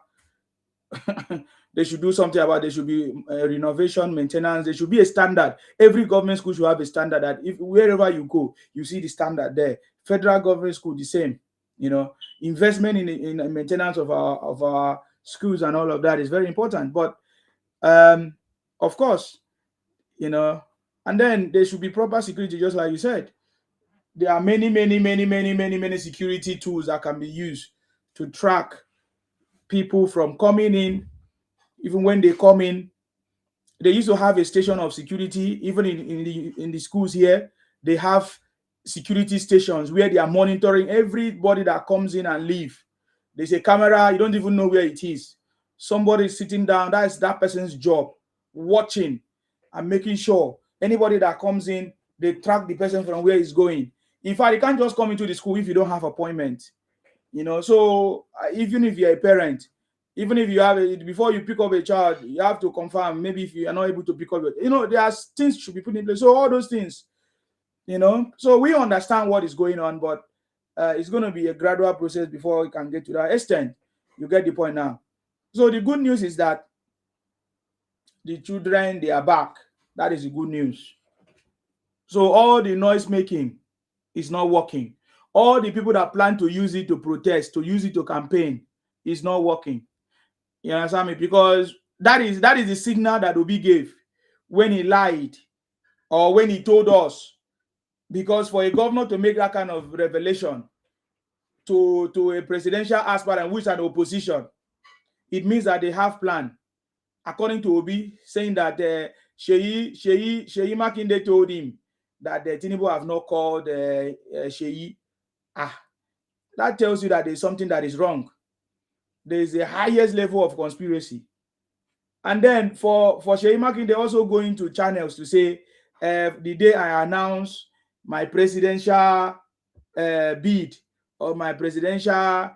[SPEAKER 2] they should do something about it. There should be renovation, maintenance. There should be a standard. Every government school should have a standard that if wherever you go, you see the standard there. Federal government school, the same. Investment in maintenance of our schools and all of that is very important. But of course, and then there should be proper security, just like you said. There are many security tools that can be used to track people from coming in. Even when they come in, they used to have a station of security. Even in the schools here, they have security stations where they are monitoring everybody that comes in and leave. There's a camera, you don't even know where it is. Somebody is sitting down, that's that person's job, watching and making sure anybody that comes in, they track the person from where he's going. In fact, you can't just come into the school if you don't have appointment. So even if you're a parent, even if you have before you pick up a child, you have to confirm. Maybe if you are not able to pick up there are things should be put in place. So all those things, so we understand what is going on, but it's going to be a gradual process before we can get to that extent. You get the point now. So the good news is that the children, they are back. That is the good news. So all the noise making is not working. All the people that plan to use it to protest, to use it to campaign, is not working. You understand me? Because that is the signal that Obi gave when he lied or when he told us. Because for a governor to make that kind of revelation to a presidential aspirant who is an opposition, it means that they have plan. According to Obi, saying that Sheyi Makinde told him that Tinubu have not called Sheyi. That tells you that there's something that is wrong. There is the highest level of conspiracy. And then for Sheyi Makinde also going to channels to say, the day I announce my presidential bid or my presidential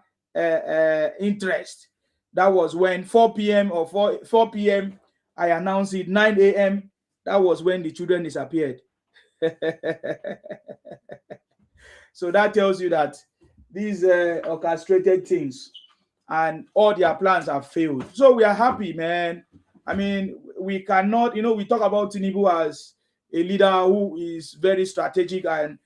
[SPEAKER 2] interest. That was when 4 p.m. or 4 p.m. I announced it. 9 a.m. That was when the children disappeared. So that tells you that these orchestrated things and all their plans have failed. So we are happy, man. I mean, we cannot, we talk about Tinubu as a leader who is very strategic, and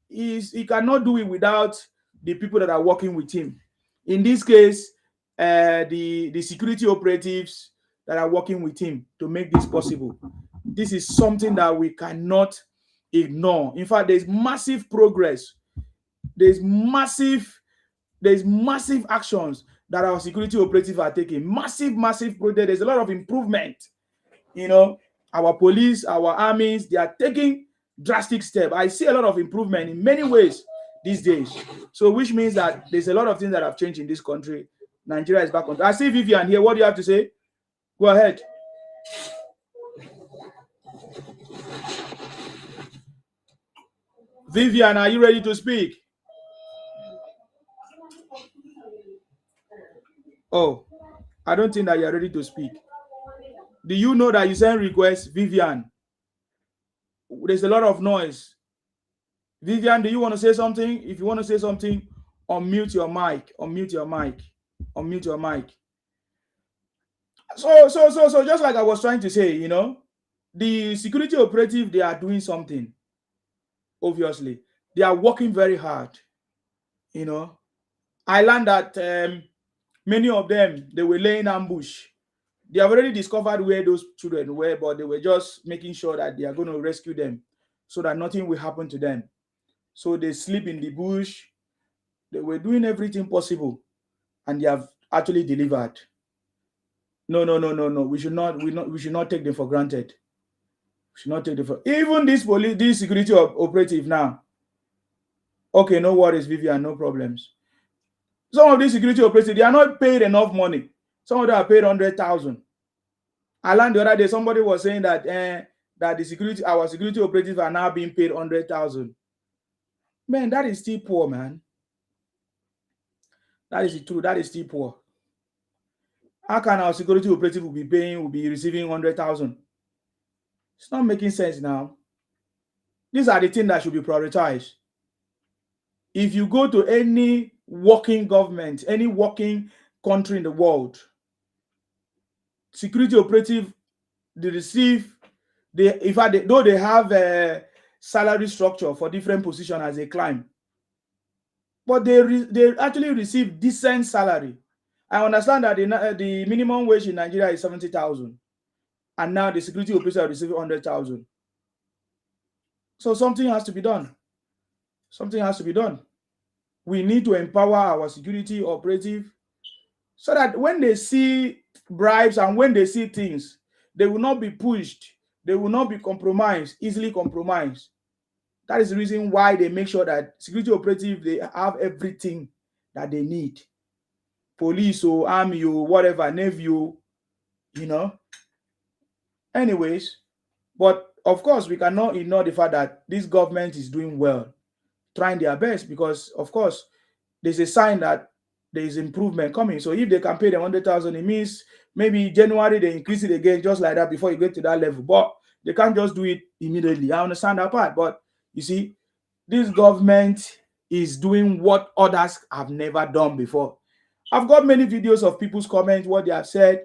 [SPEAKER 2] he cannot do it without the people that are working with him. In this case, the security operatives that are working with him to make this possible. This is something that we cannot ignore. In fact, there's massive progress. There's massive actions that our security operatives are taking. Massive progress. There's a lot of improvement. Our police, our armies, they are taking drastic steps. I see a lot of improvement in many ways these days. So which means that there's a lot of things that have changed in this country. Nigeria is back on. I see Vivian here. What do you have to say? Go ahead. Vivian, are you ready to speak? Oh, I don't think that you're ready to speak. Do you know that you send requests, Vivian? There's a lot of noise. Vivian, do you want to say something? If you want to say something, unmute your mic. Unmute your mic. Unmute your mic. So just like I was trying to say, the security operative, they are doing something. Obviously, they are working very hard. I learned that many of them, they were laying ambush. They have already discovered where those children were, but they were just making sure that they are going to rescue them so that nothing will happen to them. So they sleep in the bush. They were doing everything possible, and they have actually delivered. No. We should not take them for granted. We should not take them for even this security operative now. Okay, no worries, Vivian, no problems. Some of these security operatives, they are not paid enough money. Some of them are paid 100,000. I learned the other day somebody was saying that that our security operatives are now being paid 100,000. Man, that is still poor, man. That is true. That is still poor. How can our security operative will be receiving 100,000? It's not making sense now. These are the things that should be prioritized. If you go to any working government, any working country in the world, security operative, they receive, though they have a salary structure for different positions as they climb, but they actually receive decent salary. I understand that the minimum wage in Nigeria is 70,000, and now the security operators are receiving 100,000. So something has to be done. Something has to be done. We need to empower our security operative so that when they see bribes and when they see things, they will not be pushed. They will not be easily compromised. That is the reason why they make sure that security operative, they have everything that they need. Police or army or whatever, navy, Anyways, but of course, we cannot ignore the fact that this government is doing well, trying their best, because of course there's a sign that there is improvement coming. So if they can pay them 100,000, it means maybe January they increase it again, just like that, before you get to that level. But they can't just do it immediately. I understand that part, but you see, this government is doing what others have never done before. I've got many videos of people's comments, what they have said.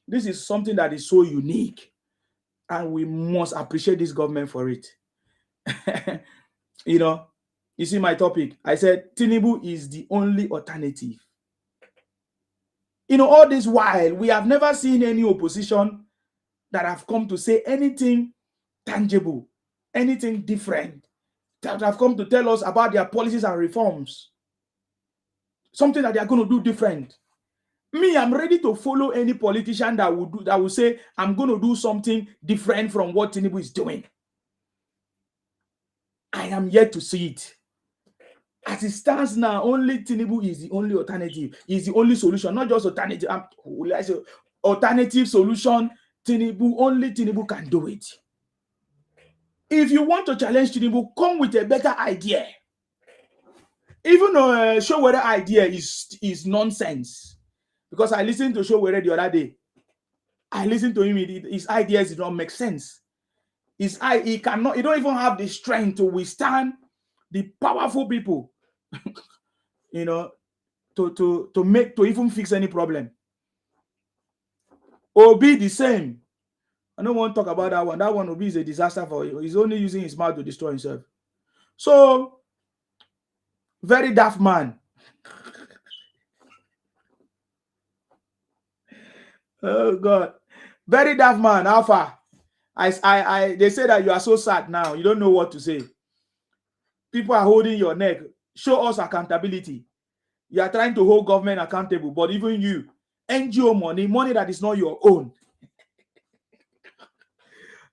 [SPEAKER 2] This is something that is so unique, and we must appreciate this government for it. You see my topic. I said Tinubu is the only alternative. All this while, we have never seen any opposition that have come to say anything tangible, anything different, that have come to tell us about their policies and reforms. Something that they are going to do different. Me, I'm ready to follow any politician that will say, I'm going to do something different from what Tinubu is doing. I am yet to see it. As it stands now, only Tinubu is the only alternative, is the only solution, not just alternative. Alternative solution, only Tinubu can do it. If you want to challenge Tinubu, come with a better idea. Even though Showere idea is nonsense. Because I listened to Showere the other day. I listened to him, his ideas did not make sense. He don't even have the strength to withstand the powerful people, you know, to even fix any problem. Obi the same. I don't want to talk about that one. That one Obi is a disaster for you. He's only using his mouth to destroy himself. So, very daft man. Oh God. Very daft man, Alpha. They say that you are so sad now. You don't know what to say. People are holding your neck. Show us accountability. You are trying to hold government accountable, but even you, NGO money that is not your own.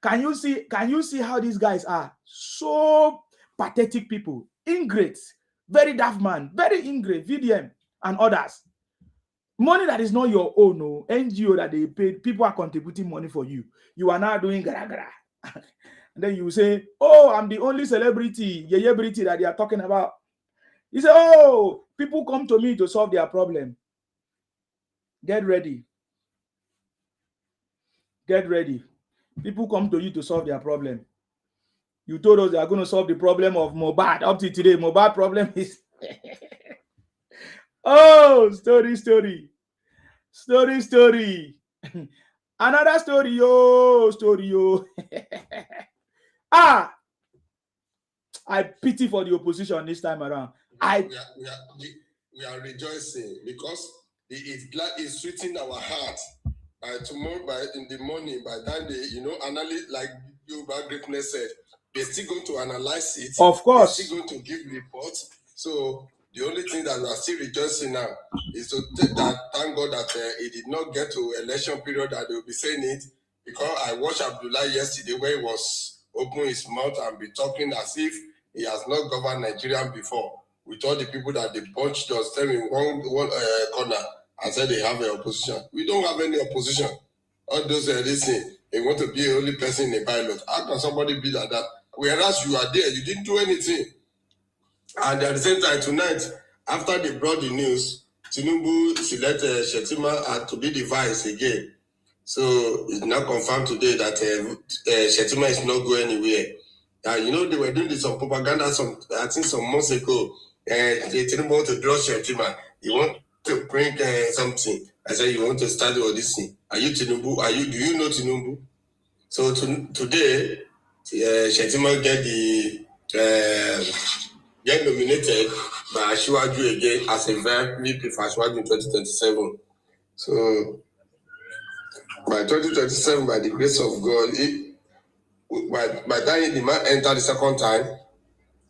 [SPEAKER 2] Can you see how these guys are? So pathetic people, ingrates, very daft man, very ingrate, VDM and others. Money that is not your own, no NGO that they paid, people are contributing money for you. You are now doing gara. And then you say, oh, I'm the only celebrity that they are talking about. You say, oh, people come to me to solve their problem. Get ready. Get ready. People come to you to solve their problem. You told us they are going to solve the problem of Mohbad. Up to today, Mohbad problem is... oh, story. Another story, yo. I pity for the opposition this time around.
[SPEAKER 15] We are rejoicing because it's sweetening our heart. Tomorrow, in the morning, by the time they, analyze, like Yoruba Greatness said, they're still going to analyze it.
[SPEAKER 2] Of course.
[SPEAKER 15] They're still going to give reports. So the only thing that we are still rejoicing now is to thank God that it did not get to election period that they will be saying it. Because I watched Abdullah yesterday where he was opening his mouth and be talking as if he has not governed Nigeria before. With all the people that they punched us, them in one corner and said they have an opposition. We don't have any opposition. All those listen, they want to be the only person in the pilot. How can somebody be like that? Whereas you are there, you didn't do anything. And at the same time, tonight, after they brought the news, Tinubu selected Shetima to be the vice again. So it's now confirmed today that Shetima is not going anywhere. They were doing some propaganda I think some months ago. They didn't want to draw Shetima. You want to bring something. I said, you want to start all this thing. Are you Tinubu? Do you know Tinubu? So today, Shetima get nominated by Asiwaju again as a VP for Asiwaju in 2027. So by 2027, by the grace of God, by the time the man entered the second time,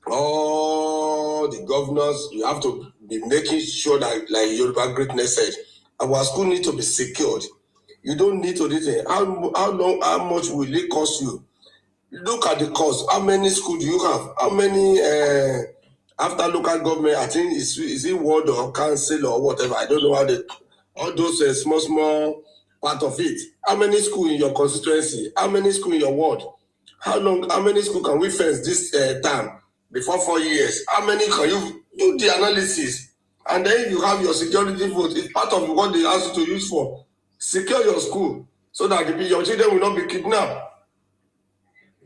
[SPEAKER 15] all the governors, you have to be making sure that, like Yoruba Greatness said, our school need to be secured. You don't need to do anything. How much will it cost you? Look at the cost. How many schools do you have? How many after local government? I think is it ward or council or whatever. I don't know how all those small part of it. How many schools in your constituency? How many schools in your ward? How many schools can we fence this term before 4 years? How many can you do the analysis? And then you have your security vote. It's part of what they ask you to use for. Secure your school so that your children will not be kidnapped.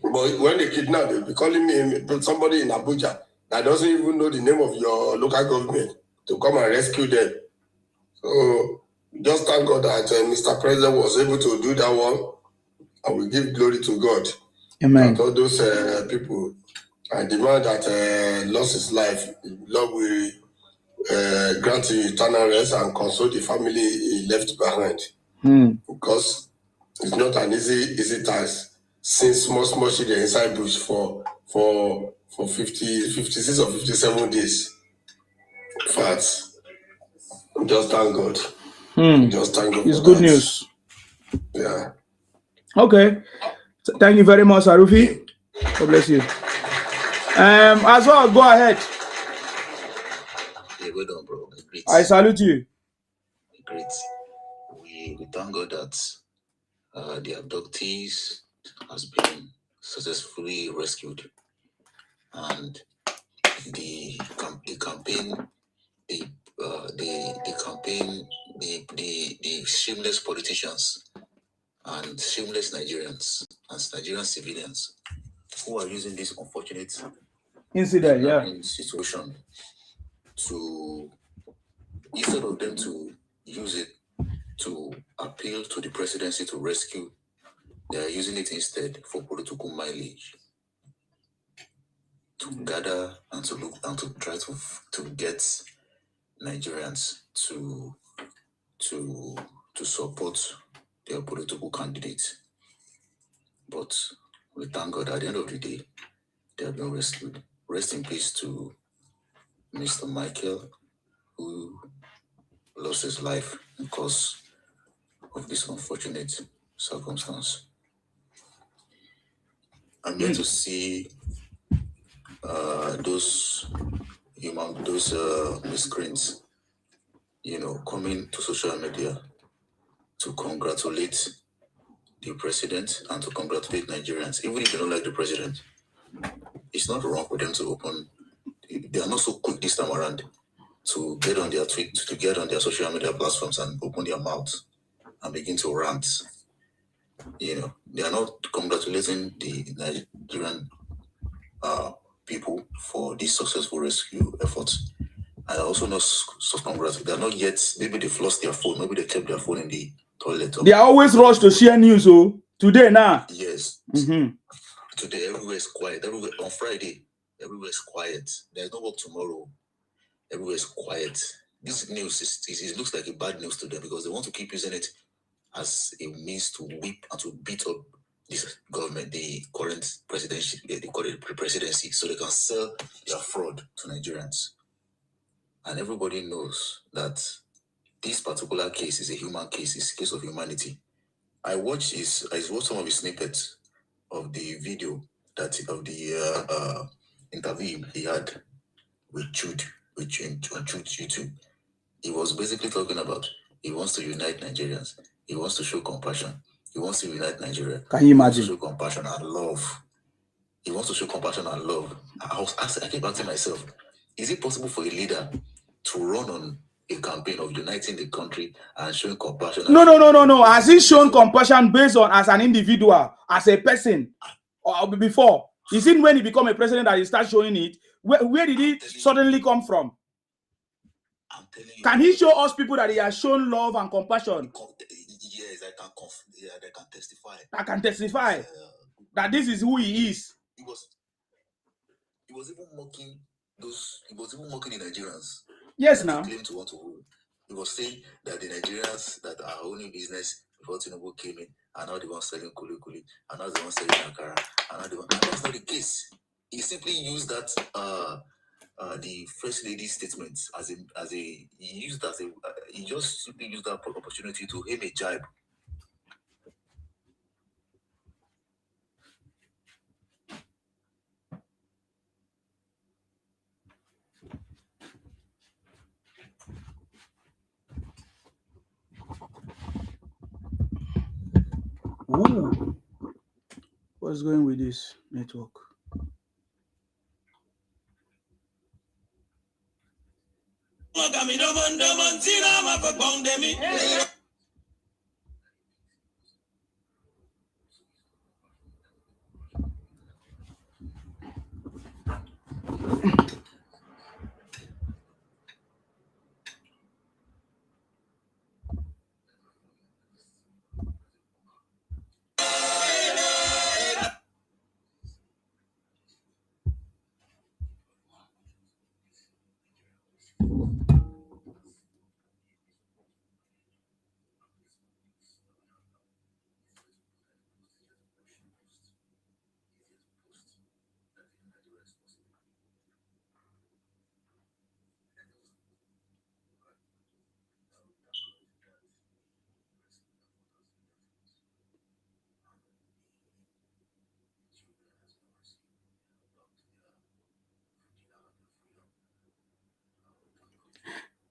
[SPEAKER 15] But when they kidnap, they'll be calling me somebody in Abuja that doesn't even know the name of your local government to come and rescue them. So just thank God that Mr. President was able to do that one, and we give glory to God.
[SPEAKER 2] Amen.
[SPEAKER 15] That all those people, and the man that lost his life, Lord will grant him eternal rest and console the family he left behind. Because it's not an easy task. Since small children inside bush for 56 or 57 days. In fact, just thank God. Just thank God.
[SPEAKER 2] It's good news.
[SPEAKER 15] Yeah.
[SPEAKER 2] Okay. Thank you very much, Arufi. God bless you. As well, go ahead.
[SPEAKER 17] Yeah, well done, bro. Great.
[SPEAKER 2] I salute you.
[SPEAKER 17] Great. We thank God that the abductees has been successfully rescued, and the campaign, the shameless politicians and shameless Nigerians and Nigerian civilians who are using this unfortunate
[SPEAKER 2] incident,
[SPEAKER 17] situation to, instead of them to use it to appeal to the presidency to rescue, they are using it instead for political mileage, to gather and to look and to try to get Nigerians to support their political candidates. But we thank God at the end of the day, they have been rescued. Rest in peace to Mr. Michael, who lost his life because of this unfortunate circumstance. I'm going to see those miscreants, coming to social media to congratulate the president and to congratulate Nigerians. Even if they don't like the president, it's not wrong for them to open. They are not so quick this time around to get on their tweet, to get on their social media platforms and open their mouths and begin to rant. They are not congratulating the Nigerian people for this successful rescue efforts. And also not so congratulating. They are not yet. Maybe they've lost their phone. Maybe they kept their phone in the toilet.
[SPEAKER 2] They are always rushed to share news. Oh, today now.
[SPEAKER 17] Yes. Today everywhere is quiet. Everywhere on Friday, everywhere is quiet. There's no work tomorrow. Everywhere is quiet. This news it looks like a bad news to them because they want to keep using it as a means to whip and to beat up this government, the current presidency, so they can sell their fraud to Nigerians. And everybody knows that this particular case is a human case. It's a case of humanity. I watched some of his snippets of the video of the interview he had with Jude, on Jude YouTube. He was basically talking about he wants to unite Nigerians. He wants to show compassion. He wants to unite Nigeria.
[SPEAKER 2] Can you imagine?
[SPEAKER 17] He wants to show compassion and love. He wants to show compassion and love. I keep asking myself, is it possible for a leader to run on a campaign of uniting the country and showing compassion?
[SPEAKER 2] No. Has he shown compassion based on as an individual, as a person, or before? Is it when he become a president that he starts showing it? Where did he suddenly come from? Can he show us people that he has shown love and compassion?
[SPEAKER 17] Yes, I can testify.
[SPEAKER 2] I can testify that this is who he is.
[SPEAKER 17] He was even mocking the Nigerians.
[SPEAKER 2] Yes, now.
[SPEAKER 17] Claim to want to rule. He was saying that the Nigerians that are owning business before Tinubu came in are now the ones selling kuli, and now the ones selling akara, and that's not the case. He simply used that the first lady's statement he just simply used that opportunity to aim a jibe.
[SPEAKER 2] Ooh. What's going with this network?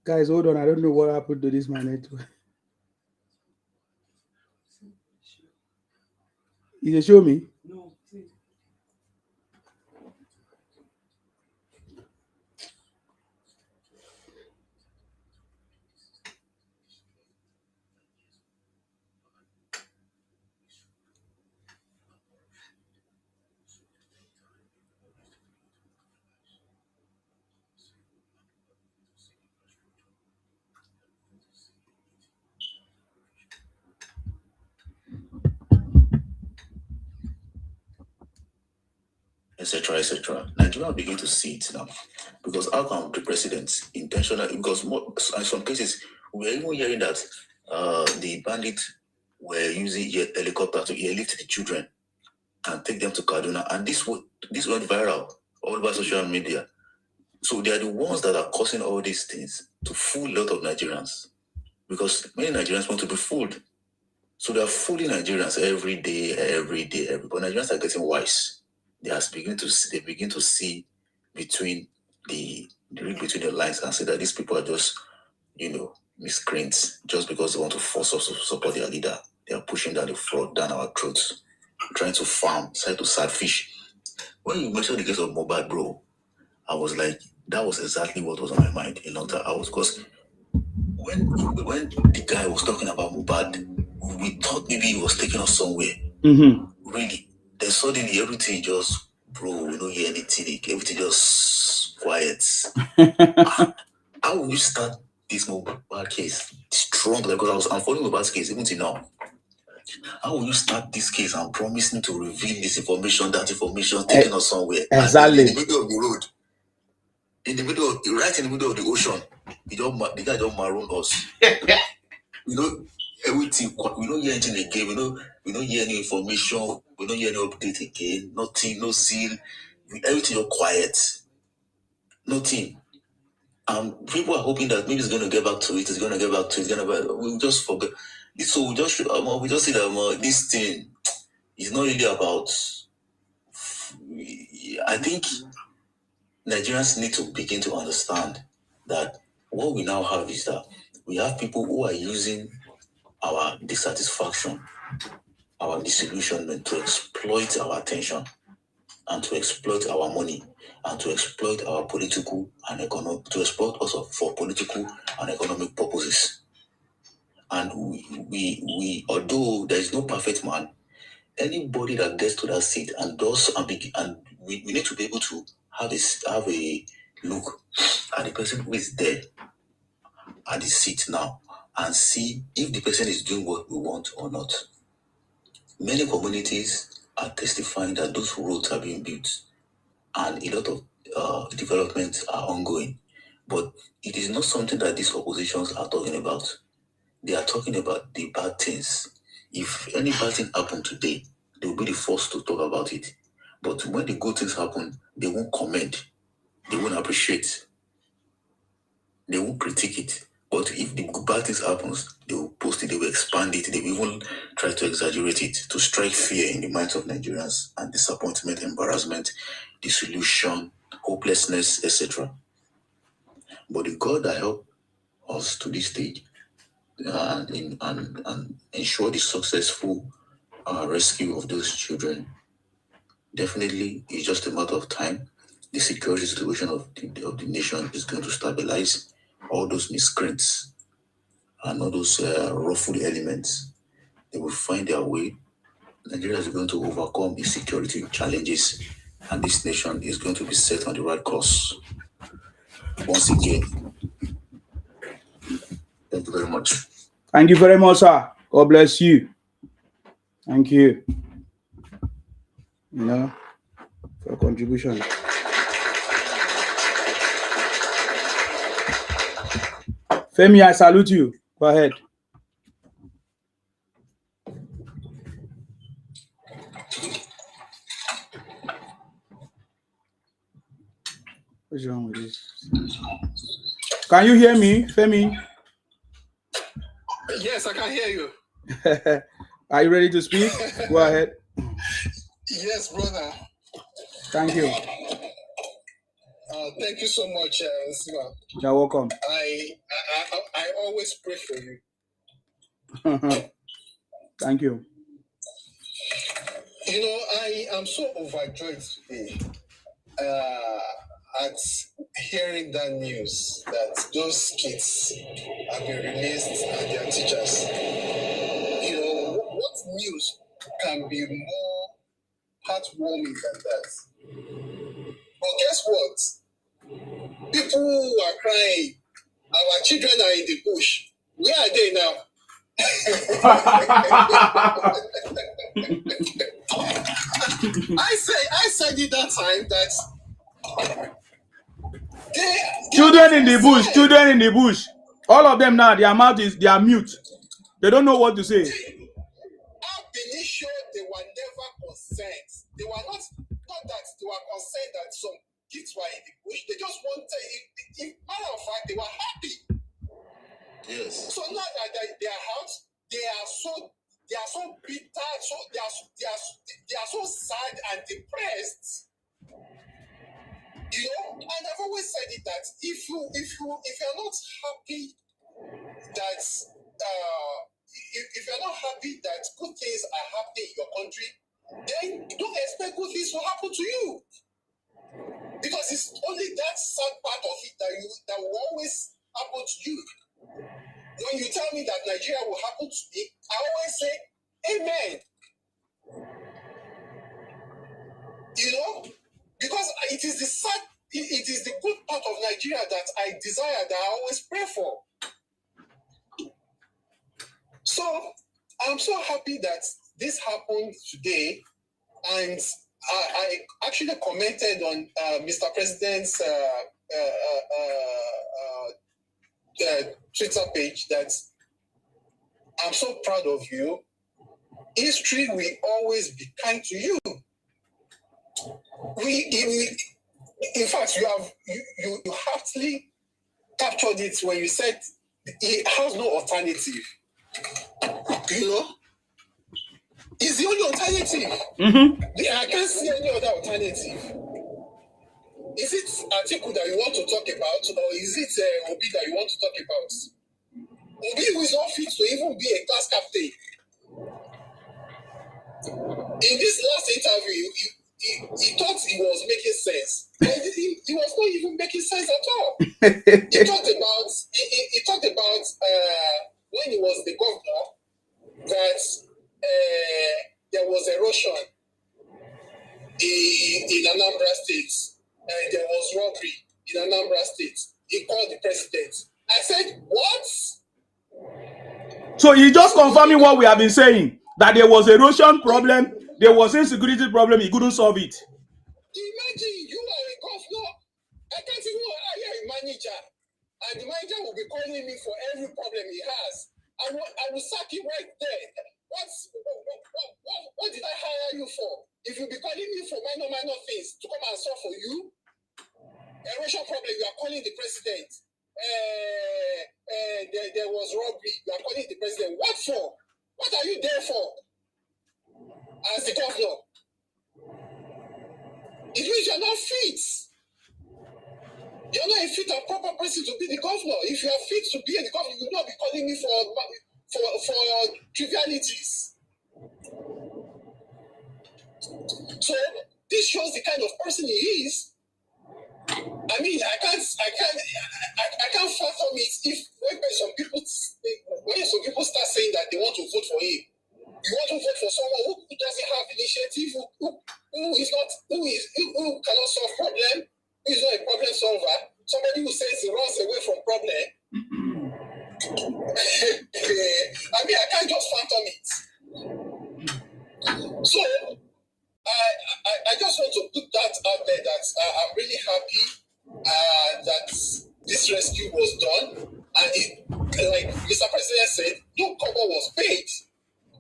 [SPEAKER 2] Guys, hold on. I don't know what happened to this my network. You show me? No.
[SPEAKER 17] etc., etc. Nigeria begin to see it now. Because how come the president intentionally, because in some cases, we are even hearing that the bandits were using helicopter to airlift the children and take them to Kaduna. And this went viral all over social media. So they are the ones that are causing all these things to fool a lot of Nigerians. Because many Nigerians want to be fooled. So they are fooling Nigerians every day. But Nigerians are getting wise. They begin to see between the lines and say that these people are just, miscreants, just because they want to force us to support their leader. They are pushing down the fraud down our throats, trying to try to saltfish. When you mentioned the case of Mohbad, bro, I was like, that was exactly what was on my mind a long time. Because when the guy was talking about Mohbad, we thought maybe he was taking us somewhere. Really. Then suddenly everything just, bro, we don't hear anything. Everything just quiet. How will you start this Mohbad case strong? Because I'm following Mohbad's case even till now. How will you start this case and promising to reveal this information, that information, taking us somewhere?
[SPEAKER 2] Exactly.
[SPEAKER 17] And in the middle of the road, right in the middle of the ocean, the guy don't maroon us. Everything, we don't hear anything again. We don't hear any information. We don't hear any update again. Nothing, no zeal. Everything is quiet. Nothing. People are hoping that maybe it's going to get back to it. We'll just forget. So we just see that this thing is not really about. I think Nigerians need to begin to understand that what we now have is that we have people who are using our dissatisfaction, our disillusionment to exploit our attention and to exploit our money and to exploit our political and economic, to exploit us for political and economic purposes. And we although there is no perfect man, anybody that gets to that seat and we need to be able to have a look at the person who is there at the seat now and see if the person is doing what we want or not. Many communities are testifying that those roads are being built and a lot of developments are ongoing. But it is not something that these oppositions are talking about. They are talking about the bad things. If any bad thing happened today, they will be the first to talk about it. But when the good things happen, they won't comment. They won't appreciate. They won't critique it. But if the bad things happens, they will post it, they will expand it, they will even try to exaggerate it, to strike fear in the minds of Nigerians and disappointment, embarrassment, disillusion, hopelessness, etc. But the God that helped us to this stage and ensure the successful rescue of those children, definitely it's just a matter of time. The security situation of the nation is going to stabilize. All those miscreants and all those ruffled elements, they will find their way. Nigeria is going to overcome the security challenges, and this nation is going to be set on the right course. Once again, thank you very much.
[SPEAKER 2] Thank you very much, sir. God bless you. Thank you. For your contribution. Femi, I salute you. Go ahead. What's wrong with this? Can you hear me, Femi?
[SPEAKER 15] Yes, I can hear you.
[SPEAKER 2] Are you ready to speak? Go ahead.
[SPEAKER 15] Yes, brother.
[SPEAKER 2] Thank you.
[SPEAKER 15] Thank you so much, Sima.
[SPEAKER 2] You're welcome.
[SPEAKER 15] I always pray for you.
[SPEAKER 2] Thank you.
[SPEAKER 15] I am so overjoyed today at hearing that news that those kids have been released and their teachers. What news can be more heartwarming than that? But guess what? People who are crying, our children are in the bush. Where are they now? I said
[SPEAKER 16] it that time that
[SPEAKER 2] children in the bush, children in the bush. All of them now, their mouth is, they are mute. They don't know what to say.
[SPEAKER 16] Initial, they were never concerned. They were not that they were concerned that some kids were in the bush. They just wanted, in matter of fact, they were happy.
[SPEAKER 17] Yes.
[SPEAKER 16] So now that they are out, they are so bitter, so they are so sad and depressed. You know, and I've always said it that if you're not happy that if you're not happy that good things are happening in your country, then don't expect good things to happen to you. Because it's only that sad part of it that will always happen to you. When you tell me that Nigeria will happen to me, I always say, amen. You know? Because it is the good part of Nigeria that I desire, that I always pray for. So I'm so happy that this happened today, and I actually commented on Mr. President's Twitter page that I'm so proud of you. History will always be kind to you. In fact, you aptly captured it when you said it has no alternative. You know, it's the only alternative. I can't see any other alternative. Is it Atiku that you want to talk about, or is it Obi that you want to talk about? Obi, who is not fit to even be a class captain. In this last interview, he thought he was making sense. He was not even making sense at all. He talked about when he was the governor that there was erosion in Anambra State, and there was robbery in Anambra State. He called the president. I said, what?
[SPEAKER 2] So he's just confirming what we have been saying, that there was erosion problem, there was insecurity problem, he couldn't solve it.
[SPEAKER 16] Imagine you are a governor, I can't even hire a manager, and the manager will be calling me for every problem he has. I will sack him right there. What did I hire you for? If you be calling me for minor things to come and solve for you, erosion problem, you are calling the president. There was robbery, you are calling the president. What for? What are you there for? As the governor, it means you're not fit. You're not a fit and proper person to be the governor. If you are fit to be the governor, you will not be calling me for trivialities. So this shows the kind of person he is. I mean, I can't fathom it if when some people start saying that they want to vote for him. You want to vote for someone who doesn't have initiative, who cannot solve problem, who is not a problem solver, somebody who says he runs away from problem. I mean, I can't just phantom it. So I just want to put that out there that I'm really happy that this rescue was done, and like Mr. President said, no cover was paid.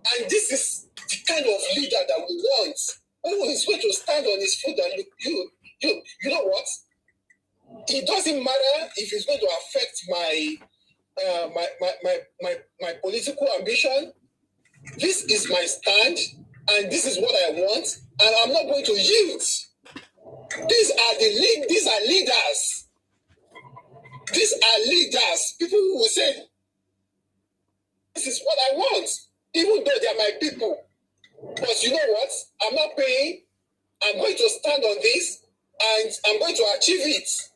[SPEAKER 16] And this is the kind of leader that we want. Who is going to stand on his foot and look, you know what? It doesn't matter if it's going to affect my political ambition. This is my stand, and this is what I want, and I'm not going to yield. These are leaders. These are leaders. People who will say, this is what I want. Even though they are my people. But you know what? I'm not paying. I'm going to stand on this, and I'm going to achieve it.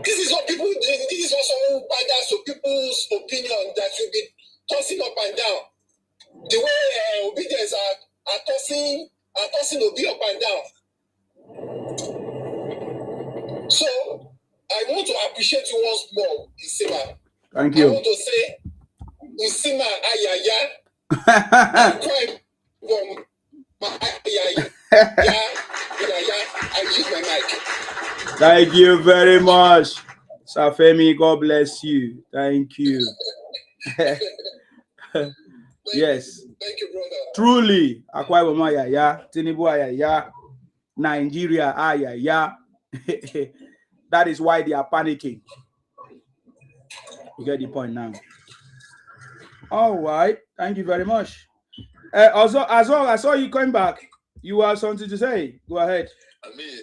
[SPEAKER 16] This is what people do. This is what someone who panders to people's opinion that you'll be tossing up and down. The way obedience are tossing Obi up and down. So I want to appreciate you once more, Isima.
[SPEAKER 2] Thank you.
[SPEAKER 16] I want to say, Isima Ayaya. I'm crying from my Ayaya.
[SPEAKER 2] Thank you very much. Safemi, God bless you. Thank you. Yes.
[SPEAKER 5] Thank you, brother.
[SPEAKER 2] Truly. Akwa Ibom ayaya. Tinubu ayaya. Nigeria ayaya. That is why they are panicking. You get the point now. All right. Thank you very much. Also, as well, I saw you coming back. You have something to say. Go ahead.
[SPEAKER 17] I mean,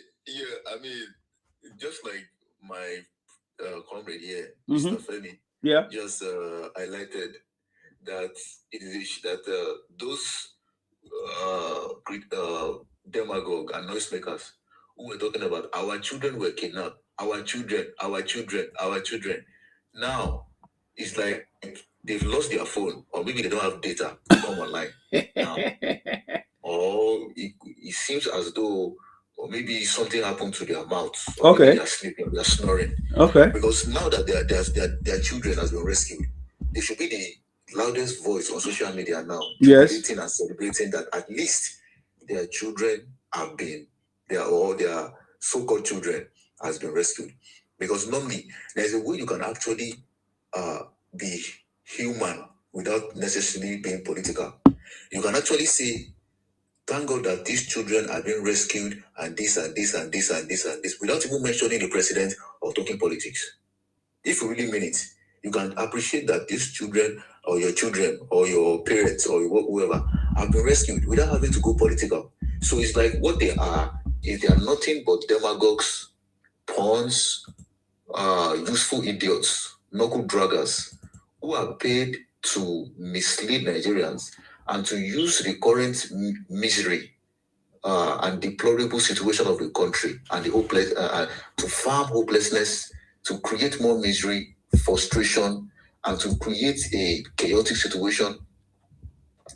[SPEAKER 17] just like my comrade here,
[SPEAKER 2] Mhm.
[SPEAKER 17] Mr. Femi,
[SPEAKER 2] Yeah.
[SPEAKER 17] just highlighted that it is that those demagogue and noisemakers who were talking about our children were kidnapped, our children. Now it's like they've lost their phone, or maybe they don't have data to come online now. Or it seems as though, or maybe something happened to their mouths, or maybe
[SPEAKER 2] Okay.
[SPEAKER 17] they are sleeping, they are snoring.
[SPEAKER 2] Okay.
[SPEAKER 17] Because now that their children has been rescued, they should be the loudest voice on social media now,
[SPEAKER 2] Yes.
[SPEAKER 17] jubilating and celebrating that at least their children have been, their so-called children has been rescued. Because normally there's a way you can actually be human without necessarily being political. You can actually say, thank God that these children are being rescued, and this and this and this and this and this, without even mentioning the president or talking politics. If you really mean it, you can appreciate that these children or your parents or whoever have been rescued without having to go political. So it's like what they are is they are nothing but demagogues, pawns, useful idiots, knuckle draggers who are paid to mislead Nigerians and to use the current misery and deplorable situation of the country and the hopeless to farm hopelessness, to create more misery, frustration, and to create a chaotic situation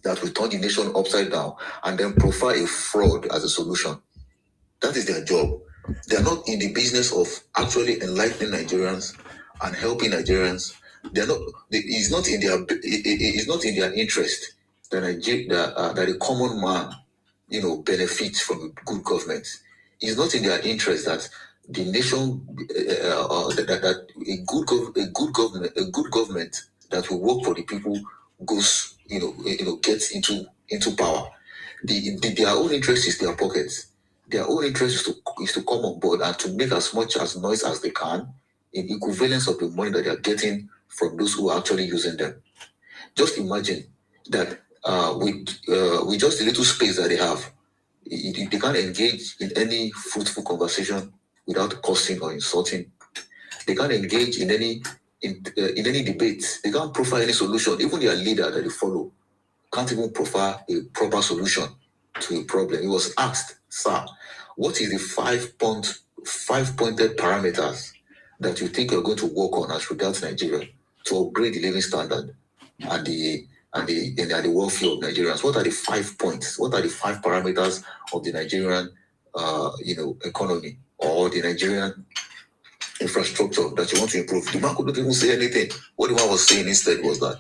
[SPEAKER 17] that will turn the nation upside down and then profile a fraud as a solution. That is their job. They are not in the business of actually enlightening Nigerians and helping Nigerians. They're not. It's not in their. It's not in their interest that that a common man, benefits from a good government. It's not in their interest that the nation, that a good government that will work for the people goes, gets into power. Their own interest is their pockets. Their own interest is to come on board and to make as much as noise as they can in equivalence of the money that they are getting from those who are actually using them. Just imagine that with just the little space that they have, they can't engage in any fruitful conversation without cursing or insulting. They can't engage in any debate. They can't profile any solution. Even their leader that they follow can't even profile a proper solution to a problem. He was asked, sir, what is the 5-pointed parameters that you think you're going to work on as regards Nigeria to upgrade the living standard and the welfare of Nigerians? What are the 5 points? What are the 5 parameters of the Nigerian economy or the Nigerian infrastructure that you want to improve? The man couldn't even say anything. What the man was saying instead was that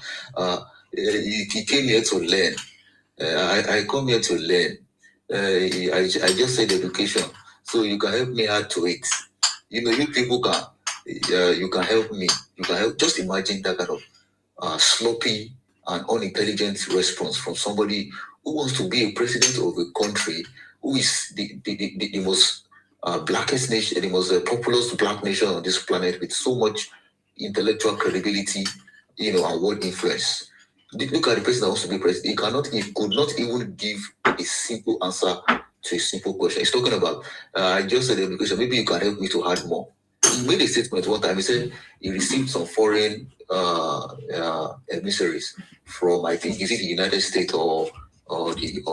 [SPEAKER 17] he came here to learn. I come here to learn. I just said education, so you can help me add to it. You people can. You can help me. You can help. Just imagine that kind of sloppy and unintelligent response from somebody who wants to be a president of a country who is the most blackest nation, the most populous black nation on this planet with so much intellectual credibility, and world influence. Look at the person that wants to be president. He could not even give a simple answer to a simple question. He's talking about, I just said education, maybe you can help me to add more. He made a statement one time. He said he received some foreign emissaries from, I think, is it the United States or UK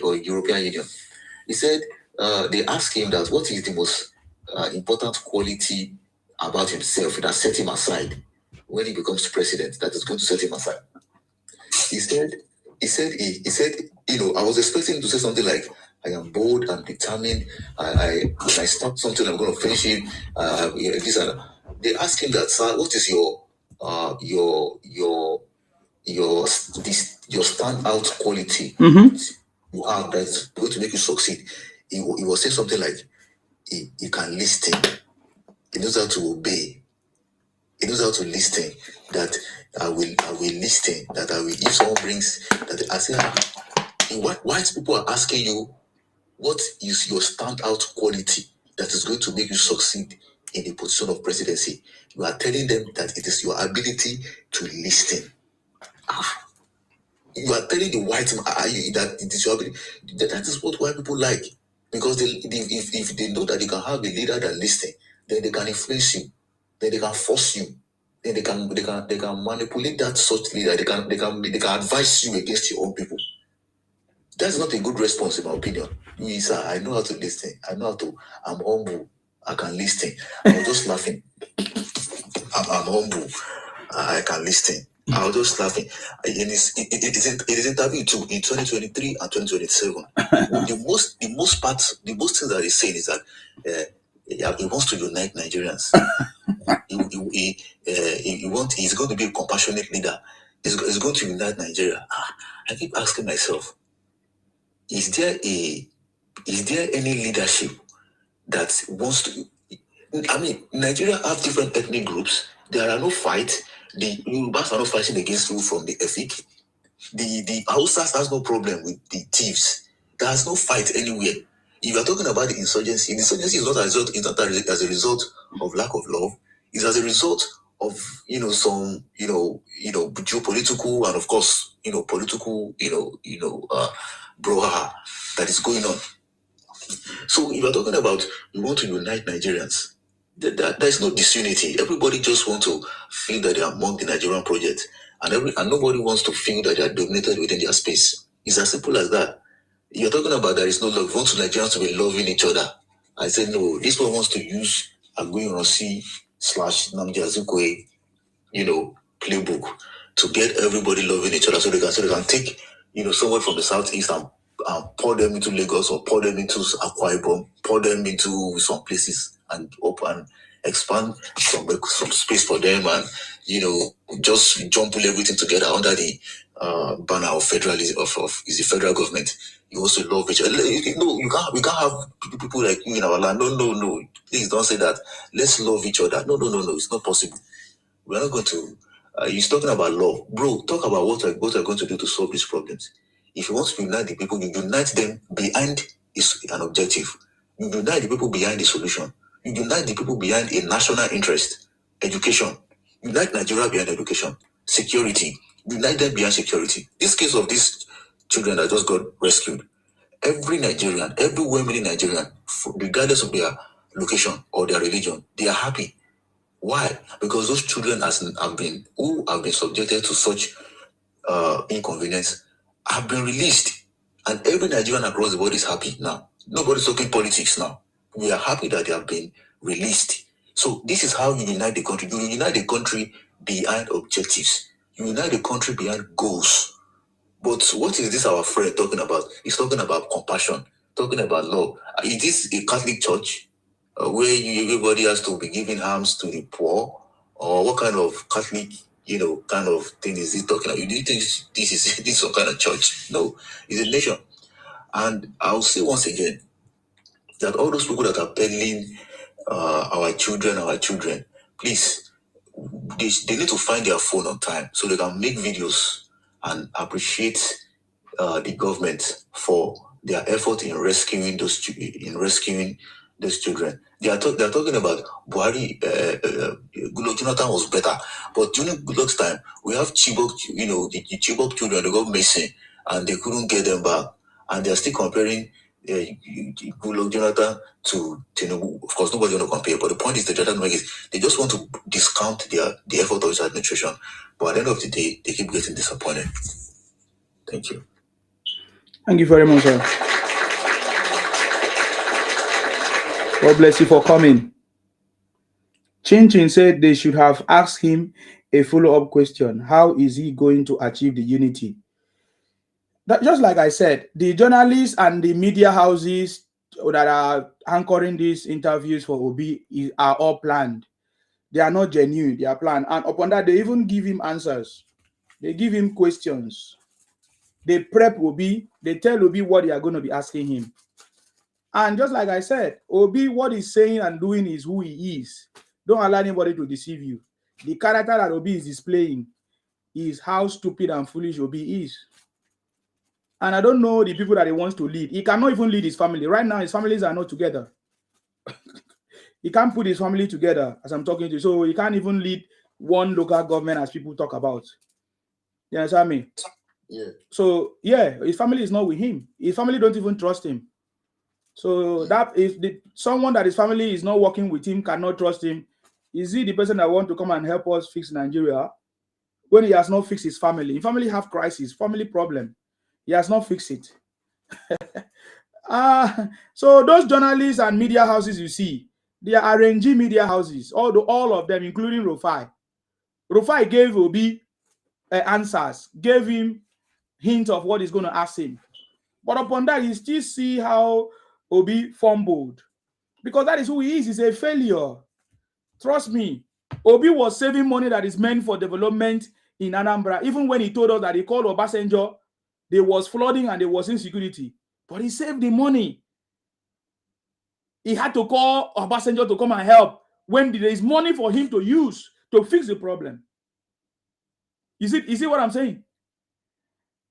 [SPEAKER 17] or European Union. He said they asked him that what is the most important quality about himself that set him aside when he becomes president, that is going to set him aside. He said, I was expecting him to say something like, I am bold, I'm determined, when I start something, I'm going to finish it. This and that. They asked him that, sir, what is your standout quality you have that's going to make you succeed? He was saying something like, he can listen. He knows how to obey. He knows how to listen. That I will listen. That I will. If someone brings that, I say, white people are asking you, what is your standout quality that is going to make you succeed in the position of presidency? You are telling them that it is your ability to listen. You are telling the white man that it is your ability. That is what white people like, because if they know that they can have a leader that listens, then they can influence you, then they can force you, then they can manipulate that such leader. They can advise you against your own people. That's not a good response, in my opinion. Yes, sir, I know how to listen. I know how to. I'm humble. I can listen. I was just laughing. I'm humble. I can listen. I was just laughing. In his interview too in 2023 and 2027, the most things that he's saying is that he wants to unite Nigerians. He's going to be a compassionate leader. He's going to unite Nigeria. I keep asking myself, is there any leadership that wants to? I mean, Nigeria have different ethnic groups. There are no fights. The Yorubas are not fighting against you from the Efik. The Hausas has no problem with the thieves. There's no fight anywhere. If you are talking about the insurgency is not as a result of lack of love. It's as a result of some geopolitical and of course political brouhaha that is going on. So if you're talking about you want to unite Nigerians, there's no disunity. Everybody just wants to feel that they are among the Nigerian project, and nobody wants to feel that they are dominated within their space. It's as simple as that. You're talking about there is no love. You want Nigerians to be loving each other. I said no. This one wants to use Aguiyi Ironsi / Nnamdi Azikiwe, playbook to get everybody loving each other, so they can take someone from the southeast and pour them into Lagos or pour them into Akwa Ibom, pour them into some places and open, expand some space for them, and just jumble everything together under the banner of federalism of is the federal government. You also love each other. No, we can't have people like you in our land. No. Please don't say that. Let's love each other. No. It's not possible. We're not going to. He's talking about love, bro. Talk about what we're going to do to solve these problems. If you want to unite the people, you unite them behind an objective. You unite the people behind the solution. You unite the people behind a national interest, education. Unite Nigeria behind education, security. Unite them behind security. This case of these children that just got rescued, every Nigerian, every woman Nigerian, regardless of their location or their religion, they are happy. Why? Because those children have been subjected to such inconvenience have been released, and every Nigerian across the world is happy now. Nobody's talking politics now. We are happy that they have been released. So this is how you unite the country. You unite the country behind objectives. You unite the country behind goals. But what is this our friend talking about? He's talking about compassion, talking about love. Is this a Catholic church where everybody has to be giving alms to the poor? Or what kind of Catholic, kind of thing is he talking about? You think this is some kind of church? No, it's a nation. And I'll say once again that all those people that are peddling our children, please, they need to find their phone on time so they can make videos and appreciate the government for their effort in rescuing those children. They are talking about Buhari. Goodluck Jonathan was better, but during Goodluck's time, we have Chibok. The Chibok children, they got missing, and they couldn't get them back, and they are still comparing Goodluck Jonathan to Tinubu. Of course, nobody want to compare, but the point is the Jonathan make is they just want to discount the effort of his administration, but at the end of the day, they keep getting disappointed. Thank you.
[SPEAKER 2] Thank you very much, sir. God bless you for coming. Chin Chin said they should have asked him a follow-up question. How is he going to achieve the unity? That, just like I said, the journalists and the media houses that are anchoring these interviews for Obi are all planned. They are not genuine. They are planned. And upon that, they even give him answers. They give him questions. They prep Obi. They tell Obi what they are going to be asking him. And just like I said, Obi, what he's saying and doing is who he is. Don't allow anybody to deceive you. The character that Obi is displaying is how stupid and foolish Obi is. And I don't know the people that he wants to lead. He cannot even lead his family. Right now, his families are not together. He can't put his family together as I'm talking to you. So he can't even lead one local government as people talk about. You understand me?
[SPEAKER 17] Yeah.
[SPEAKER 2] So yeah, his family is not with him. His family don't even trust him. So that if someone that his family is not working with him cannot trust him, is he the person that want to come and help us fix Nigeria when he has not fixed his family? His family have crisis, family problem. He has not fixed it. So those journalists and media houses you see, they are RNG media houses, all of them, including Rufai. Rufai gave Obi answers, gave him hint of what he's going to ask him. But upon that, you still see how Obi fumbled. Because that is who he is. He's a failure. Trust me. Obi was saving money that is meant for development in Anambra. Even when he told us that he called Obasanjo, there was flooding and there was insecurity. But he saved the money. He had to call Obasanjo to come and help when there is money for him to use to fix the problem. You see what I'm saying?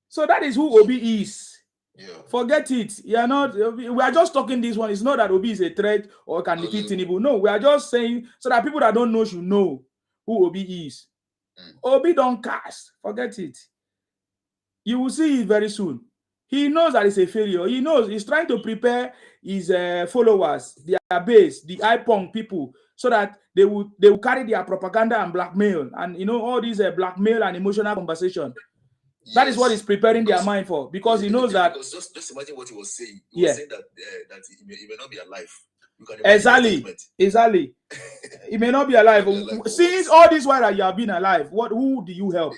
[SPEAKER 2] So that is who Obi is.
[SPEAKER 17] Yeah.
[SPEAKER 2] Forget it. We are just talking this one. It's not that Obi is a threat or can defeat Tinubu. No, we are just saying so that people that don't know should know who Obi is. Obi don't cast. Forget it. You will see it very soon. He knows that it's a failure. He knows he's trying to prepare his followers, their base, the IPONG people, so that they will carry their propaganda and blackmail and all these blackmail and emotional conversation. Yes. That is what he's preparing their mind for, because he knows that.
[SPEAKER 17] Because just imagine what he was saying. He was saying that he may not be alive.
[SPEAKER 2] Exactly. He may not be alive. Since all this while that you have been alive, who do you help?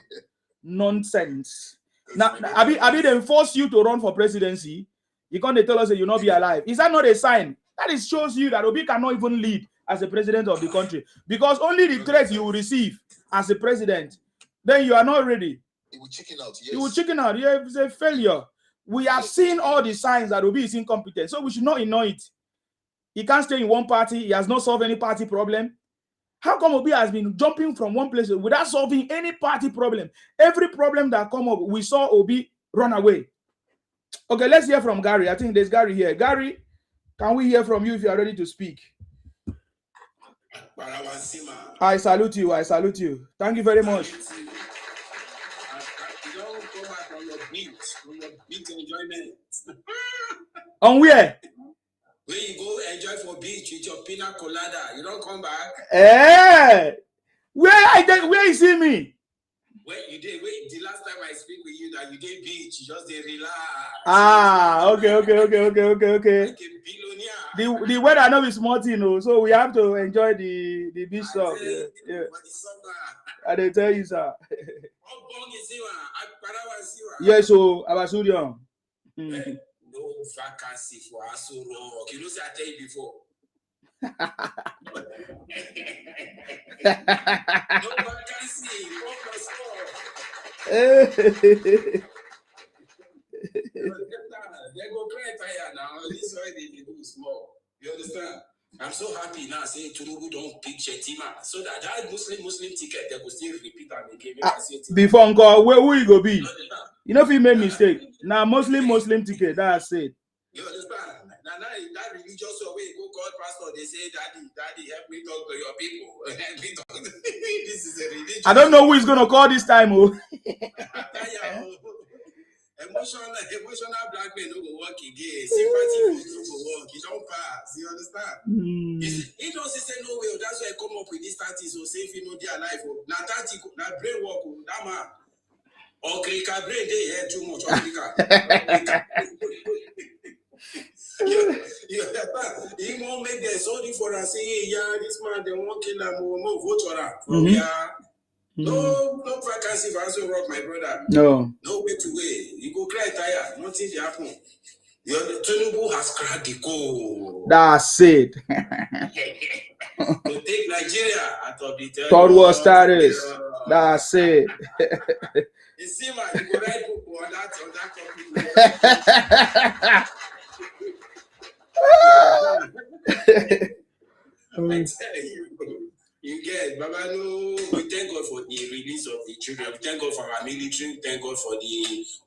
[SPEAKER 2] Nonsense. Now, Abi they force you to run for presidency. You can't tell us that you'll not be alive. Is that not a sign? That shows you that Obi cannot even lead as a president of the country, because only the threats you will receive as a president, then you are not ready.
[SPEAKER 17] He will chicken out. Yes.
[SPEAKER 2] He will chicken out. Yeah, it's a failure. We have seen all the signs that Obi is incompetent, so we should not ignore it. He can't stay in one party. He has not solved any party problem. How come Obi has been jumping from one place without solving any party problem? Every problem that come up, we saw Obi run away. Okay, let's hear from Gary. I think there's Gary here. Gary, can we hear from you if you are ready to speak? I salute you. I salute you. Thank you very much. On where?
[SPEAKER 18] When you go enjoy for beach with your pina colada, you don't come back.
[SPEAKER 2] Hey, where you see me?
[SPEAKER 18] When you did, the last time I speak with you, that you did beach, you just did relax.
[SPEAKER 2] Okay. Like the weather now is small, so we have to enjoy the beach stuff. Yeah. I didn't tell you, sir. Yes, so Abasurion.
[SPEAKER 18] No vacancy for Aso Rock. You know, I tell you before. No vacancy. They go cry tire now. This is why they do small. You understand? I'm so happy now saying Tinubu don't pick Shetima, so that Muslim ticket they will still repeat and again.
[SPEAKER 2] Before Uncle, who you go be? You know if you made mistake. Now Muslim ticket, that's it.
[SPEAKER 18] You understand? Now that religious way go call pastor, they say, Daddy, help me talk to your people. This is a religion.
[SPEAKER 2] I don't know who is gonna call this time.
[SPEAKER 18] Emotional blackmail no go work again. Sympathy no go work. It don't pass. You understand? He don't say no way. That's why I come up with this 30. So say if you know their life, now 30, now brain work, that man. Okay, brain they hear too much. He won't make them sorry for us. Say, yeah, this man they won't kill them. We won't vote for that. No vacancy for Aso Rock, my brother.
[SPEAKER 2] No
[SPEAKER 18] way to wait. You go cry tired. Nothing will happen. Tinubu has cracked the code.
[SPEAKER 2] That's it.
[SPEAKER 18] To take Nigeria out of the third
[SPEAKER 2] world status. That's it.
[SPEAKER 18] You see, man, you go write book on that topic. You get, Baba, no, we thank God for the release of the children. We thank God for our military. Thank God for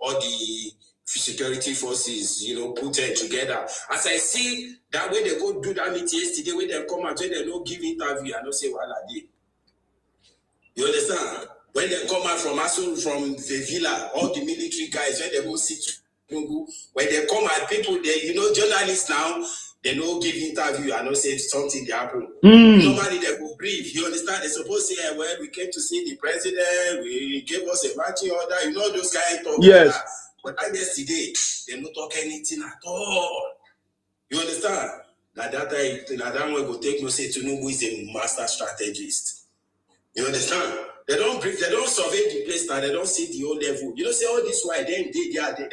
[SPEAKER 18] all the security forces, put together. As I see that way they go do that meeting yesterday, when they come out, when they don't give interview, I don't say what I did. You understand? When they come out from the villa, all the military guys, when they go sit, when they come out, people, journalists now, they don't give interview and don't say something they happen. Nobody they will brief. You understand? They're supposed to say, well, we came to see the president, we gave us a marching order, those guys talk.
[SPEAKER 2] Yes.
[SPEAKER 18] But yesterday, they don't talk anything at all. You understand? Now that one will take no say Tinubu is a master strategist. You understand? They don't survey the place now, they don't see the whole level. Say all this why they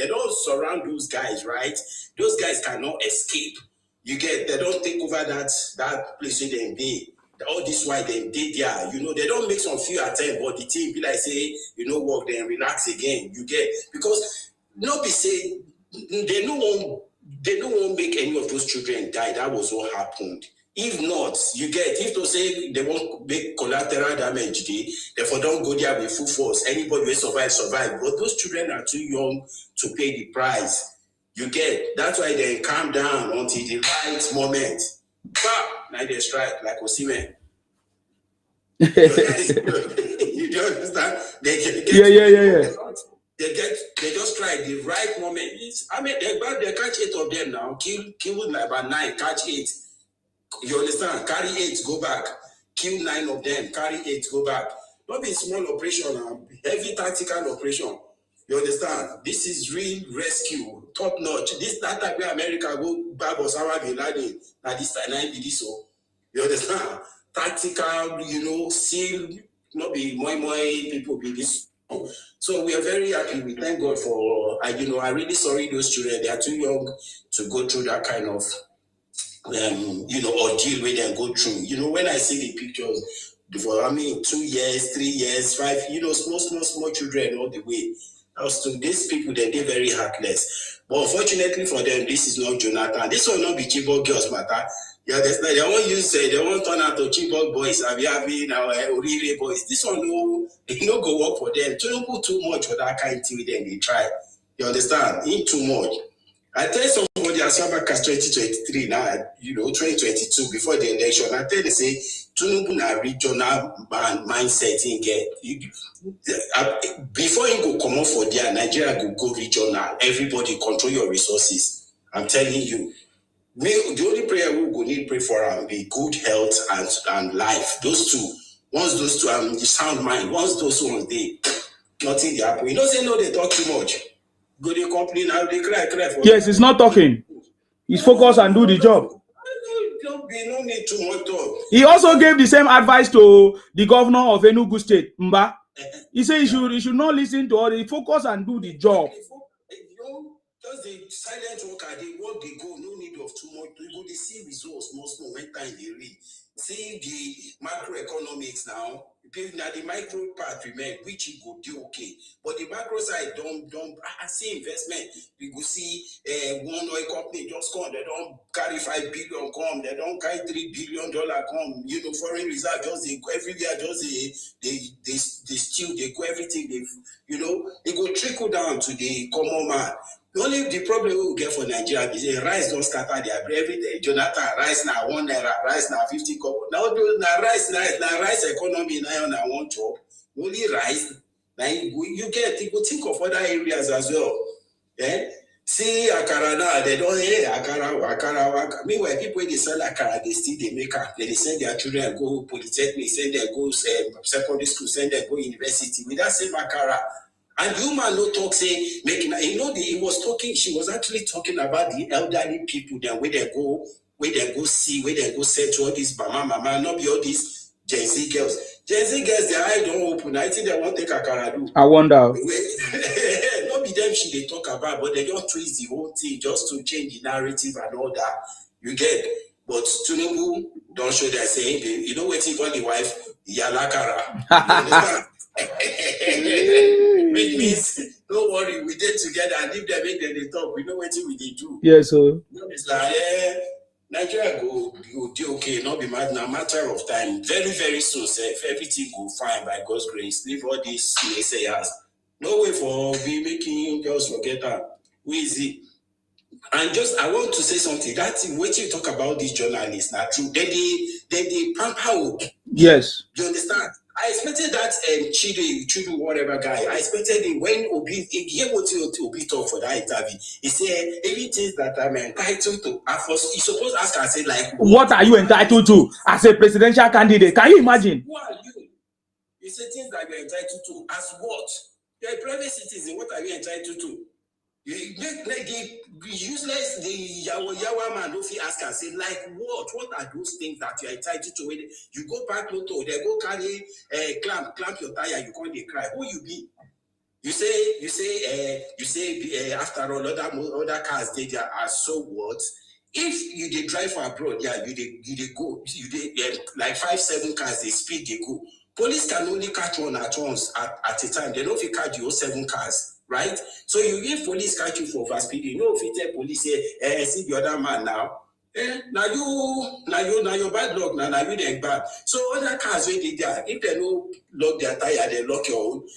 [SPEAKER 18] don't surround those guys, right? Those guys cannot escape. You get, they don't take over that place where they be. All this why they did there. They don't make some few attempts, but the team be like say, work, then relax again. You get, because nobody say they don't want make any of those children die. That was what happened. If not, you get, if to say they won't make collateral damage, they don't go there with full force. Anybody will survive. But those children are too young to pay the price. You get, that's why they calm down until the right moment. Now they strike like Osimhen. You don't understand?
[SPEAKER 2] Yeah.
[SPEAKER 18] They just try the right moment. They catch 8 of them now. Kill like about 9, catch 8. You understand? Carry 8, go back. Kill 9 of them. Carry 8, go back. Not be small operation, heavy tactical operation. You understand? This is real rescue, top notch. That type where America go back Osama bin Laden. Now this time I be this so. You understand? Tactical, seal. Not be more people be this. So we are very happy. We thank God for. I'm really sorry those children. They are too young to go through that kind of. Ordeal where they go through. When I see the pictures, 2 years, 3 years, 5, small children all the way. As to these people, they're very heartless. But unfortunately for them, this is not Jonathan. This will not be Chibok girls matter. Yeah, they won't they won't turn out to Chibok boys. Having our Orire boys. This one no go work for them. Tinubu too much for that kind of thing. Then they try. You understand? Ain't too much. I tell somebody as far back as 2023 now, 2022 before the election, I tell they say Tinubu na regional mindset in get. Before you go come out for there, Nigeria go regional. Everybody control your resources. I'm telling you. The only prayer we go need pray for be good health and life. Those two. Once those two the sound mind. Once those ones they nothing they happen. Say no, they talk too much. Go the company now, they cry for.
[SPEAKER 2] Yes, he's not talking. He's focused and do the job.
[SPEAKER 18] No need too much talk.
[SPEAKER 2] He also gave the same advice to the governor of Enugu State, Mba. He said he should not listen to all. He focus and do the job.
[SPEAKER 18] Just the silent worker, they work, they go. No need of too much. They go. They see results most when time they read. See the macroeconomics now. Now the micro part remain, which you go do okay, but the macro side don't see investment. We go see one oil company just come, they don't carry 5 billion come, they don't carry $3 billion come. Foreign reserve just they go every year, just they steal, they go everything. They go trickle down to the common man. The problem we will get for Nigeria is rice don't scatter their bread every day. Jonathan, rice now 1 naira, rice now 50 kobo. Now rice economy now on one chop. Only rice. Now you go think of other areas as well. Yeah? See akara now, they don't akara. Meanwhile, people they sell akara, they still they make up. They send their children go polytechnic, send them go secondary school, send them go university with that same akara. And the woman no talk say making he was talking, she was actually talking about the elderly people there where they go see, where they go say to all these mama, not be all these Gen Z girls. Gen Z girls, their eye don't open. I think they won't take akara do.
[SPEAKER 2] I wonder.
[SPEAKER 18] Not be them she they talk about, but they just twist the whole thing just to change the narrative and all that. You get, but Tinubu don't show that saying, what he call the wife, Yalakara. You understand? Which means don't worry, we did together and if they make them they talk, we know what we did do.
[SPEAKER 2] Yes, so
[SPEAKER 18] it's like Nigeria go do okay, not be mad, no matter of time. Very, very soon, sir, if everything go fine by God's grace, leave all these naysayers. No way for be making girls forget that. Who is it? And just I want to say something. That's what you talk about these journalists now. True, they pamper.
[SPEAKER 2] Yes.
[SPEAKER 18] You understand? I expected that Chidu, whatever guy. I expected him when Obi he hear what Obi talk for that interview. He said everything that I'm entitled to. He supposed to ask and say like,
[SPEAKER 2] what are you entitled to as a presidential candidate? Can you imagine?
[SPEAKER 18] Who are you? You say things that you're entitled to as what? You're a private citizen. What are you entitled to? You make like the useless, the Yawa man, don't ask and say, like what? What are those things that you're entitled to? When you go back motor, they go carry clamp your tire, you can't they cry. Who you be? You say after all other cars they are so what? If you they drive for abroad, yeah, you go, like 5-7 cars they speed they go. Police can only catch one at once at a time. They don't fit catch you 7 cars, right? So you if police catch you for overspeeding, you know if you tell police say, see the other man now. Now your bad luck now you they bad. So other cars when they there, if they don't lock their tire, they lock your own.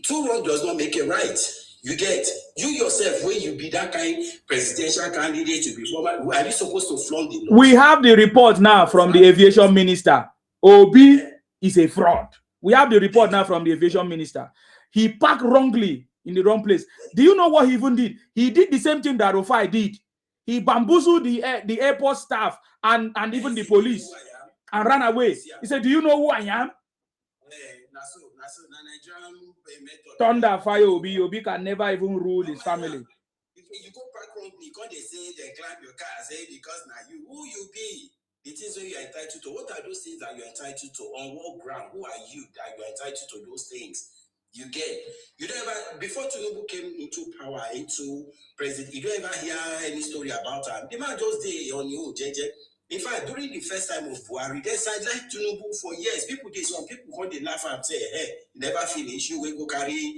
[SPEAKER 18] 2 wrongs does not make it right. You get you yourself when you be that kind presidential candidate to be former. Are you supposed to flaunt the law?
[SPEAKER 2] We have the report now from the aviation minister. Obi is a fraud. We have the report now from the aviation minister. He parked wrongly in the wrong place. Do you know what he even did? He did the same thing that Rufai did. He bamboozled the airport staff and even the police and ran away. He said, do you know who I am? Thunder fire Obi can never even rule his family.
[SPEAKER 18] You go back home, because they say they climb your car, say because now you who you be. The things that you're entitled to. What are those things that you're entitled to? On what ground? Who are you that you're entitled to those things? You get. You don't ever before Tinubu came into power, into president, you don't ever hear any story about him. The man just did on you, JJ. In fact, during the first time of Buhari, they sidelined Tinubu for years. Some people come, they laugh and say, hey, never finish. You will go carry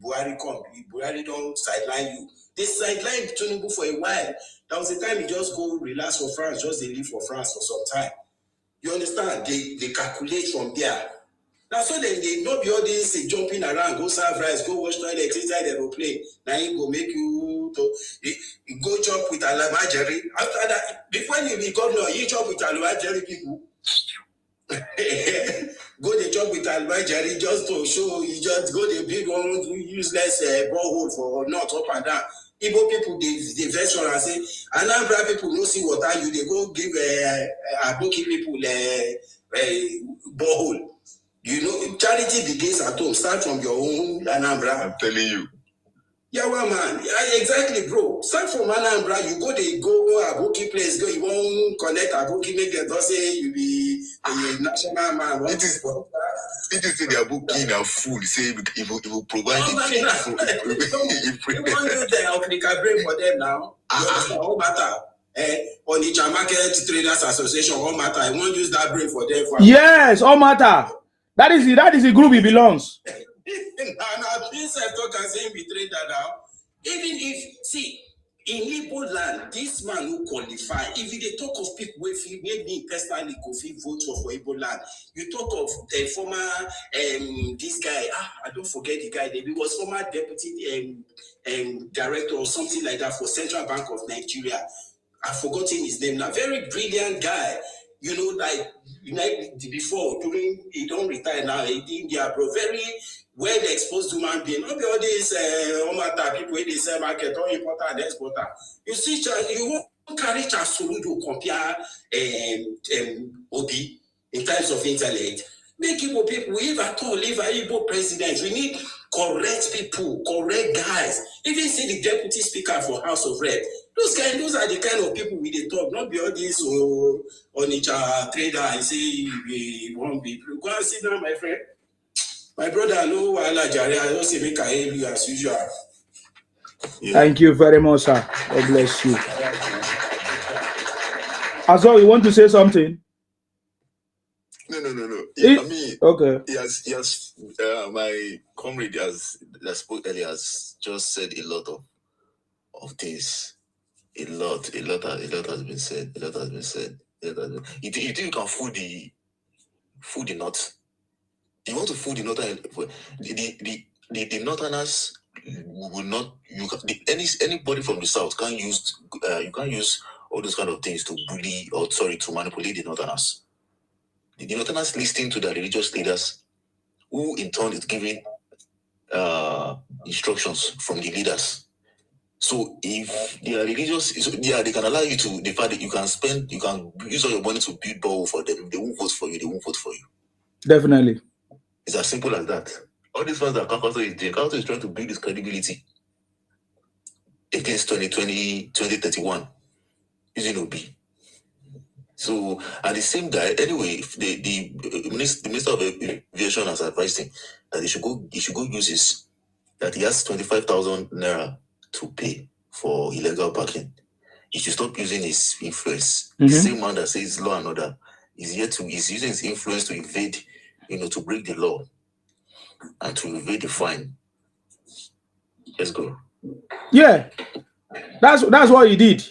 [SPEAKER 18] Buhari come. Buhari don't sideline you. They sidelined Tinubu for a while. That was the time he just go relax for France, just they live for France for some time. You understand? They calculate from there. Now, so they not be all this jumping around, go serve rice, go wash toilet inside the aeroplane. Now he go make you go jump with Alabajeri. After that, before you be governor, you jump with Alabajeri people. Go the job with Alabajeri just to show you just go the big one useless borehole for north up and down. Igbo people they vex and say, Anambra people no see water, you they go give Aboki people borehole. You know, charity begins at home. Start from your own Anambra.
[SPEAKER 13] I'm telling you.
[SPEAKER 18] Yeah, well, man. Yeah, exactly, bro. Start from Anambra. You go Aboki place. Go. You won't connect Aboki. Make them don't say you be a national man.
[SPEAKER 13] It is in their Aboki now full. Say it will provide
[SPEAKER 18] it. You want to do the Africa brain for them now? All matter. On the Market Traders Association, all matter. I won't use that brain for them.
[SPEAKER 2] Yes, all matter. That is the group he belongs.
[SPEAKER 18] Now, please talk and say betray that now. Even if in Igbo land, this man who qualify, if they talk of people who maybe personally could vote for Igbo land, you talk of the former this guy, I don't forget the guy, he was former deputy director or something like that for Central Bank of Nigeria. I've forgotten his name now. Very brilliant guy. You know, like before, during he don't retire now, in India, bro, very well exposed human being. Not be all these people in the same market, all importer and exporter. You see, you won't carry Chasuludu compare Obi in terms of intellect. Make Igbo people, if at all, if an Igbo president, we need correct people, correct guys. Even see the deputy speaker for House of Rep. Those are the kind of people we talk, not be all these on each trader and say we won't be. Go and sit down, my friend. My brother, no, I don't say make I help you as usual.
[SPEAKER 2] Yeah. Thank you very much, sir. God bless you. Azor, you want to say something?
[SPEAKER 13] No. I mean,
[SPEAKER 2] okay.
[SPEAKER 13] He has my comrade that spoke earlier has just said a lot of things.
[SPEAKER 17] A lot has been said. You think you can fool the North? You want to fool the Northern? The Northerners will not. Anybody from the South can't use. You can't use all those kind of things to bully to manipulate the Northerners. The Northerners listen to the religious leaders, who in turn is giving instructions from the leaders. So if they are religious, they can allow you to the fact that you can use all your money to build borrow for them. If they won't vote for you, they won't vote for you.
[SPEAKER 2] Definitely.
[SPEAKER 17] It's as simple as that. All these ones that Kakato is doing, Kakato is trying to build his credibility against 2031 using Obi. So, and the same guy, anyway, the Minister of Aviation has advised him that he should go use that he has 25,000 naira to pay for illegal parking. He should stop using his influence. The same man that says law and order is using his influence to evade, to break the law and to evade the fine. Let's go.
[SPEAKER 2] Yeah, that's what he did.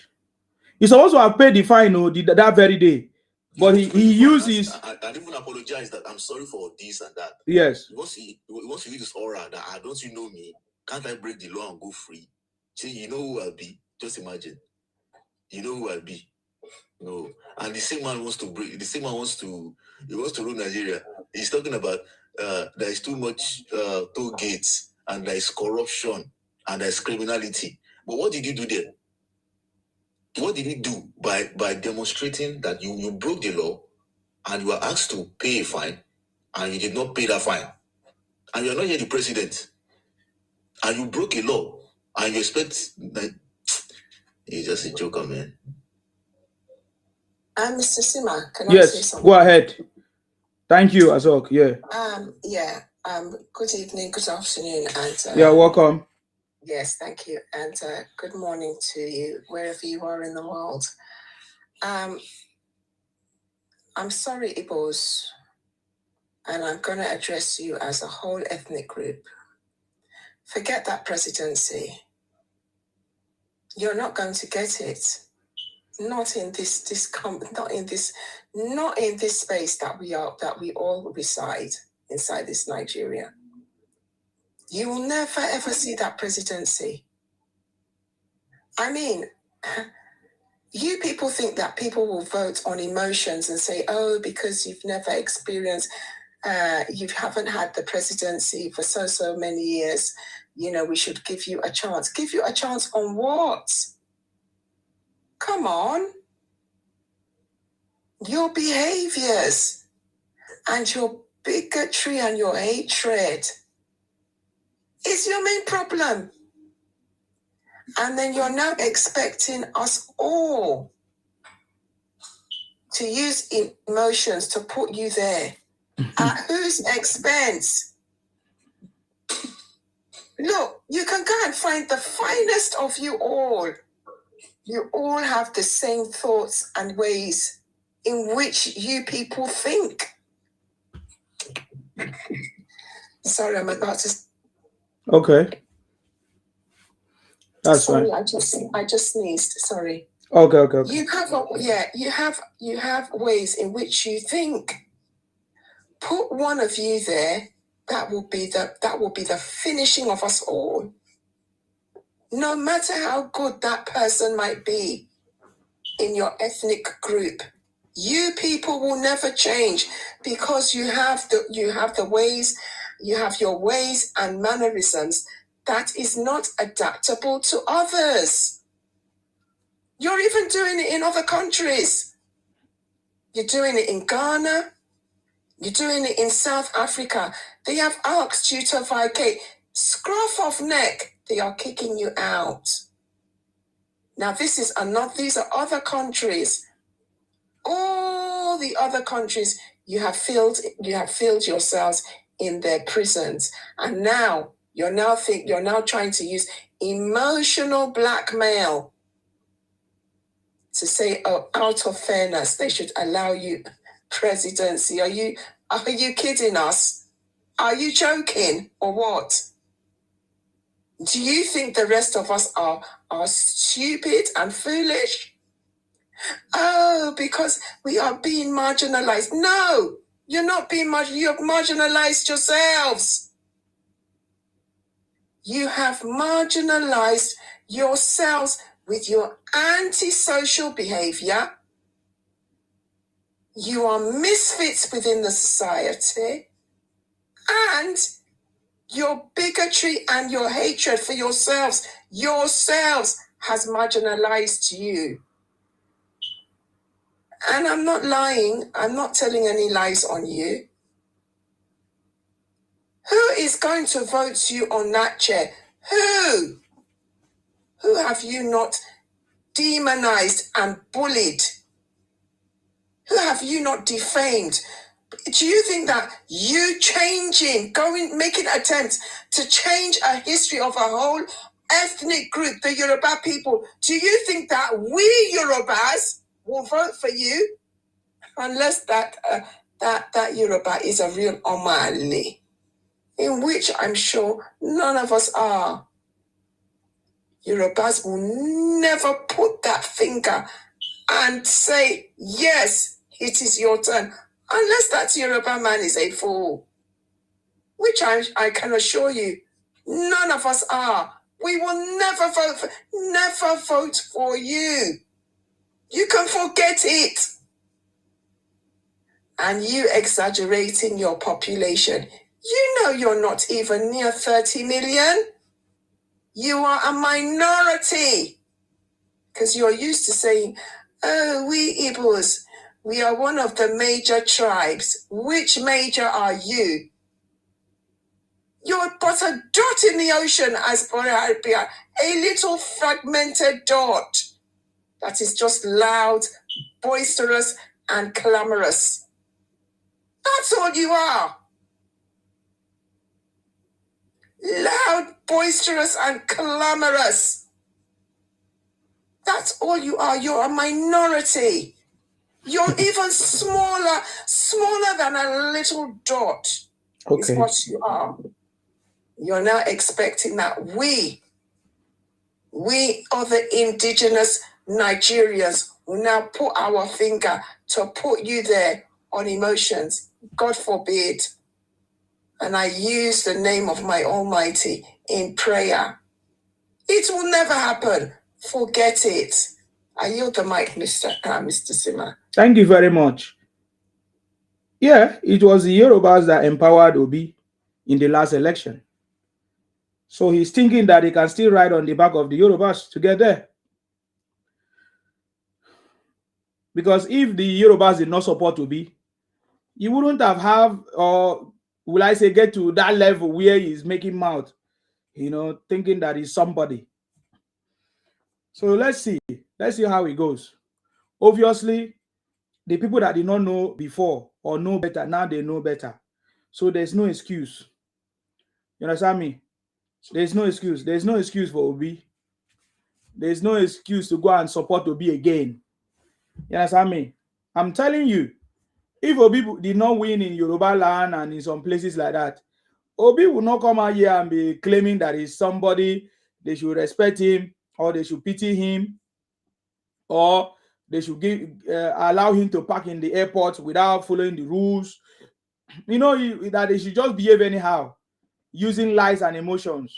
[SPEAKER 2] He's supposed to have paid the fine that very day, but he uses.
[SPEAKER 17] I even apologize that I'm sorry for this and that.
[SPEAKER 2] Yes.
[SPEAKER 17] Once he use this aura that don't you know me? Can't I break the law and go free? See, you know who I'll be. Just imagine. You know who I'll be. No, and the same man wants to rule Nigeria. He's talking about there is too much toll gates and there is corruption and there is criminality. But what did you do there? What did he do by demonstrating that you broke the law and you were asked to pay a fine and you did not pay that fine? And you're not yet the president. And you broke a law and you expect that you're just a joker, man.
[SPEAKER 11] Mr. Sima, can I say something?
[SPEAKER 2] Go ahead. Thank you, Azok. Yeah.
[SPEAKER 11] Good evening, good afternoon, and
[SPEAKER 2] you're welcome.
[SPEAKER 11] Yes, thank you, and good morning to you wherever you are in the world. I'm sorry, Igbos, and I'm going to address you as a whole ethnic group. Forget that presidency. You're not going to get it. Not in this space that we all reside inside this Nigeria. You will never ever see that presidency. I mean, you people think that people will vote on emotions and say, oh, because you've never experienced, you haven't had the presidency for so many years, we should give you a chance. Give you a chance on what? Come on. Your behaviors and your bigotry and your hatred is your main problem. And then you're now expecting us all to use emotions to put you there. At whose expense? Look, you can go and find the finest of you all. You all have the same thoughts and ways in which you people think. Sorry, I'm about to.
[SPEAKER 2] Okay. That's
[SPEAKER 11] sorry,
[SPEAKER 2] fine.
[SPEAKER 11] I just sneezed. Sorry.
[SPEAKER 2] Okay.
[SPEAKER 11] You have ways in which you think. Put one of you there. That will be the finishing of us all. No matter how good that person might be in your ethnic group, you people will never change because you have the ways, you have your ways and mannerisms that is not adaptable to others. You're even doing it in other countries. You're doing it in Ghana. You're doing it in South Africa. They have asked you to vacate. Scruff of neck. They are kicking you out. Now these are other countries. All the other countries you have filled yourselves in their prisons. And now you're now trying to use emotional blackmail to say, oh, out of fairness, they should allow you presidency. Are you kidding us? Are you joking or what? Do you think the rest of us are stupid and foolish? Oh, because we are being marginalized. No, you're not being marginalized. You've marginalized yourselves. You have marginalized yourselves with your antisocial behavior. You are misfits within the society, and your bigotry and your hatred for yourselves has marginalized you. And I'm not lying. I'm not telling any lies on you. Who is going to vote you on that chair? Who? Who have you not demonized and bullied? Who have you not defamed? Do you think that you making attempts to change a history of a whole ethnic group, the Yoruba people, do you think that we Yorubas will vote for you? Unless that Yoruba is a real Omali, in which I'm sure none of us are. Yorubas will never put that finger and say, yes, it is your turn, unless that Yoruba man is a fool, which I can assure you, none of us are. We will never vote for you. You can forget it. And you exaggerating your population. You know you're not even near 30 million. You are a minority. Because you're used to saying, oh, we Igbos, we are one of the major tribes. Which major are you? You're but a dot in the ocean, as Borarabia, a little fragmented dot that is just loud, boisterous, and clamorous. That's all you are. Loud, boisterous, and clamorous. That's all you are. You're a minority. You're even smaller than a little dot. Is what you are. You're now expecting that we other indigenous Nigerians will now put our finger to put you there on emotions. God forbid. And I use the name of my Almighty in prayer. It will never happen. Forget it. I yield the mic, Mr. Sima.
[SPEAKER 2] Thank you very much. Yeah, it was the Yorubas that empowered Obi in the last election. So he's thinking that he can still ride on the back of the Yorubas to get there. Because if the Yorubas did not support Obi, he wouldn't have or will I say get to that level where he's making mouth, thinking that he's somebody. So let's see how it goes. Obviously, the people that did not know before or know better, now they know better. So there's no excuse. You understand me? There's no excuse. There's no excuse for Obi. There's no excuse to go and support Obi again. You understand me? I'm telling you, if Obi did not win in Yoruba land and in some places like that, Obi will not come out here and be claiming that he's somebody, they should respect him, or they should pity him, or they should allow him to park in the airport without following the rules. That they should just behave anyhow, using lies and emotions.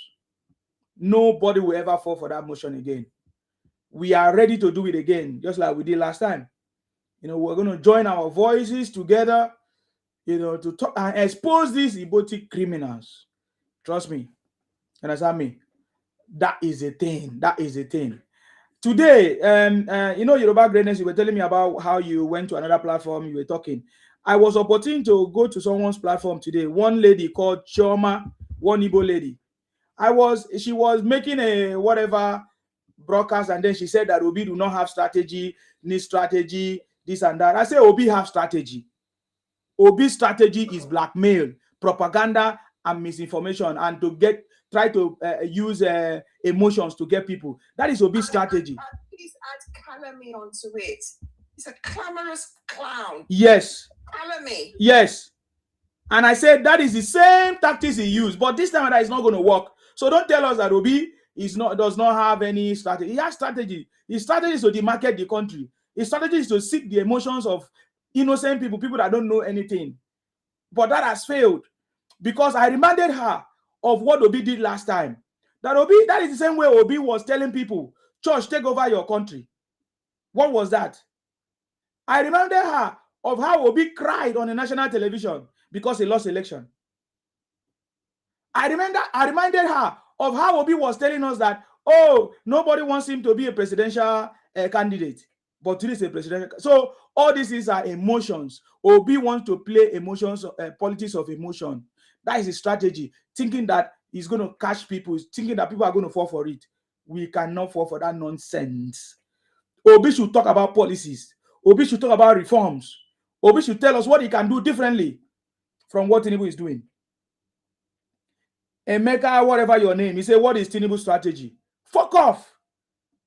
[SPEAKER 2] Nobody will ever fall for that motion again. We are ready to do it again, just like we did last time. We're going to join our voices together, to talk and expose these Igboti criminals. Trust me. Understand me? That is a thing. That is a thing. Today, Yoruba Greatness, you were telling me about how you went to another platform, you were talking. I was opportune to go to someone's platform today. One lady called Chioma, one Igbo lady. She was making a whatever broadcast, and then she said that Obi do not have strategy, need strategy, this and that. I say Obi have strategy. Obi's strategy is blackmail, propaganda, and misinformation, and to try to use emotions to get people. That is Obi's strategy.
[SPEAKER 11] Please add calumny onto it. He's a clamorous clown.
[SPEAKER 2] Yes.
[SPEAKER 11] Calumny.
[SPEAKER 2] Yes. And I said that is the same tactics he used, but this time that is not going to work So don't tell us that Obi does not have any strategy. He has strategy. His strategy is to demarket the country. His strategy is to seek the emotions of innocent people, people that don't know anything. But that has failed, because I reminded her of what Obi did last time. That is the same way Obi was telling people, church, take over your country. What was that? I reminded her of how Obi cried on the national television because he lost election. I reminded her of how Obi was telling us that, oh, nobody wants him to be a presidential candidate, but he is a presidential. So all this is emotions. Obi wants to play emotions, politics of emotion. That is his strategy, thinking that he's going to catch people, thinking that people are going to fall for it. We cannot fall for that nonsense. Obi should talk about policies. Obi should talk about reforms. Obi should tell us what he can do differently from what Tinubu is doing. Emeka, whatever your name, he said, what is Tinubu's strategy? Fuck off.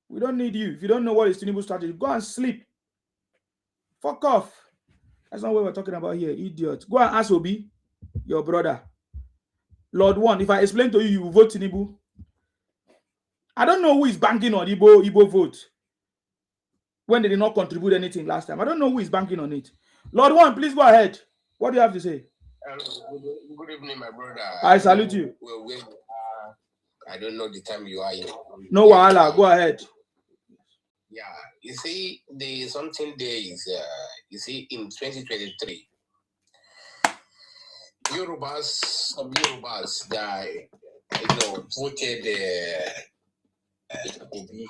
[SPEAKER 2] We don't need you. If you don't know what is Tinubu's strategy, go and sleep. Fuck off. That's not what we're talking about here, idiot. Go and ask Obi, your brother. Lord one, if I explain to you, you will vote Tinubu. I don't know who is banking on Igbo vote when they did not contribute anything last time. I don't know who is banking on it. Lord one, please go ahead. What do you have to say?
[SPEAKER 19] Good evening, my brother.
[SPEAKER 2] I salute you.
[SPEAKER 19] Well, I don't know the time you are in.
[SPEAKER 2] No wahala, go ahead.
[SPEAKER 19] Yeah, you see, something there is, you see, in 2023, some Yorubas that, voted Obi.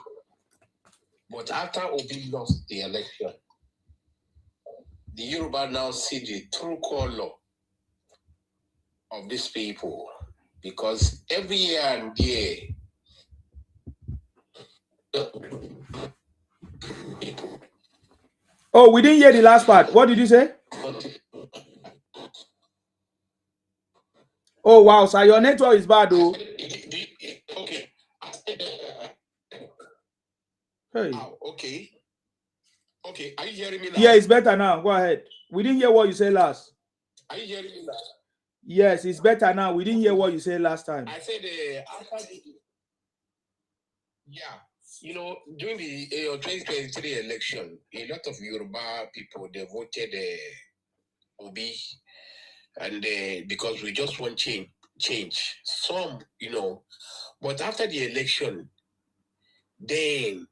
[SPEAKER 19] But after Obi lost the election, the Yoruba now see the true color of these people, because every year and year,
[SPEAKER 2] oh, we didn't hear the last part. What did you say? Oh wow, so your network is bad, though.
[SPEAKER 19] Okay.
[SPEAKER 2] Hey.
[SPEAKER 19] Okay. Okay, are you hearing me now?
[SPEAKER 2] Yeah, it's better now. Go ahead. We didn't hear what you said last.
[SPEAKER 19] Are you hearing me now?
[SPEAKER 2] Yes, it's better now. We didn't hear what you said last time.
[SPEAKER 19] I said after during the 2023 election, a lot of Yoruba people, they voted Obi, and because we just want change. Some, but after the election, then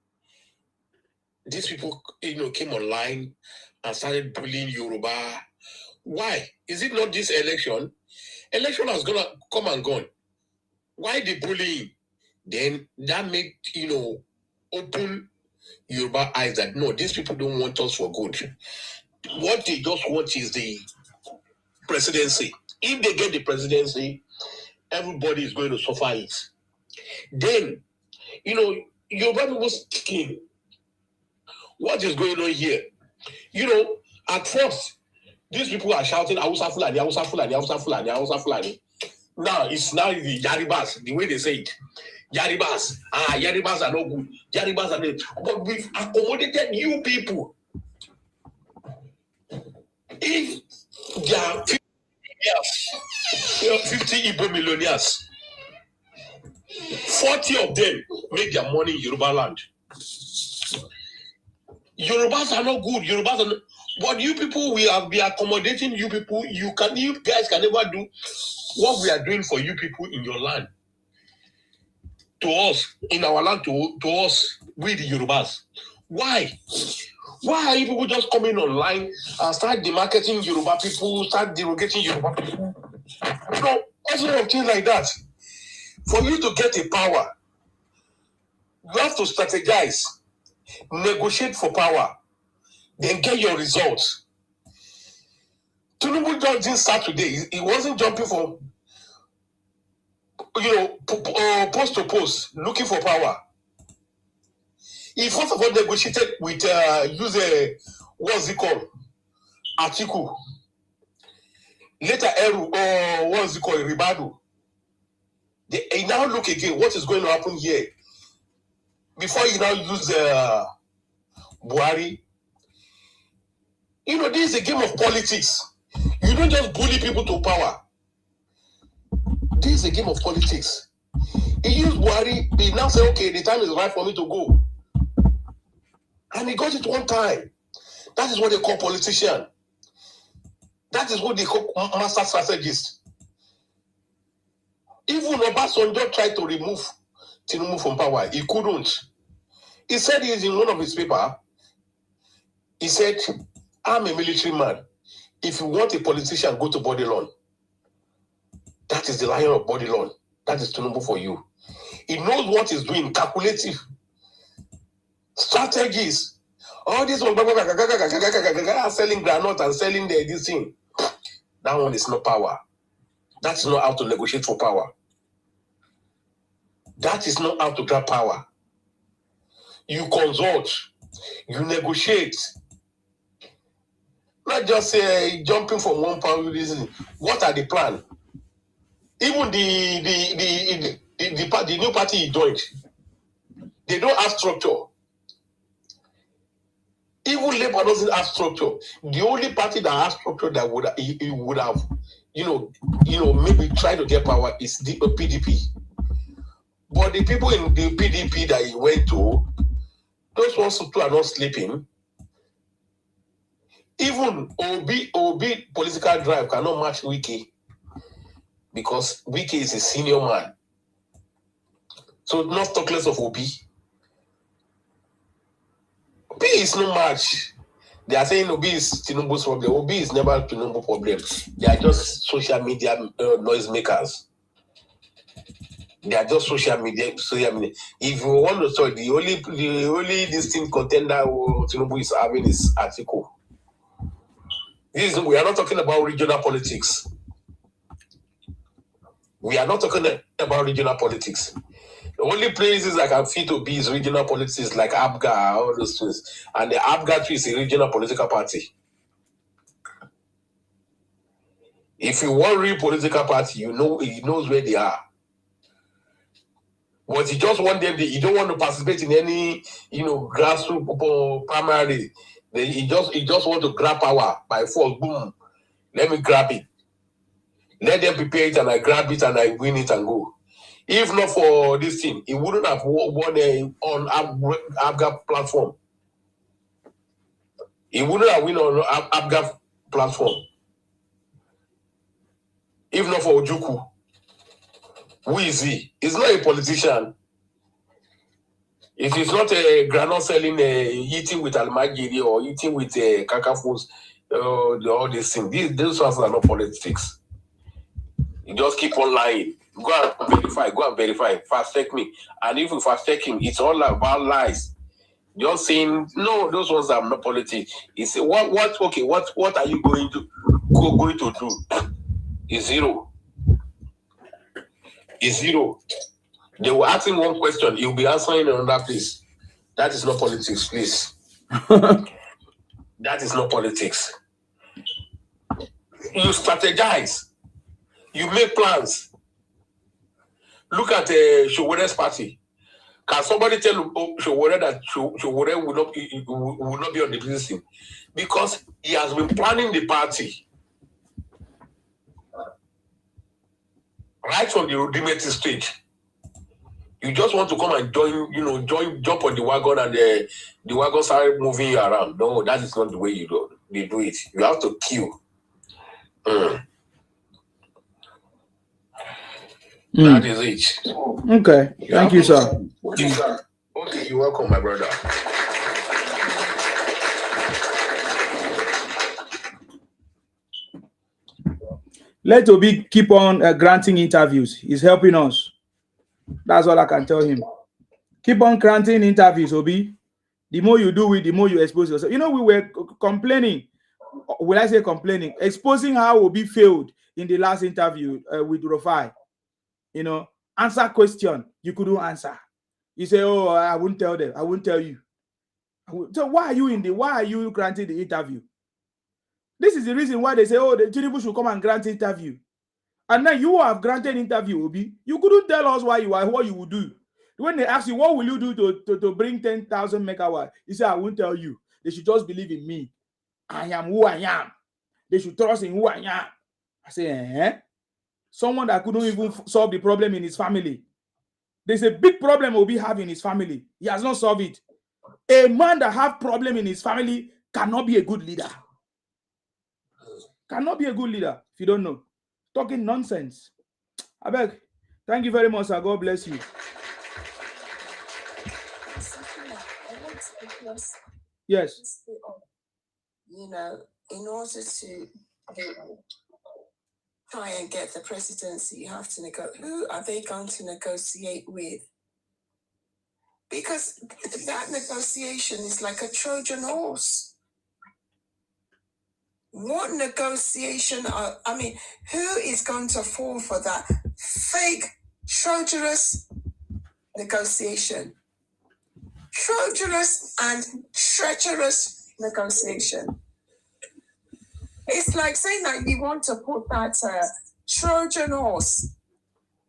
[SPEAKER 19] these people, came online and started bullying Yoruba. Why? Is it not this election? Election has gonna come and gone. Why the bullying? Then that made, open Yoruba eyes that no, these people don't want us for good. What they just want is the presidency. If they get the presidency, everybody is going to suffer it. Then, Yoruba people speaking. What is going on here? At first, these people are shouting, Hausa Fulani, Hausa Fulani, Hausa Fulani, Hausa Fulani. Now, it's now the Yaribas, the way they say it. Yaribas. Yaribas are not good. Yaribas are not. But we've accommodated you people. If there are 50 Igbo millionaires, 40 of them make their money in Yoruba land. Yorubas are not good. Yorubas are not. But you people, we have been accommodating you people. You guys can never do what we are doing for you people in your land. To us, in our land, to us, we the Yorubas. Why? Why are you people just coming online and start demarketing Yoruba people, start derogating Yoruba people? All sort of things like that. For you to get a power, you have to strategize, negotiate for power, then get your results. Tinubu just didn't start today. He wasn't jumping for, post to post, looking for power. He first of all negotiated with what's it called? Atiku. Later, what's it called? Ribadu. They now look again. What is going to happen here? Before you now use Buhari. This is a game of politics. You don't just bully people to power. This is a game of politics.
[SPEAKER 20] He used Buhari. He now say, okay, the time is right for me to go. And he got it one time. That is what they call politician. That is what they call master strategist. Even Obasanjo tried to remove Tinubu from power. He couldn't. He said it in one of his papers. He said, I'm a military man. If you want a politician, go to body loan. That is the lion of body loan. That is Tinubu for you. He knows what he's doing, calculative strategies. All this one, selling granite and selling this thing. That one is not power. That's not how to negotiate for power. That is not how to grab power. You consult, you negotiate. Not just jumping from one power. What are the plan? Even the new party he joined, they don't have structure. Even Labour doesn't have structure. The only party that has structure that would he would have, maybe try to get power is the PDP. But the people in the PDP that he went to, those ones who are not sleeping. Even Obi political drive cannot match Wiki because Wiki is a senior man. So not talk less of Obi. Obi is no match. They are saying Obi is Tinubu's problem. Obi is never Tinubu's problem. They are just social media noisemakers. They are just social media. If you want to talk, the only distinct contender Tinubu is having is Atiku. We are not talking about regional politics. We are not talking about regional politics. The only places I can fit to be is regional politics, like ABGA, all those things. And the ABGA tree is a regional political party. If you want real political party, he knows where they are. But you just want them, you don't want to participate in any, grassroots primary. You just want to grab power by force. Boom. Let me grab it. Let them prepare it and I grab it and I win it and go. If not for this thing, he wouldn't have won on ABGA platform. He wouldn't have won on ABGA platform. If not for Ojukwu. Who is he? He's not a politician. If he's not a granite selling, eating with Almagiri or eating with Kakafos, all these things, those ones are not politics. You just keep on lying. Go and verify. Fast check me. And if you fast check him, it's all about lies. Just saying, no, those ones are not politics. It's what are you going to do? It's zero. It's zero. They will ask him one question, he'll be answering in another place. That is not politics, please. That is not politics. You strategize. You make plans. Look at Showore's party. Can somebody tell Showore that Showore will not be on the business team? Because he has been planning the party right from the rudimentary stage. You just want to come and jump on the wagon and the wagon started moving you around. No, that is not the way they do it. You have to queue. That is it.
[SPEAKER 2] Okay. Thank you, sir.
[SPEAKER 20] Okay, you're welcome, my brother.
[SPEAKER 2] Let Obi keep on granting interviews. He's helping us. That's all I can tell him. Keep on granting interviews, Obi. The more you do it, the more you expose yourself. We were complaining. Will I say complaining? Exposing how Obi failed in the last interview with Rufai. Answer question. You couldn't answer. You say, oh, I won't tell them. I won't tell you. So why are you granting the interview? This is the reason why they say, oh, the Tinubu should come and grant interview. And then you have granted interview, Obi. You couldn't tell us what you would do. When they ask you, what will you do to bring 10,000 megawatts? You say, I won't tell you. They should just believe in me. I am who I am. They should trust in who I am. I say, Someone that couldn't even solve the problem in his family. There's a big problem Obi have in his family. He has not solved it. A man that have problem in his family cannot be a good leader. Cannot be a good leader if you don't know. Talking nonsense. I beg. Thank you very much, sir. God bless you. Yes.
[SPEAKER 11] You know, in order to try and get the presidency, you have to negotiate. Who are they going to negotiate with? Because that negotiation is like a Trojan horse. What negotiation who is going to fall for that fake, treacherous negotiation? Treacherous and treacherous negotiation. It's like saying that you want to put that Trojan horse,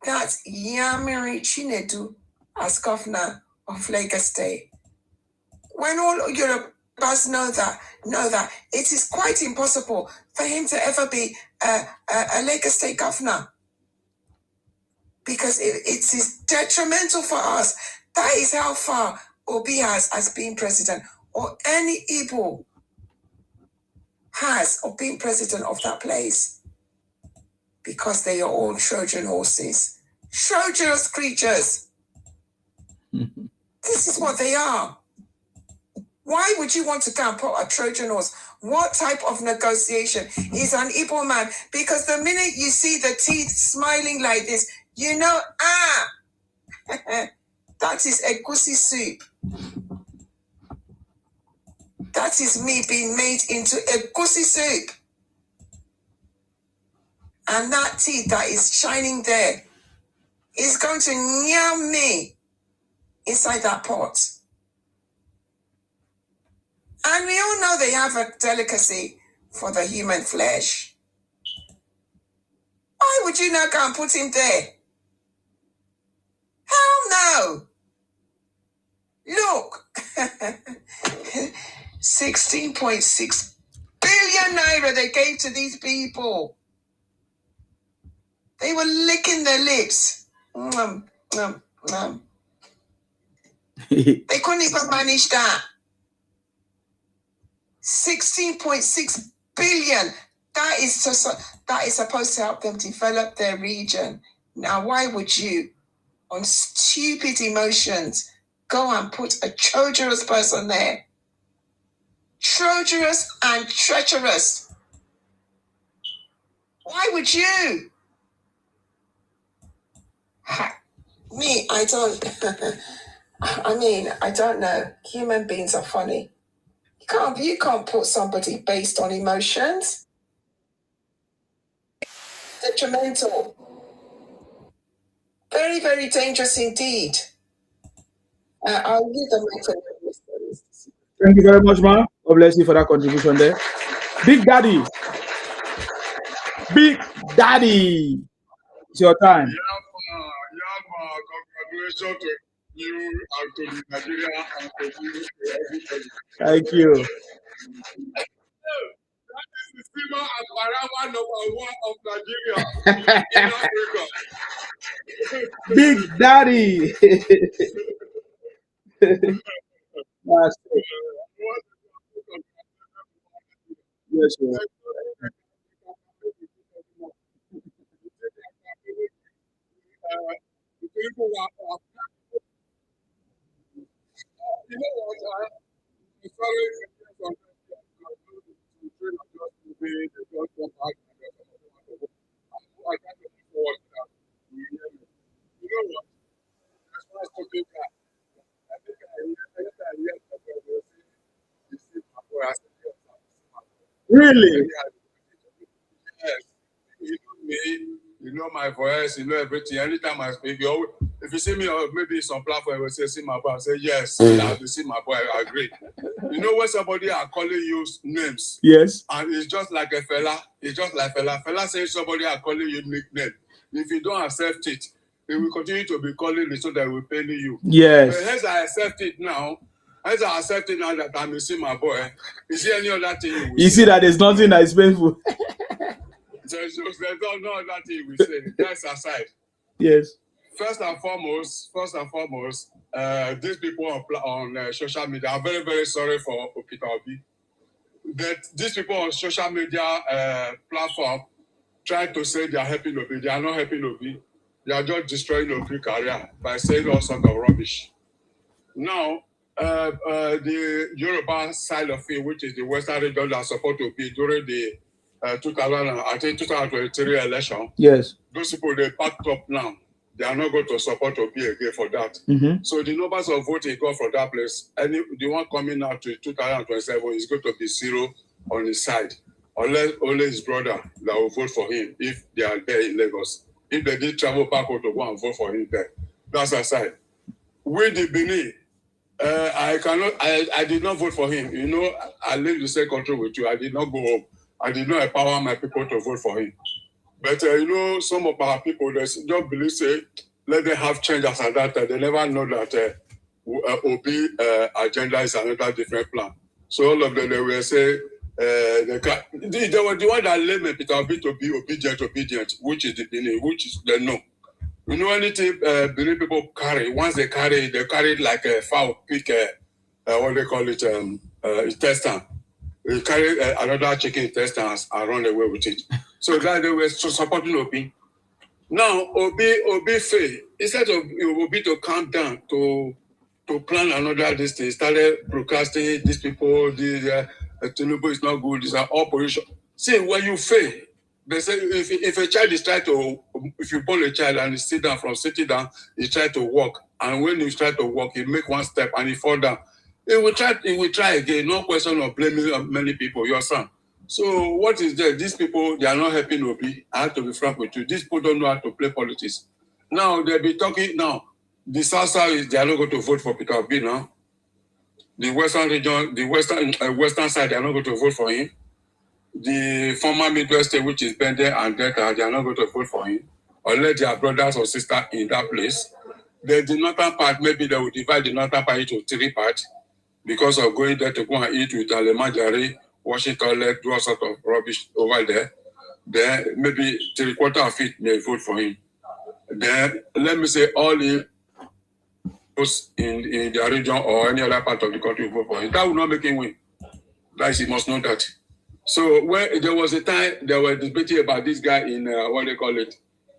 [SPEAKER 11] that Yamiri Chinedu, as governor of Lagos State. When all Yorubas know that it is quite impossible for him to ever be a Lagos State governor, because it is detrimental for us. That is how far Obi has as being president, or any Igbo has of being president of that place, because they are all Trojan horses, Trojanous creatures. This is what they are. Why would you want to go and put a Trojan horse? What type of negotiation is an Igbo man? Because the minute you see the teeth smiling like this, you know, that is egusi soup. That is me being made into egusi soup. And that teeth that is shining there is going to nyam me inside that pot. And we all know they have a delicacy for the human flesh. Why would you not go and put him there? Hell no. Look, 16.6 billion naira they gave to these people. They were licking their lips. They couldn't even manage that. 16.6 billion. That is supposed to help them develop their region. Now, why would you, on stupid emotions, go and put a treacherous person there? Treacherous and treacherous. Why would you? Me, I don't. I don't know. Human beings are funny. You can't put somebody based on emotions. Detrimental. Very, very dangerous indeed. I'll leave the mic for you.
[SPEAKER 2] Thank you very much, ma. God bless you for that contribution there. Big Daddy. Big Daddy. It's your time.
[SPEAKER 21] Congratulations to you and to Nigeria and to you, everybody.
[SPEAKER 2] Thank you.
[SPEAKER 21] That is the Sima and Parawa #1 of Nigeria in Africa.
[SPEAKER 2] Big Daddy. Yes, sir.
[SPEAKER 21] You know what? I'm sorry.
[SPEAKER 2] Really?
[SPEAKER 21] Yes. You know me, you know my voice, you know everything. Anytime I speak, if you see me or maybe some platform, you will say, see my boy. I say, yes, I have to see my boy. I agree. You know when somebody are calling you names?
[SPEAKER 2] Yes.
[SPEAKER 21] And it's just like a fella. It's just like fella. Fella says somebody are calling you nickname. If you don't accept it, they will continue to be calling it so that will pay you.
[SPEAKER 2] Yes.
[SPEAKER 21] But as I accept it now, that I'm missing my boy, is there any other thing you will
[SPEAKER 2] You see that there's nothing that is painful.
[SPEAKER 21] There's no other thing we say. That's aside.
[SPEAKER 2] Yes.
[SPEAKER 21] first and foremost, these people on social media are very, very sorry for Peter Obi. That these people on social media platform try to say they are helping Obi. They are not helping Obi. They are just destroying Obi's career by saying all sorts of rubbish. Now, the Yoruba side of it, which is the Western region that support Obi during the 2023 election.
[SPEAKER 2] Yes.
[SPEAKER 21] Those people, they packed up now. They are not going to support Obi again for that. So the numbers of votes he got from that place, the one coming out to 2027 is going to be 0 on his side. Unless only his brother that will vote for him if they are there in Lagos. If they did travel back to go and vote for him there. That's aside. With the Benin, I did not vote for him. You know, I live in the same country with you. I did not go home. I did not empower my people to vote for him. But you know, some of our people, they just believe, say, let them have change as at that time. They never know that Obi agenda is another different plan. So all of them, they will say, they were the one that led me, Peter Obi, to be obedient, which is the Benin, which is the no. You know anything Benin people carry? Once they carry it like a fowl, pick what they call it, intestine. They carry another chicken intestine and run away with it. So that they were supporting Obi. Now Obi failed. Instead of Obi to calm down to plan another this thing, started broadcasting these people. Tinubu is not good. These are all position. See, when you fail, they say if a child is trying to, if you born a child and he sit down, from sitting down, he try to walk, and when he try to walk, he make one step and he fall down. He will try again. No question of blaming many people. Your son. So what is there? These people, they are not helping Obi. I have to be frank with you. These people don't know how to play politics. Now they'll be talking now. The South is they are not going to vote for Peter Obi now. The Western region, the Western side, they are not going to vote for him. The former Midwest state, which is Bende and Delta, they are not going to vote for him. Unless their brothers or sisters in that place. Then the northern part, maybe they will divide the northern part into 3 parts because of going there to go and eat with Alemajari, washing toilet, do all sort of rubbish over there. Then maybe 3/4 of it may vote for him. Then let me say all the in their region or any other part of the country vote for him. That will not make him win. That is, he must know that. So when there was a time they were debating about this guy in what they call it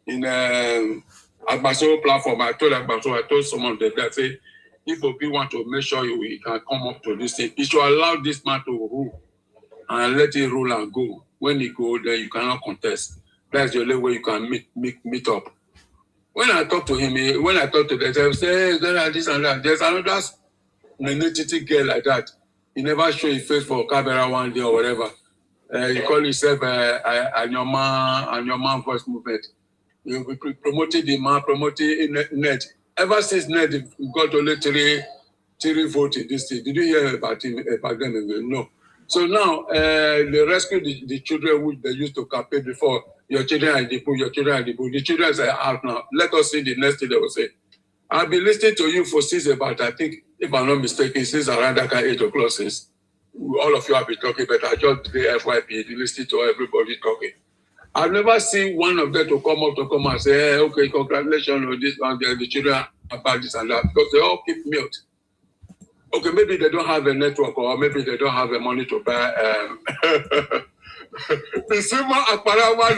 [SPEAKER 21] in Agbaso platform. I told someone that say if Obi want to make sure he can come up to this thing, he should allow this man to rule and let him rule and go. When he go, then you cannot contest. That's the only way you can meet up. When I talk to him, they say, hey, there are this and that. There's another magnetic girl like that. He never show his face for camera one day or whatever. He call himself and your man voice movement. You promoting the man, promoting net. Ever since net got only three votes in this thing. Did you hear about him back then? No. So now they rescue the children which they used to campaign before. Your children are in the pool, your children are in the pool. The children are out now. Let us see the next thing they will say. I've been listening to you for since about, I think, if I'm not mistaken, since around that 8 o'clock since. All of you have been talking, but I just did FYP, listening to everybody talking. I've never seen one of them to come and say, hey, okay, congratulations on this and the children about this and that, because they all keep mute. Okay, maybe they don't have a network or maybe they don't have the money to buy the Sima Akparawa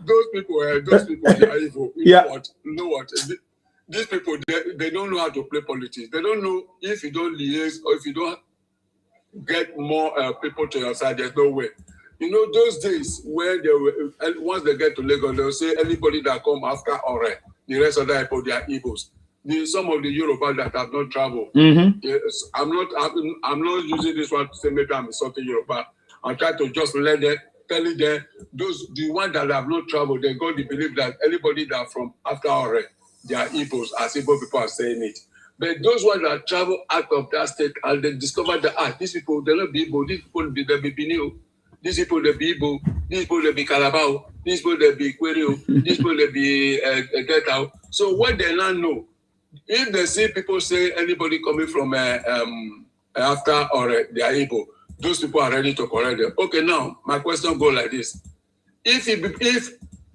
[SPEAKER 21] Those people, they are evil. You know what? These people, they don't know how to play politics. They don't know if you don't liaise or if you don't get more people to your side, there's no way. You know, those days when they were, once they get to Lagos, they'll say anybody that come after Ore, the rest of the people, they are evils. Some of the Yoruba that have not traveled. Yes, I'm not using this one to say maybe I'm insulting Yoruba. I try to just let them, telling them, the ones that have not traveled, they got the belief that anybody that from after Ore, they are evils, as Igbo people are saying it. But those ones that travel out of that state and they discover that these people, they'll not be Igbo, these people, they'll be Benio, these people, they'll be Igbo, these people, they'll be Calabao, these people, they'll be Querio, these people, they'll be Delta. So what they now know, if they see people say anybody coming from after or they are Igbo, those people are ready to correct them. Okay, now my question goes like this: if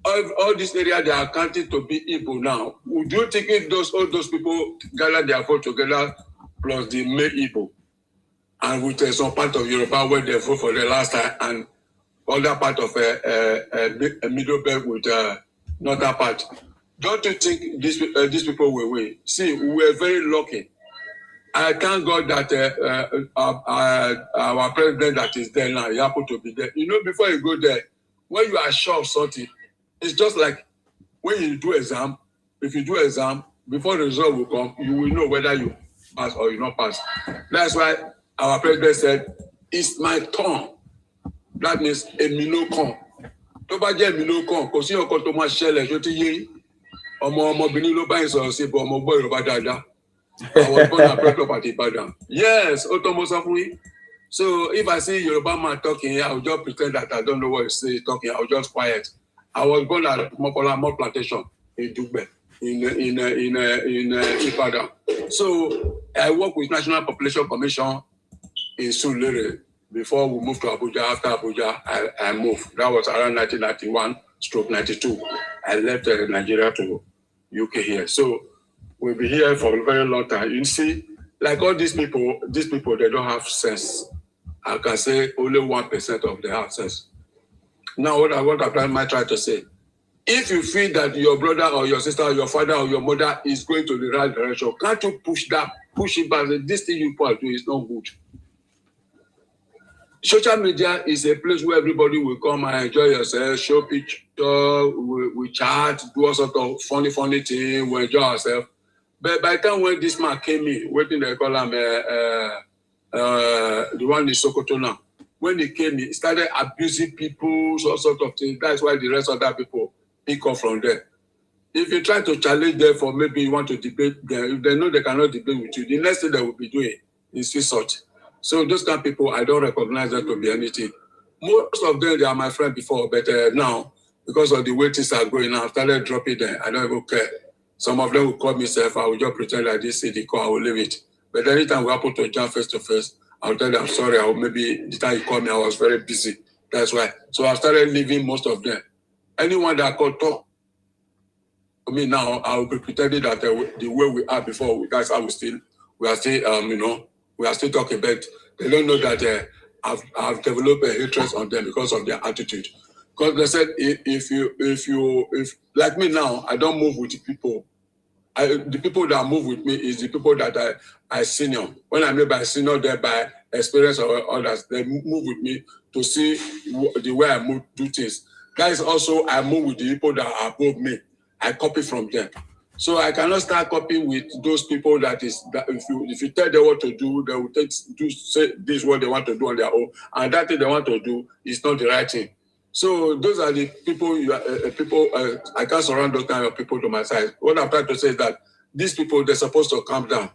[SPEAKER 21] all this area they are counting to be Igbo now, would you think if all those people gather their vote together plus the main Igbo, and with some part of Yoruba where they vote for the last time, and other part of a middle belt with another part, don't you think these people will win? See, we were very lucky. I thank God that our president that is there now, he happened to be there. You know, before you go there, when you are sure of something, it's just like when you do exam. If you do exam, before the result will come, you will know whether you pass or you not pass. That's why our president said, "It's my turn." That means èmi ló kàn. Tó bá jẹ́ èmi ló kàn, kò sí ọkọ tó máa ṣẹlẹ̀ tó ti yé. Ọmọbìnrin ló bá yín sọ̀rọ̀ sí ibò ọmọ gbọ́ Yorùbá dáadáa. I was born and brought up at Ibadan. Yes, Otomosafui. So if I see Yoruba man talking, I will just pretend that I don't know what he's talking. I will just quiet. I was born at Mokola Plantation in Dugbe, in Ibadan. So I work with National Population Commission in Sulere before we moved to Abuja. After Abuja, I moved. That was around 1991/92. I left Nigeria to UK here. So we'll be here for a very long time. You see, like all these people, they don't have sense. I can say only 1% of them have sense. Now, what I might try to say, if you feel that your brother or your sister or your father or your mother is going to the right direction, can't you push it back? This thing you do is not good. Social media is a place where everybody will come and enjoy yourself, show picture, we chat, do all sort of funny thing, we enjoy ourselves. But by the time when this man came in, waiting they call him the one in Sokoto now. When he came in, he started abusing people, all sort of things. That's why the rest of that people pick up from there. If you try to challenge them for maybe you want to debate them, if they know they cannot debate with you, the next thing they will be doing is insult. So those kind of people, I don't recognize them to be anything. Most of them, they are my friend before, but now, because of the way things are going now, I've started dropping them. I don't even care. Some of them will call me self. I will just pretend like this city call, I will leave it. But anytime we happen to jump face to face, I'll tell them, I'm sorry, maybe the time you called me, I was very busy. That's why. So I started leaving most of them. Anyone that could talk to me now, I will be pretending that the way we are before, that's how we are still talking, but they don't know that I've developed a hatred on them because of their attitude. Because they said, if like me now, I don't move with people. The people that move with me is the people that I senior. When I mean by senior, they're by experience or others. They move with me to see the way I do things. That is also, I move with the people that are above me. I copy from them. So I cannot start copying with those people that if you tell them what to do, they will say this is what they want to do on their own. And that thing they want to do is not the right thing. So those are the people, I can't surround those kind of people to my side. What I'm trying to say is that these people, they're supposed to calm down.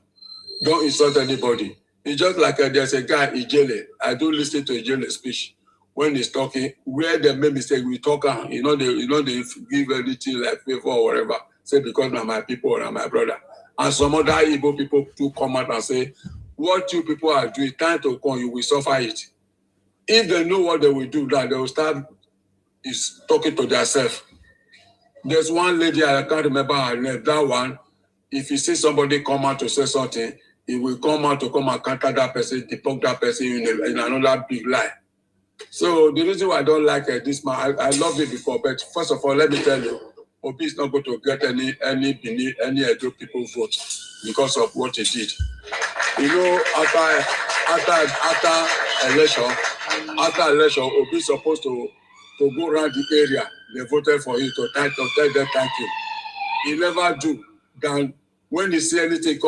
[SPEAKER 21] Don't insult anybody. It's just like there's a guy, Ijele. I do listen to Ijele's speech. When he's talking, where they make mistake, we talk, they give anything like favor or whatever. Say, because now my people or my brother. And some other Igbo people do come out and say, what you people are doing, time to come, you will suffer it. If they know what they will do, that they will start talking to themselves. There's one lady, I can't remember her name, that one, if you see somebody come out to say something, he will come out to come and counter that person, debunk that person in another big lie. So the reason why I don't like this man, I loved it before, but first of all, let me tell you, Obi is not going to get any Edo people vote because of what he did. You know, after election, Obi is supposed to go around the area. They voted for him to tell them thank you. He never do. Then when he see anything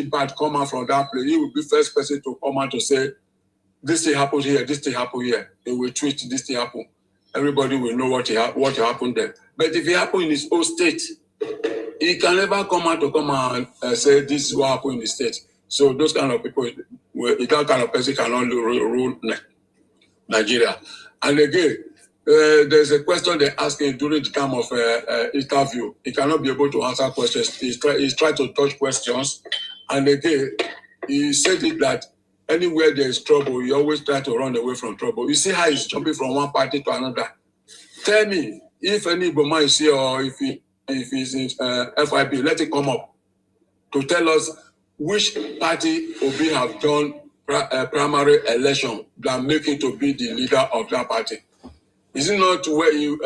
[SPEAKER 21] bad come out from that place, he will be first person to come out to say, this thing happened here, this thing happened here. They will tweet, this thing happened. Everybody will know what happened there. But if it happened in his own state, he can never come out and say this is what happened in the state. So those kind of people, that kind of person cannot rule Nigeria. And again, there's a question they ask him during the time of interview. He cannot be able to answer questions. He's trying to dodge questions. And again, he said it that anywhere there is trouble, you always try to run away from trouble. You see how he's jumping from one party to another. Tell me, if any Boma is here or if he's in FIP, let it come up to tell us which party Obi have done primary election that make him to be the leader of that party. Is it not where you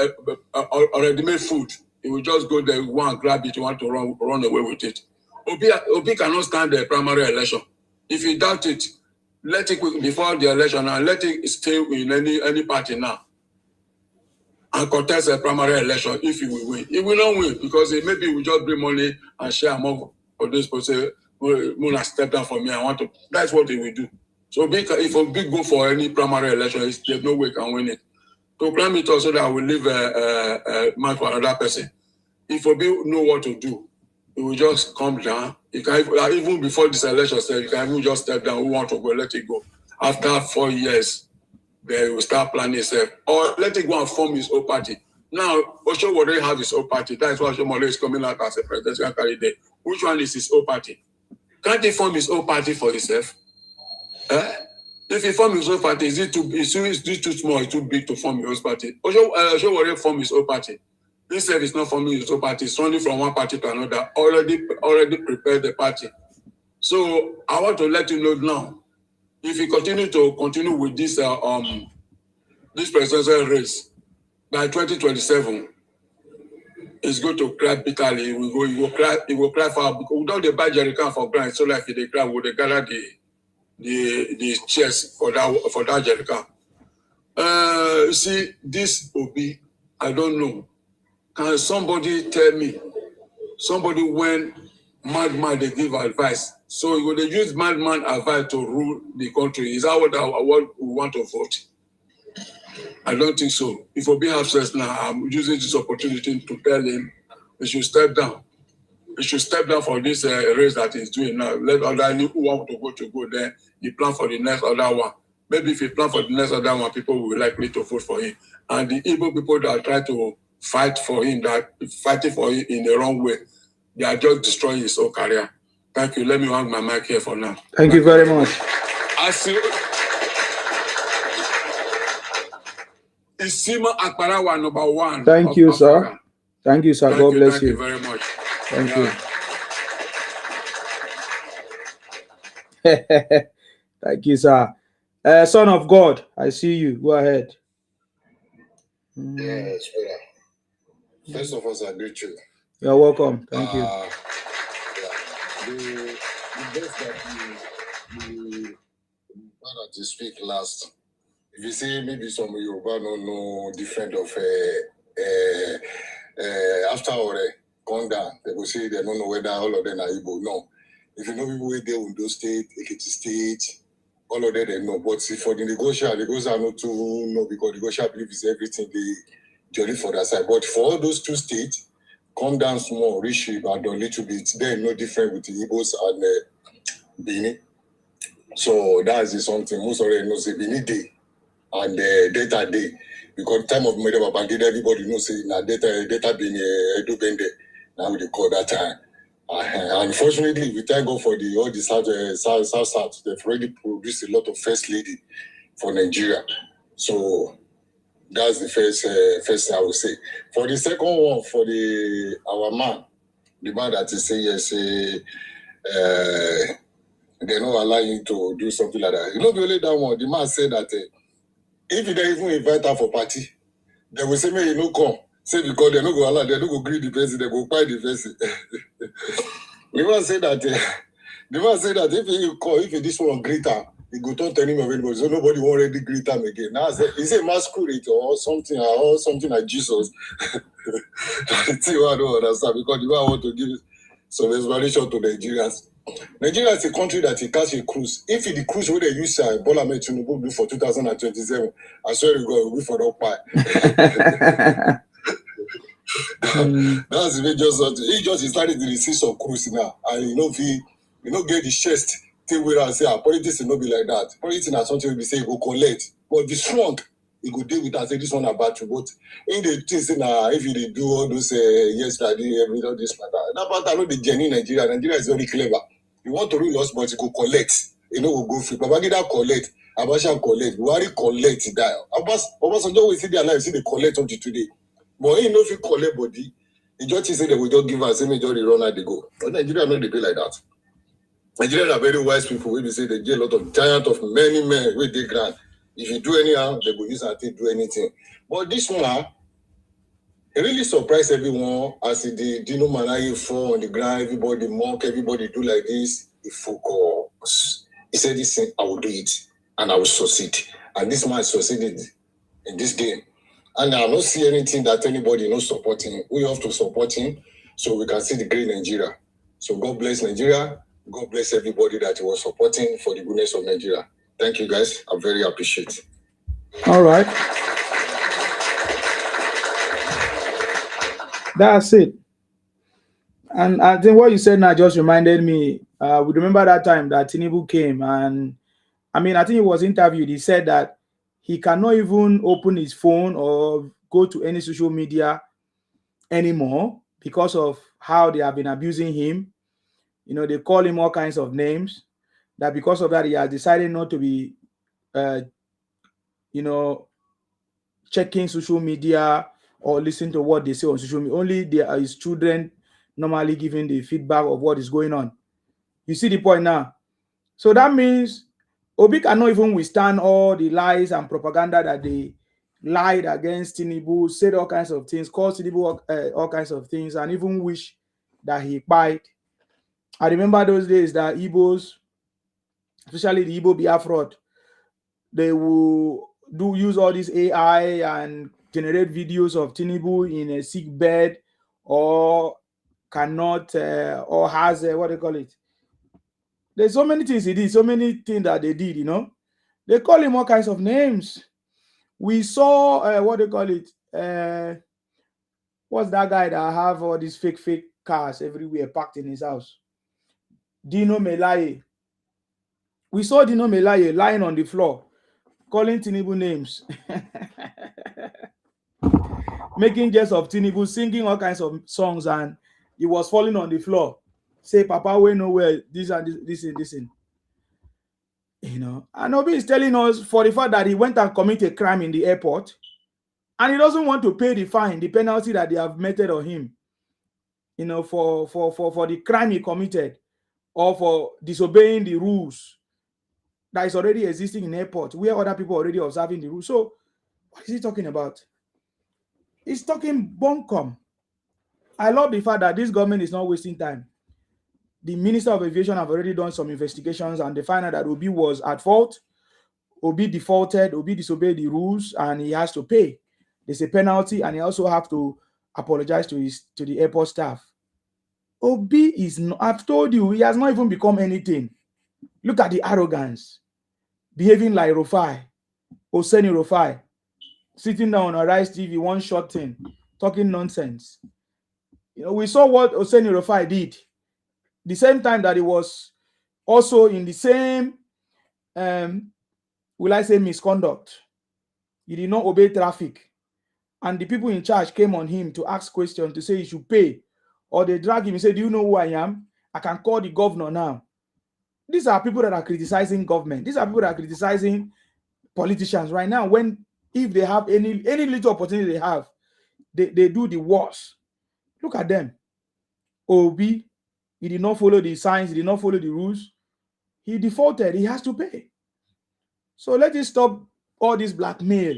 [SPEAKER 21] already made food? He will just go there, want to grab it, want to run away with it. Obi cannot stand the primary election. If you doubt it, let it before the election and let it stay in any party now and contest a primary election if he will win. He will not win because maybe he will just bring money and share among those people say, Muna step down for me, I want to. That's what he will do. So if Obi go for any primary election, there's no way he can win it. To claim it also that I will leave a man for another person. If Obi know what to do, he will just come down. He can even before this election, he can even just step down. Who want to go, let it go. After 4 years, they will start planning himself. Or let it go and form his own party. Now, Osho will already have his own party. That's why Osho Mole is coming out as a presidential candidate. Which one is his own party? Can't he form his own party for himself? If he form his own party, is it too small, it's too big to form his own party? Osho will already form his own party. Instead, it's not forming his own party, it's running from one party to another, already prepared the party. So I want to let you know now, if you continue with this this presidential race, by 2027, it's going to cry bitterly. He will cry for because we don't buy jerrycan for grant, so like they cry, would they gather the chairs for that jerrycan. You see, this Obi, I don't know. Can somebody tell me? Somebody when madman they give advice, so you they use madman advice to rule the country. Is that what we want to vote? I don't think so. If Obi have sense now, I'm using this opportunity to tell him he should step down. He should step down for this race that he's doing now. Let other who want to go there. He plan for the next other one. Maybe if he plan for the next other one, people will likely to vote for him. And the Igbo people that try to fight for him, that fighting for him in the wrong way, they are just destroying his whole career. Thank you. Let me hang my mic here for now.
[SPEAKER 2] Thank you very much.
[SPEAKER 21] Isima Akbarawa, number one.
[SPEAKER 2] Thank you, sir. Thank you, sir. God bless you.
[SPEAKER 21] Thank you very much.
[SPEAKER 2] Thank you. Thank you, sir. Son of God, I see you. Go ahead.
[SPEAKER 1] Yes, brother. First of all, I greet you.
[SPEAKER 2] You're welcome. Thank you.
[SPEAKER 1] The best that you speak last. If you say maybe some Yoruba don't know different of after or come down, they will say they don't know whether all of them are Igbo. No. If you know people where they Ondo State, Ekiti State, all of them they know. But for the negotiation not to know because the negotiation believe is everything they jolly for that side. But for all those two states, come down small, reach about a little bit. They're no different with the Igbos and Bini. So that is something most already knows the Bini day and data day. Because time of Medeva Bandida, everybody knows data being Edo Bende. Now they call that time. Unfortunately, we thank God for all the South. They've already produced a lot of first lady for Nigeria. So that's the first thing I would say. For the second one, for our man, the man that is saying yes, they don't allow you to do something like that. You know, the only that one, the man said that if you don't even invite her for party, they will say, "May you no come." Say because they don't go allow, they don't go greet the person, they go buy the person. The man said that. If you call, if this one greet her, he go turn him available, so nobody will already greet him again. Now is it masquerade or something like Jesus? That's what I don't understand because the man want to give some explanation to Nigerians. Nigeria is a country that he catch a cruise. If the cruise where they use Bola Ahmed Tinubu do for 2027, I swear to God, we for the pie. That's the just he just started to receive some cruise now, and if he get the chest thing where I say politics will not be like that. Politics is something we say he go collect, but the strong he go deal with that. Say this one about you, but in the things if you do all those yes, I did all this matter. That part I know the genuine Nigeria is very clever. You want to rule us, but you go collect. you know, will go free. Babangida collect, Abacha collect, Buhari collect that. Obasanjo will see their life, see they collect up to today. But he know if you collect body, he just say they will just give us, same just run out they go. But Nigeria not they be like that. Nigerians are very wise people. We say they get a lot of giant of many men with they grant. If you do anyhow, they will use and do anything. But this one, it really surprised everyone as the Dino Manayi fall on the ground, everybody mock, everybody do like this. He focus. He said this thing, I will do it and I will succeed. And this man succeeded in this game. And I don't see anything that anybody not supporting. We have to support him so we can see the great Nigeria. So God bless Nigeria. God bless everybody that he was supporting for the goodness of Nigeria. Thank you guys. I very appreciate.
[SPEAKER 2] All right. That's it. And I think what you said now just reminded me. We remember that time that Tinubu came, and I mean, I think he was interviewed. He said that he cannot even open his phone or go to any social media anymore because of how they have been abusing him. You know, they call him all kinds of names. That because of that, he has decided not to be, you know, checking social media or listen to what they say on social media. Only his children normally giving the feedback of what is going on. You see the point now? So that means Obi cannot even withstand all the lies and propaganda that they lied against Tinubu, said all kinds of things, called Tinubu all kinds of things, and even wish that he bite. I remember those days that Igbos, especially the Igbo Biafra, they will use all this AI and generate videos of Tinubu in a sick bed or cannot or has what do you call it? There's so many things he did, so many things that they did, you know. They call him all kinds of names. We saw what do you call it? What's that guy that have all these fake cars everywhere parked in his house? Dino Melaye. We saw Dino Melaye lying on the floor, calling Tinubu names. Making jest of Tinubu, singing all kinds of songs, and he was falling on the floor. Say, Papa, we know where this and this. You know, and Obi is telling us for the fact that he went and committed a crime in the airport, and he doesn't want to pay the fine, the penalty that they have meted on him. You know, for the crime he committed, or for disobeying the rules that is already existing in airport, where other people are already observing the rules. So, what is he talking about? He's talking bunkum. I love the fact that this government is not wasting time. The Minister of Aviation have already done some investigations, and they find out that Obi was at fault. Obi defaulted, Obi disobeyed the rules, and he has to pay. There's a penalty, and he also have to apologize to the airport staff. Obi is not, I've told you, he has not even become anything. Look at the arrogance, behaving like Rufai, Oseni Rufai, sitting down on Rise TV, one short thing, talking nonsense. You know, we saw what Oseni Rufai did. The same time that he was also in the same, will I say, misconduct. He did not obey traffic. And the people in charge came on him to ask questions, to say he should pay. Or they drag him and say, do you know who I am? I can call the governor now. These are people that are criticizing government. These are people that are criticizing politicians right now. If they have any little opportunity they have, they do the worst. Look at them. Obi, he did not follow the signs, he did not follow the rules. He defaulted, he has to pay. So let us stop all this blackmail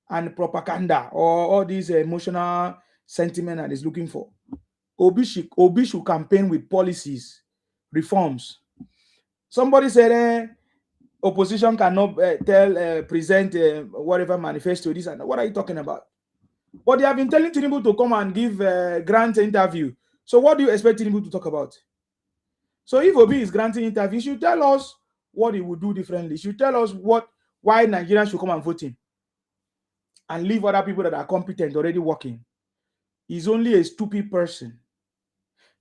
[SPEAKER 2] and propaganda or all this emotional sentiment that is looking for. Obi should campaign with policies, reforms. Somebody said opposition cannot present whatever manifesto this and that. What are you talking about? But they have been telling Tinubu to come and give a grant interview. So what do you expect Tinubu to talk about? So if Obi is granting interview, he should tell us what he would do differently. He should tell us why Nigerians should come and vote him and leave other people that are competent already working. He's only a stupid person.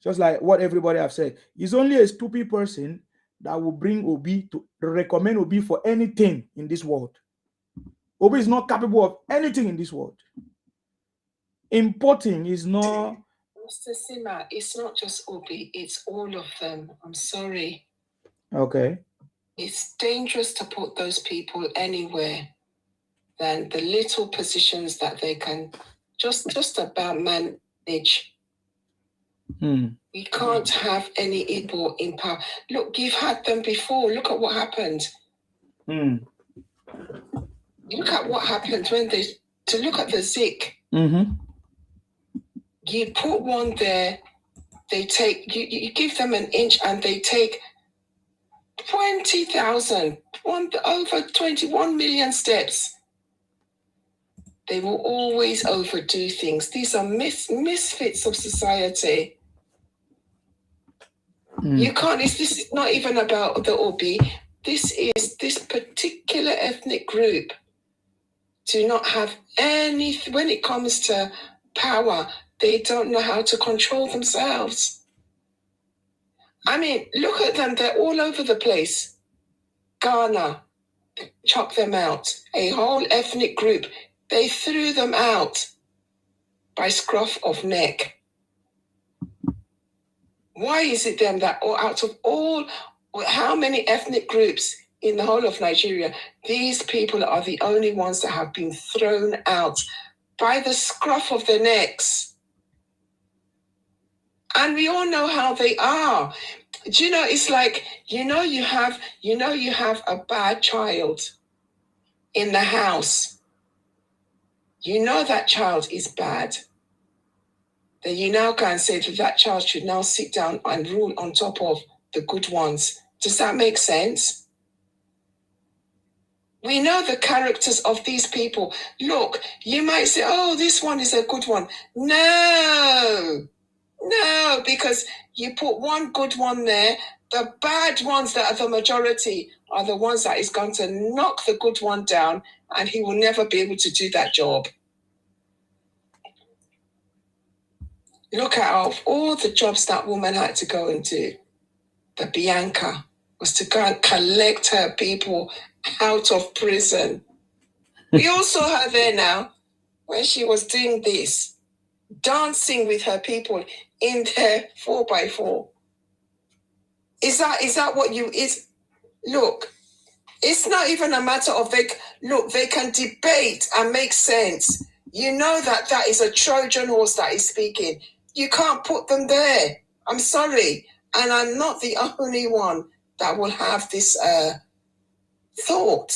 [SPEAKER 2] Just like what everybody have said. He's only a stupid person that will bring Obi to recommend Obi for anything in this world. Obi is not capable of anything in this world. Importing is not...
[SPEAKER 8] Mr. Sima, it's not just Obi, it's all of them. I'm sorry.
[SPEAKER 2] Okay.
[SPEAKER 8] It's dangerous to put those people anywhere than the little positions that they can just about manage. We can't have any Igbo in power. Look, you've had them before. Look at what happened. Look at what happened when to look at the Zik. You put one there, they take, you give them an inch and they take 20,000, over 21 million steps. They will always overdo things. These are misfits of society. You can't, this is not even about the Obi. This particular ethnic group do not have any, when it comes to power, they don't know how to control themselves. I mean, look at them, they're all over the place. Ghana, chuck them out. A whole ethnic group, they threw them out by scruff of neck. Why is it them that, or out of all, how many ethnic groups in the whole of Nigeria, these people are the only ones that have been thrown out by the scruff of their necks? And we all know how they are. Do you know, it's like, you have a bad child in the house. You know that child is bad. Then you now can say that child should now sit down and rule on top of the good ones. Does that make sense? We know the characters of these people. Look, you might say, oh, this one is a good one. No, because you put one good one there, the bad ones that are the majority are the ones that is going to knock the good one down, and he will never be able to do that job. Look at all the jobs that woman had to go and do. The Bianca was to go and collect her people out of prison. We all saw her there now when she was doing this, dancing with her people in their 4x4. Is that what you is? Look, it's not even a matter of they can debate and make sense. You know that is a Trojan horse that is speaking. You can't put them there. I'm sorry. And I'm not the only one that will have this thought.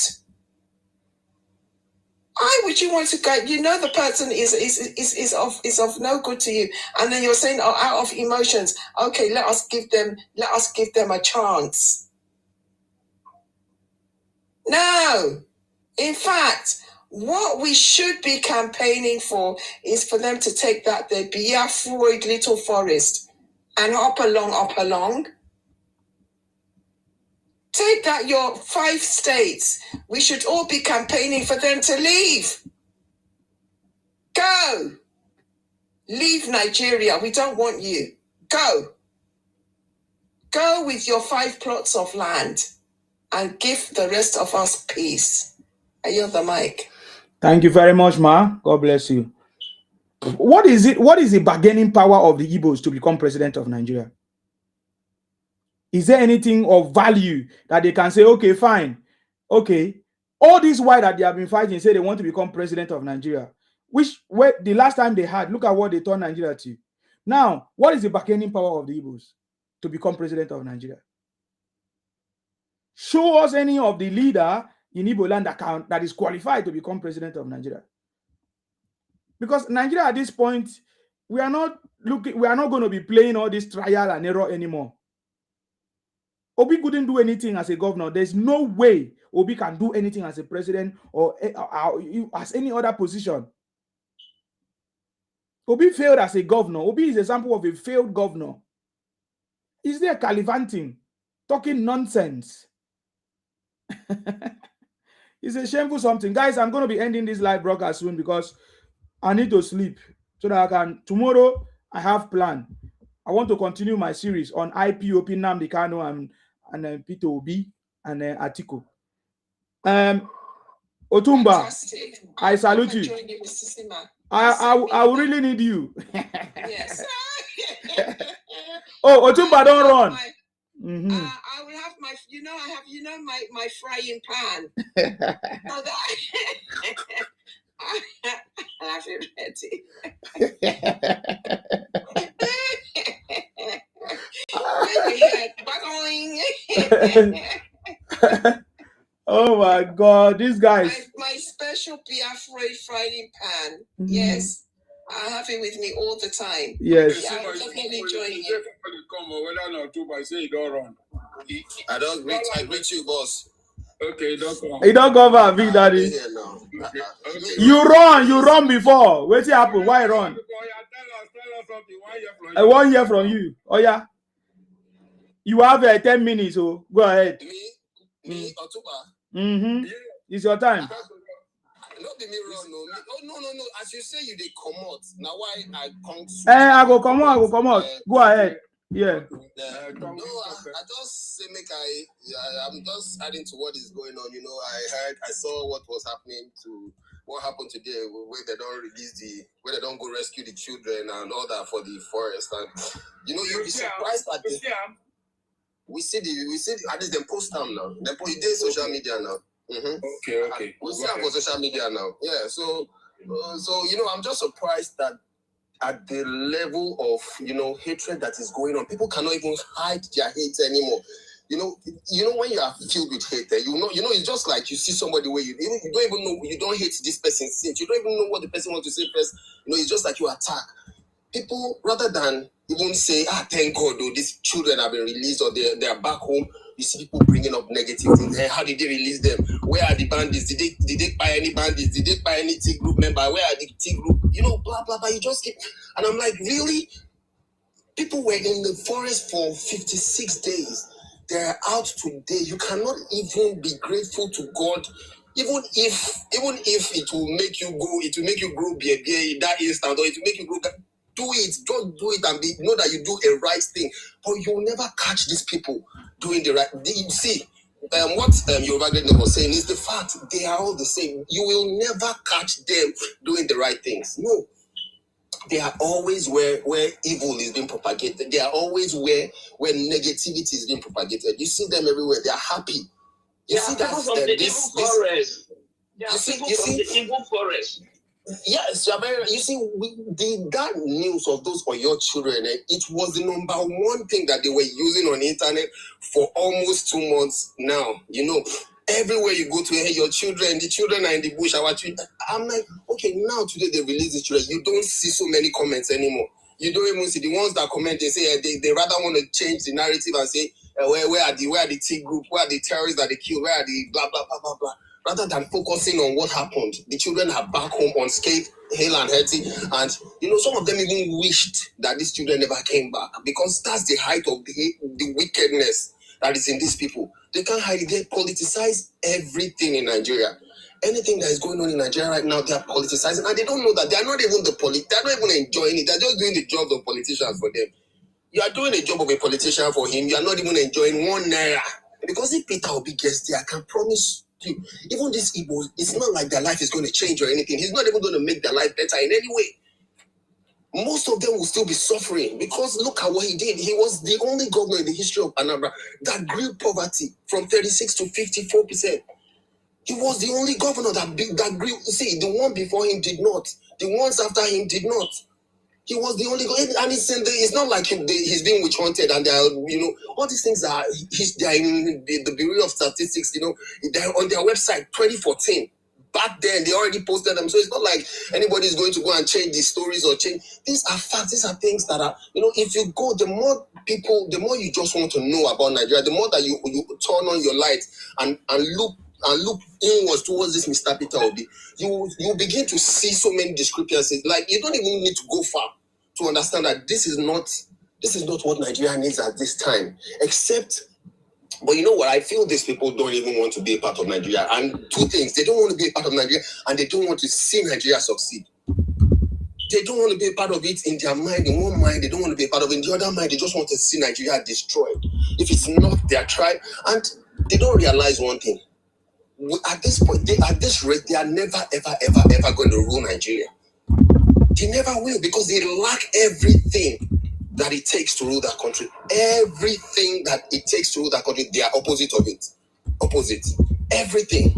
[SPEAKER 8] Why would you want to go? You know the person is of no good to you, and then you're saying, oh, out of emotions, okay, let us give them a chance. No, in fact, what we should be campaigning for is for them to take that their Biafroid little forest and up along. Take that your 5 states. We should all be campaigning for them to leave. Go. Leave Nigeria. We don't want you. Go. Go with your 5 plots of land and give the rest of us peace. I yield the mic.
[SPEAKER 2] Thank you very much, Ma. God bless you. What is it? What is the bargaining power of the Igbos to become president of Nigeria? Is there anything of value that they can say, okay, fine, okay, all this while that they have been fighting, say they want to become president of Nigeria, where the last time they had, look at what they turned Nigeria to. Now, what is the bargaining power of the Igbos to become president of Nigeria? Show us any of the leader in Igbo land that is qualified to become president of Nigeria. Because Nigeria at this point, we are not going to be playing all this trial and error anymore. Obi couldn't do anything as a governor. There's no way Obi can do anything as a president or as any other position. Obi failed as a governor. Obi is an example of a failed governor. He's there calivanting, talking nonsense. It's a shameful something. Guys, I'm going to be ending this live broadcast soon because I need to sleep so that I can. Tomorrow, I have plan. I want to continue my series on IPOP, Nnamdi Kanu, and Peter Obi and Atiku. Otumba, fantastic. I salute you. I will really need you. Yes. Oh, Otumba, don't run.
[SPEAKER 8] I will have my my frying pan. Oh, that I have it ready.
[SPEAKER 2] Oh my God, these guys.
[SPEAKER 8] My special Biafra frying pan. Yes, I have it with me all the time.
[SPEAKER 2] Yes.
[SPEAKER 8] Yeah, I'm definitely enjoying it.
[SPEAKER 18] I greet you, boss.
[SPEAKER 21] Okay, don't come.
[SPEAKER 2] You don't go over Big Daddy.
[SPEAKER 18] Yeah, no.
[SPEAKER 2] You run before. What's happen? Why run? I 1 year from you. Oh yeah. You have 10 minutes, so go ahead.
[SPEAKER 18] Me, Otuba.
[SPEAKER 2] It's your time.
[SPEAKER 18] Not be me wrong, no. As you say, you did come out. Now why I come?
[SPEAKER 2] I go come out. Go ahead. Yeah.
[SPEAKER 18] No, I just say I'm just adding to what is going on. You know, I saw what was happening to what happened today, where they don't where they don't go rescue the children and all that for the forest, and you know, you'll be surprised at the. We see at least them post them now. They post social media now.
[SPEAKER 21] Okay.
[SPEAKER 18] We see them for social media now. Yeah. So you know, I'm just surprised that at the level of, you know, hatred that is going on, people cannot even hide their hate anymore. You know when you are filled with hate, you know, it's just like you see somebody where you don't even know, you don't hate this person since you don't even know what the person wants to say first. You know, it's just like you attack people rather than even say, thank God, these children have been released or they are back home. You see people bringing up negative things. How did they release them? Where are the bandits? Did they buy any bandits? Did they buy any T group member? Where are the T group? You know, blah blah blah. You just keep, and I'm like, really? People were in the forest for 56 days. They're out today. You cannot even be grateful to God, even if it will make you grow beer in that instant, or it will make you grow. Do it, just do it, and know that you do a right thing. But you'll never catch these people doing the right. You see, what Yoruba Great was saying is the fact they are all the same. You will never catch them doing the right things. No. They are always where evil is being propagated. They are always where negativity is being propagated. You see them everywhere. They are happy. You see that
[SPEAKER 4] from the evil forest. They are people from the evil forest.
[SPEAKER 18] Yes, you see, that news of those for your children, it was the number one thing that they were using on the internet for almost 2 months now. You know, everywhere you go to, your children, the children are in the bush. I'm like, okay, now today they release the children. You don't see so many comments anymore. You don't even see the ones that comment. They say they rather want to change the narrative and say, where are the T group? Where are the terrorists that they killed? Where are the blah blah blah blah blah? Rather than focusing on what happened, the children are back home unscathed, hale and healthy, and you know, some of them even wished that these children never came back, because that's the height of the wickedness that is in these people. They can't hide it. They politicize everything in Nigeria. Anything that is going on in Nigeria right now, they are politicizing, and they don't know that they are not even they're not even enjoying it. They're just doing the job of politicians for them. You are doing a job of a politician for him. You are not even enjoying 1 naira. Because if Peter Obi gets there, I can promise you, even this Igbo, it's not like their life is going to change or anything. He's not even going to make their life better in any way. Most of them will still be suffering, because look at what he did. He was the only governor in the history of Anambra that grew poverty from 36 to 54%. He was the only governor that grew. See, the one before him did not. The ones after him did not. He was the only, and it's not like he's being witch hunted, and you know, all these things they're in the Bureau of Statistics, you know, they're on their website 2014. Back then, they already posted them, so it's not like anybody's going to go and change the stories or change. These are facts. These are things that are, you know, if you go, the more you just want to know about Nigeria, the more that you turn on your light and look inwards towards this Mr. Peter Obi, you begin to see so many discrepancies. Like, you don't even need to go far to understand that this is not what Nigeria needs at this time. But you know what? I feel these people don't even want to be a part of Nigeria. And two things: they don't want to be a part of Nigeria, and they don't want to see Nigeria succeed. They don't want to be a part of it in their mind. In one mind, they don't want to be a part of it. In the other mind, they just want to see Nigeria destroyed. If it's not their tribe, and they don't realize one thing. At this point, at this rate, they are never, ever, ever, ever going to rule Nigeria. They never will, because they lack everything
[SPEAKER 9] that it takes to rule that country. Everything that it takes to rule that country, they are opposite of it. Opposite. Everything.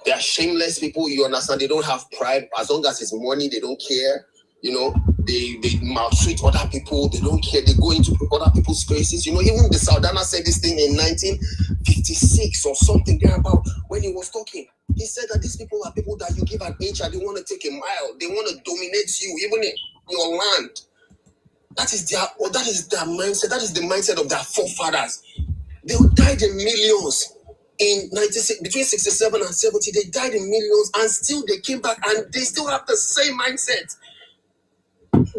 [SPEAKER 9] They are shameless people, you understand? They don't have pride. As long as it's money, they don't care. You know, they maltreat other people. They don't care. They go into other people's spaces. You know, even the Saldana said this thing in 1956 or something thereabout when he was talking. He said that these people are people that you give an inch and they want to take a mile. They want to dominate you, even in your land. That is their mindset. That is the mindset of their forefathers. They died in millions. In between 67 and 70, they died in millions, and still they came back and they still have the same mindset.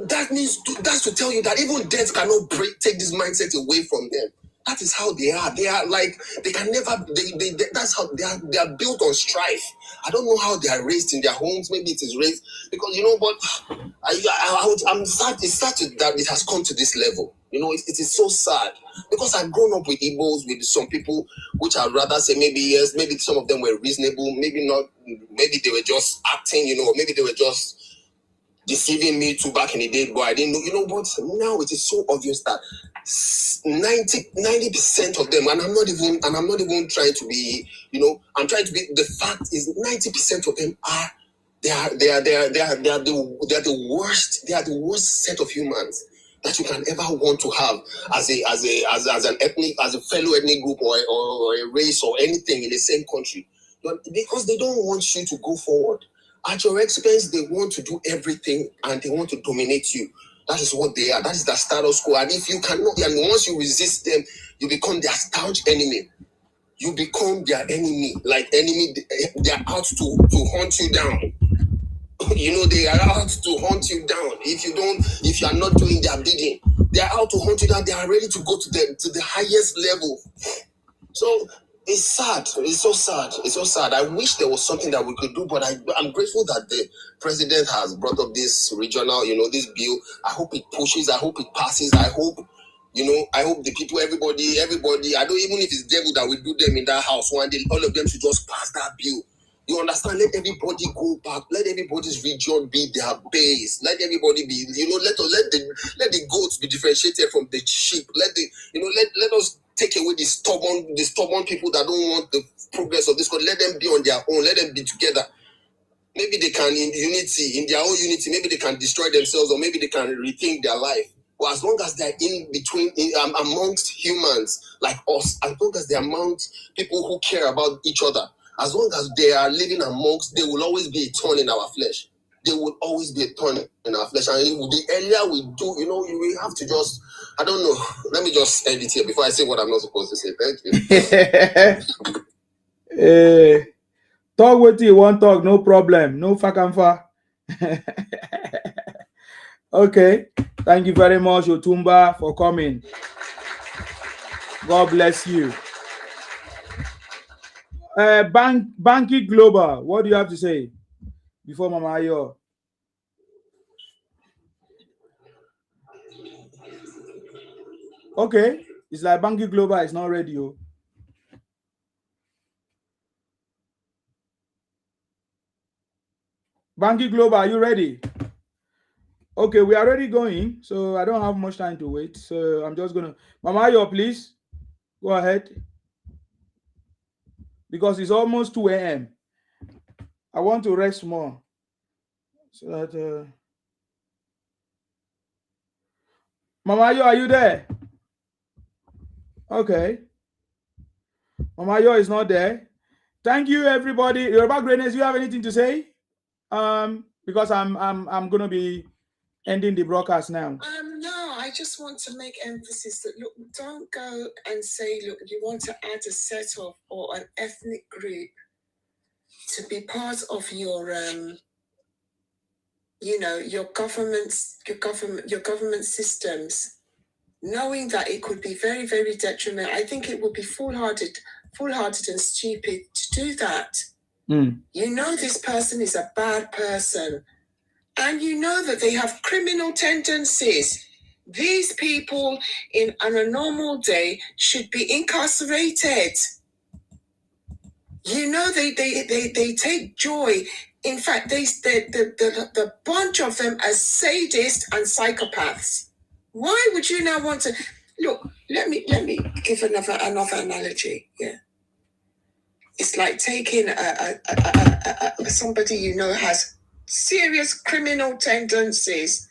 [SPEAKER 9] That's to tell you that even death cannot take this mindset away from them. That is how they are. They are like they can never. That's how they are built on strife. I don't know how they are raised in their homes. Maybe it is raised because but I'm sad. It's sad that it has come to this level. You know, it is so sad because I've grown up with Igbos, with some people which I'd rather say maybe yes, maybe some of them were reasonable, maybe not, maybe they were just acting, maybe they were just deceiving me too back in the day, but I didn't know, but now it is so obvious that 90% of them, and I'm not even trying to be, I'm trying to be, the fact is 90% of them are the worst. They are the worst set of humans that you can ever want to have as an ethnic, as a fellow ethnic group or a race or anything in the same country, because they don't want you to go forward. At your expense, they want to do everything and they want to dominate you. That is what they are. That is the status quo. And if you cannot, and once you resist them, you become their staunch enemy. You become their enemy. Like enemy, they are out to hunt you down. They are out to hunt you down. If you are not doing their bidding, they are out to hunt you down. They are ready to go to the highest level. So it's sad. It's so sad. It's so sad. I wish there was something that we could do, but I'm grateful that the president has brought up this regional, this bill. I hope it pushes. I hope it passes. I hope the people, everybody. I don't, even if it's devil that will do them in that house one day, all of them should just pass that bill. You understand? Let everybody go back. Let everybody's region be their base. Let everybody be, let the goats be differentiated from the sheep. Let us take away the stubborn people that don't want the progress of this country. Let them be on their own. Let them be together. Maybe they can, in their own unity, maybe they can destroy themselves, or maybe they can rethink their life. But as long as they're in between, amongst humans like us, as long as they're amongst people who care about each other, as long as they are living amongst, there will always be a thorn in our flesh. There will always be a thorn in our flesh. And the earlier we do, you will have to just, I don't know. Let me just end it here before I say what I'm not supposed to say. Thank you.
[SPEAKER 2] Talk with you, one talk, no problem. No fakamfa. Okay. Thank you very much, Otumba, for coming. God bless you. Banky Global, what do you have to say before Mama Ayo? Okay, it's like Banky Global is not ready. Banky Global, are you ready? Okay, we are already going, so I don't have much time to wait. So I'm just gonna, Mama Ayo, please go ahead, because it's almost 2 a.m. I want to rest more, so that Mama Ayo, are you there? Okay, Mama Ayo is not there. Thank you, everybody. Yoruba Greatness, you have anything to say? Because I'm gonna be ending the broadcast now.
[SPEAKER 8] No, I just want to make emphasis that look, don't go and say, look, you want to add a set of or an ethnic group to be part of your your government systems, knowing that it could be very, very detrimental. I think it would be foolhardy and stupid to do that. This person is a bad person, and that they have criminal tendencies. These people on a normal day should be incarcerated. They take joy. In fact, the bunch of them are sadists and psychopaths. Why would you now want to look? Let me give another analogy. Yeah, it's like taking somebody you know has serious criminal tendencies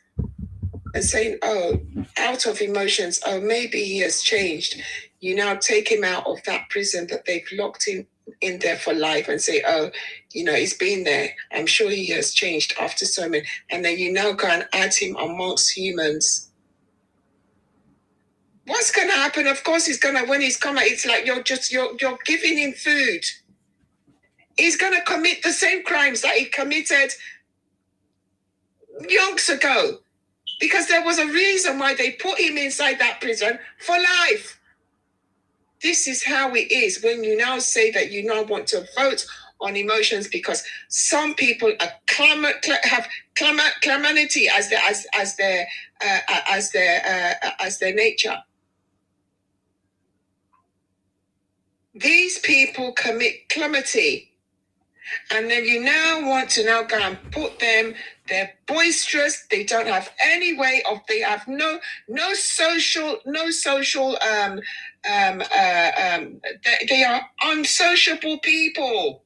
[SPEAKER 8] and saying, "Oh, out of emotions, oh, maybe he has changed." You now take him out of that prison that they've locked him in there for life and say, "Oh, you know, he's been there. I'm sure he has changed after so many." And then you now go and add him amongst humans. What's going to happen? Of course, he's going to, when he's come out, it's like you're giving him food. He's going to commit the same crimes that he committed yonks ago. Because there was a reason why they put him inside that prison for life. This is how it is when you now say that you now want to vote on emotions because some people are have calamity as their nature. These people commit calamity, and then you now want to now go and put them. They're boisterous. They don't have any way of. They have no social. They are unsociable people.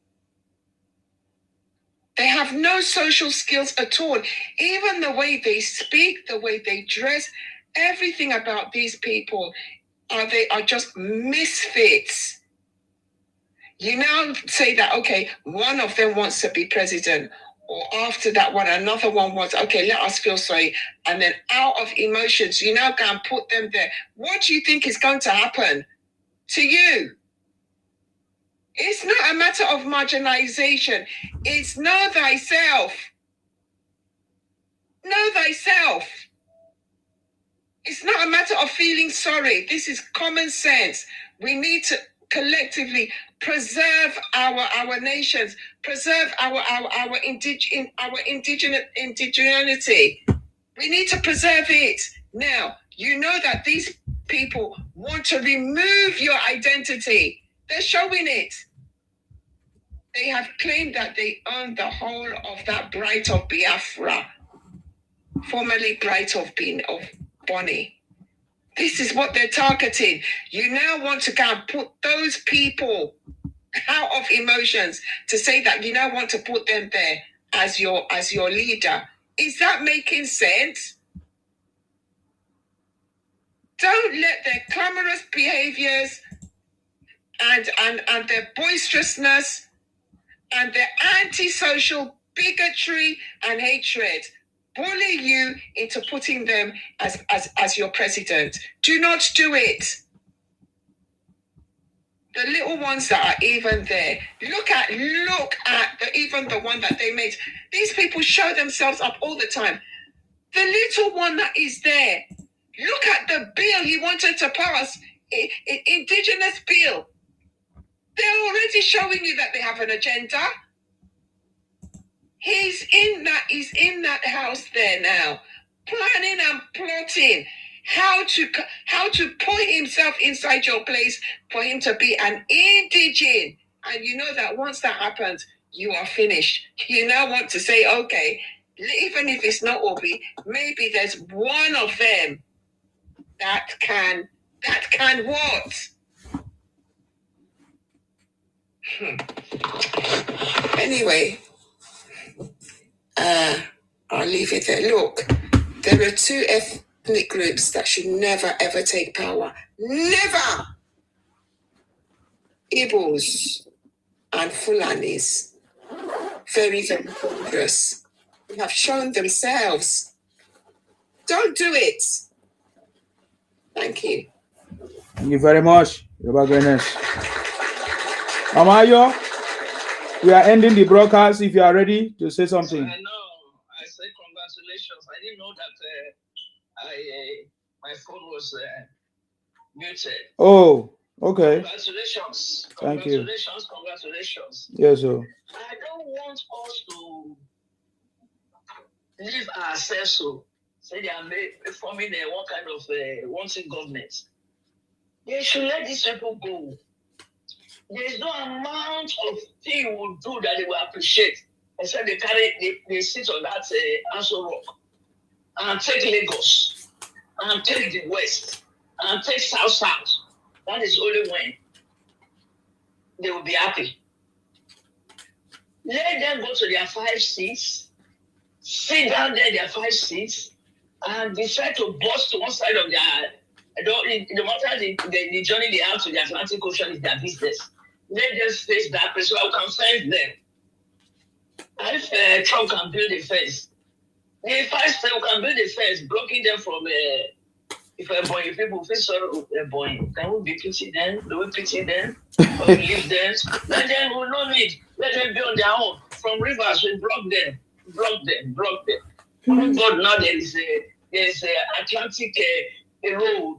[SPEAKER 8] They have no social skills at all. Even the way they speak, the way they dress, everything about these people they are just misfits. You now say that, okay, one of them wants to be president, or after that one, another one wants, okay, let us feel sorry. And then out of emotions, you now go and put them there. What do you think is going to happen to you? It's not a matter of marginalization. It's know thyself. Know thyself. It's not a matter of feeling sorry. This is common sense. We need to collectively preserve our nations, preserve our indigeneity. We need to preserve it. Now, you know that these people want to remove your identity. They're showing it. They have claimed that they own the whole of that Bright of Biafra, formerly Bright of Bonnie. This is what they're targeting. You now want to go and put those people out of emotions to say that you now want to put them there as your leader. Is that making sense? Don't let their clamorous behaviors and their boisterousness and their antisocial bigotry and hatred bully you into putting them as your president. Do not do it. The little ones that are even there. Look at even the one that they made. These people show themselves up all the time. The little one that is there. Look at the bill he wanted to pass. Indigenous bill. They're already showing you that they have an agenda. He's in that house there now, planning and plotting how to put himself inside your place for him to be an indigene. And you know that once that happens, you are finished. You now want to say, okay, even if it's not Obi, maybe there's one of them that can what? Anyway, I'll leave it there. Look, there are two ethnic groups that should never ever take power. Never! Igbos and Fulanis. Very, very dangerous. They have shown themselves. Don't do it. Thank you.
[SPEAKER 2] Thank you very much, Your Greatness. Amayo, we are ending the broadcast. If you are ready to say something.
[SPEAKER 4] I know. I say congratulations. I didn't know that my phone was muted.
[SPEAKER 2] Oh, okay.
[SPEAKER 4] Congratulations.
[SPEAKER 2] Thank you.
[SPEAKER 4] Congratulations.
[SPEAKER 2] Yes, sir.
[SPEAKER 4] I don't want us to leave ourselves so say they are forming one kind of wanting government. They should let these people go. There's no amount of thing you will do that they will appreciate. Except they sit on that Aso Rock and take Lagos and take the West and take South. That is only when they will be happy. Let them go to their 5 seats, sit down there, their 5 seats, and decide to bust to one side of their. No matter the journey they have to the Atlantic Ocean is their business. Let them face that place so I can fence them. If Trump can build a fence, if I say we can build a fence, blocking them from if people feel sorry, can we be pity them? Do we pity them? Or we leave them? Let them, we no need. Let them be on their own. From rivers, we block them. Thank God now there is a Atlantic a road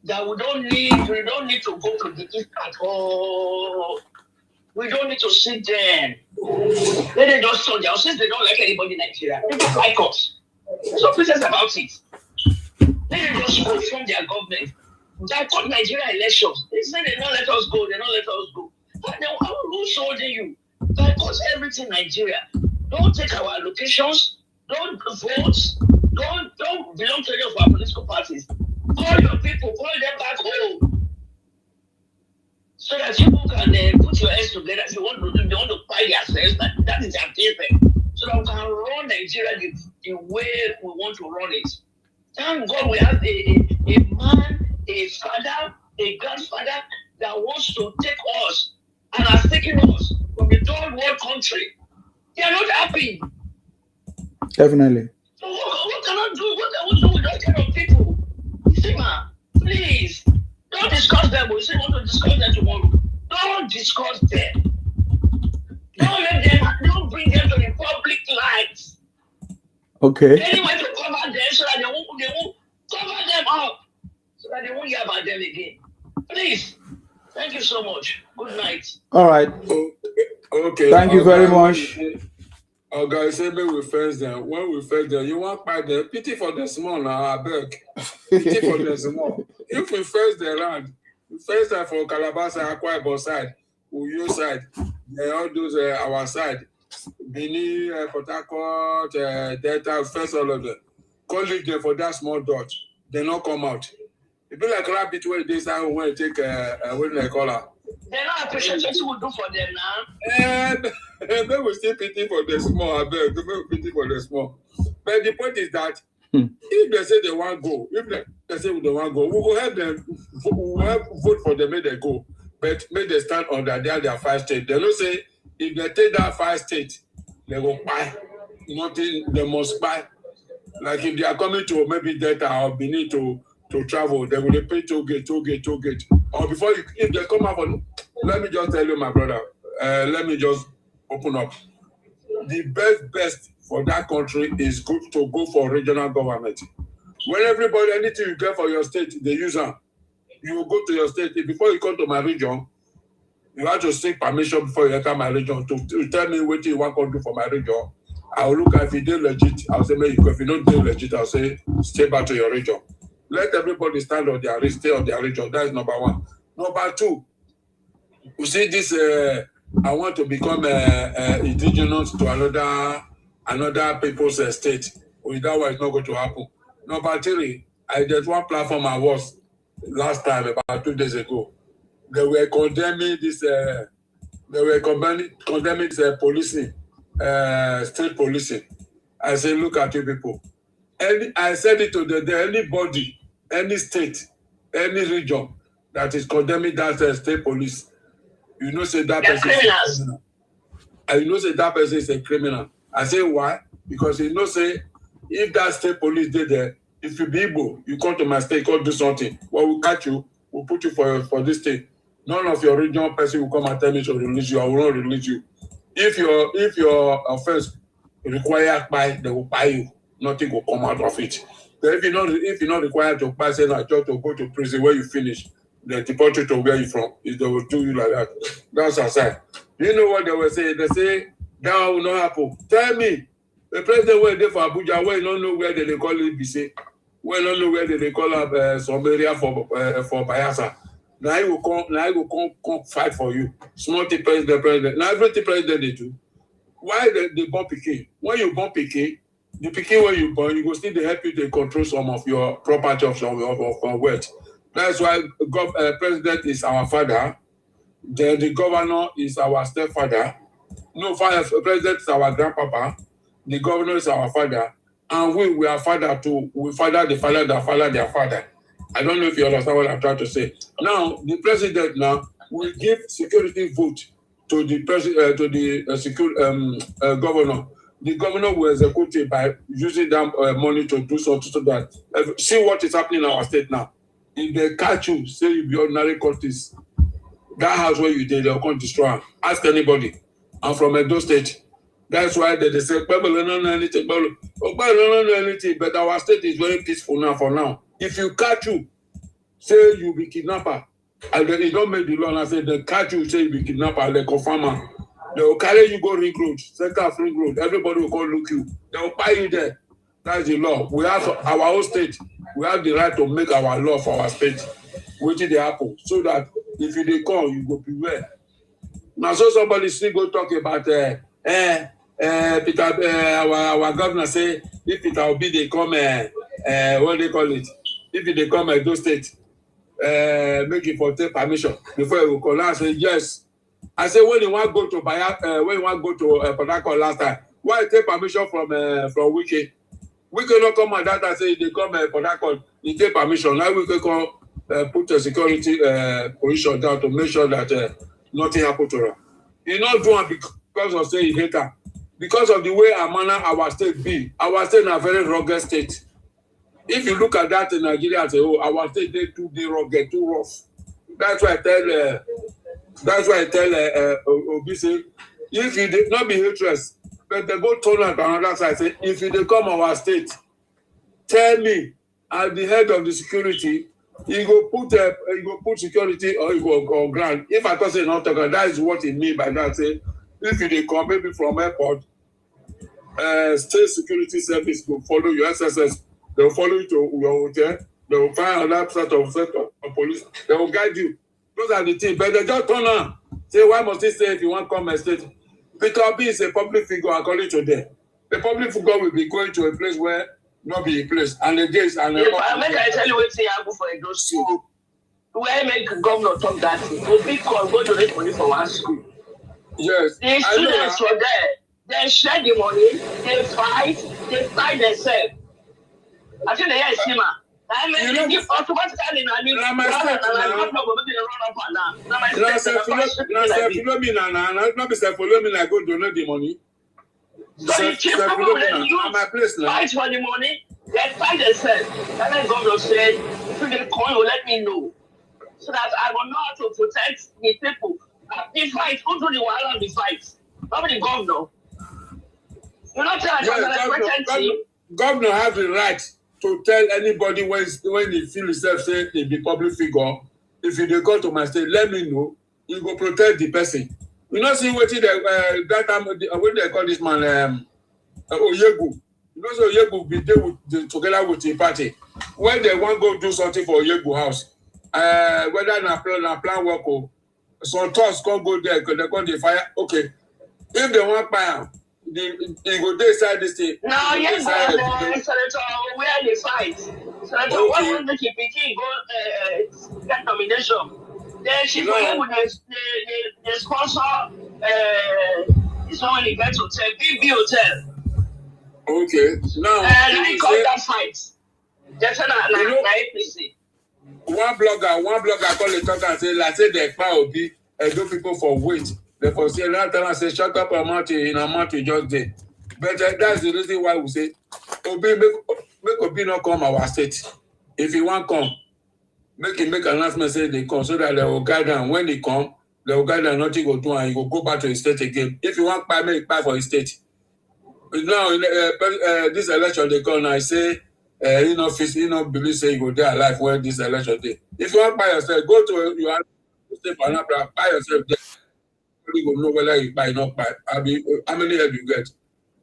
[SPEAKER 4] that we don't need to go to the east at all. We don't need to sit there. Let them just soldier. Since they don't like anybody in Nigeria, they don't like us. There's no business about it. Let them just go from their government. That got Nigeria elections. They say they don't let us go. And then who's holding you? That caused everything Nigeria. Don't take our allocations. Don't vote. Don't belong to any of our political parties. Call your people. Call them back home. So that people can put your heads together. If they want to buy themselves, that is their paper. So that we can run Nigeria the way we want to run it. Thank God we have a man, a father, a grandfather that wants to take us and has taken us from the third world country. They are not happy.
[SPEAKER 2] Definitely.
[SPEAKER 4] So what can I do? What can we do with those kind of people? See, man, please. Don't discuss them. We say we want to discuss them tomorrow. Don't discuss them. Don't bring them to the public light.
[SPEAKER 2] Okay.
[SPEAKER 4] Anyway, to cover them so that they won't cover them up. So that they won't hear about them again. Please. Thank you so much. Good night.
[SPEAKER 2] All right.
[SPEAKER 21] Okay.
[SPEAKER 2] Thank you very much.
[SPEAKER 21] Oh, guys, say we first them. When we first them, you want by the pity for the small now, I beg. Pity for the small. If we first the land, we first time for Calabar side, Akwa Ibom side, Uyo side, all those our side, Bini, Port Harcourt, Delta, first all of them. Call it there for that small dot. They not come out. It be like rabbit where they say when you take what do they call her?
[SPEAKER 4] They don't appreciate what you will do for them now.
[SPEAKER 21] And they will still pity for the small. I beg, they will pity for the small. But the point is that if they say they want to go, if they say they want to go, we will help them. We will help vote for them, make they go. But make they stand on their 5 states. They don't say if they take that 5 states, they will buy. Nothing, they must buy. Like if they are coming to maybe Delta or Benin to travel, they will pay toll gate. Or before if they come up on, let me just tell you, my brother, let me just open up. The best for that country is good to go for regional government. When everybody, anything you get for your state, they use them. You will go to your state. Before you come to my region, you have to seek permission before you enter my region to tell me what you want to do for my region. I will look at if you do legit, I'll say, if you don't do legit, I'll say, stay back to your region. Let everybody stand on their stay on their region. That is number 1. Number 2, you see this, I want to become indigenous to another people's state. That way it's not going to happen. Number 3, there's one platform I was last time, about 2 days ago. They were condemning this, policing, state policing. I say, look at you people. I said it to anybody, any state, any region that is condemning that state police, you know, say that person is a criminal. And you know, say that person is a criminal. I say why? Because you know, say if that state police did there, if you be Igbo, you come to my state, go do something. Well, we'll catch you, we'll put you for this state. None of your regional person will come and tell me to release you. I will not release you. If your offense require buy, they will buy you. Nothing will come out of it. But if you're not required to buy, say not just to go to prison where you finish, they deport you to where you from. If they will do you like that, that's aside. You know what they will say? They say that will not happen. Tell me, the president went there for Abuja, where you don't know where they call it BC, where you don't know where they call up some area for Bayelsa. Now he will come fight for you. Small president. Now everything president they do. Why they born Pikin? When you born Pikin, The pikin when you born, you go still dey help you to control some of your property of wealth. That's why president is our father. Then the governor is our stepfather. No, president is our grandpapa. The governor is our father. And we are father too. We father the father that father their father. I don't know if you understand what I'm trying to say. Now, the president now will give security vote to the governor. The governor will execute it by using that money to do something so that see what is happening in our state now. If they catch you, say you be ordinary cultist, that house where you did, they'll come destroy. Ask anybody. I'm from Edo State. That's why they say, people don't know anything. Don't know anything, but our state is very peaceful now for now. If you catch you, say you be kidnapper, and then you don't make the law and say they catch you, say you be kidnapper, they confirm. They will carry you go ring road, center of ring road. Everybody will come look you. They will buy you there. That's the law. We have our own state. We have the right to make our law for our state. Which they happen. So that if you come, you go beware. Now, so somebody still go talk about Peter, our governor say if Peter Obi they come, what they call it? If they come Edo State, make it for take permission before you call. I say yes. I say when you want to go to when you want to go to Port Harcourt last time, why you take permission from Wike? Wike not come at that. I say they come Port Harcourt, you take permission. Now Wike come put a security position down to make sure that nothing happen to her. He not do it because of saying he hate her. Because of the way our state be. Our state is a very rugged state. If you look at that in Nigeria and say, oh, our state they too rugged, too rough. That's why I tell Obi say, if you did not be hatred, but they go turn out on another side, say, if you dey come our state, tell me at the head of the security, he go put security or he go on ground. If I can say not talk, that is what he mean by that. Say, if you dey come maybe from airport, state security service will follow your SSS. They will follow you to your hotel. They will find another set of police. They will guide you. Those are the things. But they just turn on. Say, why must he say if you want to come and state? Peter Obi is a public figure according to them. The public figure will be going to a place where not be a place. And the gates and
[SPEAKER 4] if I make I tell you what say happen for Edo State. Where make governor talk that thing? Obi come go donate money for one school.
[SPEAKER 21] Yes.
[SPEAKER 4] The students were there. They share the money. They fight themselves. I think they hear Sima. I mean, you give automatically now.
[SPEAKER 21] Go donate the money.
[SPEAKER 4] So the chief people will use fight for the money. They fight themselves. And then governor said, if you get call, let me know. So that I will know how to protect the people. The fight, who do the one on the fight? Not the governor. You know,
[SPEAKER 21] governor have the right to tell anybody when he feel himself say he be public figure. If you go to my state, let me know. You go protect the person. You know, see what that time when they call this man Oyegu. You know, so Oyegu be there together with the party. When they want to go do something for Oyegu house, whether na plan work or some thugs can't go there because they call the fire. Okay, if they want fire. He go decide this thing.
[SPEAKER 4] No, yes, Senator, where they fight. Senator, what will make pikin go get nomination? Then she forget with the sponsor. This one he gets hotel, big hotel.
[SPEAKER 21] Okay, now.
[SPEAKER 4] And he call that fight. Just na APC.
[SPEAKER 21] One blogger call the talk and say, like say the power be do people for weight. They for say another time I say shut up amount just there. But that's the reason why we say Obi make Obi not come our state. If he want come, make him make announcement say they come so that they will guide them. When they come, they will guide them, nothing go do and he will go back to his state again. If you want buy, make buy for his state. But now this election they come now say he not believe say he go there alive when this election day. If you want buy yourself, go to your state for another buy yourself there. You go know whether you buy or not buy. I mean, how many help you get?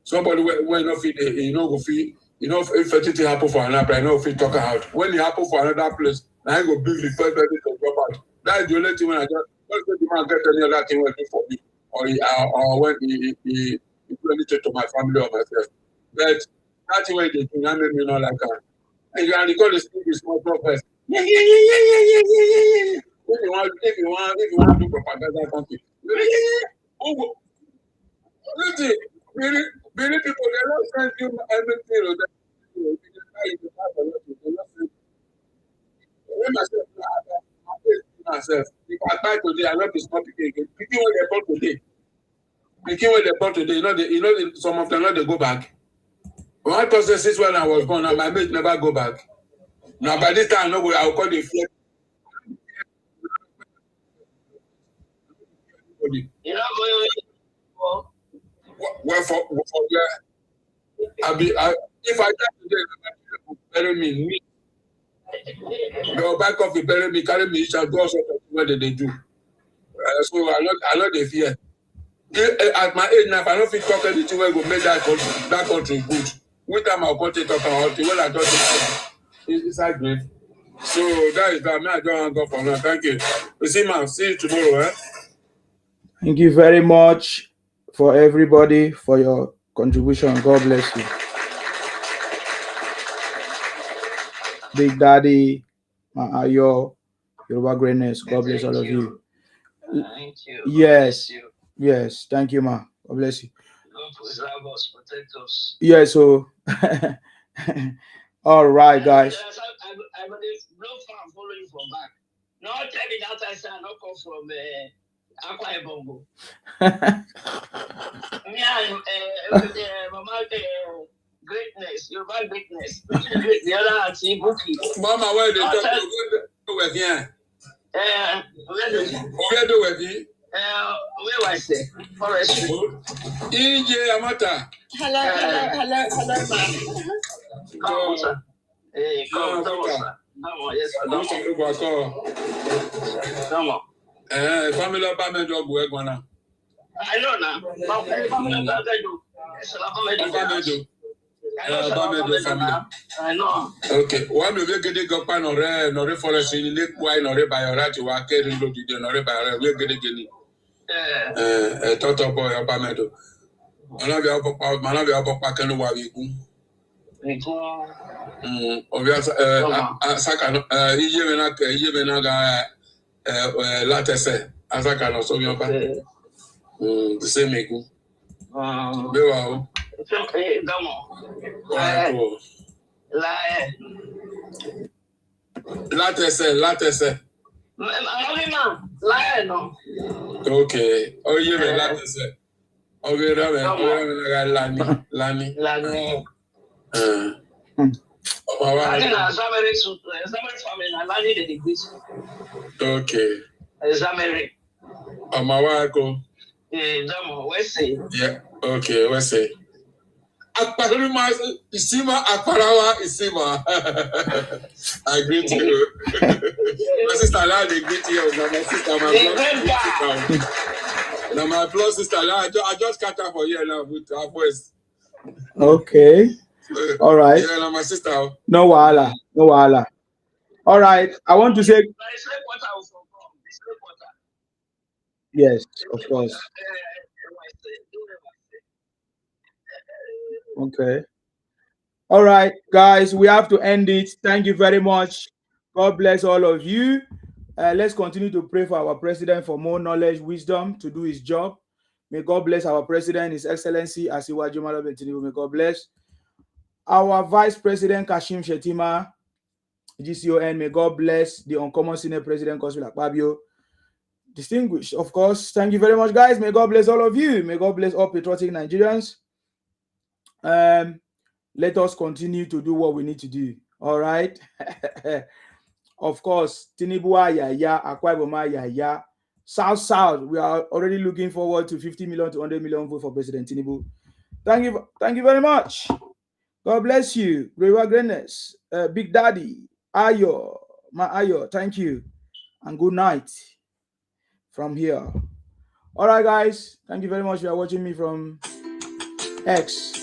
[SPEAKER 21] Somebody when not fit, go fit, if anything happen for another, fit talk out. When it happen for another place, now I go build the first person to drop out. That's the only thing when I just let the man get any other thing will do for me, or when he related to my family or myself. But That's the way they do. That made me not like her. And you are recording the small progress. If you want to do propaganda something. Listen, many people they don't send you everything. Myself. If I buy today, I not be small picking again. Picking what they bought today. Picking what they bought today. Some of them not they go back. When I thought since when I was born, my mate never go back. Now by this time, I will call the flip.
[SPEAKER 4] You know,
[SPEAKER 21] Well, for yeah. If I die today, bury me. They'll back off the bury me, carry me, shall go also what they do. So I not the fear. At my age now, if I don't feel talk anything where go make that country good. What time I'll continue talking about it? Well, I don't it's that great. So that is that. I don't go for now. Thank you. You see, man. See you tomorrow.
[SPEAKER 2] Thank you very much for everybody for your contribution. God bless you. Big Daddy, Ayo, Yoruba Greatness. God bless all of you.
[SPEAKER 4] Thank you.
[SPEAKER 2] Yes. Yes. Thank you, ma. God bless you.
[SPEAKER 4] God preserve us, protect us.
[SPEAKER 2] Yeah, so all right, guys.
[SPEAKER 4] I'm no fan following from back. No, tell me that I say I not come from Akwa Ibom. Me and Mama Greatness, Yoruba Greatness. The other auntie Buki.
[SPEAKER 21] Mama, where they talk to here? Where do we?
[SPEAKER 4] Where was it? Forestry.
[SPEAKER 21] EJ Amata.
[SPEAKER 4] Hello, ma'am. Come, sir. Hey, come, sir. Yes,
[SPEAKER 21] Family of Bamed dog work one.
[SPEAKER 4] I know now. Family
[SPEAKER 21] family.
[SPEAKER 4] I know.
[SPEAKER 21] Okay. One of you get the gopan or forest in Lake Wine or by your right to work carrying load to the Nore by we're getting a total boy of Bamedo. Manabi Upper Park and Waviku. Sakano, Yemenaga, Latese, Asakano, so your the same Meku. Wow. Latese. Okay. Oh, you mean Latese. Oh, we Lani. Okay. Amawako. Yeah. Okay. What's it? Akparima Isima Akparawa Isima. I greet you. My sister Lad, they greet you. My sister, my plus sister Lad, I just catch up for you now with our voice.
[SPEAKER 2] Okay. All right.
[SPEAKER 21] Yeah, my sister.
[SPEAKER 2] No wahala. No wahala. All right. I want to say. Yes, of course. Okay. All right, guys, we have to end it. Thank you very much. God bless all of you. Let's continue to pray for our president for more knowledge, wisdom to do his job. May God bless our president, His Excellency Asiwaju Bola Tinubu. May God bless our Vice President Kashim Shettima, GCON. May God bless the Uncommon Senior President Godswill Akpabio. Distinguished, of course. Thank you very much, guys. May God bless all of you. May God bless all patriotic Nigerians. Let us continue to do what we need to do. All right. Of course, Tinubu ya Akwa Ibom ya South. We are already looking forward to 50 million to 100 million votes for President Tinubu. Thank you very much. God bless you. Yoruba Greatness, Big Daddy, Ayo, my Ayo. Thank you, and good night from here. All right, guys. Thank you very much. You are watching me from X.